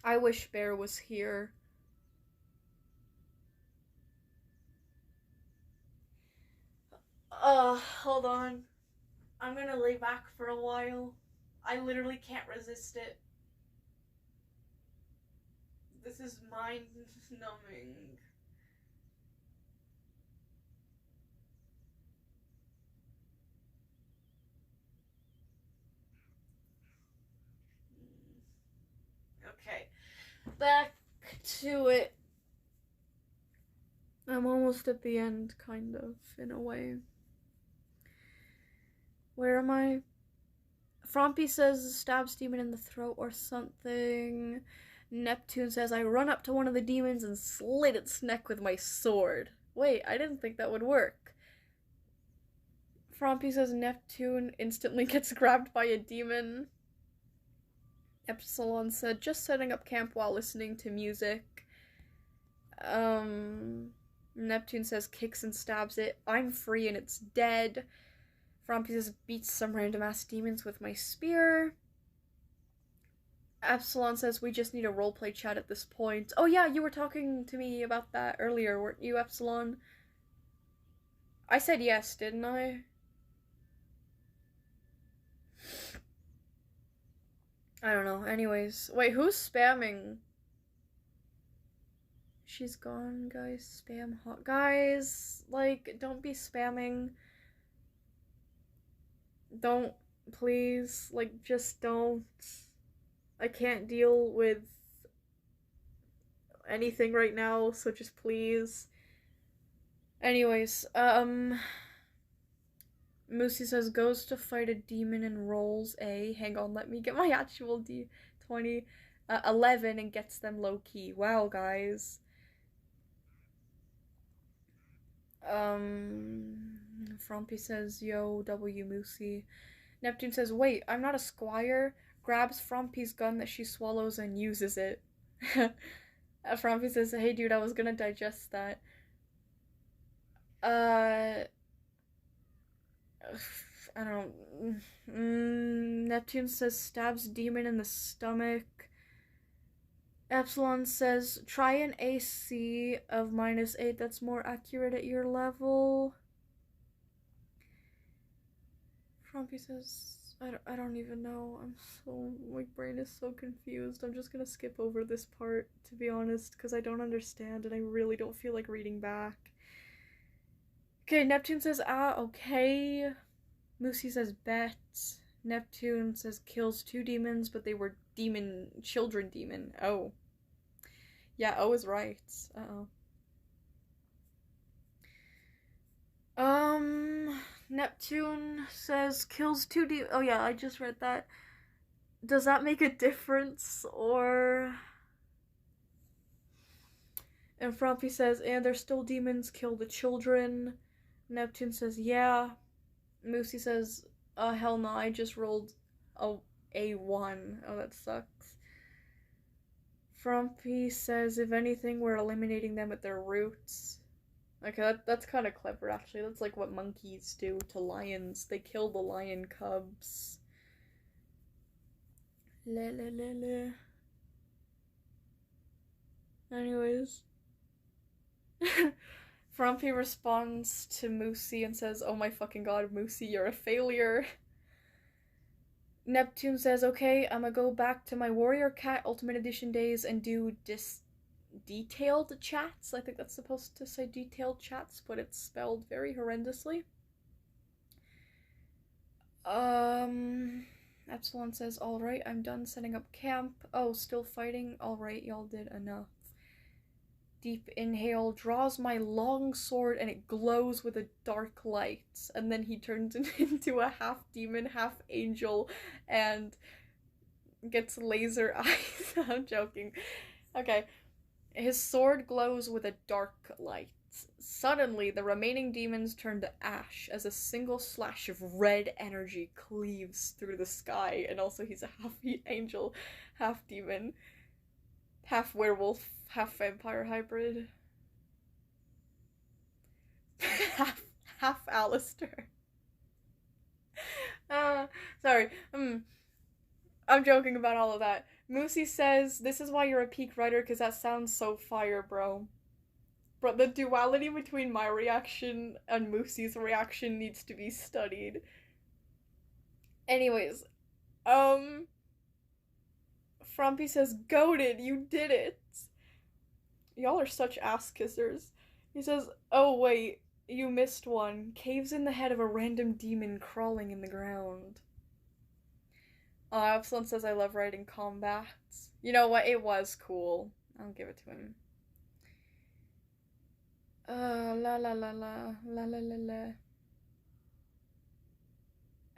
I wish Bear was here. Hold on. I'm gonna lay back for a while. I literally can't resist it. This is mind-numbing. Okay. Back to it. I'm almost at the end, kind of, in a way. Where am I? Frumpy says stabs demon in the throat or something. Neptune says I run up to one of the demons and slit its neck with my sword. Wait, I didn't think that would work. Frumpy says Neptune instantly gets grabbed by a demon. Epsilon said, just setting up camp while listening to music. Neptune says kicks and stabs it. I'm free and it's dead. Frumpy says beats some random ass demons with my spear. Epsilon says we just need a roleplay chat at this point. Oh yeah, you were talking to me about that earlier, weren't you, Epsilon? I said yes, didn't I? I don't know. Anyways, wait, who's spamming? She's gone, guys. Spam hot. Guys, like, don't be spamming. Don't, please. Like, just don't. I can't deal with anything right now, so just please. Anyways, Moosey says, goes to fight a demon and rolls a, hang on, let me get my actual D20, 11 and gets them low-key. Wow, guys. Frumpy says, yo, W Moosey. Neptune says, wait, I'm not a squire. Grabs Frumpy's gun that she swallows and uses it. Frumpy says, hey dude, I was gonna digest that. I don't know. Neptune says stabs demon in the stomach. Epsilon says try an AC of -8 that's more accurate at your level. Frumpy says I don't even know. My brain is so confused. I'm just gonna skip over this part, to be honest, because I don't understand and I really don't feel like reading back. Okay, Neptune says okay. Moosey says bet. Neptune says kills 2 demons, but they were children demon. Oh. Yeah, O is right. Neptune says kills 2 demons. Oh yeah, I just read that. Does that make a difference, or... And Frumpy says, and they're still demons, kill the children. Neptune says, yeah. Moosey says, hell no, I just rolled a A1. Oh, that sucks. Frumpy says, if anything, we're eliminating them at their roots. Okay, that's kind of clever, actually. That's like what monkeys do to lions. They kill the lion cubs. Anyways. Frumpy responds to Moosey and says, oh my fucking god, Moosey, you're a failure. Neptune says, okay, I'm gonna go back to my Warrior Cat Ultimate Edition days and do detailed chats. I think that's supposed to say detailed chats, but it's spelled very horrendously. Epsilon says, alright, I'm done setting up camp. Oh, still fighting? Alright, y'all did enough. Deep inhale, draws my long sword and it glows with a dark light. And then he turns into a half demon, half angel, and gets laser eyes. I'm joking. Okay. His sword glows with a dark light. Suddenly, the remaining demons turn to ash as a single slash of red energy cleaves through the sky. And also he's a half angel, half demon, half werewolf, half vampire hybrid. half Alistair. Sorry. I'm joking about all of that. Moosey says, this is why you're a peak writer, because that sounds so fire, bro. But the duality between my reaction and Moosey's reaction needs to be studied. Anyways, Frumpy says, goated, you did it. Y'all are such ass kissers. He says, oh wait, you missed one. Caves in the head of a random demon crawling in the ground. Epsilon says, I love writing combats. You know what? It was cool. I'll give it to him. La la la la. La la la la.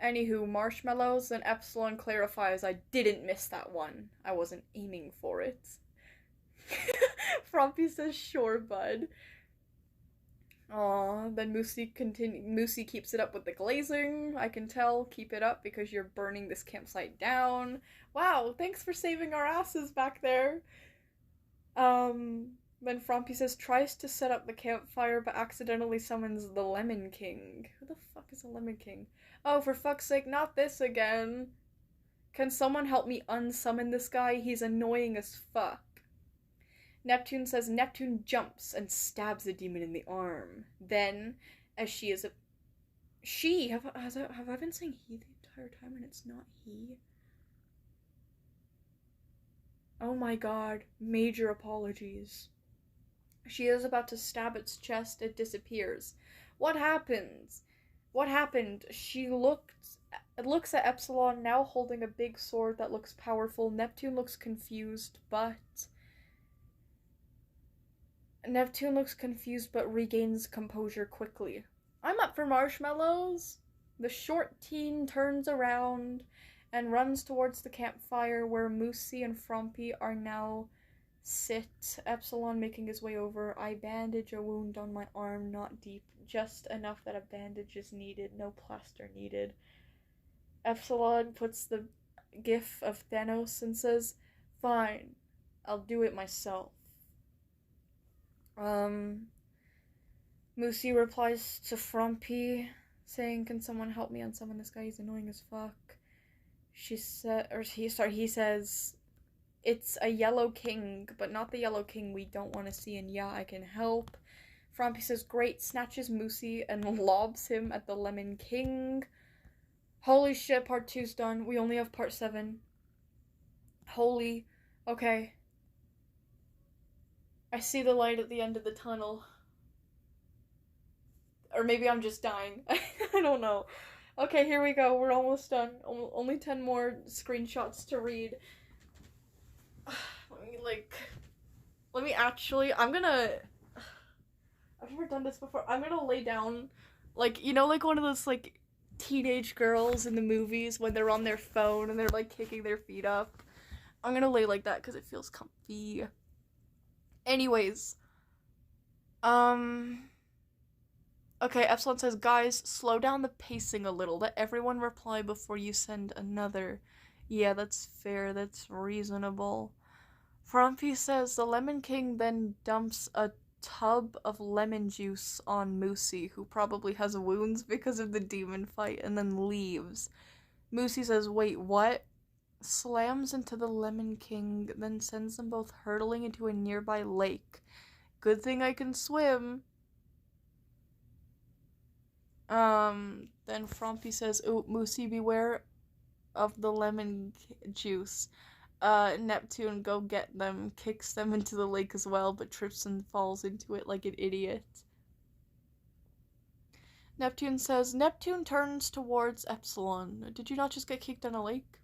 Anywho, marshmallows, and Epsilon clarifies I didn't miss that one. I wasn't aiming for it. Frumpy says, sure, bud. Aw, then Moosey keeps it up with the glazing. I can tell. Keep it up because you're burning this campsite down. Wow, thanks for saving our asses back there. Then Frumpy says, tries to set up the campfire but accidentally summons the Lemon King. Who the fuck is a Lemon King? Oh, for fuck's sake, not this again. Can someone help me unsummon this guy? He's annoying as fuck. Neptune says Neptune jumps and stabs the demon in the arm. Then, as she is have I been saying he the entire time and it's not he? Oh my god, major apologies. She is about to stab its chest, it disappears. What happens? What happened? She looks at Epsilon, now holding a big sword that looks powerful. Neptune looks confused, but regains composure quickly. I'm up for marshmallows! The short teen turns around and runs towards the campfire where Moosey and Frumpy are now sit. Epsilon making his way over. I bandage a wound on my arm, not deep, just enough that a bandage is needed, no plaster needed. Epsilon puts the gif of Thanos and says, fine, I'll do it myself. Moosey replies to Frumpy, saying, can someone help me unsummon this guy? He's annoying as fuck. he says, it's a yellow king, but not the yellow king we don't want to see, and yeah, I can help. Frumpy says, great, snatches Moosey and lobs him at the Lemon King. Holy shit, part 2's done. We only have part 7. Holy. Okay. I see the light at the end of the tunnel. Or maybe I'm just dying. I don't know. Okay, here we go. We're almost done. Only 10 more screenshots to read. Let me actually, I've never done this before. I'm gonna lay down, like, you know, like one of those, like, teenage girls in the movies when they're on their phone and they're, like, kicking their feet up. I'm gonna lay like that because it feels comfy. Anyways. Okay, Epsilon says, guys, slow down the pacing a little. Let everyone reply before you send another. Yeah, that's fair. That's reasonable. Frumpy says, the Lemon King then dumps a tub of lemon juice on Moosey, who probably has wounds because of the demon fight, and then leaves. Moosey says, wait, what? Slams into the Lemon King, then sends them both hurtling into a nearby lake. Good thing I can swim. Then Frumpy says, ooh, Moosey, beware of the lemon juice. Neptune, go get them, kicks them into the lake as well, but trips and falls into it like an idiot. Neptune says, Neptune turns towards Epsilon. Did you not just get kicked in a lake?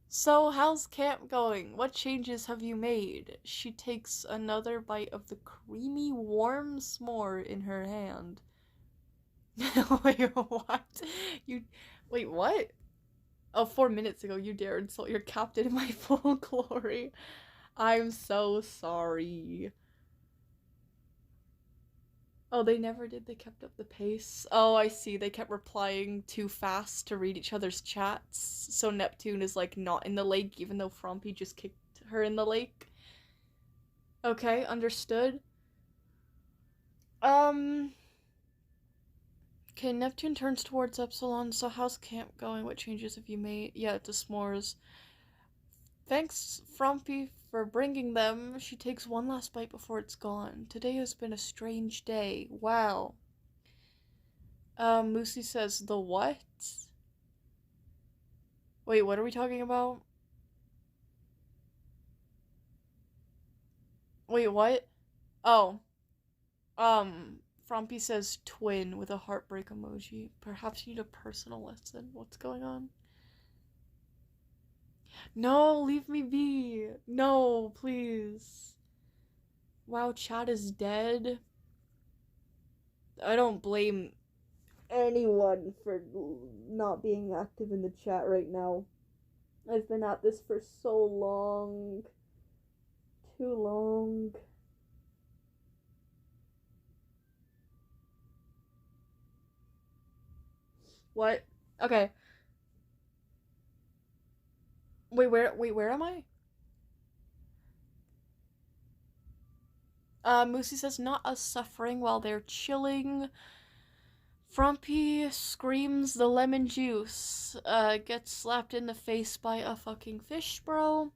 So, how's camp going? What changes have you made? She takes another bite of the creamy, warm s'more in her hand. Wait, what? Wait, what? Oh, 4 minutes ago, you dare insult your captain in my full glory. I'm so sorry. Oh, they never did. They kept up the pace. Oh, I see. They kept replying too fast to read each other's chats. So Neptune is, like, not in the lake, even though Frumpy just kicked her in the lake. Okay, understood. Okay, Neptune turns towards Epsilon. So how's camp going? What changes have you made? Yeah, to s'mores. Thanks, Frumpy, for bringing them. She takes one last bite before it's gone. Today has been a strange day. Wow. Moosey says, the what? Wait, what are we talking about? Wait, what? Oh. Frumpy says twin with a heartbreak emoji. Perhaps you need a personal lesson. What's going on? No, leave me be. No, please. Wow, chat is dead. I don't blame anyone for not being active in the chat right now. I've been at this for so long. Too long. What? Okay. Wait, where am I? Moosey says, not us suffering while they're chilling. Frumpy screams the lemon juice. Gets slapped in the face by a fucking fish, bro.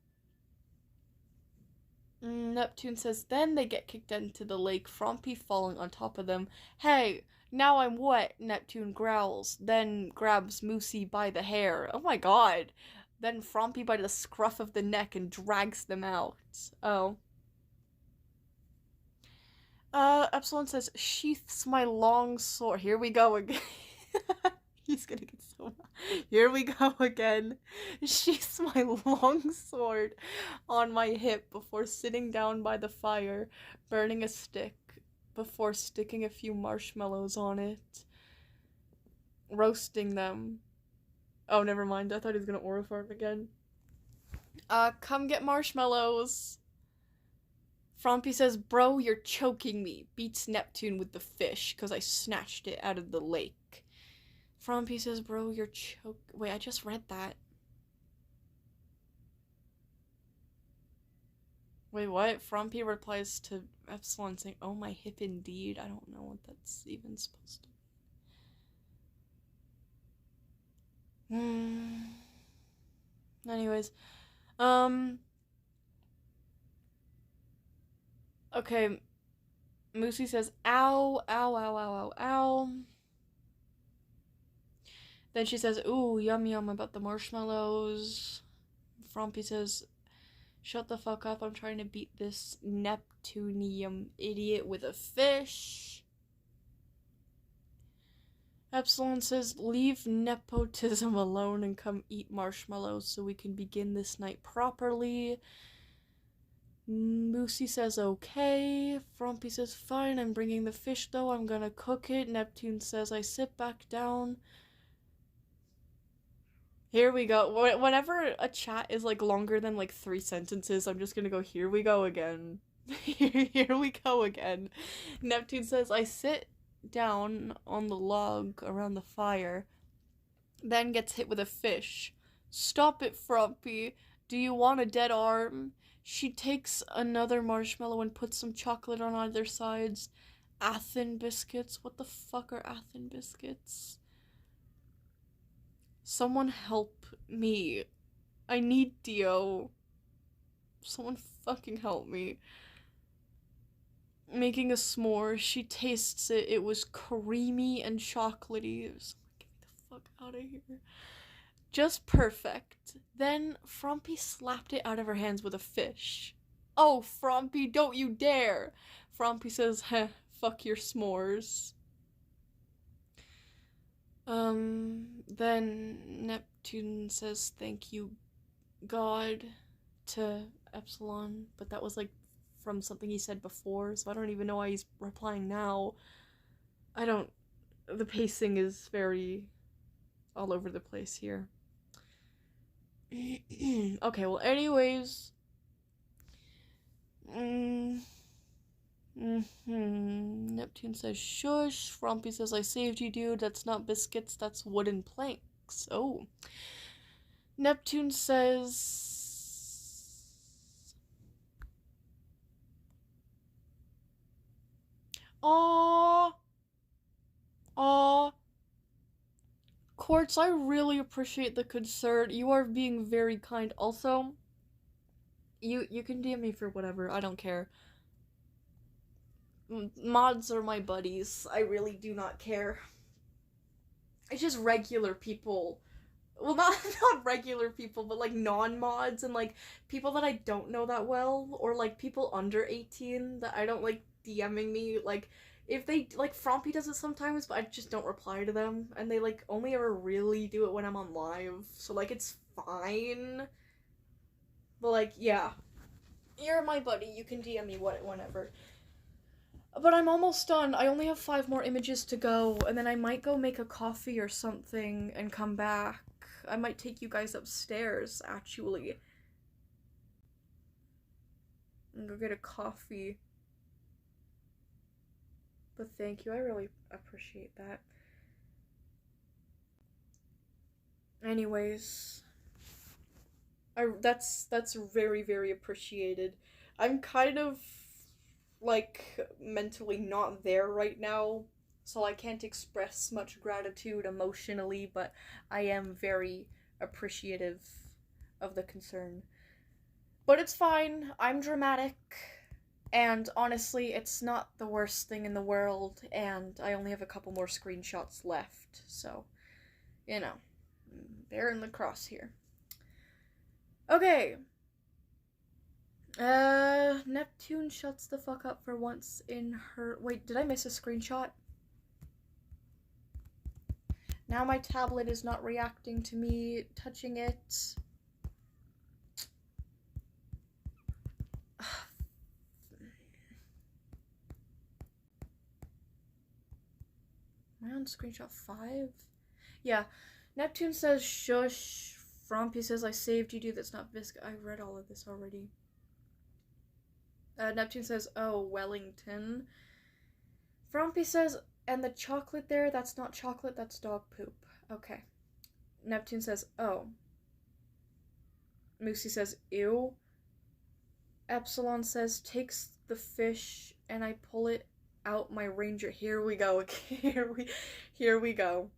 Neptune says, then they get kicked into the lake, Frumpy falling on top of them. Hey, now I'm wet, Neptune growls, then grabs Moosey by the hair. Oh my god. Then Frumpy by the scruff of the neck and drags them out. Oh. Epsilon says, sheaths my long sword. Here we go again. He's gonna get so mad. Here we go again. Sheaths my long sword on my hip before sitting down by the fire, burning a stick before sticking a few marshmallows on it. Roasting them. Oh, never mind. I thought he was gonna aura farm again. Come get marshmallows. Frumpy says, bro, you're choking me. Beats Neptune with the fish, because I snatched it out of the lake. Frumpy says, bro, you're Wait, I just read that. Wait, what? Frumpy replies to Epsilon saying, oh, my hip indeed. I don't know what that's even supposed to be. anyways. Okay. Moosey says, ow, ow, ow, ow, ow, ow. Then she says, ooh, yum, yum about the marshmallows. Frumpy says, shut the fuck up, I'm trying to beat this Neptunium idiot with a fish. Epsilon says, leave nepotism alone and come eat marshmallows so we can begin this night properly. Moosey says, okay. Frumpy says, fine, I'm bringing the fish though, I'm gonna cook it. Neptune says, I sit back down. Here we go. Whenever a chat is like longer than like 3 sentences, I'm just gonna go, here we go again. Here we go again. Neptune says, I sit down on the log around the fire, then gets hit with a fish. Stop it, Frumpy. Do you want a dead arm? She takes another marshmallow and puts some chocolate on either sides. Athen biscuits? What the fuck are Athen biscuits? Someone help me. I need Dio. Someone fucking help me. Making a s'more. She tastes it. It was creamy and chocolatey. It was like, get me the fuck out of here. Just perfect. Then Frumpy slapped it out of her hands with a fish. Oh, Frumpy, don't you dare. Frumpy says, heh, fuck your s'mores. Then Neptune says thank you, God, to Epsilon, but that was like from something he said before, so I don't even know why he's replying now. The pacing is very all over the place here. Okay, well, anyways. Neptune says, shush. Frumpy says, I saved you, dude. That's not biscuits, that's wooden planks. Oh. Neptune says... Aww. Aww. Quartz, I really appreciate the concern. You are being very kind. Also, you can DM me for whatever. I don't care. Mods are my buddies. I really do not care. It's just regular people. Well, not regular people, but like non-mods and like people that I don't know that well, or like people under 18 that I don't like DMing me. Like, if they, like, Frumpy does it sometimes, but I just don't reply to them, and they like only ever really do it when I'm on live, so like it's fine. But like, yeah, you're my buddy, you can DM me whenever. But I'm almost done. I only have 5 more images to go, and then I might go make a coffee or something and come back. I might take you guys upstairs, actually. And go get a coffee. But thank you, I really appreciate that. Anyways, that's very, very appreciated. I'm kind of like mentally not there right now, so I can't express much gratitude emotionally, but I am very appreciative of the concern. But it's fine, I'm dramatic, and honestly, it's not the worst thing in the world, and I only have a couple more screenshots left, so, you know, bearing the cross here. Okay. Neptune shuts the fuck up for once in her... Wait, did I miss a screenshot? Now my tablet is not reacting to me touching it. Am I on screenshot 5? Yeah. Neptune says, shush. Frumpy says, I saved you, dude. That's not biscuit. I read all of this already. Neptune says, oh, Wellington. Frumpy says, and the chocolate there, that's not chocolate, that's dog poop. Okay. Neptune says, oh. Moosey says, ew. Epsilon says, takes the fish, and I pull it out my ranger. Here we go. Here we go.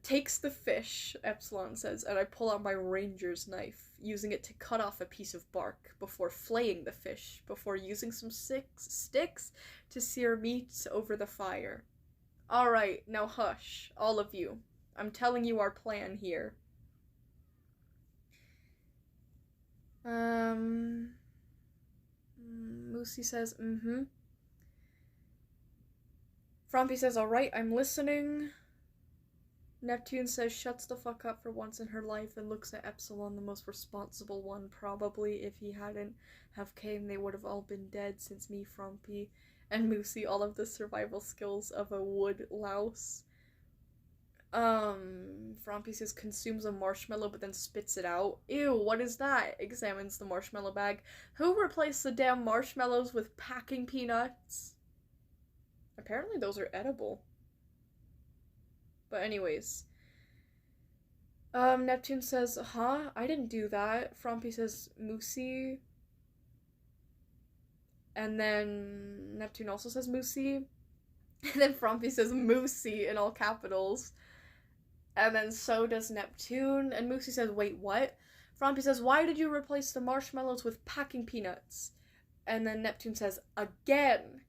takes the fish, Epsilon says, and I pull out my ranger's knife, using it to cut off a piece of bark before flaying the fish, before using some sticks to sear meat over the fire. Alright, now hush, all of you. I'm telling you our plan here. Moosey says, Frumpy says, alright, I'm listening. Neptune says, shuts the fuck up for once in her life and looks at Epsilon, the most responsible one, probably. If he hadn't have came, they would have all been dead since me, Frumpy, and Moosey all of the survival skills of a wood louse. Frumpy says, consumes a marshmallow but then spits it out. Ew, what is that? Examines the marshmallow bag. Who replaced the damn marshmallows with packing peanuts? Apparently those are edible. But anyways. Neptune says, huh? I didn't do that. Frumpy says, Moosey. And then Neptune also says Moosey. And then Frumpy says Moosey in all capitals. And then so does Neptune. And Moosey says, wait, what? Frumpy says, why did you replace the marshmallows with packing peanuts? And then Neptune says, again.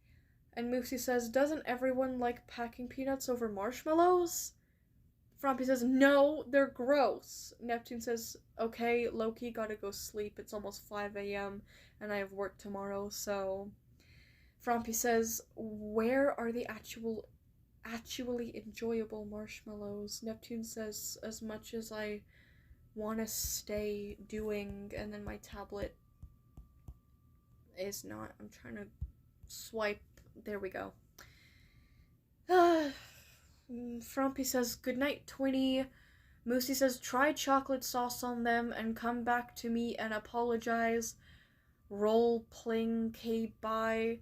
And Moosey says, doesn't everyone like packing peanuts over marshmallows? Frumpy says, no, they're gross. Neptune says, okay, Loki, gotta go sleep. It's almost 5 a.m. and I have work tomorrow, so... Frumpy says, where are the actually enjoyable marshmallows? Neptune says, as much as I want to stay doing, and then my tablet is not. I'm trying to swipe. There we go. Frumpy says, good night, Twinny. Moosey says, try chocolate sauce on them and come back to me and apologize. Role-playing K-bye.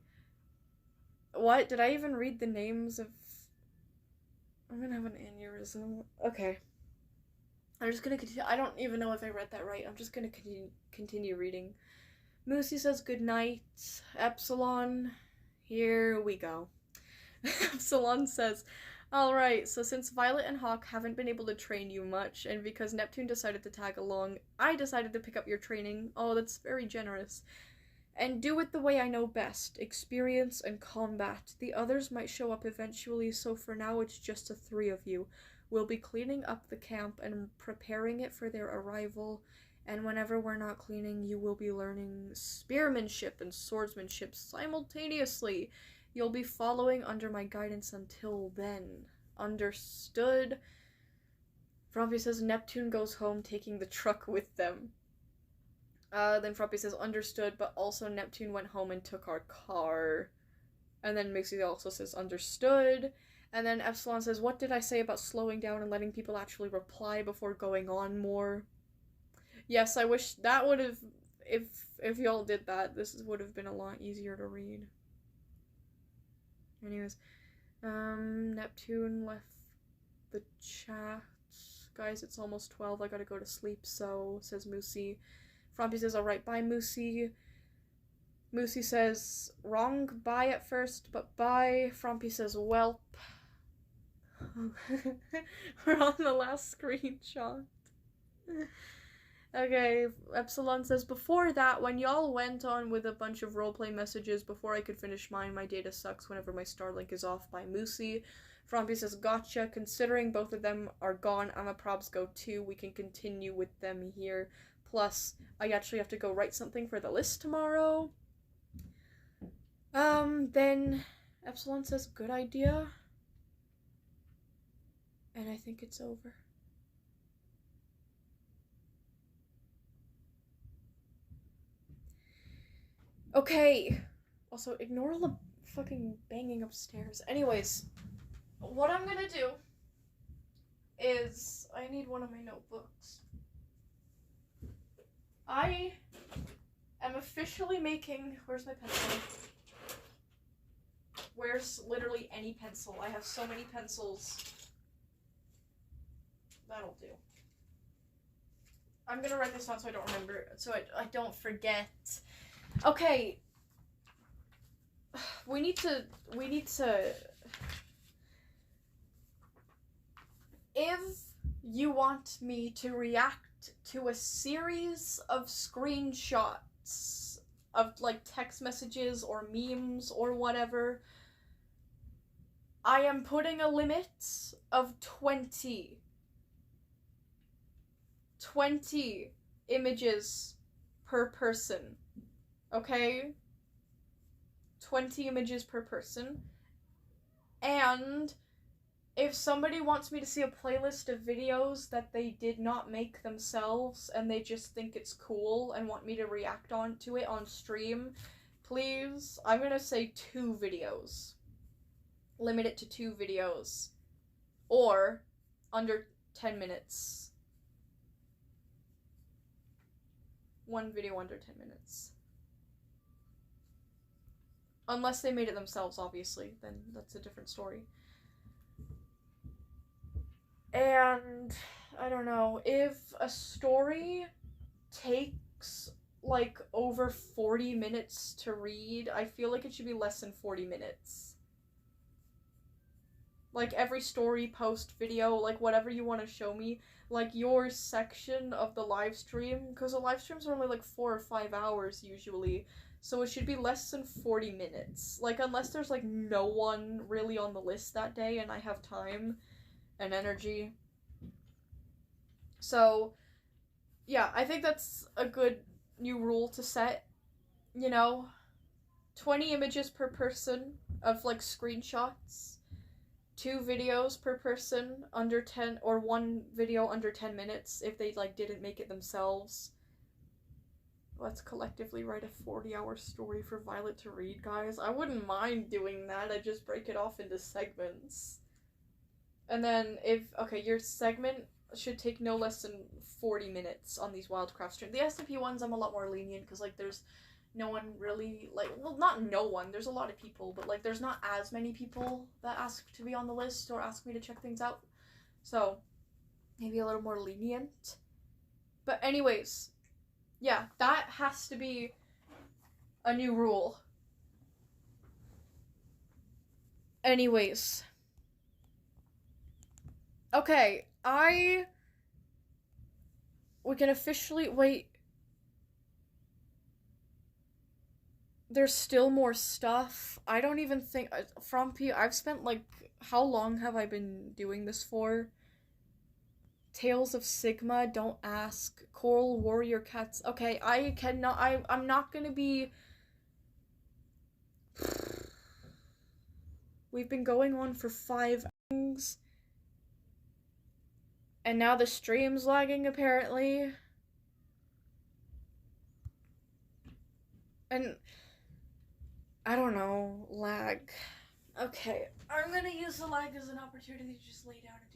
What? Did I even read the names of... I'm gonna have an aneurysm. Okay. I'm just gonna continue. I don't even know if I read that right. I'm just gonna continue reading. Moosey says, good night. Epsilon. Here we go. Epsilon says, alright, so since Violet and Hawk haven't been able to train you much, and because Neptune decided to tag along, I decided to pick up your training. Oh, that's very generous. And do it the way I know best. Experience and combat. The others might show up eventually, so for now it's just the 3 of you. We'll be cleaning up the camp and preparing it for their arrival, and whenever we're not cleaning, you will be learning spearmanship and swordsmanship simultaneously. You'll be following under my guidance until then. Understood? Frumpy says Neptune goes home taking the truck with them. Then Frumpy says understood, but also Neptune went home and took our car. And then Mixie also says understood. And then Epsilon says, what did I say about slowing down and letting people actually reply before going on more? Yes, I wish that would have, if y'all did that, this would have been a lot easier to read. Anyways, Neptune left the chat. Guys, it's almost 12, I gotta go to sleep, so, says Moosey. Frumpy says, alright, bye, Moosey. Moosey says, wrong bye at first, but bye. Frumpy says, welp. We're on the last screenshot. Okay, Epsilon says, before that, when y'all went on with a bunch of roleplay messages before I could finish mine, my data sucks whenever my Starlink is off by Moosey. Frumpy says, gotcha. Considering both of them are gone, I'm a probs go too. We can continue with them here. Plus, I actually have to go write something for the list tomorrow. Then Epsilon says, good idea. And I think it's over. Okay. Also, ignore all the fucking banging upstairs. Anyways, what I'm gonna do is, I need one of my notebooks. I am officially making, where's my pencil? Where's literally any pencil? I have so many pencils. That'll do. I'm gonna write this down so I don't remember, so I don't forget. Okay. We need to if you want me to react to a series of screenshots of like text messages or memes or whatever, I am putting a limit of 20 images per person. Okay? 20 images per person. And if somebody wants me to see a playlist of videos that they did not make themselves and they just think it's cool and want me to react to it on stream, please, I'm gonna say 2 videos. Limit it to 2 videos. Or under 10 minutes. 1 video under 10 minutes. Unless they made it themselves, obviously, then that's a different story. And, I don't know, if a story takes, like, over 40 minutes to read, I feel like it should be less than 40 minutes. Like, every story, post, video, like, whatever you want to show me, like, your section of the live stream, because the live streams are only, like, 4 or 5 hours, usually, so it should be less than 40 minutes. Like, unless there's, like, no one really on the list that day, and I have time and energy. So, yeah, I think that's a good new rule to set, you know? 20 images per person of, like, screenshots. 2 videos per person under 10, or 1 video under 10 minutes if they, like, didn't make it themselves. Let's collectively write a 40-hour story for Violet to read, guys. I wouldn't mind doing that. I'd just break it off into segments. And then your segment should take no less than 40 minutes on these WILDCRAFT streams. The SMP ones, I'm a lot more lenient, because, like, there's no one really, like, well, not no one, there's a lot of people, but, like, there's not as many people that ask to be on the list or ask me to check things out. So, maybe a little more lenient. But anyways, yeah, that has to be a new rule. Anyways. Okay, we can officially, wait. There's still more stuff. I don't even think, I've spent, like, how long have I been doing this for? Tales of Sigma, don't ask. Coral Warrior Cats. Okay, I'm not gonna be... We've been going on for 5 hours. And now the stream's lagging, apparently. And... I don't know, lag. Okay, I'm gonna use the lag as an opportunity to just lay down and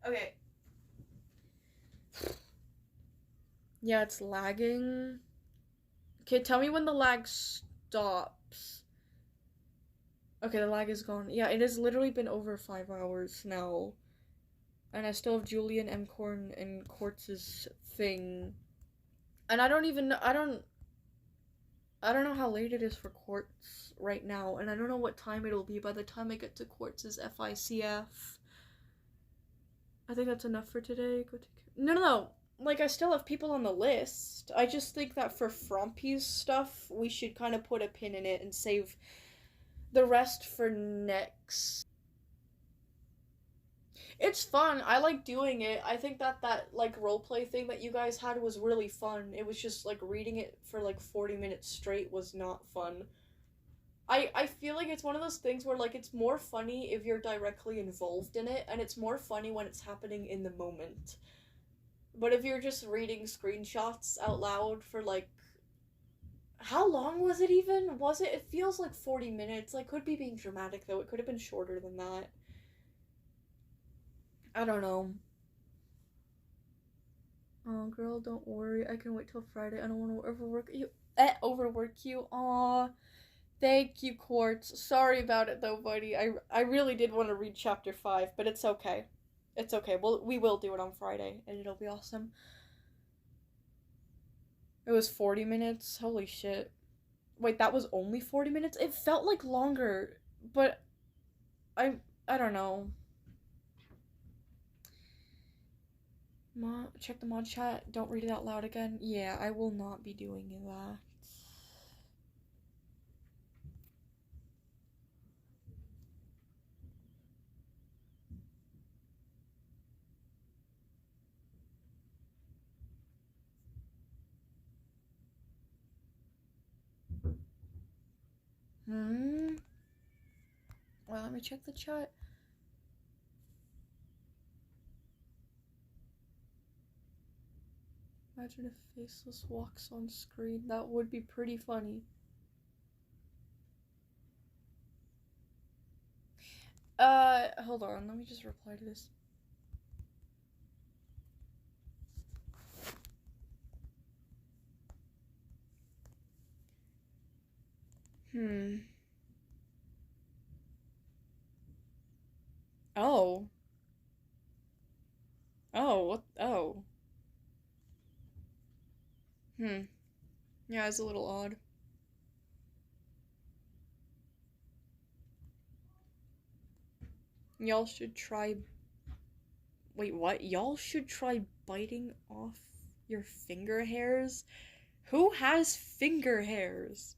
do nothing. Okay. Yeah, it's lagging. Okay, tell me when the lag stops. Okay, the lag is gone. Yeah, it has literally been over 5 hours now. And I still have Julian, M-Corn, and Quartz's thing. And I don't know how late it is for Quartz right now. And I don't know what time it'll be by the time I get to Quartz's FICF. I think that's enough for today. No. Like, I still have people on the list. I just think that for Frompy's stuff, we should kind of put a pin in it and save the rest for next. It's fun. I like doing it. I think that like, roleplay thing that you guys had was really fun. It was just, like, reading it for, like, 40 minutes straight was not fun. I feel like it's one of those things where, like, it's more funny if you're directly involved in it, and it's more funny when it's happening in the moment. But if you're just reading screenshots out loud for, like... How long was it even? Was it? It feels like 40 minutes. Like, could be being dramatic, though. It could have been shorter than that. I don't know. Oh, girl, don't worry. I can wait till Friday. I don't want to overwork you. Aw. Thank you, Quartz. Sorry about it, though, buddy. I really did want to read chapter 5, but it's okay. It's okay. We will do it on Friday, and it'll be awesome. It was 40 minutes? Holy shit. Wait, that was only 40 minutes? It felt like longer, but I don't know. Check the mod chat. Don't read it out loud again. Yeah, I will not be doing that. Well, let me check the chat. Imagine if Faceless walks on screen. That would be pretty funny. Hold on. Let me just reply to this. Oh. Oh, what? Oh. Yeah, it's a little odd. Y'all should try... Wait, what? Y'all should try biting off your finger hairs? Who has finger hairs?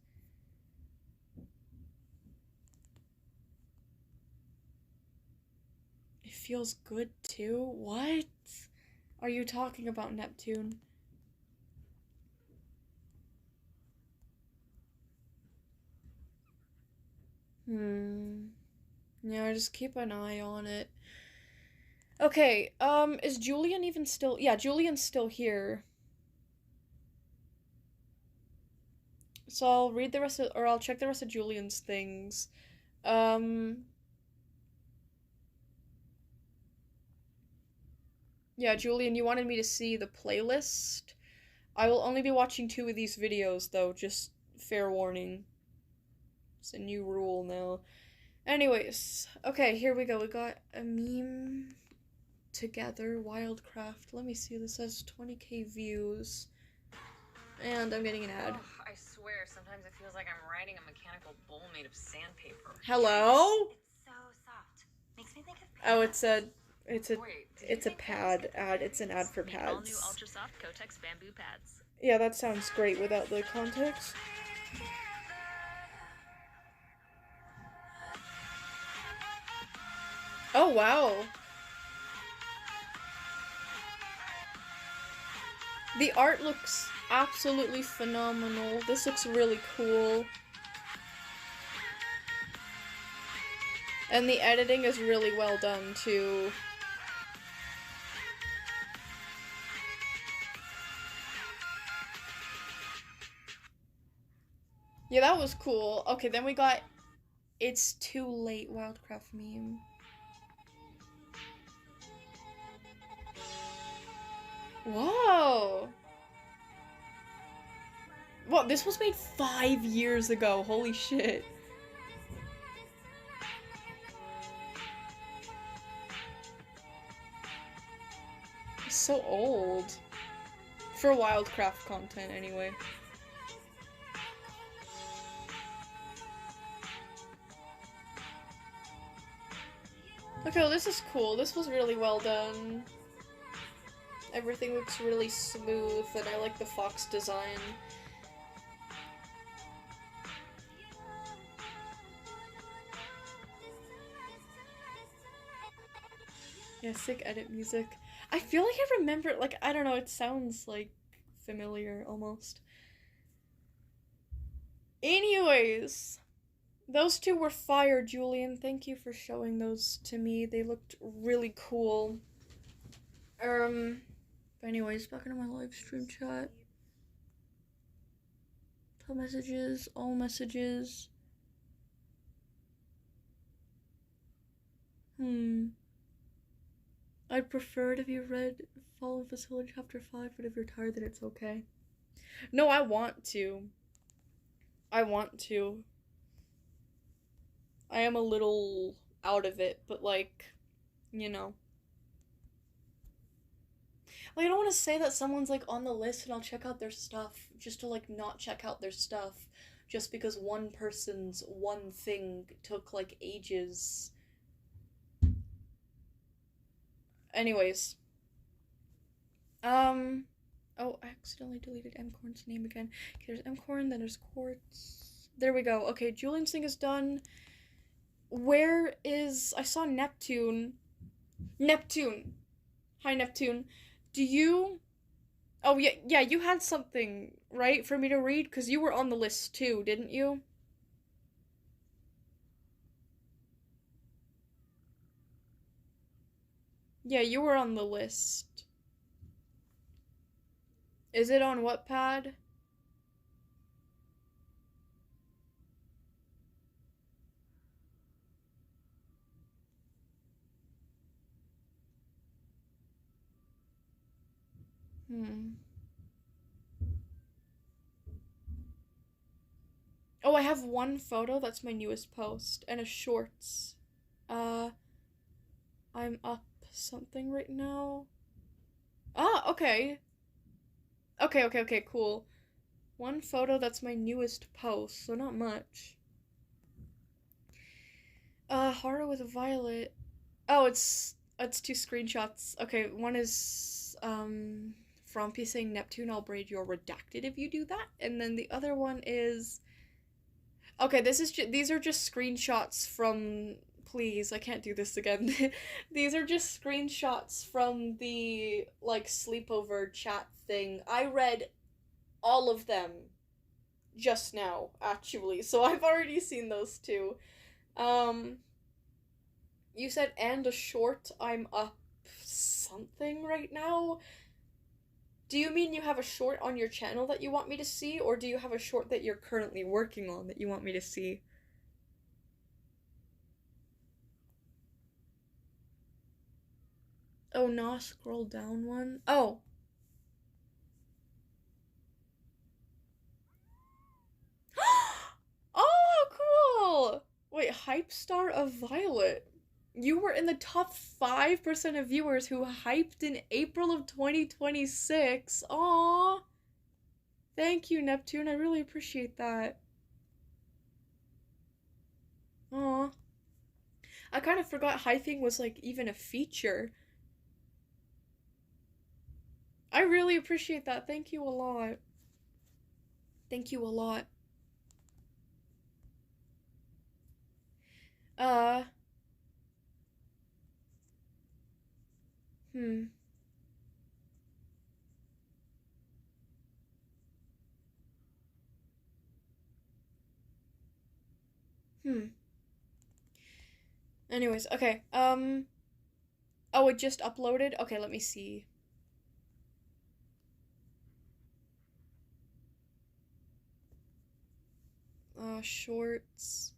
It feels good too? What are you talking about, Neptune? Yeah, just keep an eye on it. Okay, is Julian even still... Yeah, Julian's still here. So I'll read the rest of... Or I'll check the rest of Julian's things. Yeah, Julian, you wanted me to see the playlist. I will only be watching 2 of these videos, though, just fair warning. It's a new rule now. Anyways, okay, here we go. We got a meme together, WILDCRAFT. Let me see, this has 20k views. And I'm getting an ad. Oh, I swear, sometimes it feels like I'm riding a mechanical bull made of sandpaper. Hello? It's so soft. Makes me think of Oh, it's a pad ad. It's an ad for pads. All new ultra soft Kotex bamboo pads. Yeah, that sounds great without the context. Oh, wow. The art looks absolutely phenomenal. This looks really cool. And the editing is really well done, too. Yeah, that was cool. Okay, then we got It's Too Late WILDCRAFT meme. Whoa! What? This was made 5 years ago. Holy shit. It's so old. For WILDCRAFT content, anyway. Okay, well, this is cool. This was really well done. Everything looks really smooth, and I like the fox design. Yeah, sick edit music. I feel like I remember, like, I don't know, it sounds, like, familiar, almost. Anyways, those 2 were fire, Julian. Thank you for showing those to me. They looked really cool. But anyways, back into my live stream chat. Tell messages, all messages. I'd prefer it if you read Fallen Facility Chapter 5, but if you're tired, then it's okay. No, I want to. I want to. I am a little out of it, but like, you know. Like, I don't want to say that someone's, like, on the list and I'll check out their stuff just to, like, not check out their stuff just because one person's one thing took, like, ages. Anyways. Oh, I accidentally deleted Mcorn's name again. Okay, there's Mcorn, then there's Quartz. There we go. Okay, Julian's thing is done. Where is... I saw Neptune. Neptune! Hi, Neptune. Do you... Oh, yeah, you had something, right, for me to read? Because you were on the list, too, didn't you? Yeah, you were on the list. Is it on Wattpad? Oh, I have one photo, that's my newest post, and a shorts. I'm up something right now. Ah, okay. Okay, cool. One photo, that's my newest post, so not much. Horror with a violet. Oh, it's two screenshots. Okay, one is, Frumpy saying, Neptune, I'll braid your redacted if you do that. And then the other one is... Okay, these are just screenshots from... Please, I can't do this again. These are just screenshots from the, like, sleepover chat thing. I read all of them just now, actually, so I've already seen those two. You said, and a short, I'm up something right now? Do you mean you have a short on your channel that you want me to see, or do you have a short that you're currently working on that you want me to see? Oh, nah, scroll down one. Oh. Oh, cool! Wait, Hype Star of Violet. You were in the top 5% of viewers who hyped in April of 2026. Aww. Thank you, Neptune. I really appreciate that. Aww. I kind of forgot hyping was, like, even a feature. I really appreciate that. Thank you a lot. Thank you a lot. Hmm. Anyways, okay. Oh, it just uploaded? Okay, let me see. Shorts.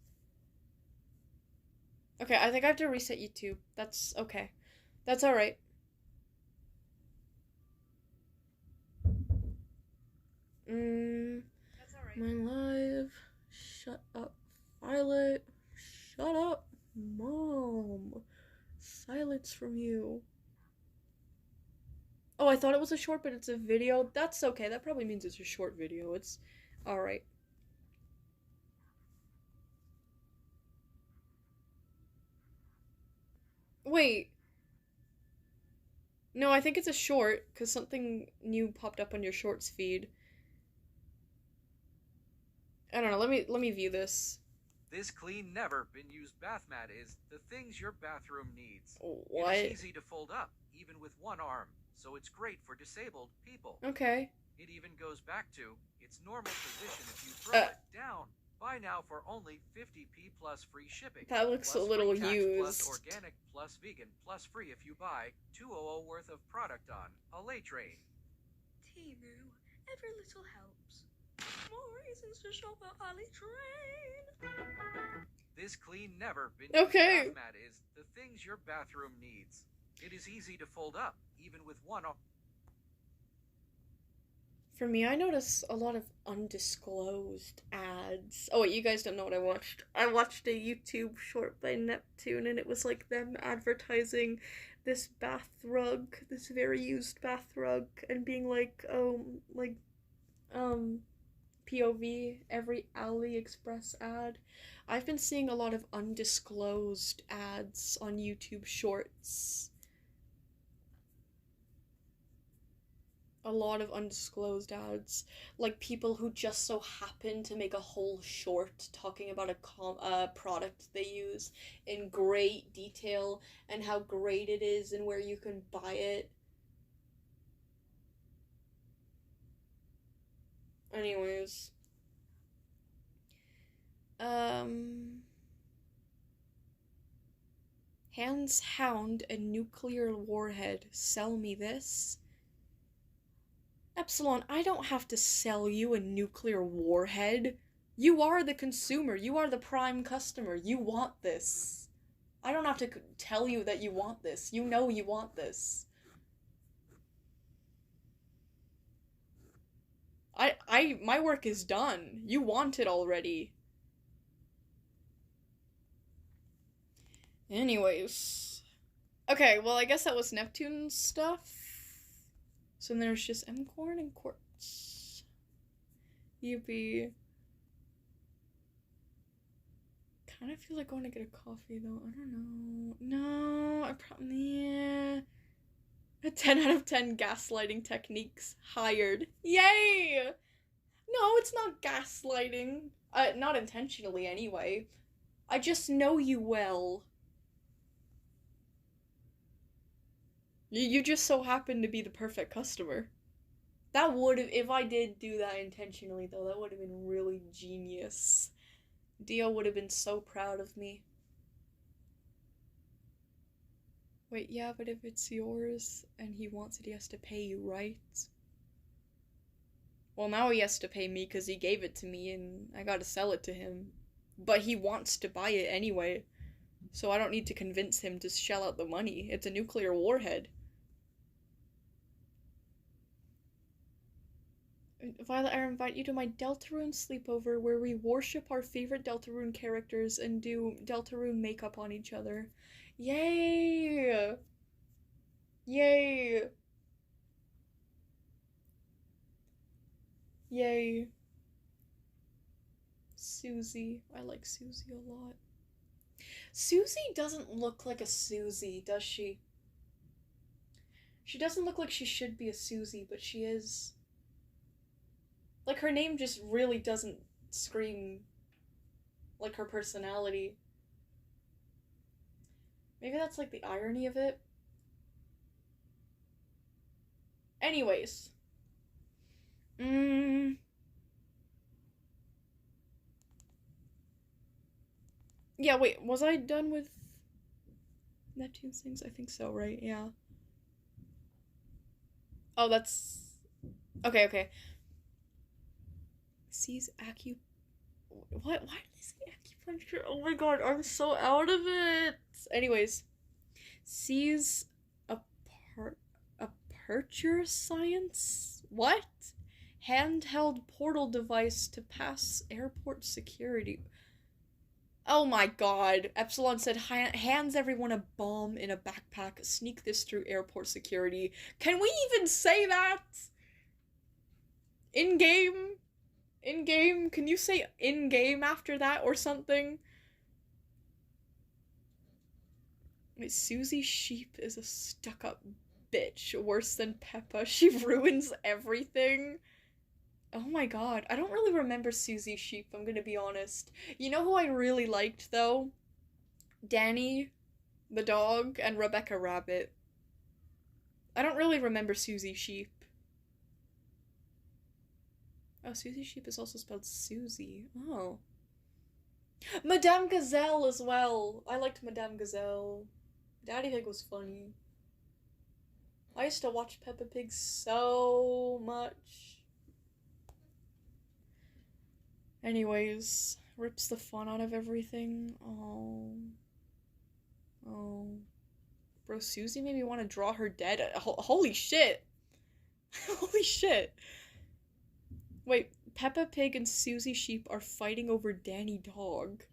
Okay, I think I have to reset YouTube. That's okay. That's alright. That's alright. My live. Shut up, Violet. Shut up, Mom. Silence from you. Oh, I thought it was a short, but it's a video. That's okay. That probably means it's a short video. It's alright. Wait. No, I think it's a short, because something new popped up on your shorts feed. I don't know, let me view this. This clean, never been used bath mat is the things your bathroom needs. What? It's easy to fold up, even with one arm, so it's great for disabled people. Okay. It even goes back to its normal position if you throw it down. Buy now for only 50p plus free shipping. That looks plus a little free tax, used. Plus organic, plus vegan, plus free if you buy $200 worth of product on a late train. Timu, every little helps. More reasons to shop at Ali Train. This clean, never been Okay. used bath mat is the things your bathroom needs. It is easy to fold up, even with one arm. For me, I notice a lot of undisclosed ads. Oh wait, you guys don't know what I watched. I watched a YouTube short by Neptune, and it was like them advertising this bath rug, this very used bath rug, and being like, oh, like, POV, every AliExpress ad. I've been seeing a lot of undisclosed ads on YouTube Shorts. A lot of undisclosed ads, like people who just so happen to make a whole short talking about a product they use in great detail and how great it is and where you can buy it. Anyways, Hands Hound a nuclear warhead. Sell me this. Epsilon, I don't have to sell you a nuclear warhead. You are the consumer. You are the prime customer. You want this. I don't have to tell you that you want this. You know you want this. My work is done. You want it already. Anyways. Okay, well, I guess that was Neptune's stuff. So then there's just M-Corn and Quartz. Yippee. Kind of feel like going to get a coffee, though. I don't know. No, I probably... Yeah. A 10 out of 10 gaslighting techniques hired. Yay! No, it's not gaslighting. Not intentionally, anyway. I just know you well. You just so happen to be the perfect customer. That would've, if I did do that intentionally, though, that would've been really genius. Dio would have been so proud of me. Wait, yeah, but if it's yours and he wants it, he has to pay you, right? Well, now he has to pay me because he gave it to me and I gotta sell it to him. But he wants to buy it anyway, so I don't need to convince him to shell out the money. It's a nuclear warhead. Violet, I invite you to my Deltarune sleepover where we worship our favorite Deltarune characters and do Deltarune makeup on each other. Yay! Yay! Yay. Susie. I like Susie a lot. Susie doesn't look like a Susie, does she? She doesn't look like she should be a Susie, but she is. Like, her name just really doesn't scream like her personality. Maybe that's like the irony of it. Anyways. Yeah, wait, was I done with Neptune's things? I think so, right? Yeah. Oh, that's... Okay. Sees What? Why did they say acupuncture? Oh my god, I'm so out of it! Anyways. Sees aperture science? What? Handheld portal device to pass airport security. Oh my god. Epsilon said, hands everyone a bomb in a backpack. Sneak this through airport security. Can we even say that? In-game? In-game? Can you say in-game after that or something? Wait, Susie Sheep is a stuck-up bitch. Worse than Peppa. She ruins everything. Oh my god. I don't really remember Susie Sheep, I'm gonna be honest. You know who I really liked, though? Danny, the dog, and Rebecca Rabbit. I don't really remember Susie Sheep. Oh, Susie Sheep is also spelled Susie. Oh. Madame Gazelle as well. I liked Madame Gazelle. Daddy Pig was funny. I used to watch Peppa Pig so much. Anyways, rips the fun out of everything. Oh. Bro, Susie made me want to draw her dead. Holy shit. Holy shit. Wait, Peppa Pig and Susie Sheep are fighting over Danny Dog.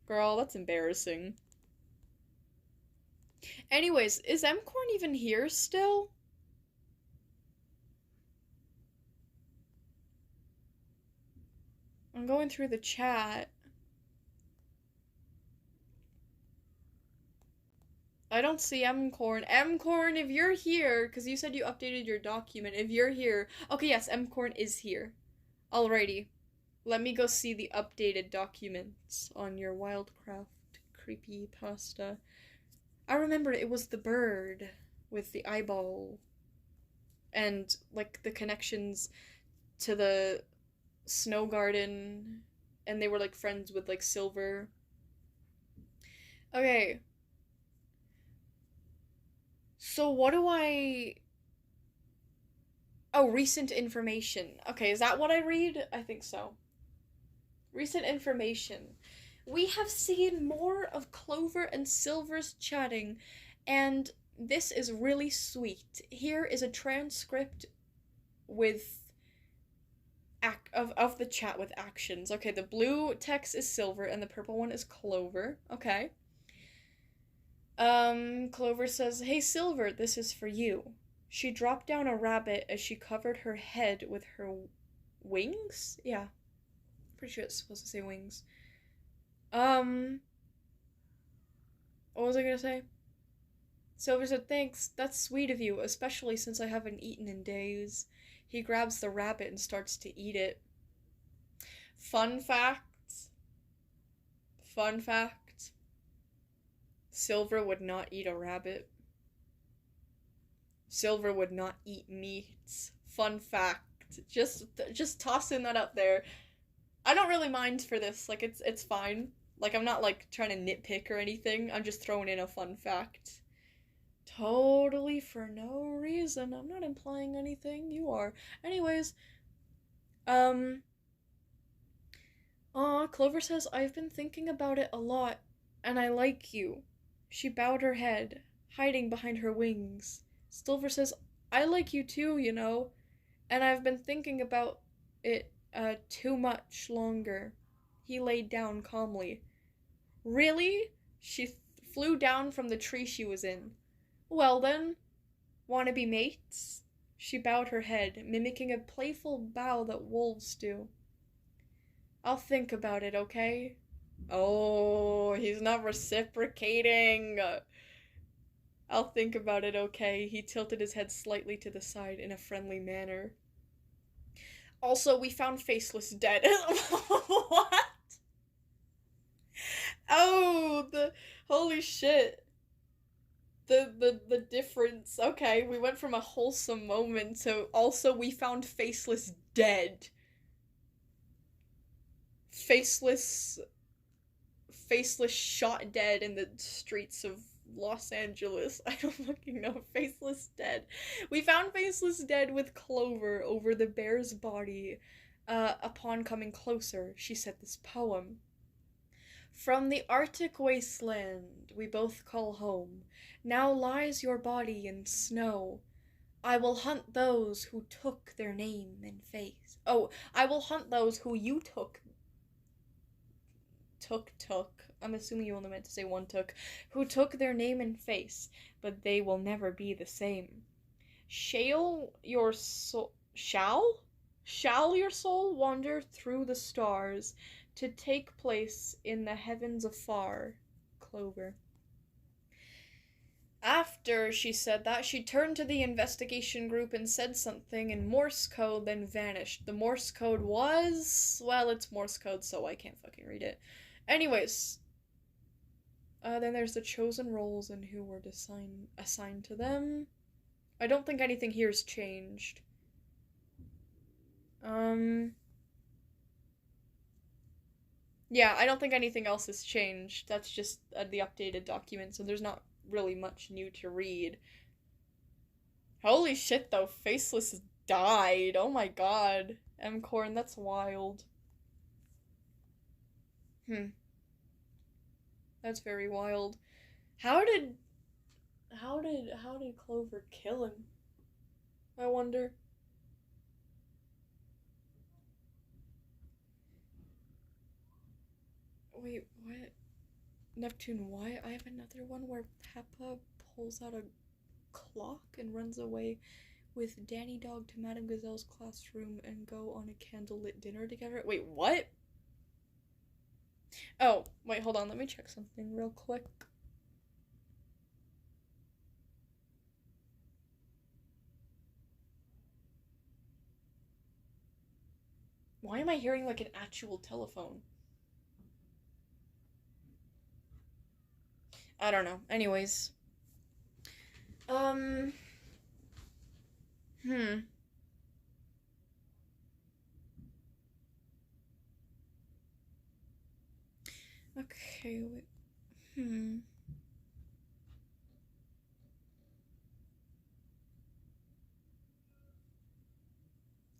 Girl, that's embarrassing. Anyways, is M-Corn even here still? I'm going through the chat. I don't see M-Corn. M-Corn, if you're here, because you said you updated your document, if you're here. Okay, yes, M-Corn is here. Alrighty. Let me go see the updated documents on your WILDCRAFT creepypasta. I remember it was the bird with the eyeball. And, like, the connections to the snow garden. And they were, like, friends with, like, Silver. Okay. So what do I... Oh, recent information. Okay, is that what I read? I think so. Recent information. We have seen more of Clover and Silver's chatting, and this is really sweet. Here is a transcript with of the chat with actions. Okay, the blue text is Silver and the purple one is Clover. Okay. Clover says, "Hey Silver, this is for you." She dropped down a rabbit as she covered her head with her wings? Yeah. Pretty sure it's supposed to say wings. What was I gonna say? Silver said, "Thanks, that's sweet of you, especially since I haven't eaten in days." He grabs the rabbit and starts to eat it. Fun fact. Fun fact. Silver would not eat a rabbit. Silver would not eat meats. Fun fact. Just tossing that up there. I don't really mind for this. Like, it's fine. Like, I'm not, like, trying to nitpick or anything. I'm just throwing in a fun fact. Totally for no reason. I'm not implying anything. You are. Anyways, Clover says, "I've been thinking about it a lot, and I like you." She bowed her head, hiding behind her wings. Silver says, "I like you too, you know, and I've been thinking about it, too much longer." He laid down calmly. "Really?" She flew down from the tree she was in. "Well then, wanna be mates?" She bowed her head, mimicking a playful bow that wolves do. "I'll think about it, okay?" Oh, he's not reciprocating. "I'll think about it, okay?" He tilted his head slightly to the side in a friendly manner. Also, we found Faceless dead. What? Oh, holy shit. The difference. Okay, we went from a wholesome moment to also we found Faceless dead. Faceless shot dead in the streets of Los Angeles. I don't fucking know. Faceless dead. We found Faceless dead with Clover over the bear's body. Upon coming closer, she said this poem. "From the Arctic wasteland we both call home, now lies your body in snow. I will hunt those who took their name and face. Oh, I will hunt those who you took. I'm assuming you only meant to say one took. Who took their name and face, but they will never be the same. Shall your soul wander through the stars to take place in the heavens afar." Clover. After she said that, she turned to the investigation group and said something in Morse code, then vanished. The Morse code was... well, it's Morse code, so I can't fucking read it. Anyways. Then there's the chosen roles and who were assigned to them. I don't think anything here has changed. Yeah, I don't think anything else has changed. That's just the updated document, so there's not really much new to read. Holy shit, though. Faceless died. Oh my god. M-Corn, that's wild. That's very wild. How did Clover kill him? I wonder. Wait, what? Neptune, why? I have another one where Peppa pulls out a clock and runs away with Danny Dog to Madame Gazelle's classroom and go on a candlelit dinner together. Wait, what? Oh, wait, hold on. Let me check something real quick. Why am I hearing like an actual telephone? I don't know. Anyways. Okay, wait.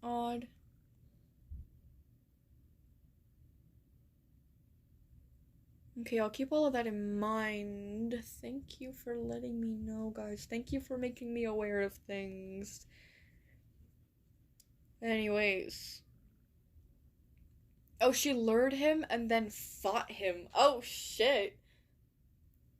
Odd. Okay, I'll keep all of that in mind. Thank you for letting me know, guys. Thank you for making me aware of things. Anyways. Oh, she lured him and then fought him. Oh, shit.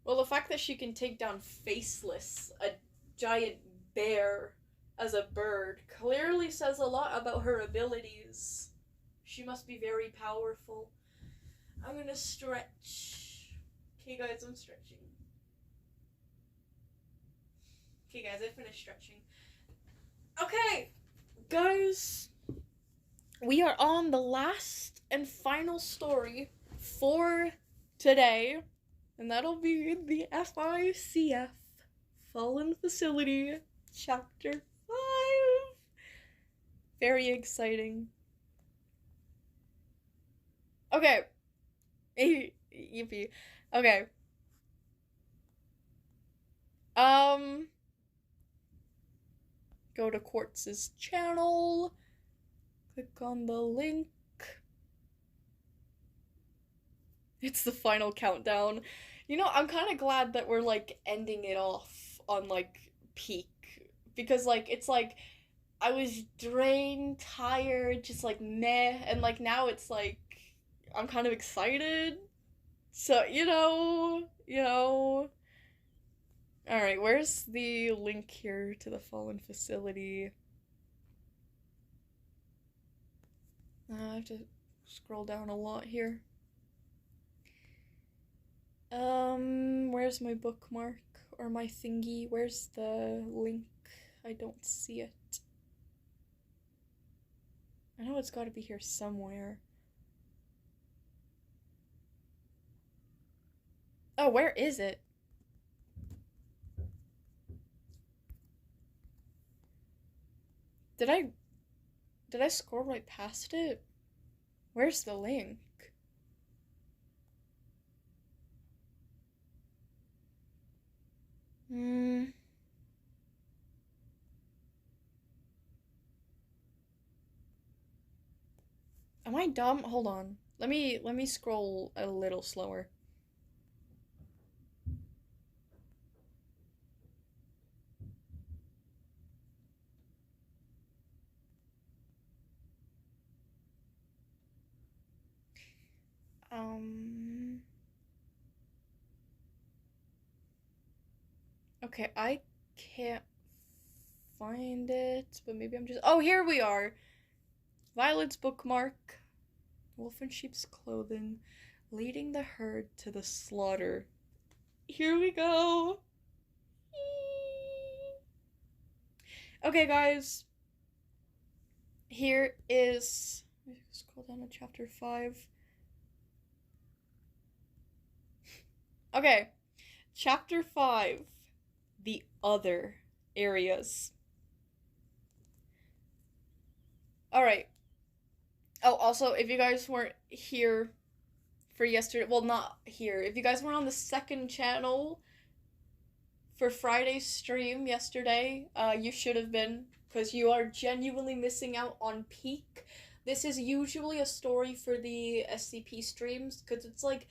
Well, the fact that she can take down Faceless, a giant bear, as a bird, clearly says a lot about her abilities. She must be very powerful. I'm gonna stretch. Okay, guys, I'm stretching. Okay, guys, I finished stretching. Okay, guys, we are on the last and final story for today, and that'll be the FICF Fallen Facility Chapter 5. Very exciting. Okay. Yippee. Okay. Go to Quartz's channel. Click on the link. It's the final countdown. You know, I'm kind of glad that we're, like, ending it off on, like, peak. Because, like, it's like, I was drained, tired, just, like, meh. And, like, now it's, like, I'm kind of excited. So, you know. Alright, where's the link here to the Fallen Facility? I have to scroll down a lot here. Where's my bookmark? Or my thingy? Where's the link? I don't see it. I know it's gotta be here somewhere. Oh, where is it? Did I scroll right past it? Where's the link? Am I dumb? Hold on. Let me scroll a little slower. Okay, I can't find it, but maybe I'm just... Oh, here we are! Violet's bookmark. Wolf in sheep's clothing. Leading the herd to the slaughter. Here we go! Okay, guys. Here is... Scroll down to chapter 5. Okay. Chapter 5. The other areas. Alright. Oh, also, if you guys weren't here for yesterday, well, not here. If you guys weren't on the second channel for Friday's stream yesterday, you should have been, because you are genuinely missing out on peak. This is usually a story for the SCP streams, because it's like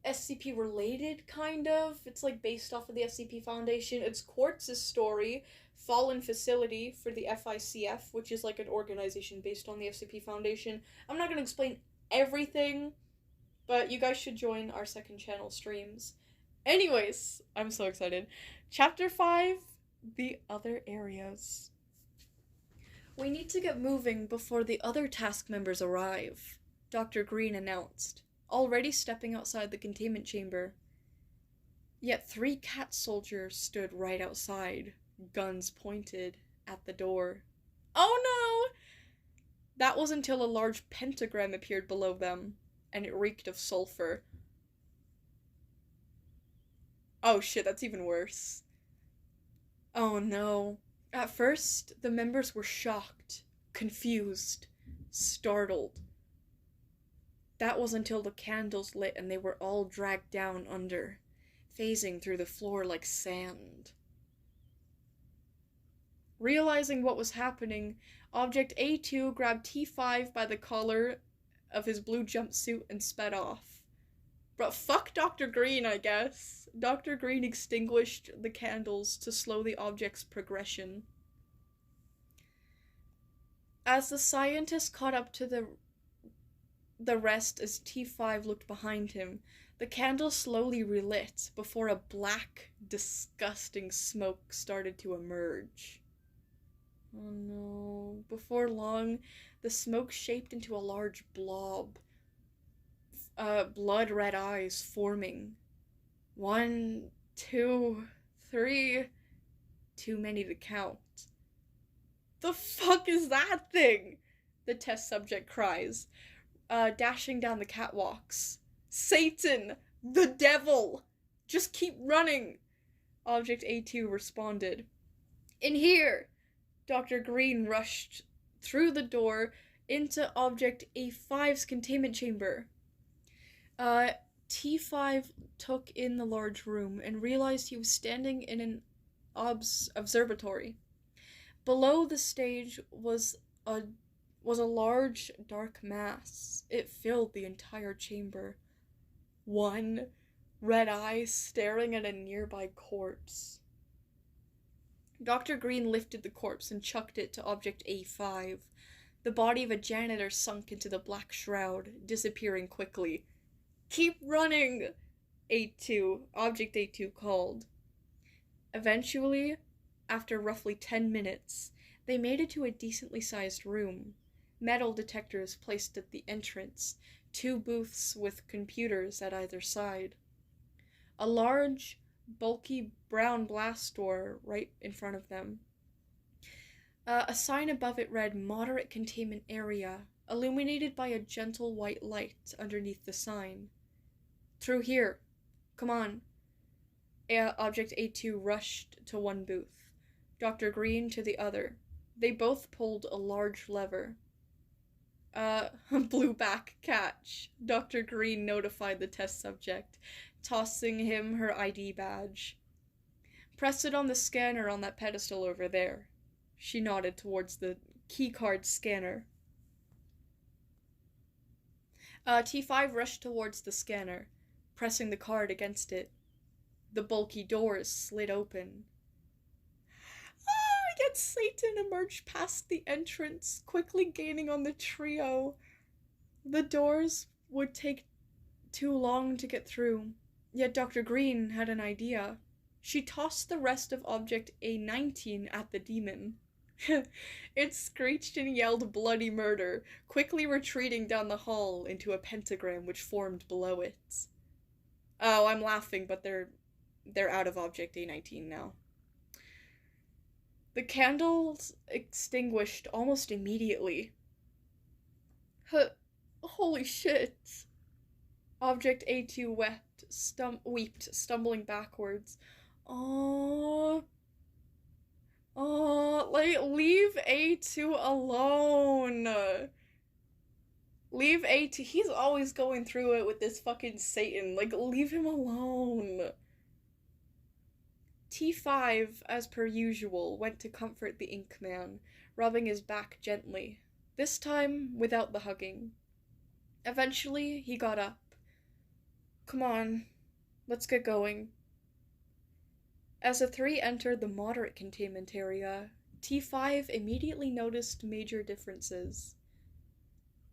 SCP related, kind of. It's like based off of the SCP Foundation. It's Quartz's story, Fallen Facility, for the FICF, which is like an organization based on the SCP Foundation. I'm not going to explain everything But you guys should join our second channel streams. Anyways, I'm so excited. Chapter 5, The Other Areas. We need to get moving before the other task members arrive, Dr. Green announced, already stepping outside the containment chamber. Yet 3 cat soldiers stood right outside, guns pointed at the door. Oh no! That was until a large pentagram appeared below them, and it reeked of sulfur. Oh shit, that's even worse. Oh no. At first, the members were shocked, confused, startled. That was until the candles lit and they were all dragged down under, phasing through the floor like sand. Realizing what was happening, Object A2 grabbed T5 by the collar of his blue jumpsuit and sped off. But fuck Dr. Green, I guess. Dr. Green extinguished the candles to slow the object's progression. As the scientist caught up to the rest as T5 looked behind him, the candle slowly relit before a black, disgusting smoke started to emerge. Oh no. Before long, the smoke shaped into a large blob. Blood red eyes forming. 1, 2, 3. Too many to count. The fuck is that thing? The test subject cries, dashing down the catwalks. Satan! The devil! Just keep running! Object A2 responded. In here! Dr. Green rushed through the door into Object A5's containment chamber. T5 took in the large room and realized he was standing in an observatory. Below the stage was a large, dark mass. It filled the entire chamber. 1 red eye staring at a nearby corpse. Dr. Green lifted the corpse and chucked it to Object A5. The body of a janitor sunk into the black shroud, disappearing quickly. Keep running! Object A2 called. Eventually, after roughly 10 minutes, they made it to a decently sized room. Metal detectors placed at the entrance, 2 booths with computers at either side. A large, bulky brown blast door right in front of them. A sign above it read Moderate Containment Area, illuminated by a gentle white light underneath the sign. Through here. Come on. Object A2 rushed to one booth. Dr. Green to the other. They both pulled a large lever. Blue back catch. Dr. Green notified the test subject, tossing him her ID badge. Press it on the scanner on that pedestal over there. She nodded towards the keycard scanner. T5 rushed towards the scanner, pressing the card against it. The bulky doors slid open. Yet Satan emerged past the entrance, quickly gaining on the trio. The doors would take too long to get through, yet Dr. Green had an idea. She tossed the rest of Object A19 at the demon. It screeched and yelled bloody murder, quickly retreating down the hall into a pentagram which formed below it. Oh, I'm laughing, but they're out of Object A19 now. The candles extinguished almost immediately. Holy shit. Object A2 wept, stumbling backwards. Leave A2 alone. Leave A2. He's always going through it with this fucking Satan. Leave him alone. T5, as per usual, went to comfort the ink man, rubbing his back gently, this time without the hugging. Eventually, he got up. Come on, let's get going. As the 3 entered the moderate containment area, T5 immediately noticed major differences.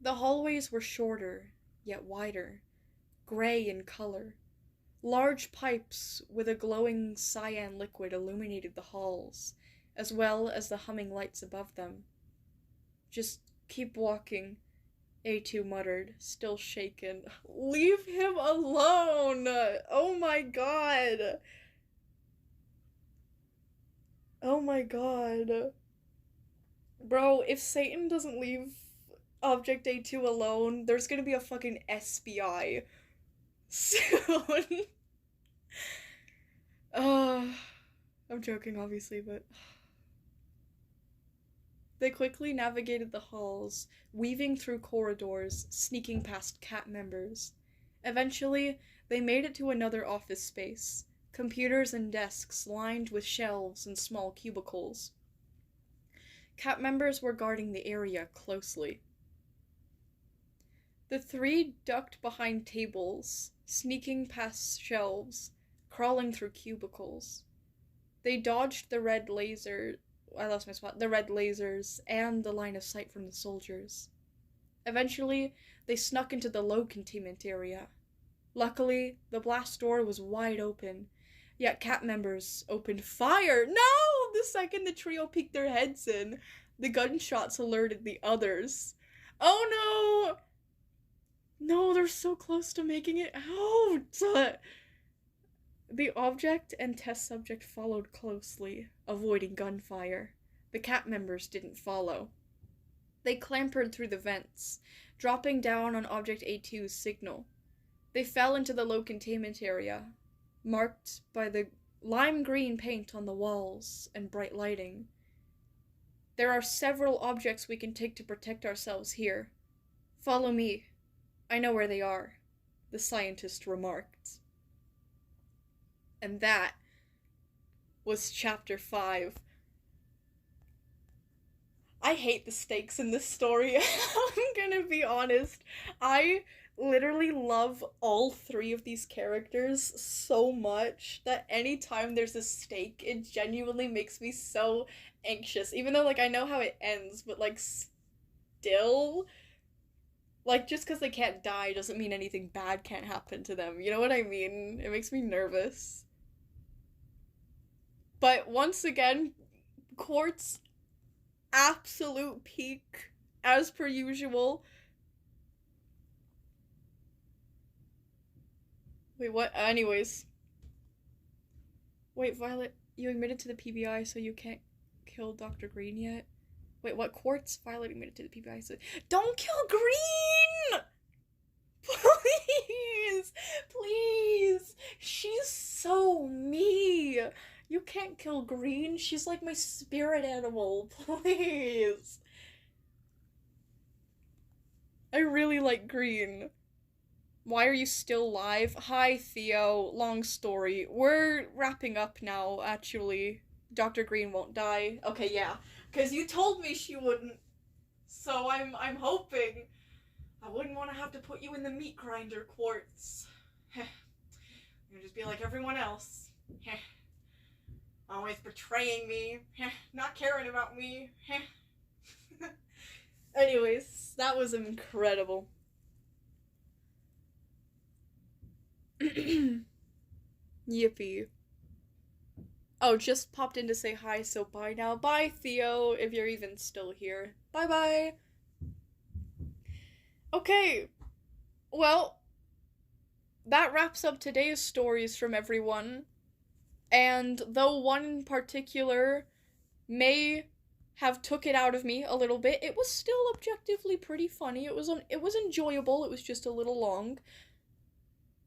The hallways were shorter, yet wider, gray in color. Large pipes with a glowing cyan liquid illuminated the halls, as well as the humming lights above them. Just keep walking, A2 muttered, still shaken. Leave him alone! Oh my god! Oh my god. Bro, if Satan doesn't leave Object A2 alone, there's gonna be a fucking SBI soon. I'm joking, obviously, but... They quickly navigated the halls, weaving through corridors, sneaking past cat members. Eventually, they made it to another office space, computers and desks lined with shelves and small cubicles. Cat members were guarding the area closely. The three ducked behind tables, sneaking past shelves, crawling through cubicles. They dodged the red laser... I lost my spot. The red lasers and the line of sight from the soldiers. Eventually, they snuck into the low containment area. Luckily, the blast door was wide open, yet cat members opened fire. No! The second the trio peeked their heads in, the gunshots alerted the others. Oh no! No, they're so close to making it out! The object and test subject followed closely, avoiding gunfire. The cat members didn't follow. They clambered through the vents, dropping down on Object A2's signal. They fell into the low containment area, marked by the lime green paint on the walls and bright lighting. There are several objects we can take to protect ourselves here. Follow me. I know where they are, the scientist remarked. And that was chapter 5. I hate the stakes in this story. I'm gonna be honest. I literally love all 3 of these characters so much that anytime there's a stake, it genuinely makes me so anxious. Even though, like, I know how it ends, but, like, still... Like, just because they can't die doesn't mean anything bad can't happen to them. You know what I mean? It makes me nervous. But once again, Quartz, absolute peak, as per usual. Wait, what? Anyways. Wait, Violet, you admitted to the PBI, so you can't kill Dr. Green yet? Wait, what? Quartz? Violet admitted to the PBI, so... Don't kill Green! Please! Please! She's so me! You can't kill Green. She's like my spirit animal. Please. I really like Green. Why are you still alive? Hi, Theo. Long story. We're wrapping up now, actually. Dr. Green won't die. Okay, yeah. Because you told me she wouldn't. So I'm hoping. I wouldn't want to have to put you in the meat grinder, Quartz. You'll just be like everyone else. Always betraying me, not caring about me. Anyways, that was incredible. Yippee. Oh, just popped in to say hi, so bye now. Bye, Theo, if you're even still here. Bye-bye. Okay. Well, that wraps up today's stories from everyone. And though one in particular may have took it out of me a little bit, it was still objectively pretty funny. It was enjoyable. It was just a little long.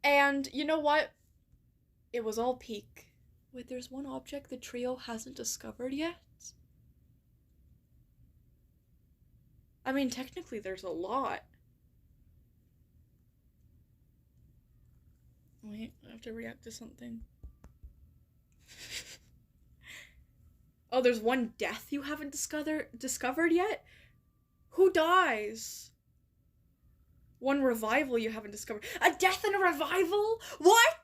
And you know what? It was all peak. Wait, there's one object the trio hasn't discovered yet? I mean, technically there's a lot. Wait, I have to react to something. Oh, there's one death you haven't discovered yet? Who dies? One revival you haven't discovered. A death and a revival? What?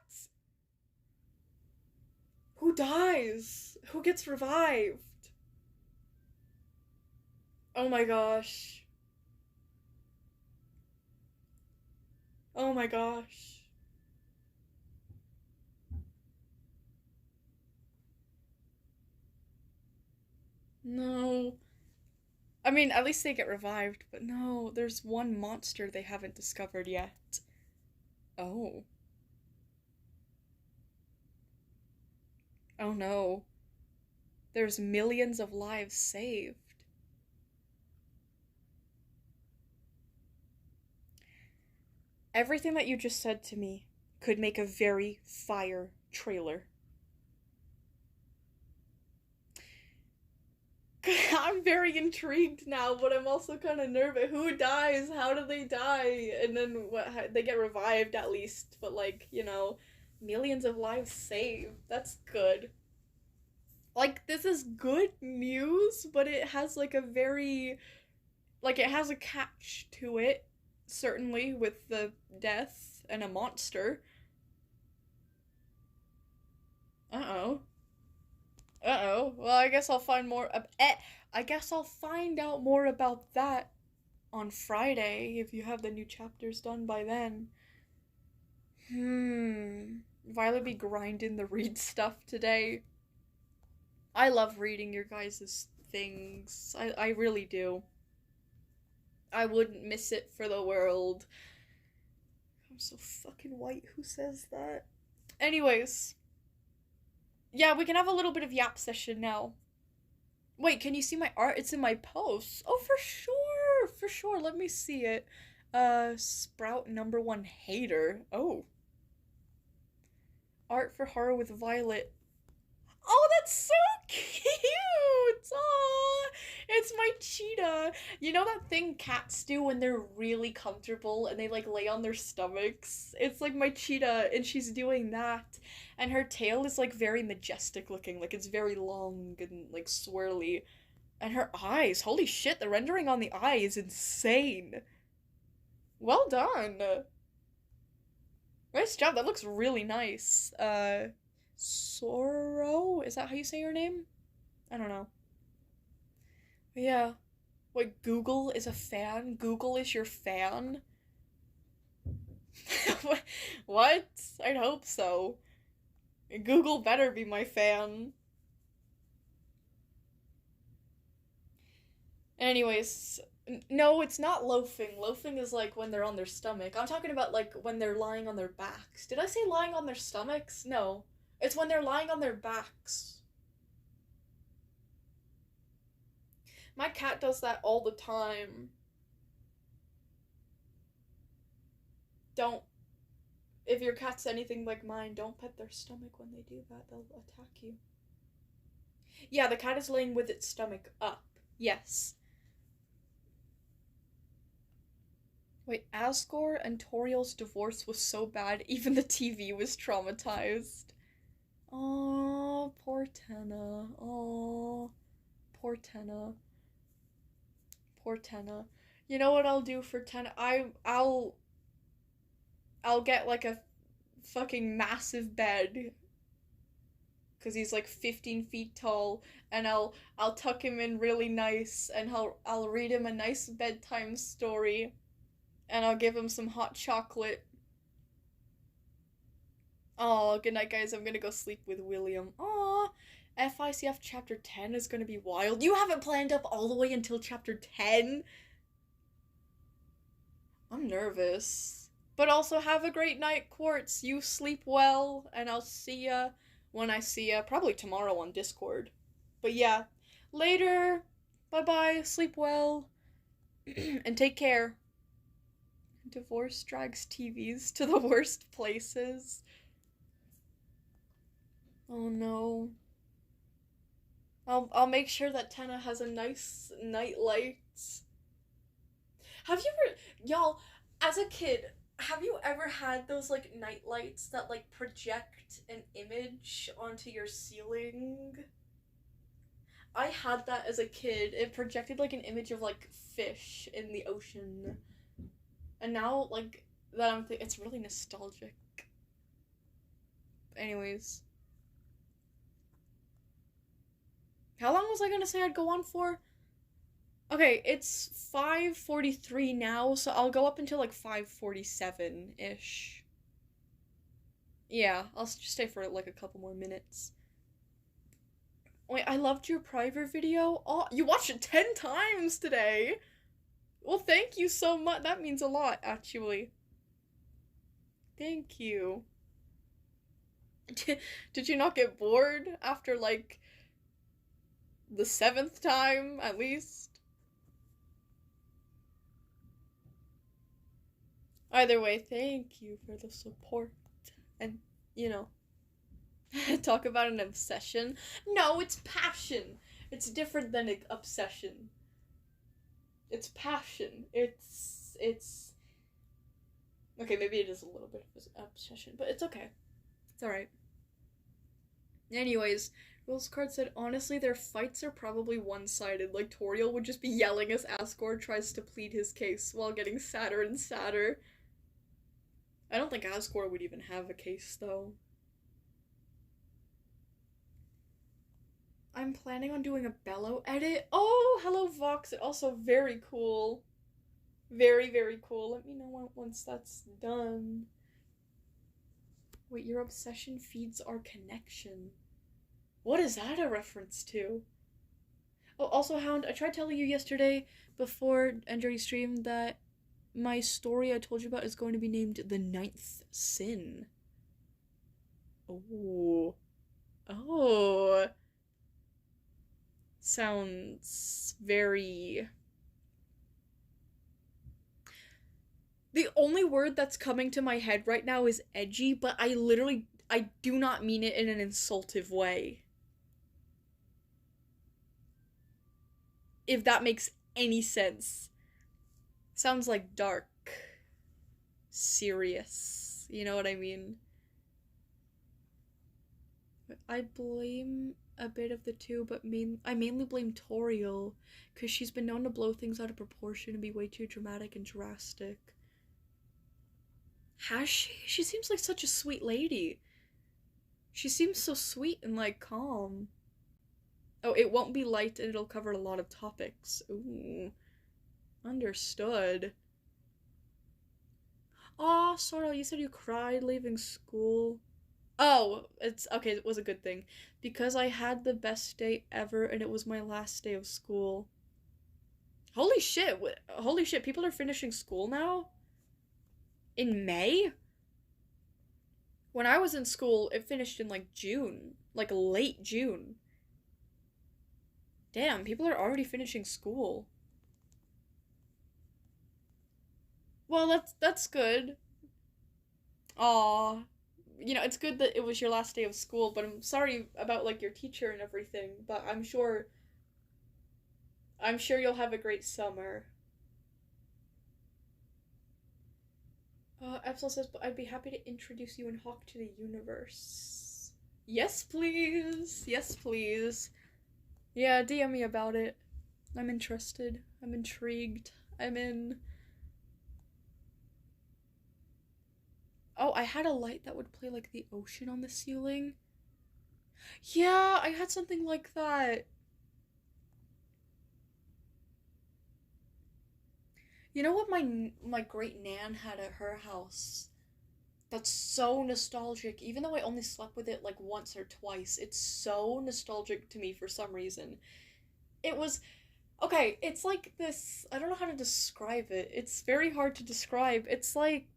Who dies? Who gets revived? Oh my gosh. Oh my gosh. No. I mean, at least they get revived, but no, there's one monster they haven't discovered yet. Oh. Oh no. There's millions of lives saved. Everything that you just said to me could make a very fire trailer. I'm very intrigued now, but I'm also kind of nervous. Who dies? How do they die? And then what? They get revived at least, but like, you know, millions of lives saved. That's good. Like, this is good news, but it has like a very, like, it has a catch to it, certainly, with the death and a monster. Uh-oh. Uh-oh. Well, I guess I'll find more. I guess I'll find out more about that on Friday if you have the new chapters done by then. Violet be grinding the read stuff today. I love reading your guys' things. I really do. I wouldn't miss it for the world. I'm so fucking white. Who says that? Anyways. Yeah, we can have a little bit of yap session now. Wait, can you see my art? It's in my posts. Oh, for sure. For sure. Let me see it. Sprout #1 hater. Oh. Art for horror with Violet. Oh, that's so cute! Aww, it's my cheetah. You know that thing cats do when they're really comfortable and they like lay on their stomachs? It's like my cheetah, and she's doing that. And her tail is like very majestic looking, like it's very long and like swirly. And her eyes, holy shit, the rendering on the eye is insane. Well done. Nice job, that looks really nice. Sorrow? Is that how you say your name? I don't know. But yeah. Wait, Google is a fan? Google is your fan? What? I'd hope so. Google better be my fan. Anyways, no, it's not loafing. Loafing is like when they're on their stomach. I'm talking about like when they're lying on their backs. Did I say lying on their stomachs? No. It's when they're lying on their backs. My cat does that all the time. Don't. If your cat's anything like mine, don't pet their stomach when they do that. They'll attack you. Yeah, the cat is laying with its stomach up. Yes. Wait, Asgore and Toriel's divorce was so bad, even the TV was traumatized. Oh, poor Tenna. Oh, poor Tenna. Poor Tenna. You know what I'll do for Tenna? I'll get like a fucking massive bed. 'Cause he's like 15 feet tall, and I'll tuck him in really nice, and I'll read him a nice bedtime story, and I'll give him some hot chocolate. Oh, good night, guys. I'm gonna go sleep with William. Aw, FICF chapter 10 is gonna be wild. You haven't planned up all the way until chapter 10? I'm nervous. But also, have a great night, Quartz. You sleep well, and I'll see ya when I see ya. Probably tomorrow on Discord. But yeah, later. Bye-bye. Sleep well. And take care. Divorce drags TVs to the worst places. Oh no. I'll make sure that Tenna has a nice night light. Have you ever, y'all, as a kid, have you ever had those like night lights that like project an image onto your ceiling? I had that as a kid. It projected like an image of like fish in the ocean. And now like that I'm thinking, it's really nostalgic. Anyways. How long was I gonna say I'd go on for? Okay, it's 5:43 now, so I'll go up until like 5:47-ish. Yeah, I'll just stay for like a couple more minutes. Wait, I loved your private video. Oh, you watched it 10 times today. Well, thank you so much. That means a lot, actually. Thank you. Did you not get bored after, like, the 7th time, at least? Either way, thank you for the support. And, you know, talk about an obsession. No, it's passion. It's different than an obsession. It's passion. It's... Okay, maybe it is a little bit of an obsession, but it's okay. It's alright. Anyways, WILDCRAFT said, honestly, their fights are probably one-sided. Like, Toriel would just be yelling as Asgore tries to plead his case while getting sadder and sadder. I don't think Asgore would even have a case, though. I'm planning on doing a Bello edit. Oh, hello, Vox. It also very cool. Very, very cool. Let me know once that's done. Wait, your obsession feeds our connection. What is that a reference to? Oh, also, Hound, I tried telling you yesterday before Andrew stream that my story I told you about is going to be named The Ninth Sin. Oh. Oh. Sounds very... The only word that's coming to my head right now is edgy, but I do not mean it in an insultive way. If that makes any sense. Sounds like dark. Serious. You know what I mean? I blame a bit of the two, but I mainly blame Toriel, because she's been known to blow things out of proportion and be way too dramatic and drastic. Has she? She seems like such a sweet lady. She seems so sweet and, like, calm. Oh, it won't be light and it'll cover a lot of topics. Ooh. Understood. Aw, Sorrel, you said you cried leaving school. Oh, it's okay, it was a good thing. Because I had the best day ever and it was my last day of school. Holy shit, people are finishing school now? In May? When I was in school, it finished in, like, June. Like, late June. Damn, people are already finishing school. Well, that's good. Aw. You know, it's good that it was your last day of school, but I'm sorry about, like, your teacher and everything, but I'm sure you'll have a great summer. Epsil says, but I'd be happy to introduce you and Hawk to the universe. Yes, please. Yes, please. Yeah, DM me about it. I'm interested. I'm intrigued. I'm in. Oh, I had a light that would play, like, the ocean on the ceiling. Yeah, I had something like that. You know what my great nan had at her house? That's so nostalgic. Even though I only slept with it, like, once or twice, it's so nostalgic to me for some reason. It was... Okay, it's like this... I don't know how to describe it. It's very hard to describe. It's like...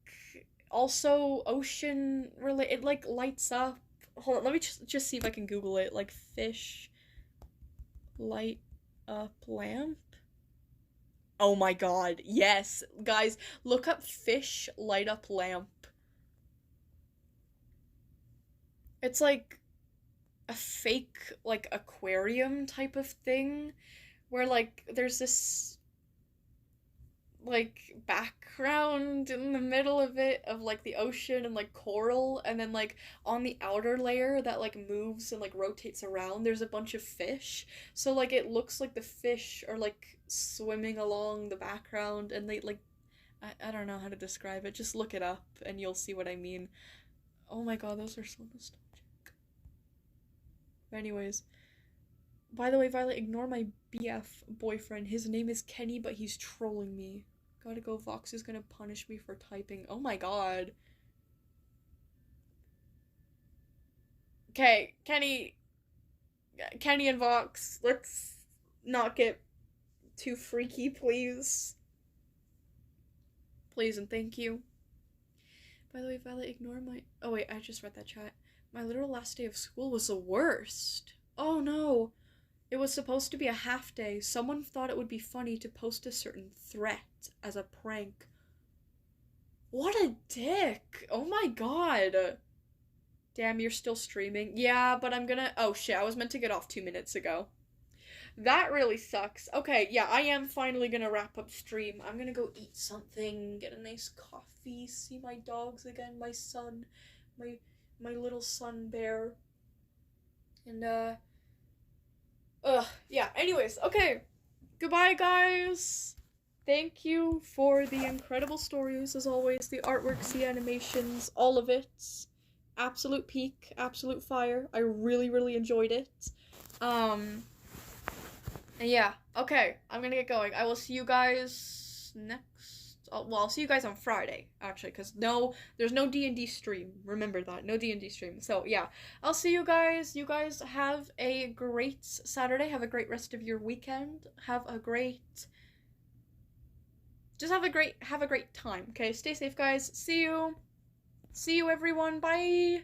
Also, ocean related. It, like, lights up. Hold on, let me just see if I can Google it. Like, fish light up lamp. Oh my god, yes. Guys, look up fish light up lamp. It's like a fake, like, aquarium type of thing where, like, there's this, like, background in the middle of it of, like, the ocean and, like, coral, and then, like, on the outer layer that, like, moves and, like, rotates around, there's a bunch of fish. So, like, it looks like the fish are, like, swimming along the background, and they, like, I don't know how to describe it. Just look it up and you'll see what I mean. Oh my god, those are so nostalgic. But anyways, by the way, Violet, ignore my BF boyfriend. His name is Kenny, but he's trolling me. Gotta go, Vox is gonna punish me for typing. Oh my god. Okay, Kenny, Kenny and Vox, let's not get too freaky, please. Please and thank you. By the way, Violet, ignore my... Oh wait, I just read that chat. My literal last day of school was the worst. Oh no. It was supposed to be a half day. Someone thought it would be funny to post a certain threat as a prank. What a dick. Oh my god. Damn, you're still streaming. Yeah, but I'm gonna... Oh shit, I was meant to get off 2 minutes ago. That really sucks. Okay, yeah, I am finally gonna wrap up stream. I'm gonna go eat something, get a nice coffee, see my dogs again, my son, my little sun bear. And, yeah, anyways, okay. Goodbye, guys. Thank you for the incredible stories, as always. The artworks, the animations, all of it. Absolute peak, absolute fire. I really, really enjoyed it. And yeah, okay, I'm gonna get going. I will see you guys next... well, I'll see you guys on Friday, actually, because there's no D&D stream. Remember that, no D&D stream. So, yeah, I'll see you guys. You guys have a great Saturday. Have a great rest of your weekend. Have a great time, okay? Stay safe, guys. See you, everyone. Bye!